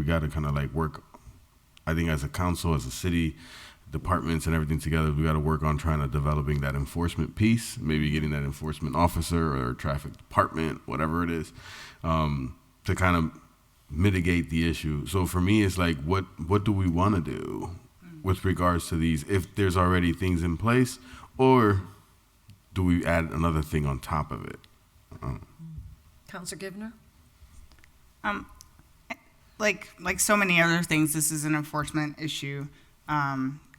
got to kind of like work. I think as a council, as a city, departments and everything together, we got to work on trying to developing that enforcement piece, maybe getting that enforcement officer or traffic department, whatever it is, to kind of mitigate the issue. So for me, it's like, what do we want to do with regards to these, if there's already things in place, or do we add another thing on top of it? Counselor Givner? Like so many other things, this is an enforcement issue.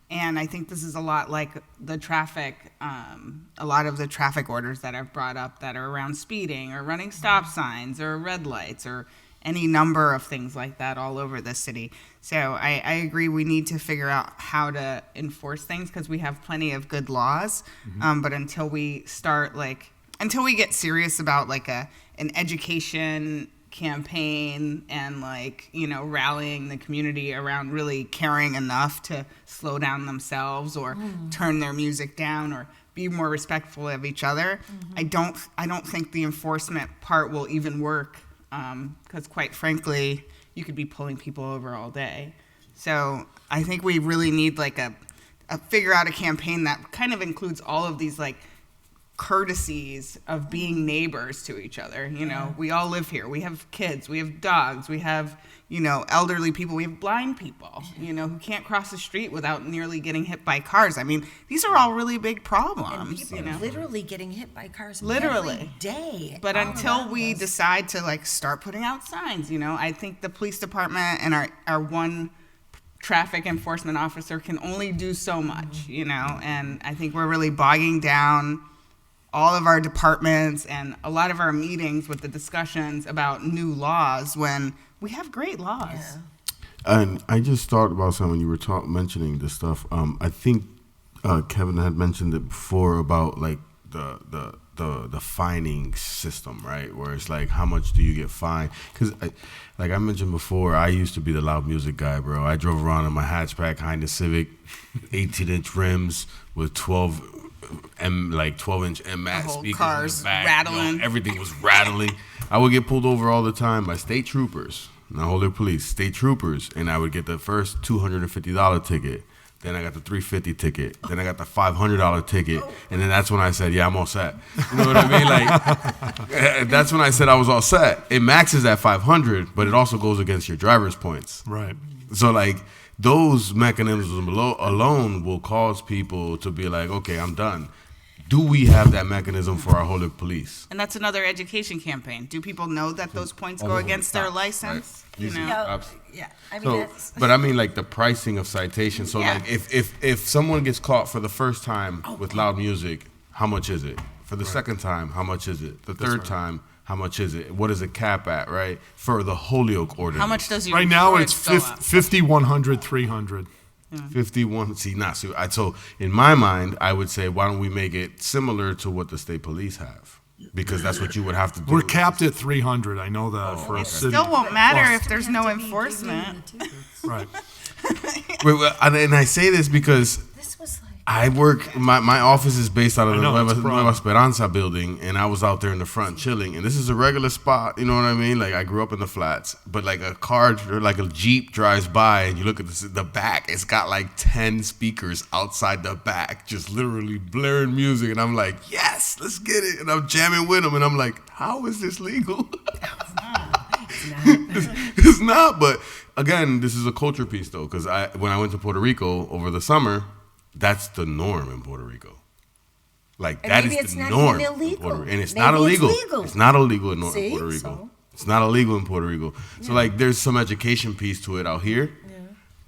And I think this is a lot like the traffic, a lot of the traffic orders that I've brought up that are around speeding or running stop signs or red lights or any number of things like that all over the city. So I agree, we need to figure out how to enforce things because we have plenty of good laws. But until we get serious about like an education campaign and rallying the community around really caring enough to slow down themselves or turn their music down or be more respectful of each other, I don't think the enforcement part will even work, because quite frankly you could be pulling people over all day. So I think we really need figure out a campaign that kind of includes all of these courtesies of being neighbors to each other. We all live here. We have kids, we have dogs, we have, elderly people, we have blind people, who can't cross the street without nearly getting hit by cars. I mean, these are all really big problems. And people literally getting hit by cars Literally. every day. But all until around we us. decide to start putting out signs, I think the police department and our one traffic enforcement officer can only do so much, and I think we're really bogging down all of our departments and a lot of our meetings with the discussions about new laws when we have great laws. Yeah. And I just thought about something when you were mentioning this stuff. I think Kevin had mentioned it before about the fining system, right? Where it's like, how much do you get fined? Because like I mentioned before, I used to be the loud music guy, bro. I drove around in my hatchback Honda Civic, 18-inch rims with 12-inch M-Max speakers cars in the back. rattling. Everything was rattling. I would get pulled over all the time by state troopers, not Holyoke police, state troopers, and I would get the first $250 ticket. Then I got the $350 ticket. Then I got the $500 ticket, and then that's when I said, "Yeah, I'm all set." You know what I mean? Like, that's when I said I was all set. It maxes at 500, but it also goes against your driver's points. Right. So like, those mechanisms alone will cause people to be like, okay, I'm done. Do we have that mechanism for our Holyoke police? And that's another education campaign. Do people know that those points go against their license? Right. Yeah, I mean, So, that's, but I mean like the pricing of citations. So Yeah. like if someone gets caught for the first time with loud music, how much is it? For the second time, how much is it? The third time, how much is it? What is the cap at, right? For the Holyoke ordinance. How much does your Right now it's insurance go up? 50, 100, 300. 51. So in my mind, I would say, why don't we make it similar to what the state police have? Because that's what you would have to do. We're capped at 300. I know that for a It city. still won't matter if there's no enforcement. Right. And I say this because I work, my office is based out of the Nueva Esperanza building, and I was out there in the front chilling, and this is a regular spot, you know what I mean? Like, I grew up in the flats, but like a car or like a Jeep drives by, and you look at the back, it's got like 10 speakers outside the back, just literally blaring music, and I'm like, yes, let's get it, and I'm jamming with them, and I'm like, how is this legal? It's not. But again, this is a culture piece though, because when I went to Puerto Rico over the summer, that's the norm in Puerto Rico. Like And that maybe is it's the not norm even in illegal. Puerto Rico, and it's Maybe not it's illegal. legal. It's not illegal in See? Puerto Rico. So- It's not illegal in Puerto Rico. So like, there's some education piece to it out here.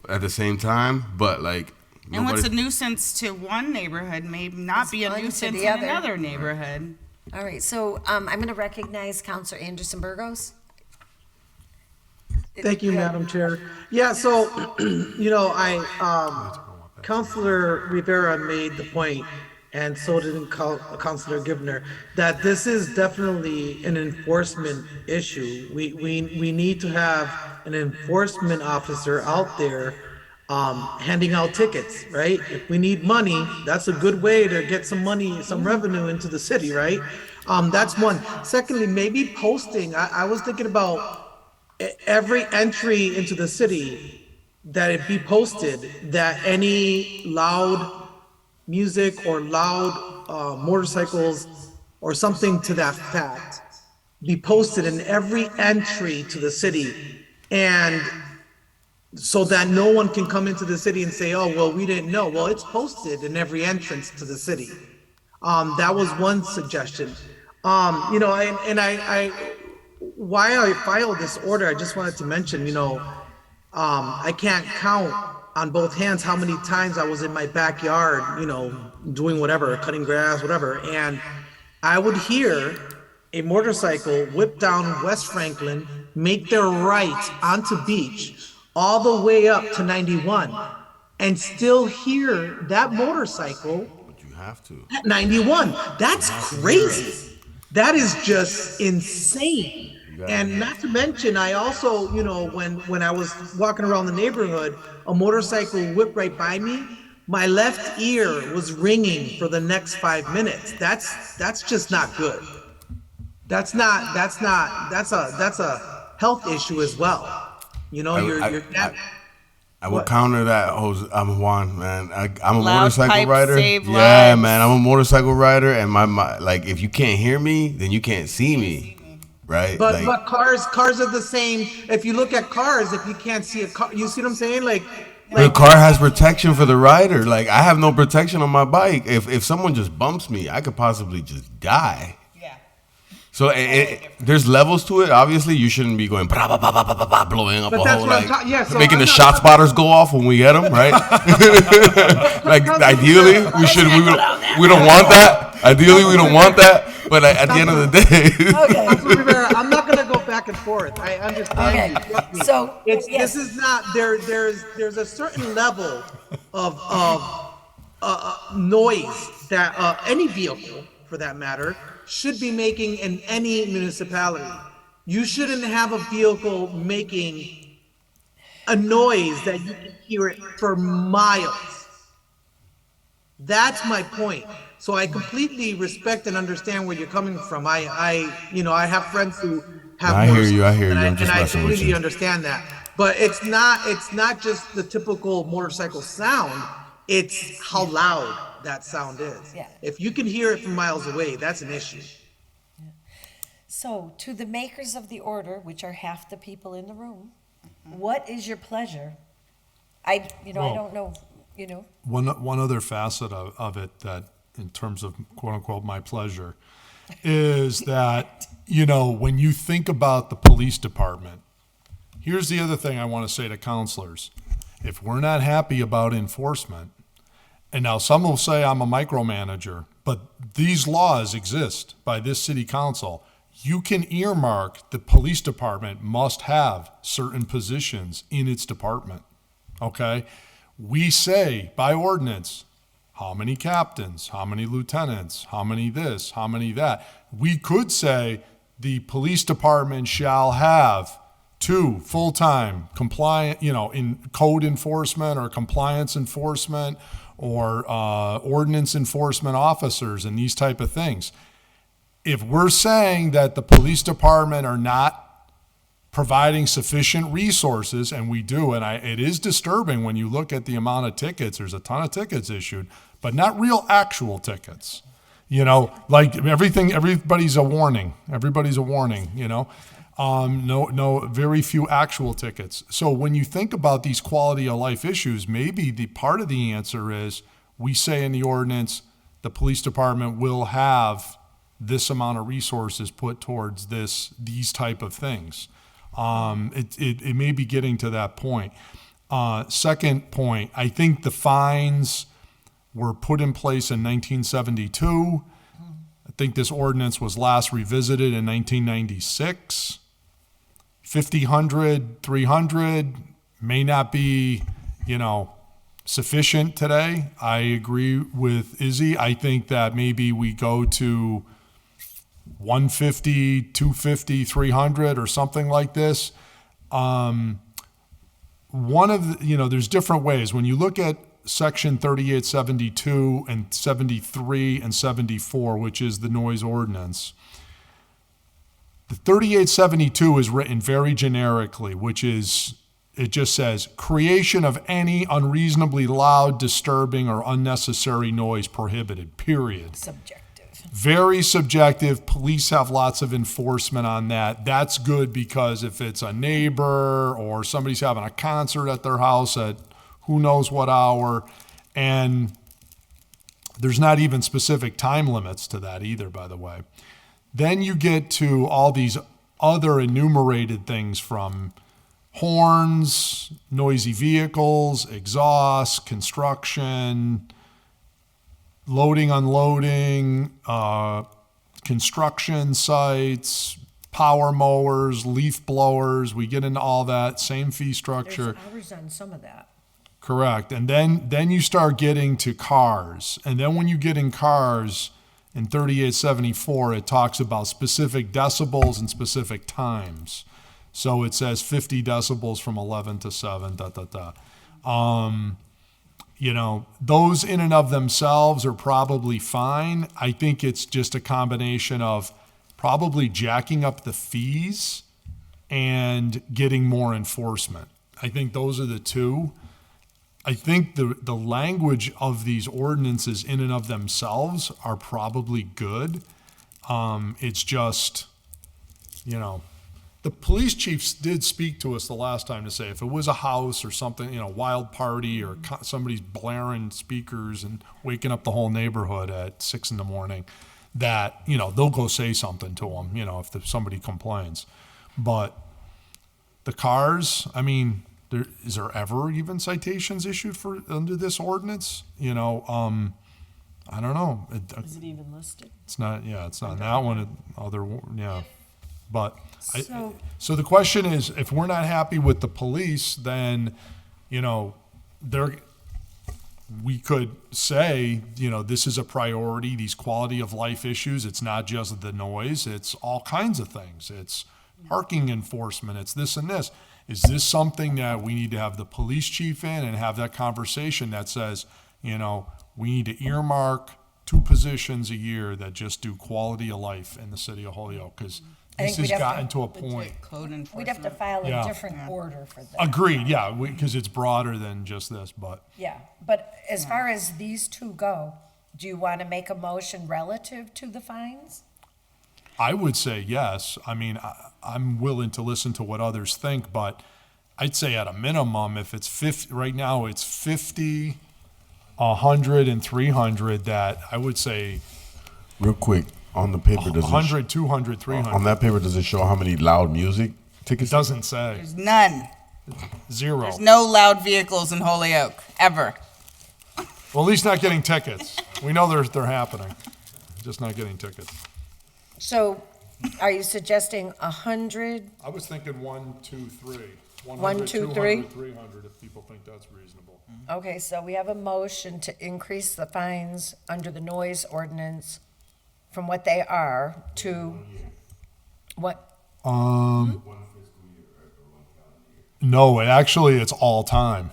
At the same time, but like. And what's a nobody- nuisance to one neighborhood may not be a fun to nuisance the in other. another neighborhood. All right, so I'm going to recognize Counselor Anderson Burgos. Thank you, Madam Chair. Yeah, so, Councilor Rivera made the point, and so did Councilor Givner, that this is definitely an enforcement issue. We need to have an enforcement officer out there handing out tickets, right? If we need money, that's a good way to get some money, some revenue into the city, right? That's one. Secondly, maybe posting. I was thinking about every entry into the city, that it be posted that any loud music or loud motorcycles or something to that fact be posted in every entry to the city, and so that no one can come into the city and say, oh, well, we didn't know. Well, it's posted in every entrance to the city. That was one suggestion. Why I filed this order, I just wanted to mention, I can't count on both hands how many times I was in my backyard, doing whatever, cutting grass, whatever, and I would hear a motorcycle whip down West Franklin, make their right onto Beach, all the way up to 91, and still hear that motorcycle You have to. at 91. That's crazy. That is just insane. And not to mention, I also, when I was walking around the neighborhood, a motorcycle whipped right by me. My left ear was ringing for the next 5 minutes. That's just not good. That's a health issue as well. I will counter that. I'm Juan, man. I'm a Loud motorcycle pipes rider. save Yeah, lives. man. I'm a motorcycle rider, and my like, if you can't hear me, then you can't see me, right? But Like, but cars are the same. If you look at cars, if you can't see a car, you see what I'm saying? the car has protection for the rider. Like, I have no protection on my bike. If someone just bumps me, I could possibly just die. So there's levels to it. Obviously, you shouldn't be going blah, blah, blah, blah, blah, blah, blowing up But a that's whole, what I'm like, ta- yeah, so making I'm the not shot talking- spotters go off when we get them, right? Like, ideally, we don't want that. Ideally, we don't want that. But at the end of the day, Councilor Rivera, I'm not gonna go back and forth. I understand. you. Trust me. So, yes. this is not there. There's a certain level of noise that any vehicle, for that matter, should be making in any municipality. You shouldn't have a vehicle making a noise that you can hear it for miles. That's my point. So I completely respect and understand where you're coming from. I have friends who have. I hear you. and I'm just and I messing with completely you. understand that. But it's not just the typical motorcycle sound. It's how loud that sound is. Yeah. If you can hear it from miles away, that's an issue. So, to the makers of the order, which are half the people in the room, what is your pleasure? I don't know, One other facet of it that, in terms of quote unquote my pleasure, is that, when you think about the police department, here's the other thing I want to say to counselors. If we're not happy about enforcement, and now some will say I'm a micromanager, but these laws exist by this city council. You can earmark the police department must have certain positions in its department, okay? We say by ordinance, how many captains, how many lieutenants, how many this, how many that. We could say the police department shall have 2 full-time compliant, in code enforcement or compliance enforcement or ordinance enforcement officers and these type of things. If we're saying that the police department are not providing sufficient resources, and we do, and it is disturbing when you look at the amount of tickets. There's a ton of tickets issued, but not real actual tickets. Like everybody's a warning. Everybody's a warning, No, very few actual tickets. So when you think about these quality of life issues, maybe the part of the answer is we say in the ordinance, the police department will have this amount of resources put towards these type of things. It may be getting to that point. Second point, I think the fines were put in place in 1972. I think this ordinance was last revisited in 1996. 50, 100, 300 may not be, sufficient today. I agree with Izzy. I think that maybe we go to 150, 250, 300 or something like this. One of the, there's different ways. When you look at section 3872 and 73 and 74, which is the noise ordinance, the 3872 is written very generically, which is, it just says, creation of any unreasonably loud, disturbing, or unnecessary noise prohibited, period. Subjective. Very subjective. Police have lots of enforcement on that. That's good because if it's a neighbor or somebody's having a concert at their house at who knows what hour, and there's not even specific time limits to that either, by the way. Then you get to all these other enumerated things from horns, noisy vehicles, exhaust, construction, loading, unloading, construction sites, power mowers, leaf blowers. We get into all that, same fee structure. There's hours on some of that. Correct. And then you start getting to cars. And then when you get in cars, in 3874, it talks about specific decibels and specific times. So it says 50 decibels from 11 to 7, those in and of themselves are probably fine. I think it's just a combination of probably jacking up the fees and getting more enforcement. I think those are the two. I think the language of these ordinances in and of themselves are probably good. It's just, the police chiefs did speak to us the last time to say if it was a house or something, wild party or somebody's blaring speakers and waking up the whole neighborhood at 6 a.m, that, they'll go say something to them, if somebody complains. But the cars, is there ever even citations issued for under this ordinance? I don't know. Is it even listed? It's not. Yeah, it's not in that one. But so the question is, if we're not happy with the police, then we could say, this is a priority. These quality of life issues. It's not just the noise. It's all kinds of things. It's parking enforcement. It's this and this. Is this something that we need to have the police chief in and have that conversation that says, we need to earmark 2 positions a year that just do quality of life in the city of Holyoke? Because this has gotten to a point. We'd have to file a different order for that. Agreed, yeah, because it's broader than just this, but. Yeah, but as far as these 2 go, do you want to make a motion relative to the fines? I would say yes. I'm willing to listen to what others think, but I'd say at a minimum, if it's 50, right now it's 50, 100, and 300, that I would say. Real quick, on the paper, does 100, 200, 300. On that paper, does it show how many loud music tickets? It doesn't say. There's none. 0. There's no loud vehicles in Holyoke, ever. Well, at least not getting tickets. We know they're happening, just not getting tickets. So, are you suggesting 100? I was thinking 1, 2, 3. 1, 2, 3? 300, if people think that's reasonable. Okay, so we have a motion to increase the fines under the noise ordinance from what they are to what? No, it's all time,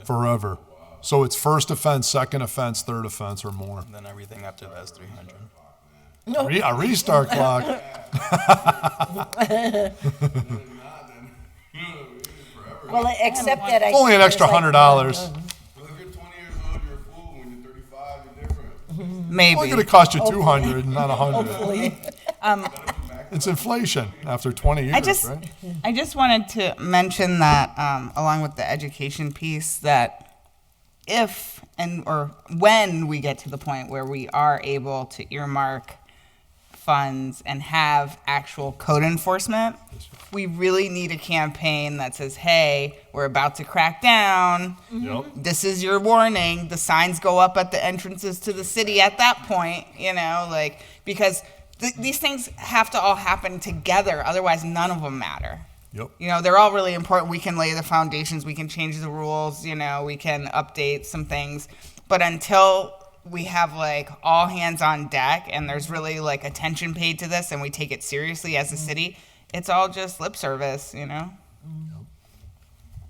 forever. So it's first offense, second offense, third offense, or more. And then everything after that is 300. No. A restart clock. Well, except that I. Only an extra $100. Well, if you're 20 years old, you're a fool. When you're 35, you're different. Maybe. It's only going to cost you $200, not $100. Hopefully. It's inflation after 20 years, right? I just wanted to mention that, along with the education piece, that if or when we get to the point where we are able to earmark funds and have actual code enforcement, we really need a campaign that says, hey, we're about to crack down. Yep. This is your warning. The signs go up at the entrances to the city at that point, because these things have to all happen together. Otherwise, none of them matter. Yep. They're all really important. We can lay the foundations. We can change the rules. We can update some things. But until we have all hands on deck and there's really attention paid to this and we take it seriously as a city, it's all just lip service,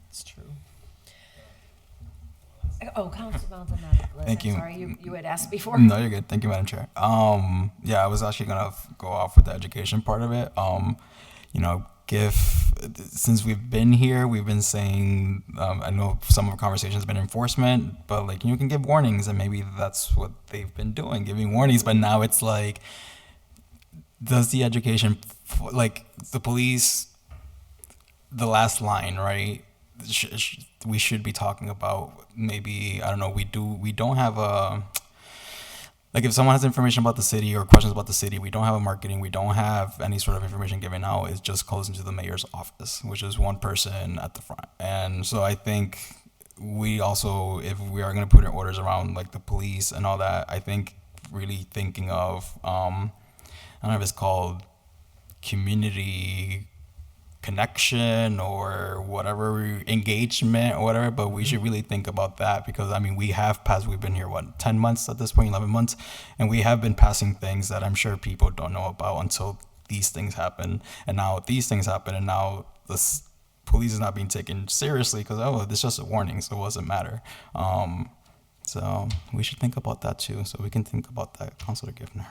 It's true. Oh, Councilman Maldonado. Thank you. Sorry, you had asked before. No, you're good. Thank you, Madam Chair. Yeah, I was actually gonna go off with the education part of it. Since we've been here, we've been saying, I know some of the conversation has been enforcement, but you can give warnings, and maybe that's what they've been doing, giving warnings. But now it's does the education, the police, the last line, right? We should be talking about maybe, I don't know, we don't have a, if someone has information about the city or questions about the city, we don't have a marketing, we don't have any sort of information given out. It just goes into the mayor's office, which is one person at the front. And so I think we also, if we are going to put in orders around the police and all that, I think really thinking of, I don't know if it's called community connection or whatever, engagement or whatever, but we should really think about that because we've been here 10 months at this point, 11 months, and we have been passing things that I'm sure people don't know about until these things happen. And now these things happen, and now the police is not being taken seriously because it's just a warning, so it doesn't matter. So we should think about that too, so we can think about that, Councilor Gifner.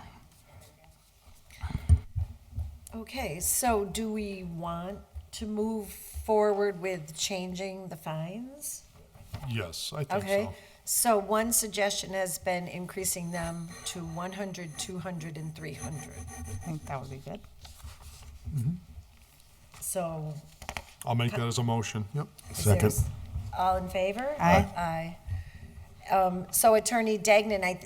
Okay, so do we want to move forward with changing the fines? Yes, I think Okay, so. so one suggestion has been increasing them to 100, 200, and 300. I think that would be good. So. I'll make that as a motion. Yep. Second. All in favor? Aye. Aye. So Attorney Dagnan, I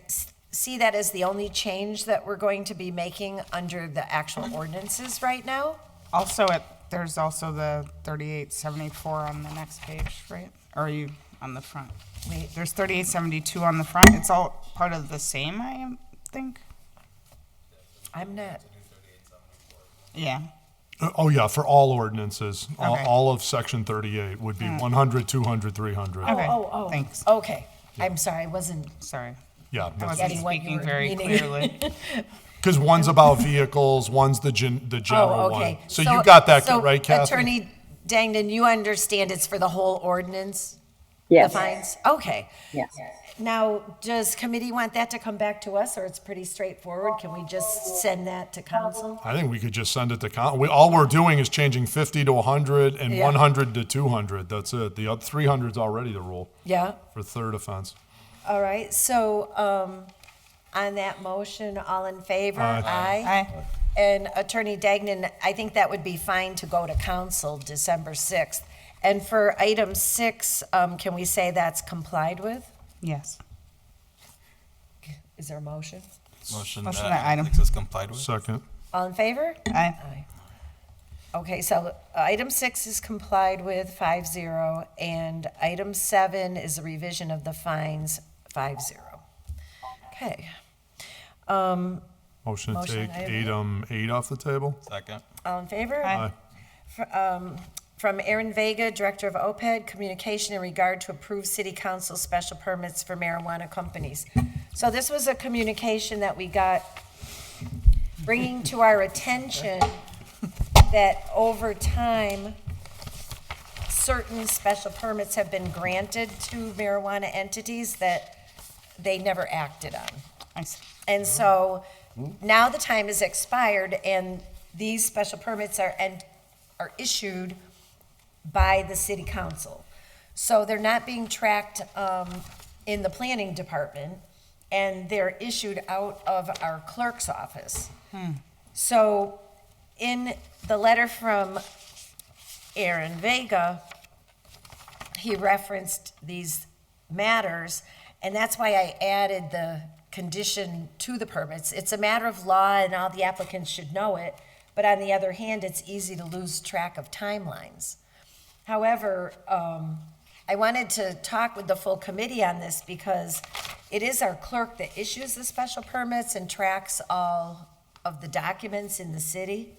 see that as the only change that we're going to be making under the actual ordinances right now? Also, there's also the 3874 on the next page, right? Or are you on the front? Wait. There's 3872 on the front. It's all part of the same, I think. I'm not. Yeah. Oh, yeah, for all ordinances, Okay. all of section 38 would be 100, 200, 300. Okay. Oh, Thanks. okay. I'm sorry, I wasn't Sorry. Yeah, I wasn't getting what you speaking were very meaning. clearly. because one's about vehicles, one's the general Oh, okay. one. So you got that, so right, Kathy? Attorney Dagnan, you understand it's for the whole ordinance? Yes. The fines? Okay. Yes. Now, does committee want that to come back to us, or it's pretty straightforward? Can we just send that to council? I think we could just send it to all we're doing is changing 50 to 100 and Yeah. 100 to 200. That's it. The other 300 is already the rule Yeah? for third offense. All right, so, on that motion, all in favor? Aye. Aye. And Attorney Dagnan, I think that would be fine to go to council December 6th. And for item 6, can we say that's complied with? Yes. Is there a motion? Motion Motion that that item. Alex is complied with. Second. All in favor? Aye. Okay, so item 6 is complied with, 5-0, and item 7 is a revision of the fines, 5-0. Okay. Motion to Motion, take I have- item 8 off the table. Second. All in favor? Aye. From Aaron Vega, Director of OPED, Communication in regard to approved City Council special permits for marijuana companies. So this was a communication that we got bringing to our attention that over time, certain special permits have been granted to marijuana entities that they never acted on. I see. And so now the time has expired and these special permits are issued by the city council. So they're not being tracked in the planning department and they're issued out of our clerk's office. So in the letter from Aaron Vega, he referenced these matters, and that's why I added the condition to the permits. It's a matter of law and all the applicants should know it, but on the other hand, it's easy to lose track of timelines. However, I wanted to talk with the full committee on this because it is our clerk that issues the special permits and tracks all of the documents in the city.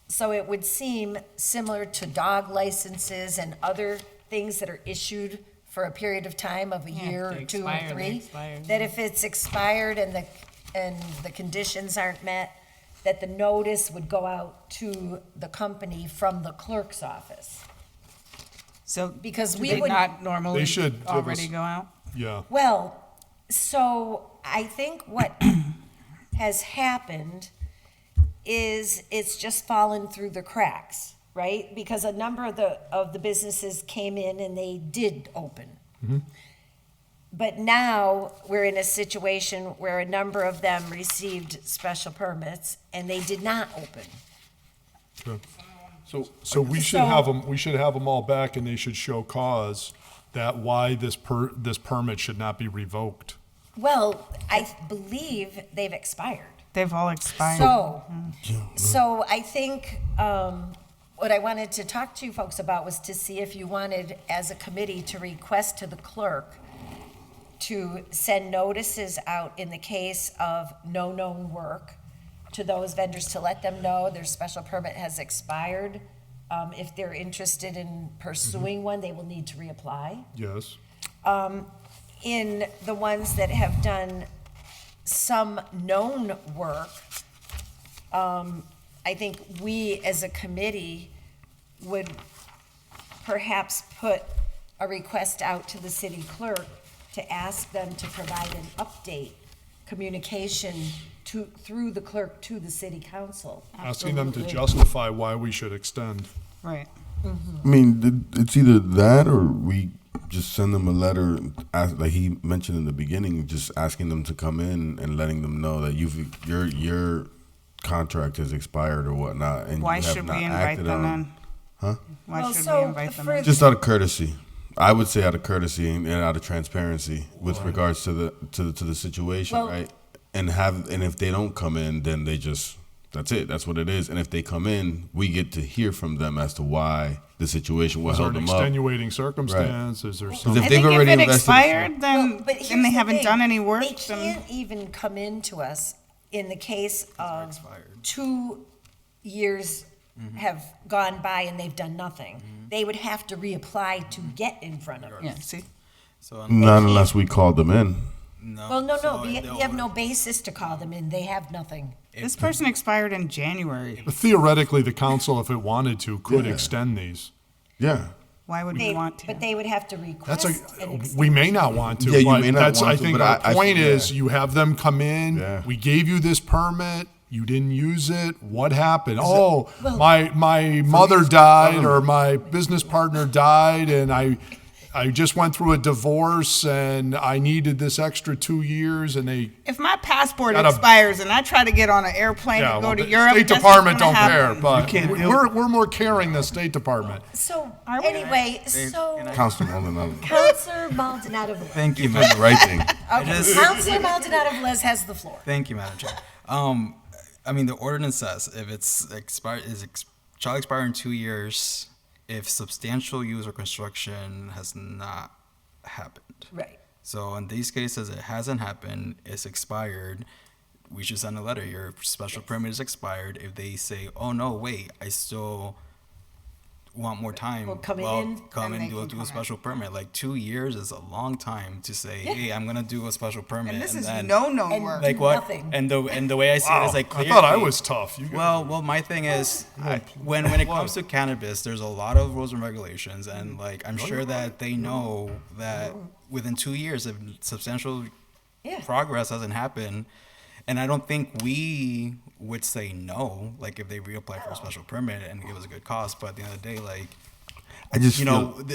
So it would seem similar to dog licenses and other things that are issued for a period of time of a year or two or three, that if it's expired and the conditions aren't met, that the notice would go out to the company from the clerk's office. So Because do we they would not normally They should give already us- go out? Yeah. Well, so I think what has happened is it's just fallen through the cracks, right? Because a number of the businesses came in and they did open. But now we're in a situation where a number of them received special permits and they did not open. Good. So we should have them, we should have them all back and they should show cause that why this permit should not be revoked. Well, I believe they've expired. They've all expired. So I think what I wanted to talk to you folks about was to see if you wanted, as a committee, to request to the clerk to send notices out in the case of no known work to those vendors to let them know their special permit has expired. If they're interested in pursuing one, they will need to reapply. Yes. In the ones that have done some known work, I think we as a committee would perhaps put a request out to the city clerk to ask them to provide an update communication through the clerk to the city council. Asking them to Absolutely. justify why we should extend. Right. I mean, it's either that or we just send them a letter, like he mentioned in the beginning, just asking them to come in and letting them know that your contract has expired or whatnot, and Why you have should not we invite acted them on. in? Huh? Why Well, should so we invite them in? Just out of courtesy, I would say out of courtesy and out of transparency with regards to the situation, Well- right? And if they don't come in, then that's it. That's what it is. And if they come in, we get to hear from them as to why the situation will Was there hold an them up. extenuating circumstance? Is there Because something? if I they've think already if it invested- expired, then, But and here's they the haven't thing. done any work, They then can't even come into us in the case of 2 years have gone by and they've done nothing. They would have to reapply to get in front of us. yeah, see? So Not unless we called them in. Well, no, we have no basis to call them in. They have nothing. This person expired in January. But theoretically, the council, if it wanted to, could Yeah. extend these. Yeah. Why would we want to? But they would have to That's request an we may extension. not want to, Yeah, you but may not that's, want I to, think but our point is, yeah. you have them come in, Yeah. we gave you this permit, you didn't use it, what happened? Oh, my mother died, or my business partner died, and I just went through a divorce, and I needed this extra 2 years, and they, If my passport Gotta- expires and I try to get on an airplane yeah, and go well, to the Europe, State that's Department what's don't gonna care, happen. but we're more caring than State Department. So, anyway, Councilman Maldonado. Counselor Maldonado Velez. Thank you, Doing Madam. the right thing. Okay, Counselor Maldonado Velez has the floor. Thank you, Madam Chair. I mean, the ordinance says if it's shall expire in 2 years if substantial use or construction has not happened. Right. So in these cases, it hasn't happened. It's expired. We should send a letter. Your special permit is expired. If they say, "Oh no, wait, I still want more time," Well, come well, in, come then and they do can a come special permit. Like 2 years is a long time to say, "Hey, I'm gonna do a special permit." And this is then, no known work. like what? nothing. And the way I see it is like I thought I clearly- was tough. You well, my thing is, when it comes to cannabis, there's a lot of rules and regulations, and like I'm sure that they know that within 2 years, if substantial Yeah. progress hasn't happened, and I don't think we would say no, like if they reapply for a special permit and give us a good cost. But at the end of the day, like I just you feel, know,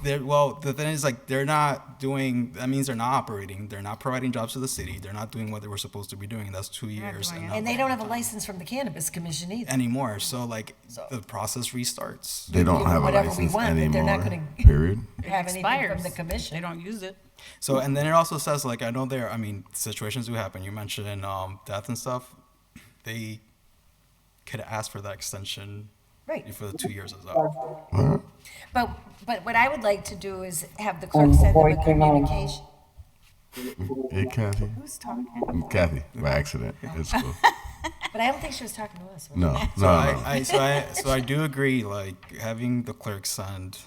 good. well, the thing is, like, they're not doing, that means they're not operating, they're not providing jobs to the city, they're not doing what they were supposed to be doing, and that's 2 years. And they don't have a license from the Cannabis Commission either. Anymore, so like, the process restarts. They don't have a Whatever we license want, but they're not anymore, gonna period. have anything expires. from the commission. They don't use it. So, and then it also says, like, I know there, I mean, situations do happen, you mentioned death and stuff, they could ask for that extension Right. before the 2 years is up. But what I would like to do is have the clerk send them a communication. Hey, Kathy. Who's talking? Kathy, by accident. It's cool. But I don't think she was talking to us. was No, she? no. So I do agree, like, having the clerk send,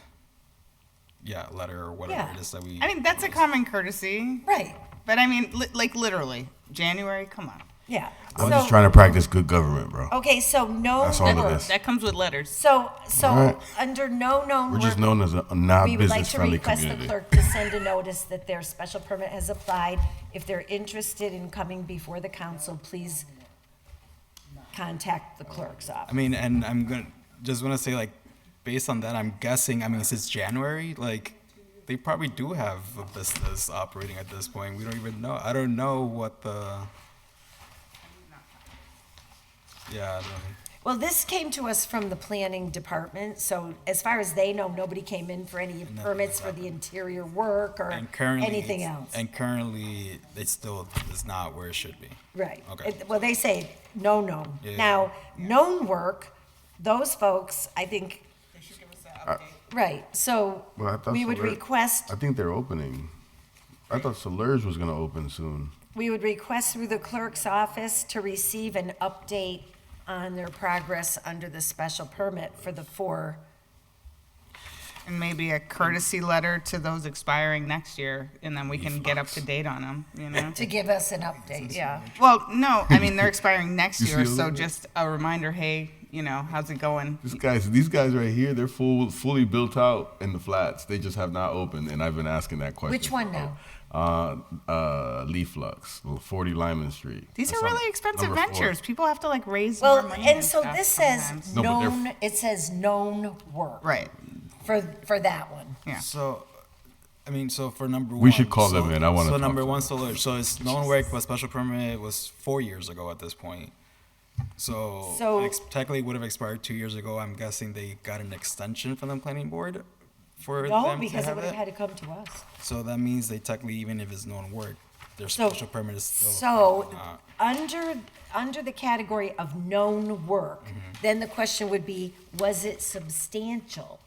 a letter or whatever Yeah. it is that we. I mean, that's a common courtesy. Right. But I mean, like literally, January, come on. Yeah. I'm just trying to practice good government, bro. Okay, so no. That's all it is. That comes with letters. So All right. under no known We're work, just known as a not we would like business to friendly request community. the clerk to send a notice that their special permit has applied. If they're interested in coming before the council, please contact the clerk's office. I mean, and I'm gonna say, like, based on that, I'm guessing. I mean, since January, like, they probably do have a business operating at this point. We don't even know. I don't know what the. Yeah. Well, this came to us from the planning department, so as far as they know, nobody came in for any permits for the interior work or And currently, anything else. And currently, it still is not where it should be. Right. Okay. Well, they say no known. Yeah. Now, known work, those folks, I think. They should give us an update. Right, so Well, I thought we would Soler- request, I think they're opening. I thought Solers was gonna open soon. we would request through the clerk's office to receive an update on their progress under the special permit for the 4. And maybe a courtesy letter to those expiring next year, and then we can get up to date on them, you know? To give us an update, yeah. Well, no, I mean, they're expiring next You year, see a so little- just a reminder, hey, you know, how's it going? These guys right here, they're fully built out in the flats. They just have not opened, and I've been asking that question. Which one now? Leaf Lux, 40 Lyman Street. These That's are on really expensive number 4. ventures. People have to like raise more Well, money. and so stuff this says sometimes. No, but they're known, it says known work. Right. For that one. Yeah. So, I mean, so for number one. We should call them in. I wanna So talk number to one, them. so it's known work, but special permit was 4 years ago at this point. So technically would have expired 2 years ago. I'm guessing they got an extension from the planning board for No, them to because it have would have it. had to come to us. So that means they technically, even if it's known work, their So- special permit is still. So, not- under the category of known work, Mm-hmm. then the question would be, was it substantial?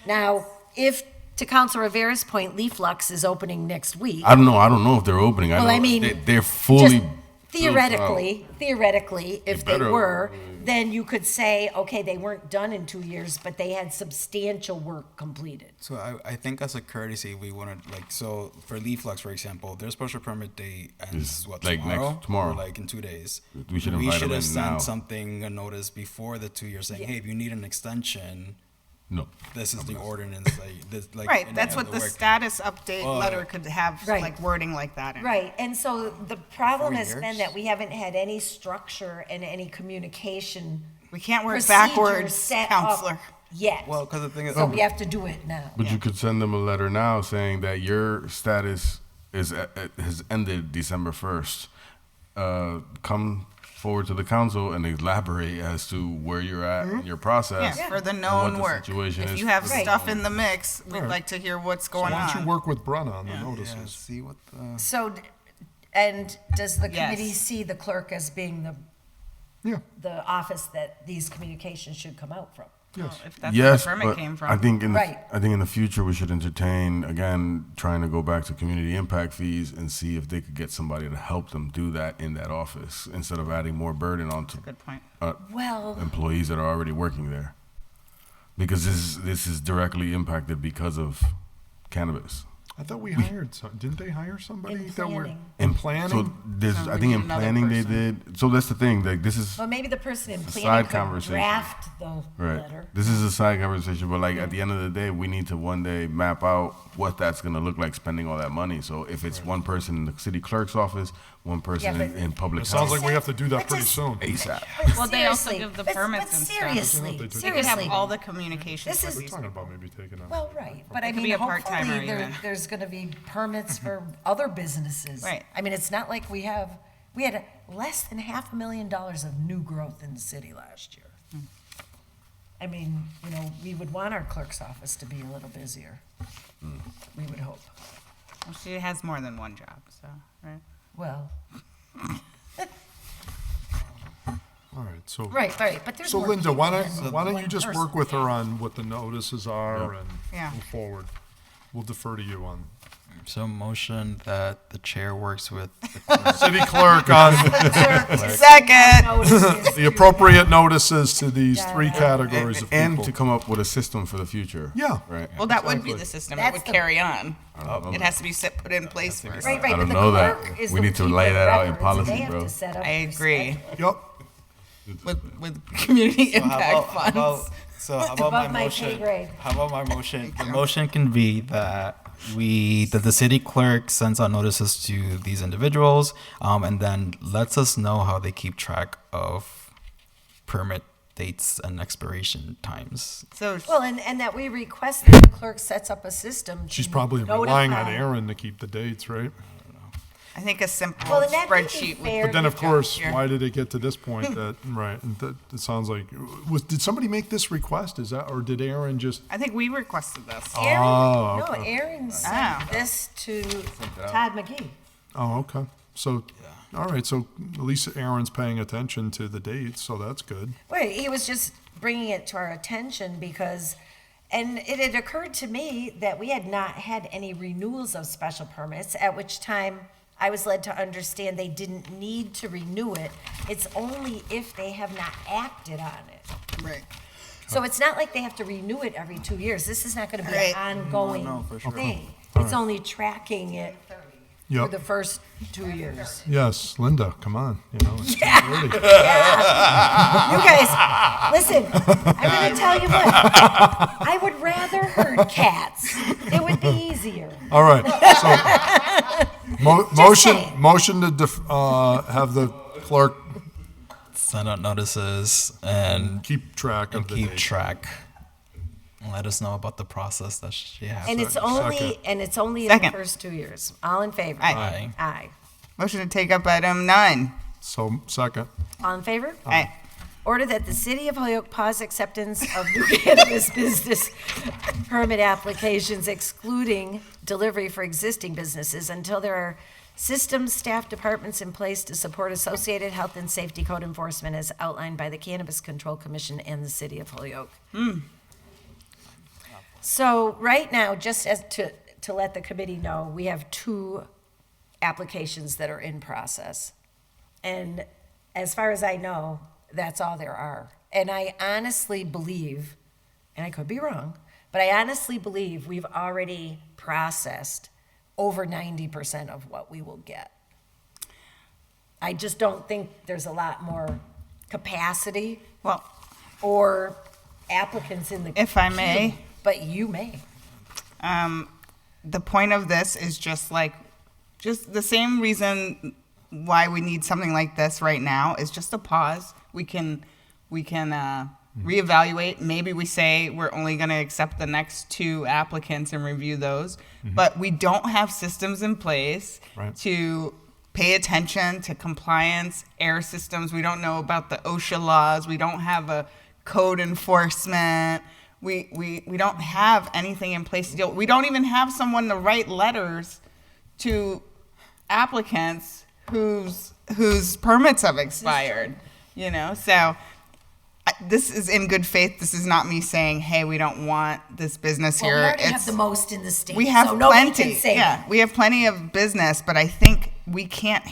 Now, if, to Council Rivera's point, Leaf Lux is opening next week. I don't know if they're opening. Well, know I mean, they're fully just theoretically, if they better- were, then you could say, okay, they weren't done in 2 years, but they had substantial work completed. So I think as a courtesy, we want to, like, so for Leaf Lux, for example, their special permit date ends, Is what, like tomorrow. Or like in 2 days. We should invite them have in sent now. something, a notice before the 2 years saying, hey, if you need an extension, No. this is the ordinance, like. Right, in that's any what other the work. status update Well, letter could have, Right. like wording like that in it. Right, and so the problem 4 has been years? that we haven't had any structure and any communication. We can't work procedures backwards, set up counselor. Yet. Well, because the thing is. So we have to do it now. But you could send them a letter now saying that your status has ended December 1st. Come forward to the council and elaborate as to where you're at in your process. Yeah, for the and known what the work. situation If is you have for the stuff known in the mix, we'd Alright. like to hear what's So going why on. don't you work with Brenna on the notices? Yeah, see what the. So, and does the Yes. committee see the clerk as being Yeah, the office that these communications should come out from? yes. If that's Yes, where the permit but came from. I think Right. in the future we should entertain again trying to go back to community impact fees and see if they could get somebody to help them do that in that office instead of adding more burden onto Good point. Well, employees that are already working there, because this is directly impacted because of cannabis. I thought we hired didn't they hire somebody In that were planning. in planning? So there's, So I we think need in another planning they person. did. So that's the thing. Like this is well, maybe the person in It's a planning side could conversation. draft the right. letter. This is a side conversation, but like at the end of the day, we need to one day map out what that's gonna look like spending all that money. So if it's one person in the city clerk's office, one person Yeah, in public It sounds health, like we have to do that pretty soon. ASAP. Well, they also Seriously, give the but permits and stuff. seriously, They They could have seriously. all the communications This with is- We're these talking people. about maybe taking out. Well, right, but I It could mean, be a part-timer hopefully even. there's gonna be permits for other businesses. Right. I mean, it's not like we had less than $500,000 of new growth in the city last year. I mean, we would want our clerk's office to be a little busier. We would hope. Well, she has more than one job, so, right? Well, All right, so. right, but there's So more Linda, people why than don't you one just person. work with her on what the notices are and Yeah. move forward? We'll defer to you on. So motion that the chair works with the City clerk on Second. the appropriate notices to these three categories of and people. to come up with a system for the future. Yeah. Right. Well, that would be the system. It That's would the- carry on. I don't know It has to be put in place first. Right, I but don't the know that. clerk is We the need to keeper lay of that out in records. policy, They have bro. to set up I their agree. Yep. With community impact funds. So how about Above my my pay motion? grade. How about my motion? The motion can be that that the city clerk sends out notices to these individuals, and then lets us know how they keep track of permit dates and expiration times. So, Well, and that we request that the clerk sets up a system to She's probably relying on notify- Aaron to keep the dates, right? I think a simple Well, and that may be spreadsheet fair. would. But then, of course, Yeah. why did it get to this point? That right? And that it sounds like did somebody make this request? Is that or did Aaron just? I think we requested this. Aaron, Oh, no, okay. Aaron sent Ah. this to Todd McGee. Oh, okay. So, all right. So at least Aaron's paying attention to the dates, so that's good. Wait, he was just bringing it to our attention because, and it had occurred to me that we had not had any renewals of special permits, at which time I was led to understand they didn't need to renew it. It's only if they have not acted on it. Right. So it's not like they have to renew it every 2 years. This is not gonna be Right. an ongoing No, for sure. thing. All It's right. only tracking it for Yep. the first 2 years. Yes, Linda, come on. It's Yeah. ready. You guys, listen, I'm gonna tell you what. I would rather herd cats. It would be easier. All right. So, saying. motion to have the clerk Send out notices and keep track of the keep dates. track. And let us know about the process that she has. And it's Second. only in the Second. first 2 years. All in favor? Aye. Aye. Motion to take up item 9. So second. All in favor? Aye. Order that the City of Holyoke pause acceptance of new cannabis business permit applications excluding delivery for existing businesses until there are systems, staff, departments in place to support associated health and safety code enforcement as outlined by the Cannabis Control Commission and the City of Holyoke. So right now, just as to let the committee know, we have 2 applications that are in process. And as far as I know, that's all there are. And I honestly believe, and I could be wrong, but I honestly believe we've already processed over 90% of what we will get. I just don't think there's a lot more capacity Well, or applicants in the If I may. queue, but you may. the point of this is just the same reason why we need something like this right now is just a pause. We can reevaluate. Maybe we say we're only going to accept the next 2 applicants and review those, but we don't have systems in place Right. to pay attention to compliance, air systems. We don't know about the OSHA laws. We don't have a code enforcement. We don't have anything in place to deal. We don't even have someone to write letters to applicants whose permits have expired. So this is in good faith. This is not me saying, "Hey, we don't want this business Well, here." we already have the most in the state. We have so nobody plenty. Can say Yeah, that. we have plenty of business, but I think we can't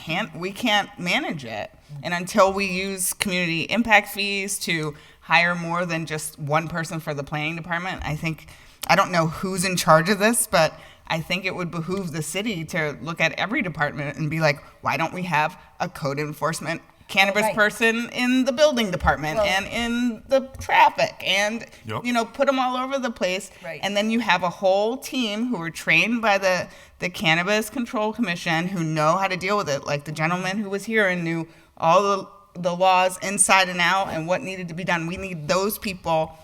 manage it. And until we use community impact fees to hire more than just one person for the planning department, I don't know who's in charge of this, but I think it would behoove the city to look at every department and be like, why don't we have a code enforcement cannabis Right. person in the building department Well- and in the traffic and, Yep. you know, put them all over the place. Right. And then you have a whole team who are trained by the Cannabis Control Commission who know how to deal with it. Like the gentleman who was here and knew all the laws inside and out and what needed to be done. We need those people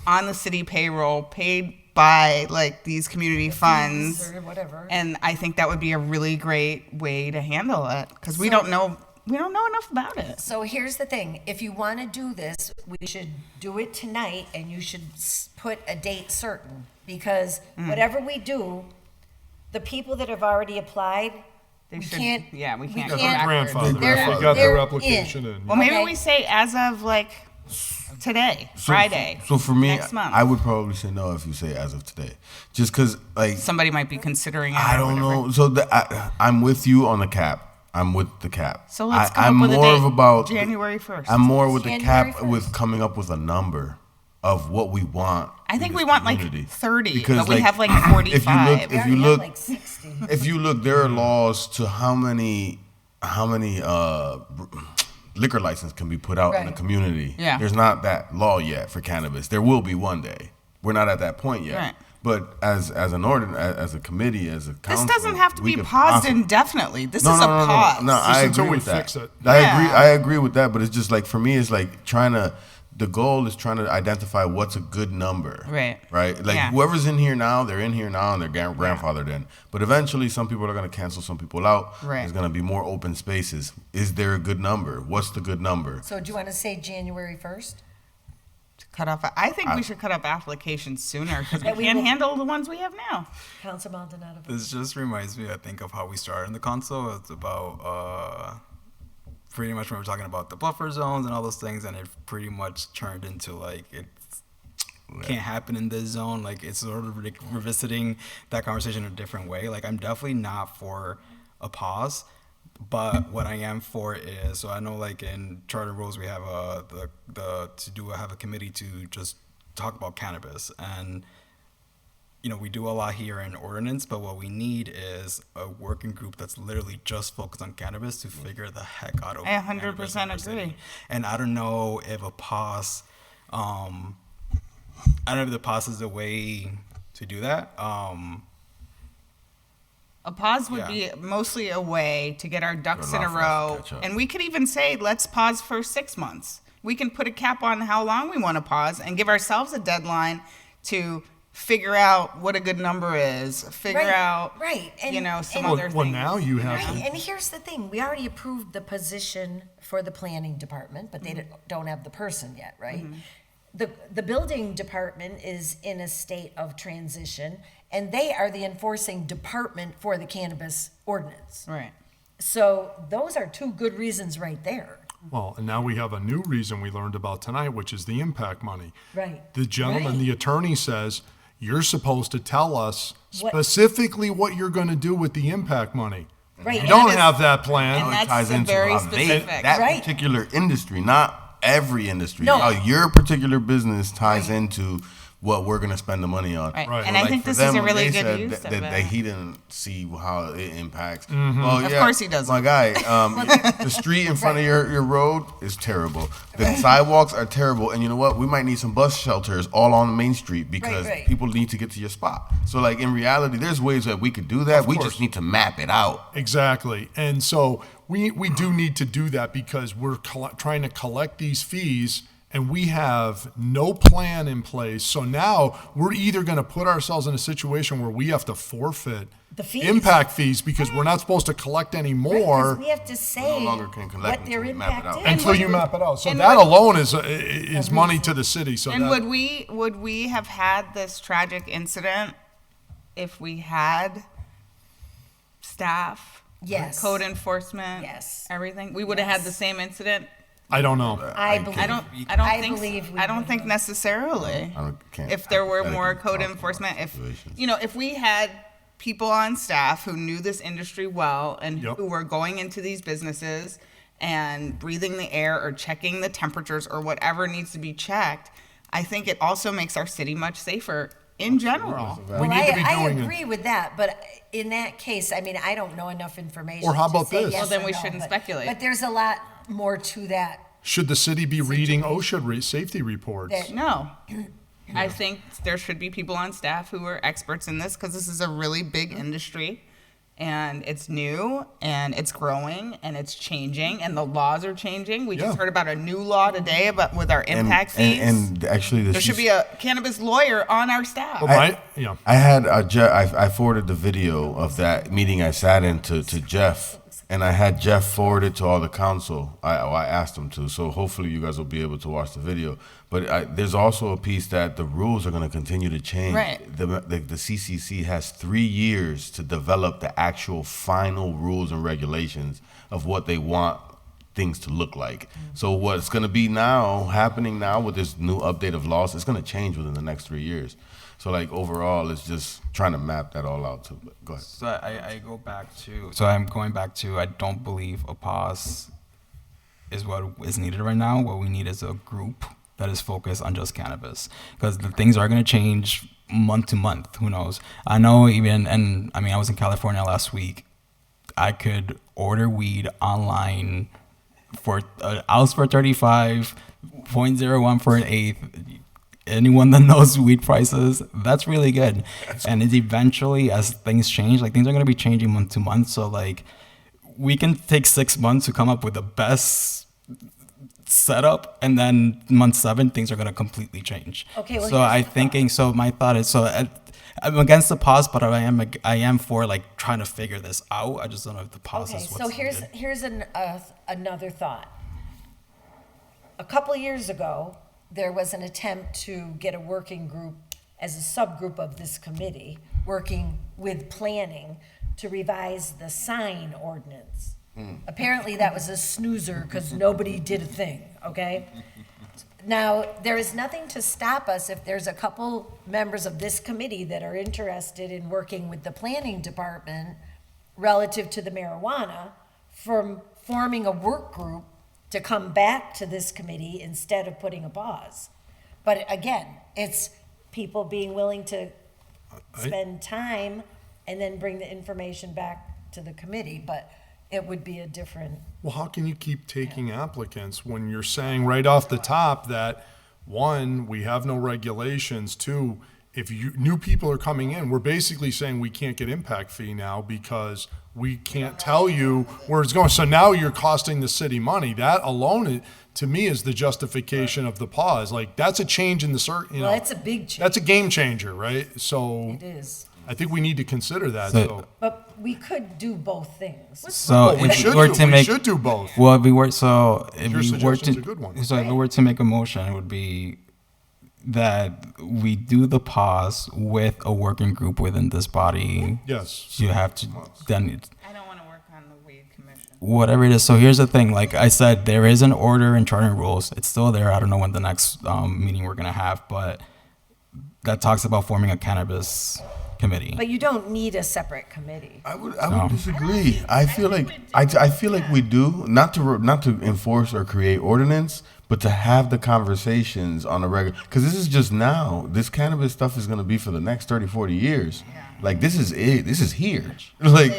on the city payroll, paid by like these community funds. Or whatever. And I think that would be a really great way to handle it because we So- don't know enough about it. So here's the thing, if you want to do this, we should do it tonight and you should put a date certain. Because whatever we do, the people that have already applied, we can't. we can't we go can't- back. Grandfather. They're- We got they're their application in. Well, maybe Okay. we say as of like today, So- Friday. So for me, next month. I would probably say no if you say as of today, just because like Somebody might be considering it. I or don't whatever. know. So I'm with you on the cap. I'm with the cap. So let's come I'm up with a more date. of about January 1st. I'm more with the January cap 1st. with coming up with a number of what we want. I think in we this want community. like 30, Because, but we like, have like if 45. you look, We if already you have look, like 60. if you look, there are laws to how many liquor license can be put out in the Right. community. Yeah. There's not that law yet for cannabis. There will be one day. We're not at that point yet. Right. But as an ordinance, as a committee, as a This council, doesn't have to we be could paused possibly- indefinitely. This No, is no, a no, no, pause. No, Just I until agree we with that. fix it. Yeah. I agree with that. But it's just like for me, it's like the goal is trying to identify what's a good number. Right. Right. Like Yeah. whoever's in here now, they're in here now, and they're grandfathered in. But eventually, some people are going to cancel some people out. Right. There's going to be more open spaces. Is there a good number? What's the good number? So do you want to say January 1st? Cut off. I think we should cut off applications sooner because That we we can't will- handle the ones we have now. Council Maldonado. This just reminds me, I think, of how we started in the council. It's about pretty much when we're talking about the buffer zones and all those things, and it pretty much turned into like it can't happen in this zone. Like it's sort of like revisiting that conversation in a different way. Like I'm definitely not for a pause, but what I am for is, so I know like in charter rules we have have a committee to just talk about cannabis, and you know, we do a lot here in ordinance, but what we need is a working group that's literally just focused on cannabis to figure the heck out of I 100% cannabis in our city. agree. And I don't know if a pause, I don't know if the pause is the way to do that. A pause would Yeah. be mostly a way to get our ducks in a enough for us to row. catch up. And we could even say, let's pause for 6 months. We can put a cap on how long we want to pause and give ourselves a deadline to figure out what a good number is, figure Right, out, right. And- you know, some and- other Well, things. now you have Right, to. and here's the thing, we already approved the position for the planning department, but they don't have the person yet, right? The building department is in a state of transition, and they are the enforcing department for the cannabis ordinance. Right. So those are two good reasons right there. Well, and now we have a new reason we learned about tonight, which is the impact money. Right. The gentleman, Right. the attorney says, you're supposed to tell us What- specifically what you're going to do with the impact money. Right. You and don't that is- have that plan. And that's ties into very how specific. that Right. particular industry, not every industry. No. How your particular business ties into what we're going to spend the money on. Right. Right. And I Like, think for this them, is a when really they good said use that, of that it. he didn't see how it impacts. Mm-hmm. Well, Of yeah, course he doesn't. My guy, the street in front of your road is terrible. The sidewalks are terrible. And you know what? We might need some bus shelters all on Main Street because right. people need to get to your spot. So, like, in reality, there's ways that we could do that. We course. just need to map it out. Exactly. And so we do need to do that because we're trying to collect these fees and we have no plan in place. So now we're either going to put ourselves in a situation where we have to forfeit The fees. impact fees because we're not supposed to collect any Right, 'cause more we have to say longer can collect what their until we map it impact out. is. until you map it out. So and that what- alone is money to the city. So And that, would we have had this tragic incident if we had staff, Yes. code enforcement, Yes. everything? We would have had the same incident. I don't know. I believe. I don't I think. believe we I don't would think have. necessarily. Can't If there were hypothetically more talk code about enforcement, if situations. you know, if we had people on staff who knew this industry well and Yep. who were going into these businesses and breathing the air or checking the temperatures or whatever needs to be checked, I think it also makes our city much safer in general. We need to be I doing it. agree with that, but in that case, I mean, I don't know enough information. Or how to about say this? yes Well, then or we no, shouldn't but- speculate. But there's a lot, more to that. Should the city be reading OSHA safety reports? No. I think there should be people on staff who are experts in this because this is a really big industry and it's new and it's growing and it's changing and the laws are changing. We just heard about a new law today about with our impact fees. And actually, there should be a cannabis lawyer on our staff. I had I forwarded the video of that meeting I sat in to Jeff, and I had Jeff forward it to all the council. I asked him to, so hopefully you guys will be able to watch the video. But there's also a piece that the rules are going to continue to change. Right. The CCC has 3 years to develop the actual final rules and regulations of what they want things to look like. So what's going to be happening now with this new update of laws, it's going to change within the next 3 years. So like overall, it's just trying to map that all out. Go ahead. So I go back to, so I'm going back to, I don't believe a pause is what is needed right now. What we need is a group that is focused on just cannabis, because the things are going to change month to month. Who knows? I know even, and I mean, I was in California last week. I could order weed online for an ounce for 35, 0.01 for an eighth. Anyone that knows weed prices, that's really good. And it's eventually, as things change, like things are going to be changing month to month. So like we can take 6 months to come up with the best setup, and then month 7 things are going to completely change. Okay, well, so my thought is, I'm against the pause, but I am for like trying to figure this out. I just don't know if the pause is what's so here's another thought. A couple of years ago, there was an attempt to get a working group as a subgroup of this committee working with planning to revise the sign ordinance. Apparently that was a snoozer because nobody did a thing, okay? Now, there is nothing to stop us if there's a couple members of this committee that are interested in working with the planning department relative to the marijuana from forming a work group to come back to this committee instead of putting a pause. But again, it's people being willing to spend time and then bring the information back to the committee, but it would be a different. Well, how can you keep taking applicants when you're saying right off the top that, 1, we have no regulations, 2, if new people are coming in, we're basically saying we can't get impact fee now because we can't tell you where it's going. So now you're costing the city money. That alone, to me, is the justification of the pause. Like, that's a change in the Well, it's a big change. That's a game changer, right? So It is. I think we need to consider that. But we could do both things. So we should do both. Well, if we were to make a motion, it would be that we do the pause with a working group within this body. Yes. You have to then. I don't want to work on the weed commission. Whatever it is. So here's the thing. Like I said, there is an order in charter rules. It's still there. I don't know when the next meeting we're gonna have, but that talks about forming a cannabis committee. But you don't need a separate committee. I would disagree. I feel like we do, not to enforce or create ordinance, but to have the conversations on a regular, because this is just now. This cannabis stuff is going to be for the next 30, 40 years. Yeah. Like this is it. This is here. Like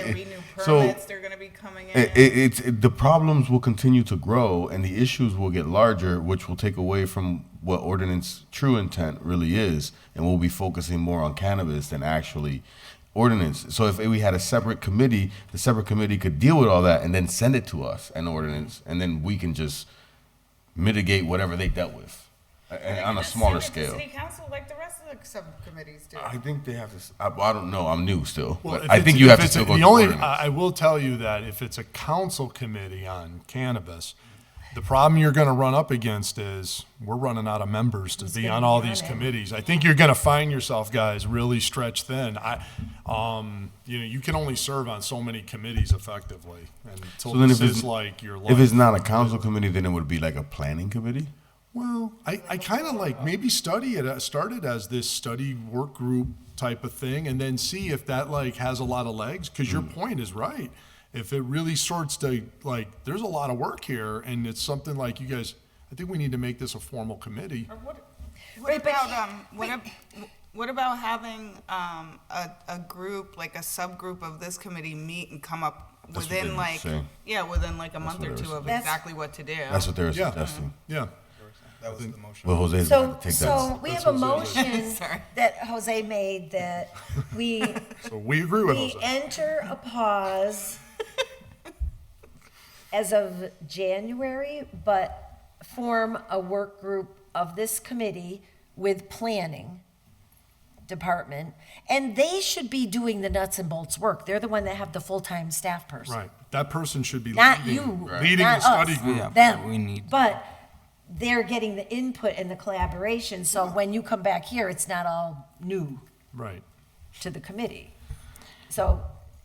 permits, they're going to be coming in. The problems will continue to grow and the issues will get larger, which will take away from what ordinance true intent really is, and we'll be focusing more on cannabis than actually ordinance. So if we had a separate committee, the separate committee could deal with all that and then send it to us, an ordinance, and then we can just mitigate whatever they dealt with on a smaller scale. City council like the rest of the subcommittees do. I think they have to. I don't know. I'm new still, Well, but I think you have to still go through ordinance. I will tell you that if it's a council committee on cannabis, the problem you're going to run up against is we're running out of members to be on all these committees. I think you're going to find yourself, guys, really stretched thin. You can only serve on so many committees effectively. And So then this if is it's, like your if it's not a council committee, then it would be like a planning committee? Well, I kind of like maybe started as this study work group type of thing, and then see if that like has a lot of legs. Because your point is right. If it really sorts to like, there's a lot of work here, and it's something like you guys. I think we need to make this a formal committee. What about having a group, like a subgroup of this committee meet and come up That's what they within were like, saying. within like a month what or they two were of saying. exactly what to do. That's what they were Yeah. suggesting. Yeah. That was the motion. Well, Jose's So, gonna take so that. we That's have a Jose's. motion Sorry. that Jose made that we, So we agree with we Jose. enter a pause as of January, but form a work group of this committee with planning department. And they should be doing the nuts and bolts work. They're the one that have the full-time staff person. Right. That person should be Not leading, you, leading not the study us, group. Yeah, them. we need- But they're getting the input and the collaboration, so when you come back here, it's not all new Right. to the committee. So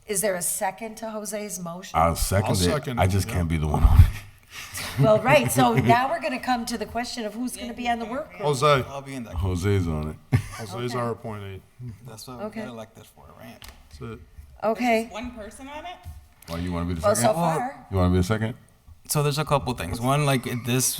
is there a second to Jose's motion? I'll second I'll it. second I it, just yeah. can't be the one on it. Well, right, so now we're gonna come to the question of who's gonna be on the work group. Jose. I'll be in that. Jose's on it. Jose's our appointee. That's what Okay. we got elected for, right? That's it. Okay, One person on it? Why you want to be the well, so second? far, You want to be the second? So there's a couple things. One, like this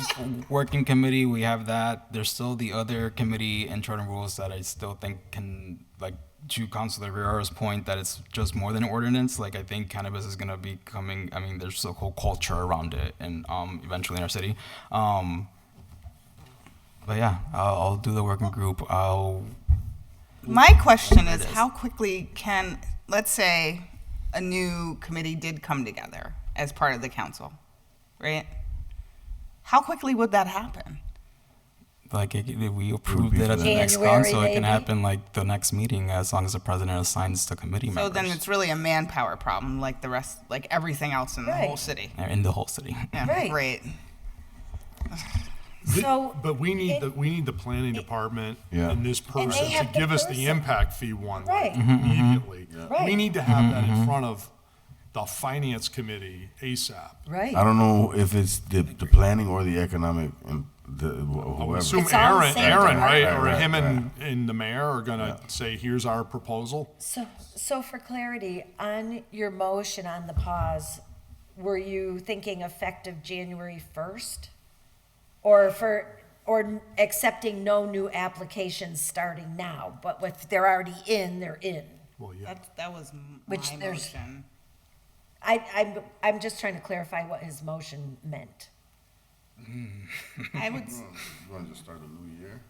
working committee, we have that. There's still the other committee in charter and rules that I still think can, like, to Councilor Rivera's point, that it's just more than an ordinance. Like, I think cannabis is gonna be coming. I mean, there's a whole culture around it, and eventually in our city. But yeah, I'll do the working group. My question is, how quickly can, let's say, a new committee did come together as part of the council, right? How quickly would that happen? Like, if we approved be it at the next January, council, it can maybe? happen like the next meeting, as long as the president assigns the committee So members. then it's really a manpower problem, like the rest, like everything else in the whole Right. city. In the whole city. Yeah, Right. great. so, But we need the planning department Yeah. and this they person to have the give us the person. impact fee one Right. like, immediately. Right. We need to have that in front of the finance committee ASAP. right. I don't know if it's the planning or the economic, I would whoever. assume It's all the Aaron, same right, department. or Right, him right. and the mayor are gonna say, here's our proposal. So for clarity, on your motion on the pause, were you thinking effective January 1st? Or accepting no new applications starting now, but if they're already in, they're in? Well, yeah. That was Which my there's- motion. I'm just trying to clarify what his motion meant. I would, You want to just start a new year?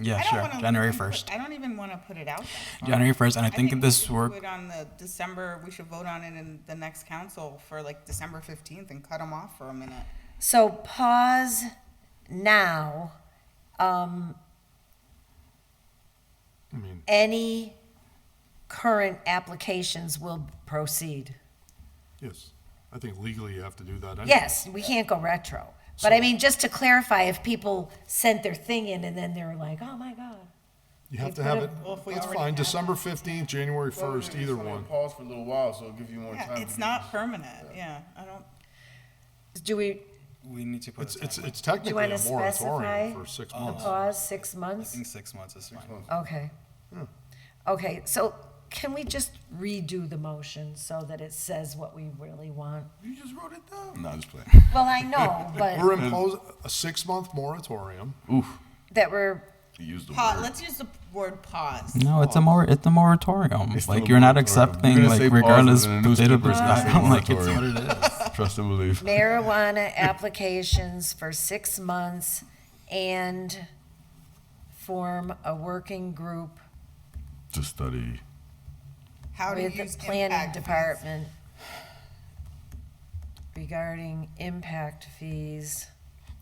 Yeah, I don't sure. wanna January even put- 1st. I don't even want to put it out there. January 1st, and I think we this should work. do it on the December, we should vote on it in the next council for like December 15th and cut them off for a minute. So pause now. I mean, Any current applications will proceed. yes, I think legally you have to do that anyway. Yes, we can't go retro. But I mean, just to clarify, if people sent their thing in and then they were like, oh my God. You have They to have put it, Well, if we that's already fine, have December 15th, January 1st, either one. Pause for a little while, so it'll give you more Yeah, time. it's not permanent, yeah, I don't, Do we, We need to put It's, a it's, timeline. it's do you technically want a to specify moratorium for 6 the months. pause, 6 I months? think 6 months is fine. Okay. Okay, so can we just redo the motion so that it says what we really want? You just wrote it down. No, just playing. Well, I know, We're but imposing a 6-month moratorium. Oof. that we're, You used the pause, word. let's use the word pause. No, it's a moratorium. It's still Like, a you're not moratorium. accepting, You're gonna say like, pause regardless and then the the date of newspaper's gonna say I'm like, it's what moratorium. it is. Trust and believe. marijuana applications for 6 months and form a working group To study. How to with use the planning impact fees. department regarding impact fees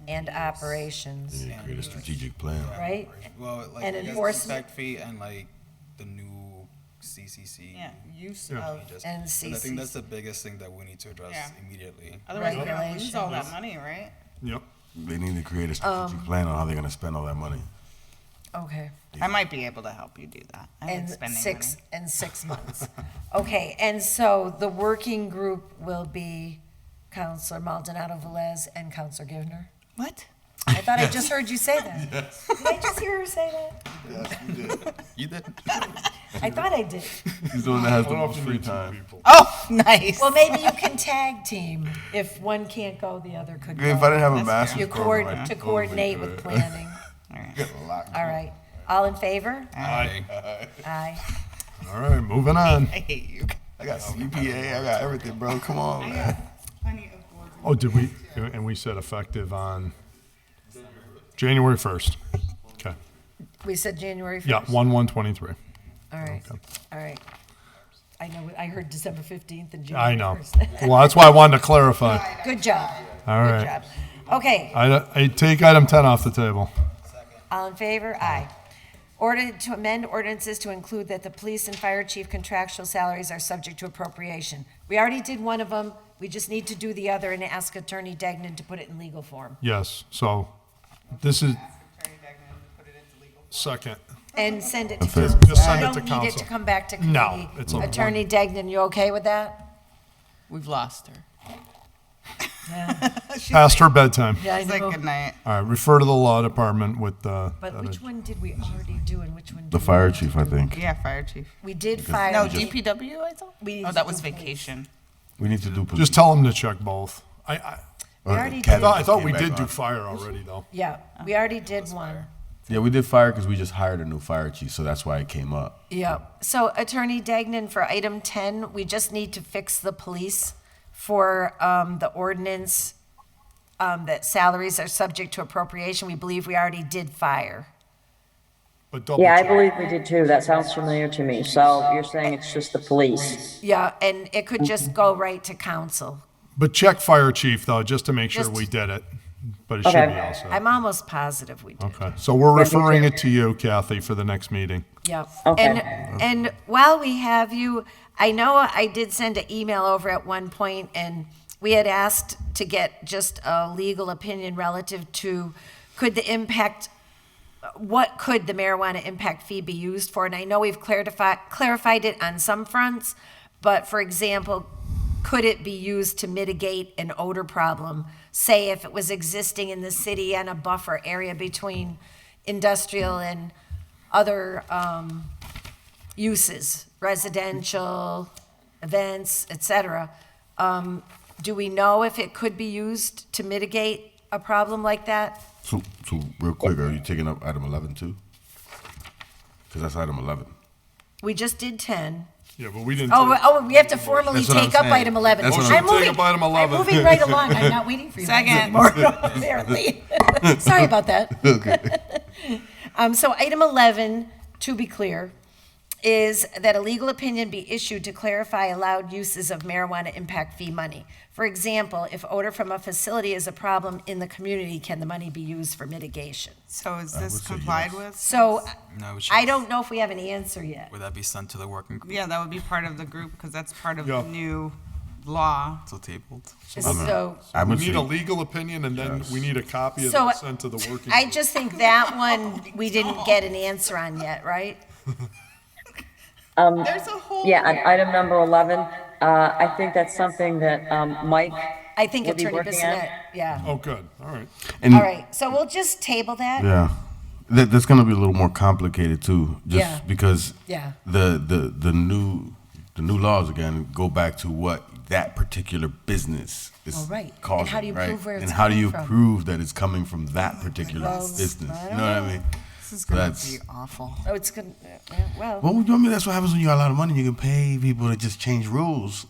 and operations, You need to create a strategic plan. right? Well, like, And I guess enforcement. impact fee and like the new CCC. Yeah, use Yeah. of, changes. And But I CCC. think that's the biggest thing that we need to address Yeah. immediately. otherwise we're gonna lose all that Regulations. money, right? Yep. They need to create a strategic plan on how they're going to spend all that money. Okay. I might be able to help you do that. I like And spending six, money. and 6 months. Okay, and so the working group will be Counselor Maldonado Velez and Counselor Givner? What? I thought I just heard you say that. Did I just hear her say that? Yes, you did. You did. I thought I did. He's the one that has I the don't know most if you free need 2 time. people. Oh, nice. Well, maybe you can tag team. If one can't go, the other could go. If I didn't have a That's master's You program, I'd to totally coordinate do with it. planning. Get a lot All right. All in favor? Aye. Aye. All right, moving on. I hate you I got CPA, I got everything, bro. Come on, man. Oh, did we, and we said effective on January 1st. Okay. We said January 1st? Yeah, 1/1/23. All right, all right. I know, I heard December 15th and I January know. 1st. Well, that's why I wanted to clarify. Good job. All Good right. job. Okay, I take item 10 off the table. all in favor? Aye. Order to amend ordinances to include that the police and fire chief contractual salaries are subject to appropriation. We already did one of them. We just need to do the other and ask Attorney Degnan to put it in legal form. Yes, so this is. Second. And send it to Okay. council. Just send You it to don't need it council. to come back to No, committee. it's a- Attorney Degnan, you okay with that? We've lost her. Past her bedtime. Yeah, I It's like know. good night. All right, refer to the law department with the. But which one did we already do and which one? The did fire we chief, I think. Yeah, fire chief. We did fire. No, we just- DPW, I thought? We need Oh, to that do was police. vacation. We need to do police. Just tell them to check both. I already Kathy did. I thought came we back did on. do fire already, though. Yeah, we already did one. Yeah, we did fire because we just hired a new fire chief, so that's why it came up. Yeah. So Attorney Degnan, for item 10, we just need to fix the police for the ordinance that salaries are subject to appropriation. We believe we already did fire. But double Yeah, I check. believe we did too. That sounds familiar to me. So you're saying it's just the police? Yeah, and it could just go right to council. But check fire chief, though, just to make sure Just- we did it. But it should Okay. be all set. I'm almost positive we did. Okay, so we're Yeah, me too. referring it to you, Kathy, for the next meeting. Yep. Okay. And while we have you, I know I did send an email over at one point, and we had asked to get just a legal opinion relative to what could the marijuana impact fee be used for? And I know we've clarified it on some fronts, but for example, could it be used to mitigate an odor problem? Say if it was existing in the city and a buffer area between industrial and other uses, residential, events, et cetera. Do we know if it could be used to mitigate a problem like that? So real quick, are you taking up item 11 too? Because that's item 11. We just did 10. Yeah, but we didn't. We have to formally That's what I'm take up saying. item 11. That's what I'm saying. Take up item 11. I'm moving right along. I'm not waiting for you. Second. anymore, apparently. Sorry about that. Okay. So item 11, to be clear, is that a legal opinion be issued to clarify allowed uses of marijuana impact fee money. For example, if odor from a facility is a problem in the community, can the money be used for mitigation? So is I this would say complied yes. with? So No, we should, I don't know if we have an answer yet. would that be sent to the working group? Yeah, that would be part of the group, because that's part of Yeah. the new law. So tabled. So, I We would need say a legal opinion, and then we need a copy of So, it sent to the working. I group. just think that one, we didn't get an answer on yet, right? There's a whole. Yeah, on item number 11, I think that's something that Mike I think will be Attorney working on. Bissonnette, yeah. Oh, good, all right. And All right, so we'll just table that? yeah, that's going to be a little more complicated too, just Yeah. because Yeah. the new laws again go back to what that particular business is Oh, right. And causing, how do you right? prove where it's and how do coming you from? prove that it's coming from that particular Well, business? I You don't know what I know. mean? This is gonna That's- be awful. Oh, it's good, well. Well, you know what I mean? That's what happens when you got a lot of money. You can pay people to just change rules.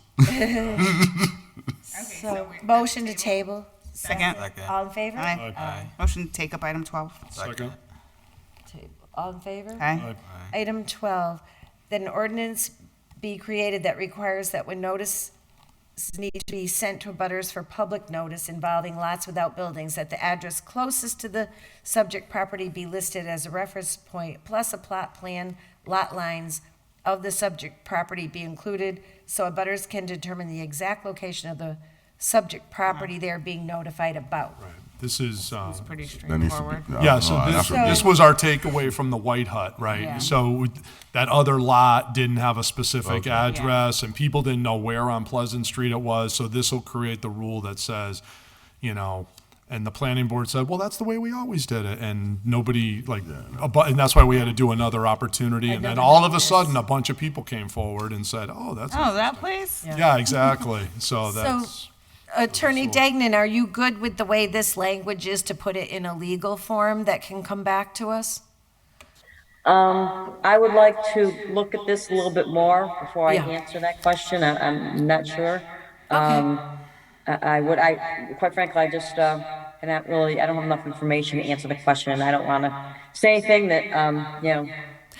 So, motion to table? Second. Second. All in favor? Aye. Aye. Motion to take up item 12. Second. Table. All in favor? Aye. Item 12, that an ordinance be created that requires that when notice need to be sent to abutters for public notice involving lots without buildings, that the address closest to the subject property be listed as a reference point, plus a plot plan, lot lines of the subject property be included, so abutters can determine the exact location of the subject property they're being notified about. This is. It's pretty That needs to be. straightforward. Yeah, so that's what- this was our takeaway from the White Hut, right? Yeah. So that other lot didn't have a specific Okay. address, and people didn't know where on Pleasant Street it was, so this will create the rule that says, you know, and the planning board said, well, that's the way we always did it, and nobody, like, and that's why we had to do another opportunity, and then Another all of a notice. sudden, a bunch of people came forward and said, oh, that's. Oh, that place? Yeah, exactly, so that's. Attorney Degnan, are you good with the way this language is to put it in a legal form that can come back to us? I would like to look at this a little bit more before I Yeah. answer that question. I'm not sure. Okay. Quite frankly, I just, cannot really, I don't have enough information to answer the question, and I don't want to say anything that,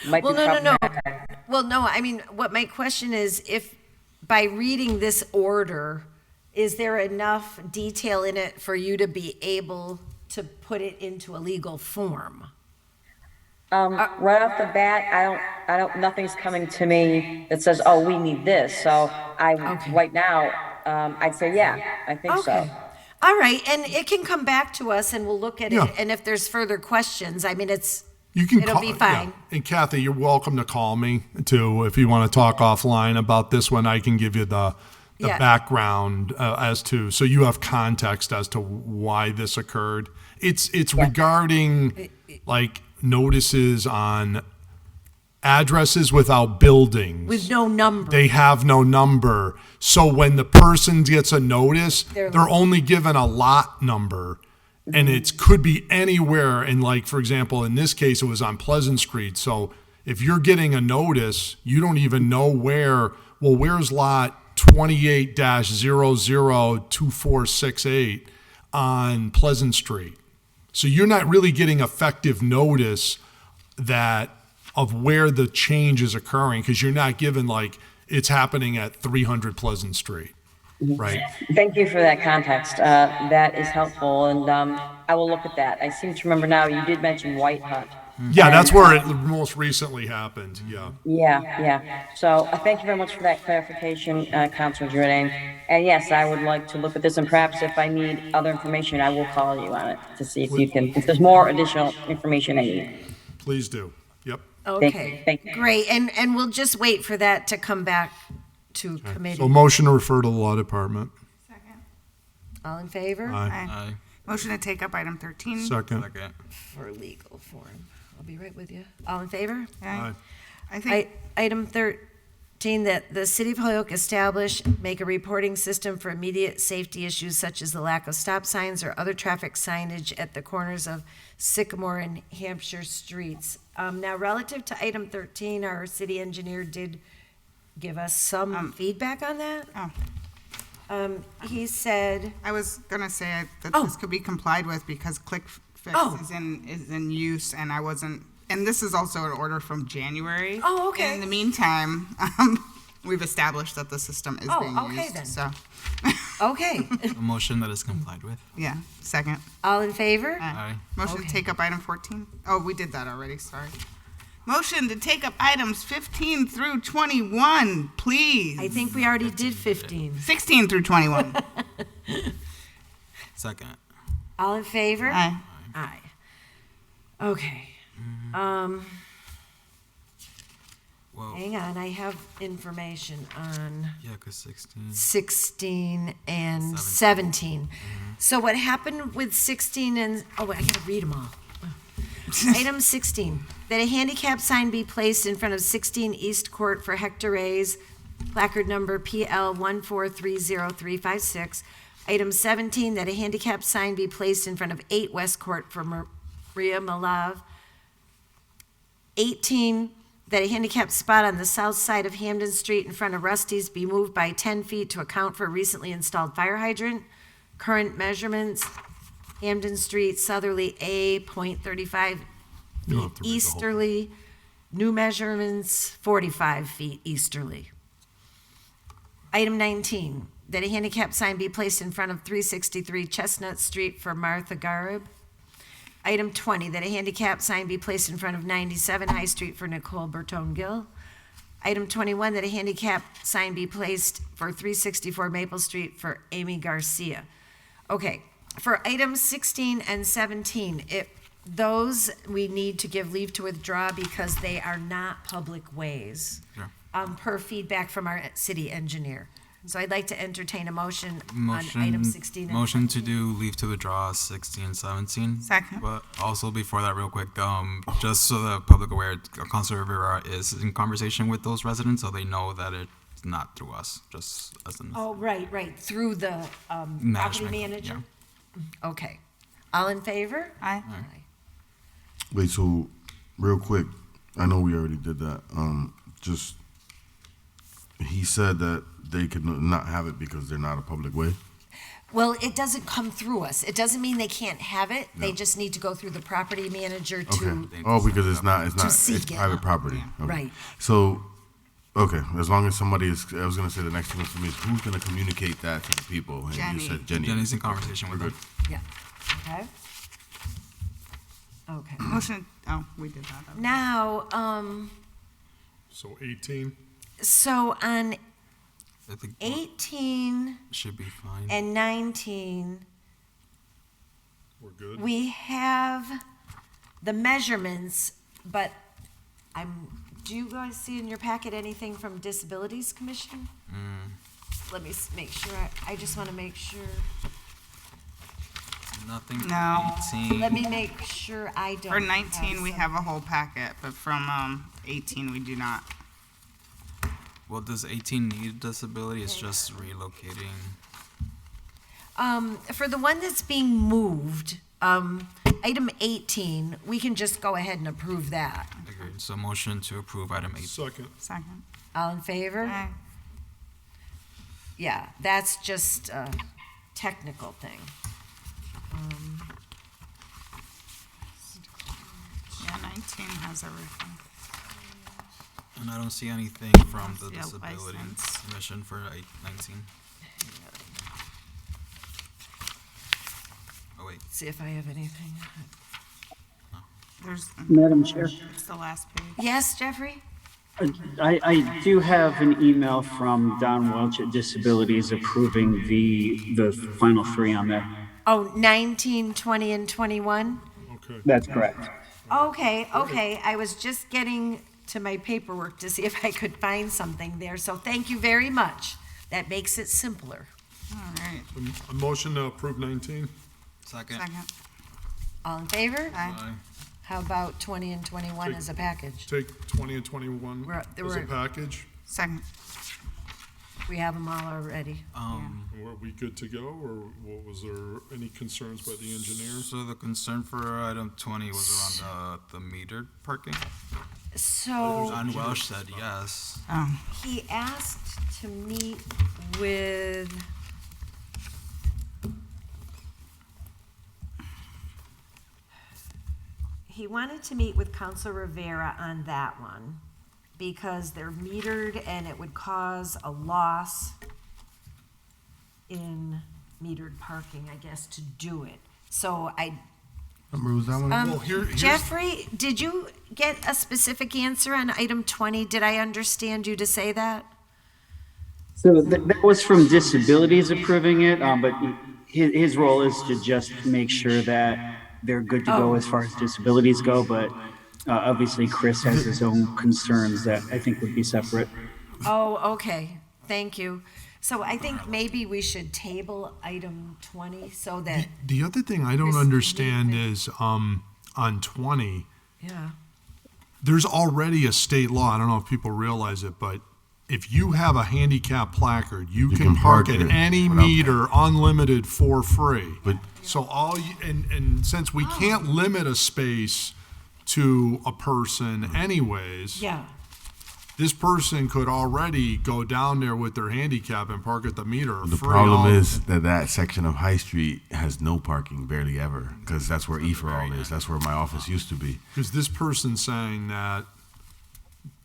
might Well, be no. problematic. Well, no, I mean, what my question is, if by reading this order, is there enough detail in it for you to be able to put it into a legal form? Right off the bat, nothing's coming to me that says, oh, we need this. So right now, I'd say, yeah, I think so. Okay. All right, and it can come back to us and we'll look at Yeah. it, and if there's further questions, I mean, You can it'll call, be fine. yeah. And Kathy, you're welcome to call me too if you want to talk offline about this one. I can give you the Yeah. background as to, so you have context as to why this occurred. It's regarding like notices on addresses without buildings. With no number. They have no number. So when the person gets a notice, They're- they're only given a lot number. And it could be anywhere. And like, for example, in this case, it was on Pleasant Street. So if you're getting a notice, you don't even know where's lot 28-002468 on Pleasant Street. So you're not really getting effective notice of where the change is occurring, because you're not given like it's happening at 300 Pleasant Street, right? Thank you for that context. That is helpful, and I will look at that. I seem to remember now, you did mention White Hut. Yeah, that's where it most recently happened. Yeah. Yeah. So thank you very much for that clarification, Councilor Jordan. And yes, I would like to look at this, and perhaps if I need other information, I will call you on it to see if there's more additional information I need. Please do. Yep. Okay, Thank you. great, and we'll just wait for that to come back to committee. So motion to refer to the law department. All in favor? Aye. Motion to take up item 13. Second. For legal form. I'll be right with you. All in favor? Aye. I think, Item 13, that the City of Holyoke make a reporting system for immediate safety issues such as the lack of stop signs or other traffic signage at the corners of Sycamore and Hampshire Streets. Now, relative to item 13, our city engineer did give us some feedback on that. He said, I was gonna say that Oh. this could be complied with because ClickFix Oh. is in use, and I wasn't, and this is also an order from January. Oh, okay. And in the meantime, we've established that the system is being okay used, then. so, okay. A motion that is complied with. yeah, second. All in favor? Aye. Motion to Okay. take up item 14? Oh, we did that already, sorry. Motion to take up items 15 through 21, please. I think we already did 15. 16 through 21. Second. All in favor? Aye. Aye. Okay. Well, Hang on, I have information on yeah, because 16. 16 and 17. So what happened with 16 and, oh, wait, I gotta read them all. Item 16, that a handicap sign be placed in front of 16 East Court for Hector Reyes, placard number PL 1430356. Item 17, that a handicap sign be placed in front of 8 West Court for Maria Malav. 18, that a handicap spot on the south side of Hamden Street in front of Rusty's be moved by 10 feet to account for a recently installed fire hydrant. Current measurements, Hamden Street, southerly A, .35 You don't feet have to read the whole easterly. New measurements, 45 feet easterly. Item 19, that a handicap sign be placed in front of 363 Chestnut Street for Martha Garib. Item 20, that a handicap sign be placed in front of 97 High Street for Nicole Bertone-Gill. Item 21, that a handicap sign be placed for 364 Maple Street for Amy Garcia. Okay, for items 16 and 17, those we need to give leave to withdraw because they are not public ways, Sure. per feedback from our city engineer. So I'd like to entertain a motion on Motion. item 16 and Motion to 17. do leave to withdraw 16, 17. Second. But also before that, real quick, just so the public aware, Councilor Rivera is in conversation with those residents, so they know that it's not through us. Just as an Oh, right, through the property Management, manager? Okay. All in favor? Aye. Wait, so real quick, I know we already did that. Just he said that they could not have it because they're not a public way. Well, it doesn't come through us. It doesn't mean they can't have it. They just need to go through the property manager to. Okay. Oh, because it's not seek it's it. private property. Okay. Right. So, okay, as long as somebody is, I was gonna say the next thing for me is who's gonna communicate that to the people. And Jenny. you said Jenny. Jenny's in conversation with We're them. good. Yeah. Okay. Okay. Motion, oh, we did that. Okay. Now, So 18? so on I think 18 should be fine. and 19, We're good? we have the measurements, but do you guys see in your packet anything from Disabilities Commission? Let me make sure, I just want to make sure. Nothing for No. 18. Let me make sure I don't. For 19, we have a whole packet, but from 18, we do not. Well, does 18 need disability? It's just relocating. For the one that's being moved, item 18, we can just go ahead and approve that. Agreed. So motion to approve item 8. Second. All in favor? Aye. Yeah, that's just a technical thing. Yeah, 19 has everything. And I don't see anything from the Yeah, Disability license. Commission for 19. Oh, wait. See if I have anything. There's. Madam Chair. It's the last page. Yes, Jeffrey? I do have an email from Don Welch at Disabilities approving the final three on there. Oh, 19, 20, and 21? Okay. That's correct. Okay, okay. I was just getting to my paperwork to see if I could find something there, so thank you very much. That makes it simpler. All right. A motion to approve 19? Second. All in favor? Aye. How about 20 and 21 as a package? Take 20 and 21 We're- as a we're- package? Second. We have them all already. Were we good to go, or was there any concerns by the engineer? So the concern for item 20 was around the metered parking? So. John Welsh said yes. He asked to meet with. He wanted to meet with Councilor Rivera on that one because they're metered and it would cause a loss in metered parking, I guess, to do it. So Remember, was that one? Jeffrey, did you get a specific answer on item 20? Did I understand you to say that? So that was from Disabilities approving it, but his role is to just make sure that they're good to go as far as disabilities go, but obviously Chris has his own concerns that I think would be separate. Oh, okay. Thank you. So I think maybe we should table item 20 so that, The other thing I don't understand is, on 20, yeah. there's already a state law, I don't know if people realize it, but if you have a handicap placard, you can park at any meter unlimited for free. So and since we can't limit a space to a person anyways. Yeah. This person could already go down there with their handicap and park at the meter The free. problem is that section of High Street has no parking, barely ever, because that's where E-for-all is. That's where my office used to be. Because this person's saying that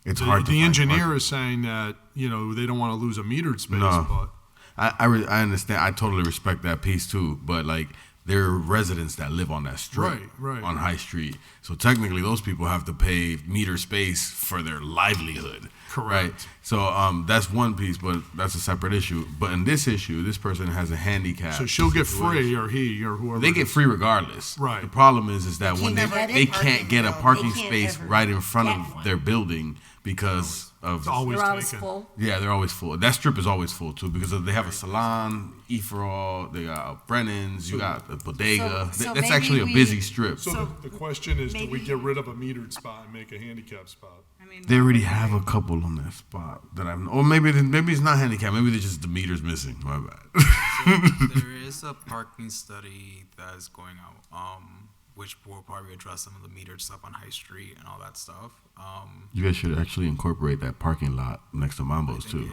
It's hard to the find engineer parking. is saying that, they don't want to lose a metered space, No. but I understand. I totally respect that piece too. But like, there are residents that live on that strip, Right. on High Street. So technically, those people have to pay meter space for their livelihood. Correct. Right. So that's one piece, but that's a separate issue. But in this issue, this person has a handicap. so she'll get situation. free, or he, or whoever. They it get is. free regardless. Right. The problem is that when can't get they a can't get a parking space right in front get of one. their building because of It's always They're always taken. full. yeah, they're always full. That strip is always full too because they have a salon, E-for-all, they got Brennan's, you got the bodega. So That's maybe actually a we- busy strip. So the question is, do we maybe- get rid of a metered spot and make a handicap spot? They already have a couple on that spot that I'm, or maybe it's not handicapped. Maybe they're just the meter's missing. My bad. There is a parking study that is going out. which will probably address some of the metered stuff on High Street and all that stuff. You guys should actually incorporate that parking lot next to Mambo's too.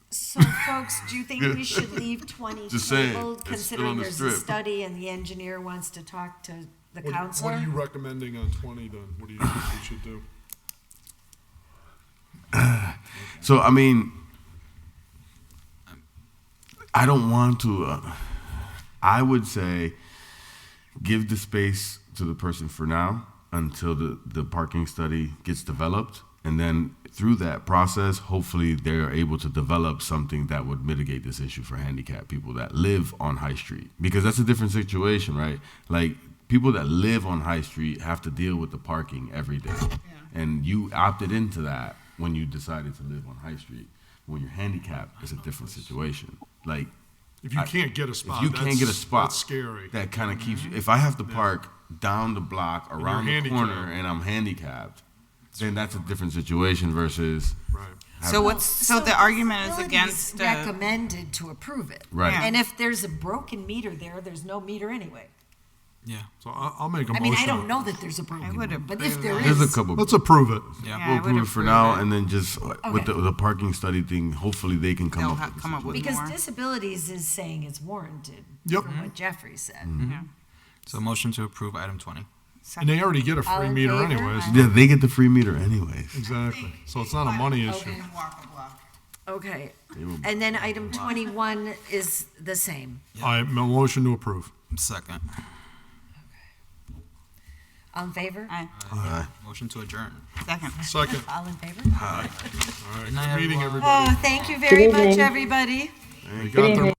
So, folks, do you think we should leave 20 Just saying, tabled, it's still considering on the there's a strip. study and the engineer wants to talk to the What counselor? are you recommending on 20 then? What do you think we should do? So, I mean, I don't want to, I would say give the space to the person for now until the parking study gets developed. And then through that process, hopefully they're able to develop something that would mitigate this issue for handicapped people that live on High Street. Because that's a different situation, right? Like, people that live on High Street have to deal with the parking every day. And you opted into that when you decided to live on High Street. When you're handicapped, it's a different situation. Like, If you can't get a spot, if you can't get a that's- spot, that's scary. that kind of keeps you. If I have to park down the block you're around the corner handicapped. and I'm handicapped, then that's a different situation versus. So the argument is Facilities against, recommended to approve it. Right. Yeah. And if there's a broken meter there, there's no meter anyway. Yeah. So I'll make a I motion. mean, I don't know that there's a broken meter, but if there There's is. a couple. Let's approve it. We'll approve it for now, and then just with the parking study thing, hopefully they can come up with. come up with Because more. disabilities is saying it's warranted. Yep. From what Jeffrey said. So motion to approve item 20. And they already get a All free in meter favor? anyways. Yeah, they get the free meter anyways. Exactly. So it's not a money issue. Okay. And then item 21 is the same. I motion to approve. Second. All in favor? Aye. Motion to adjourn. Second. Second. All in favor? All right. Good meeting, everybody. Oh, thank you very Good much, evening. everybody. They got their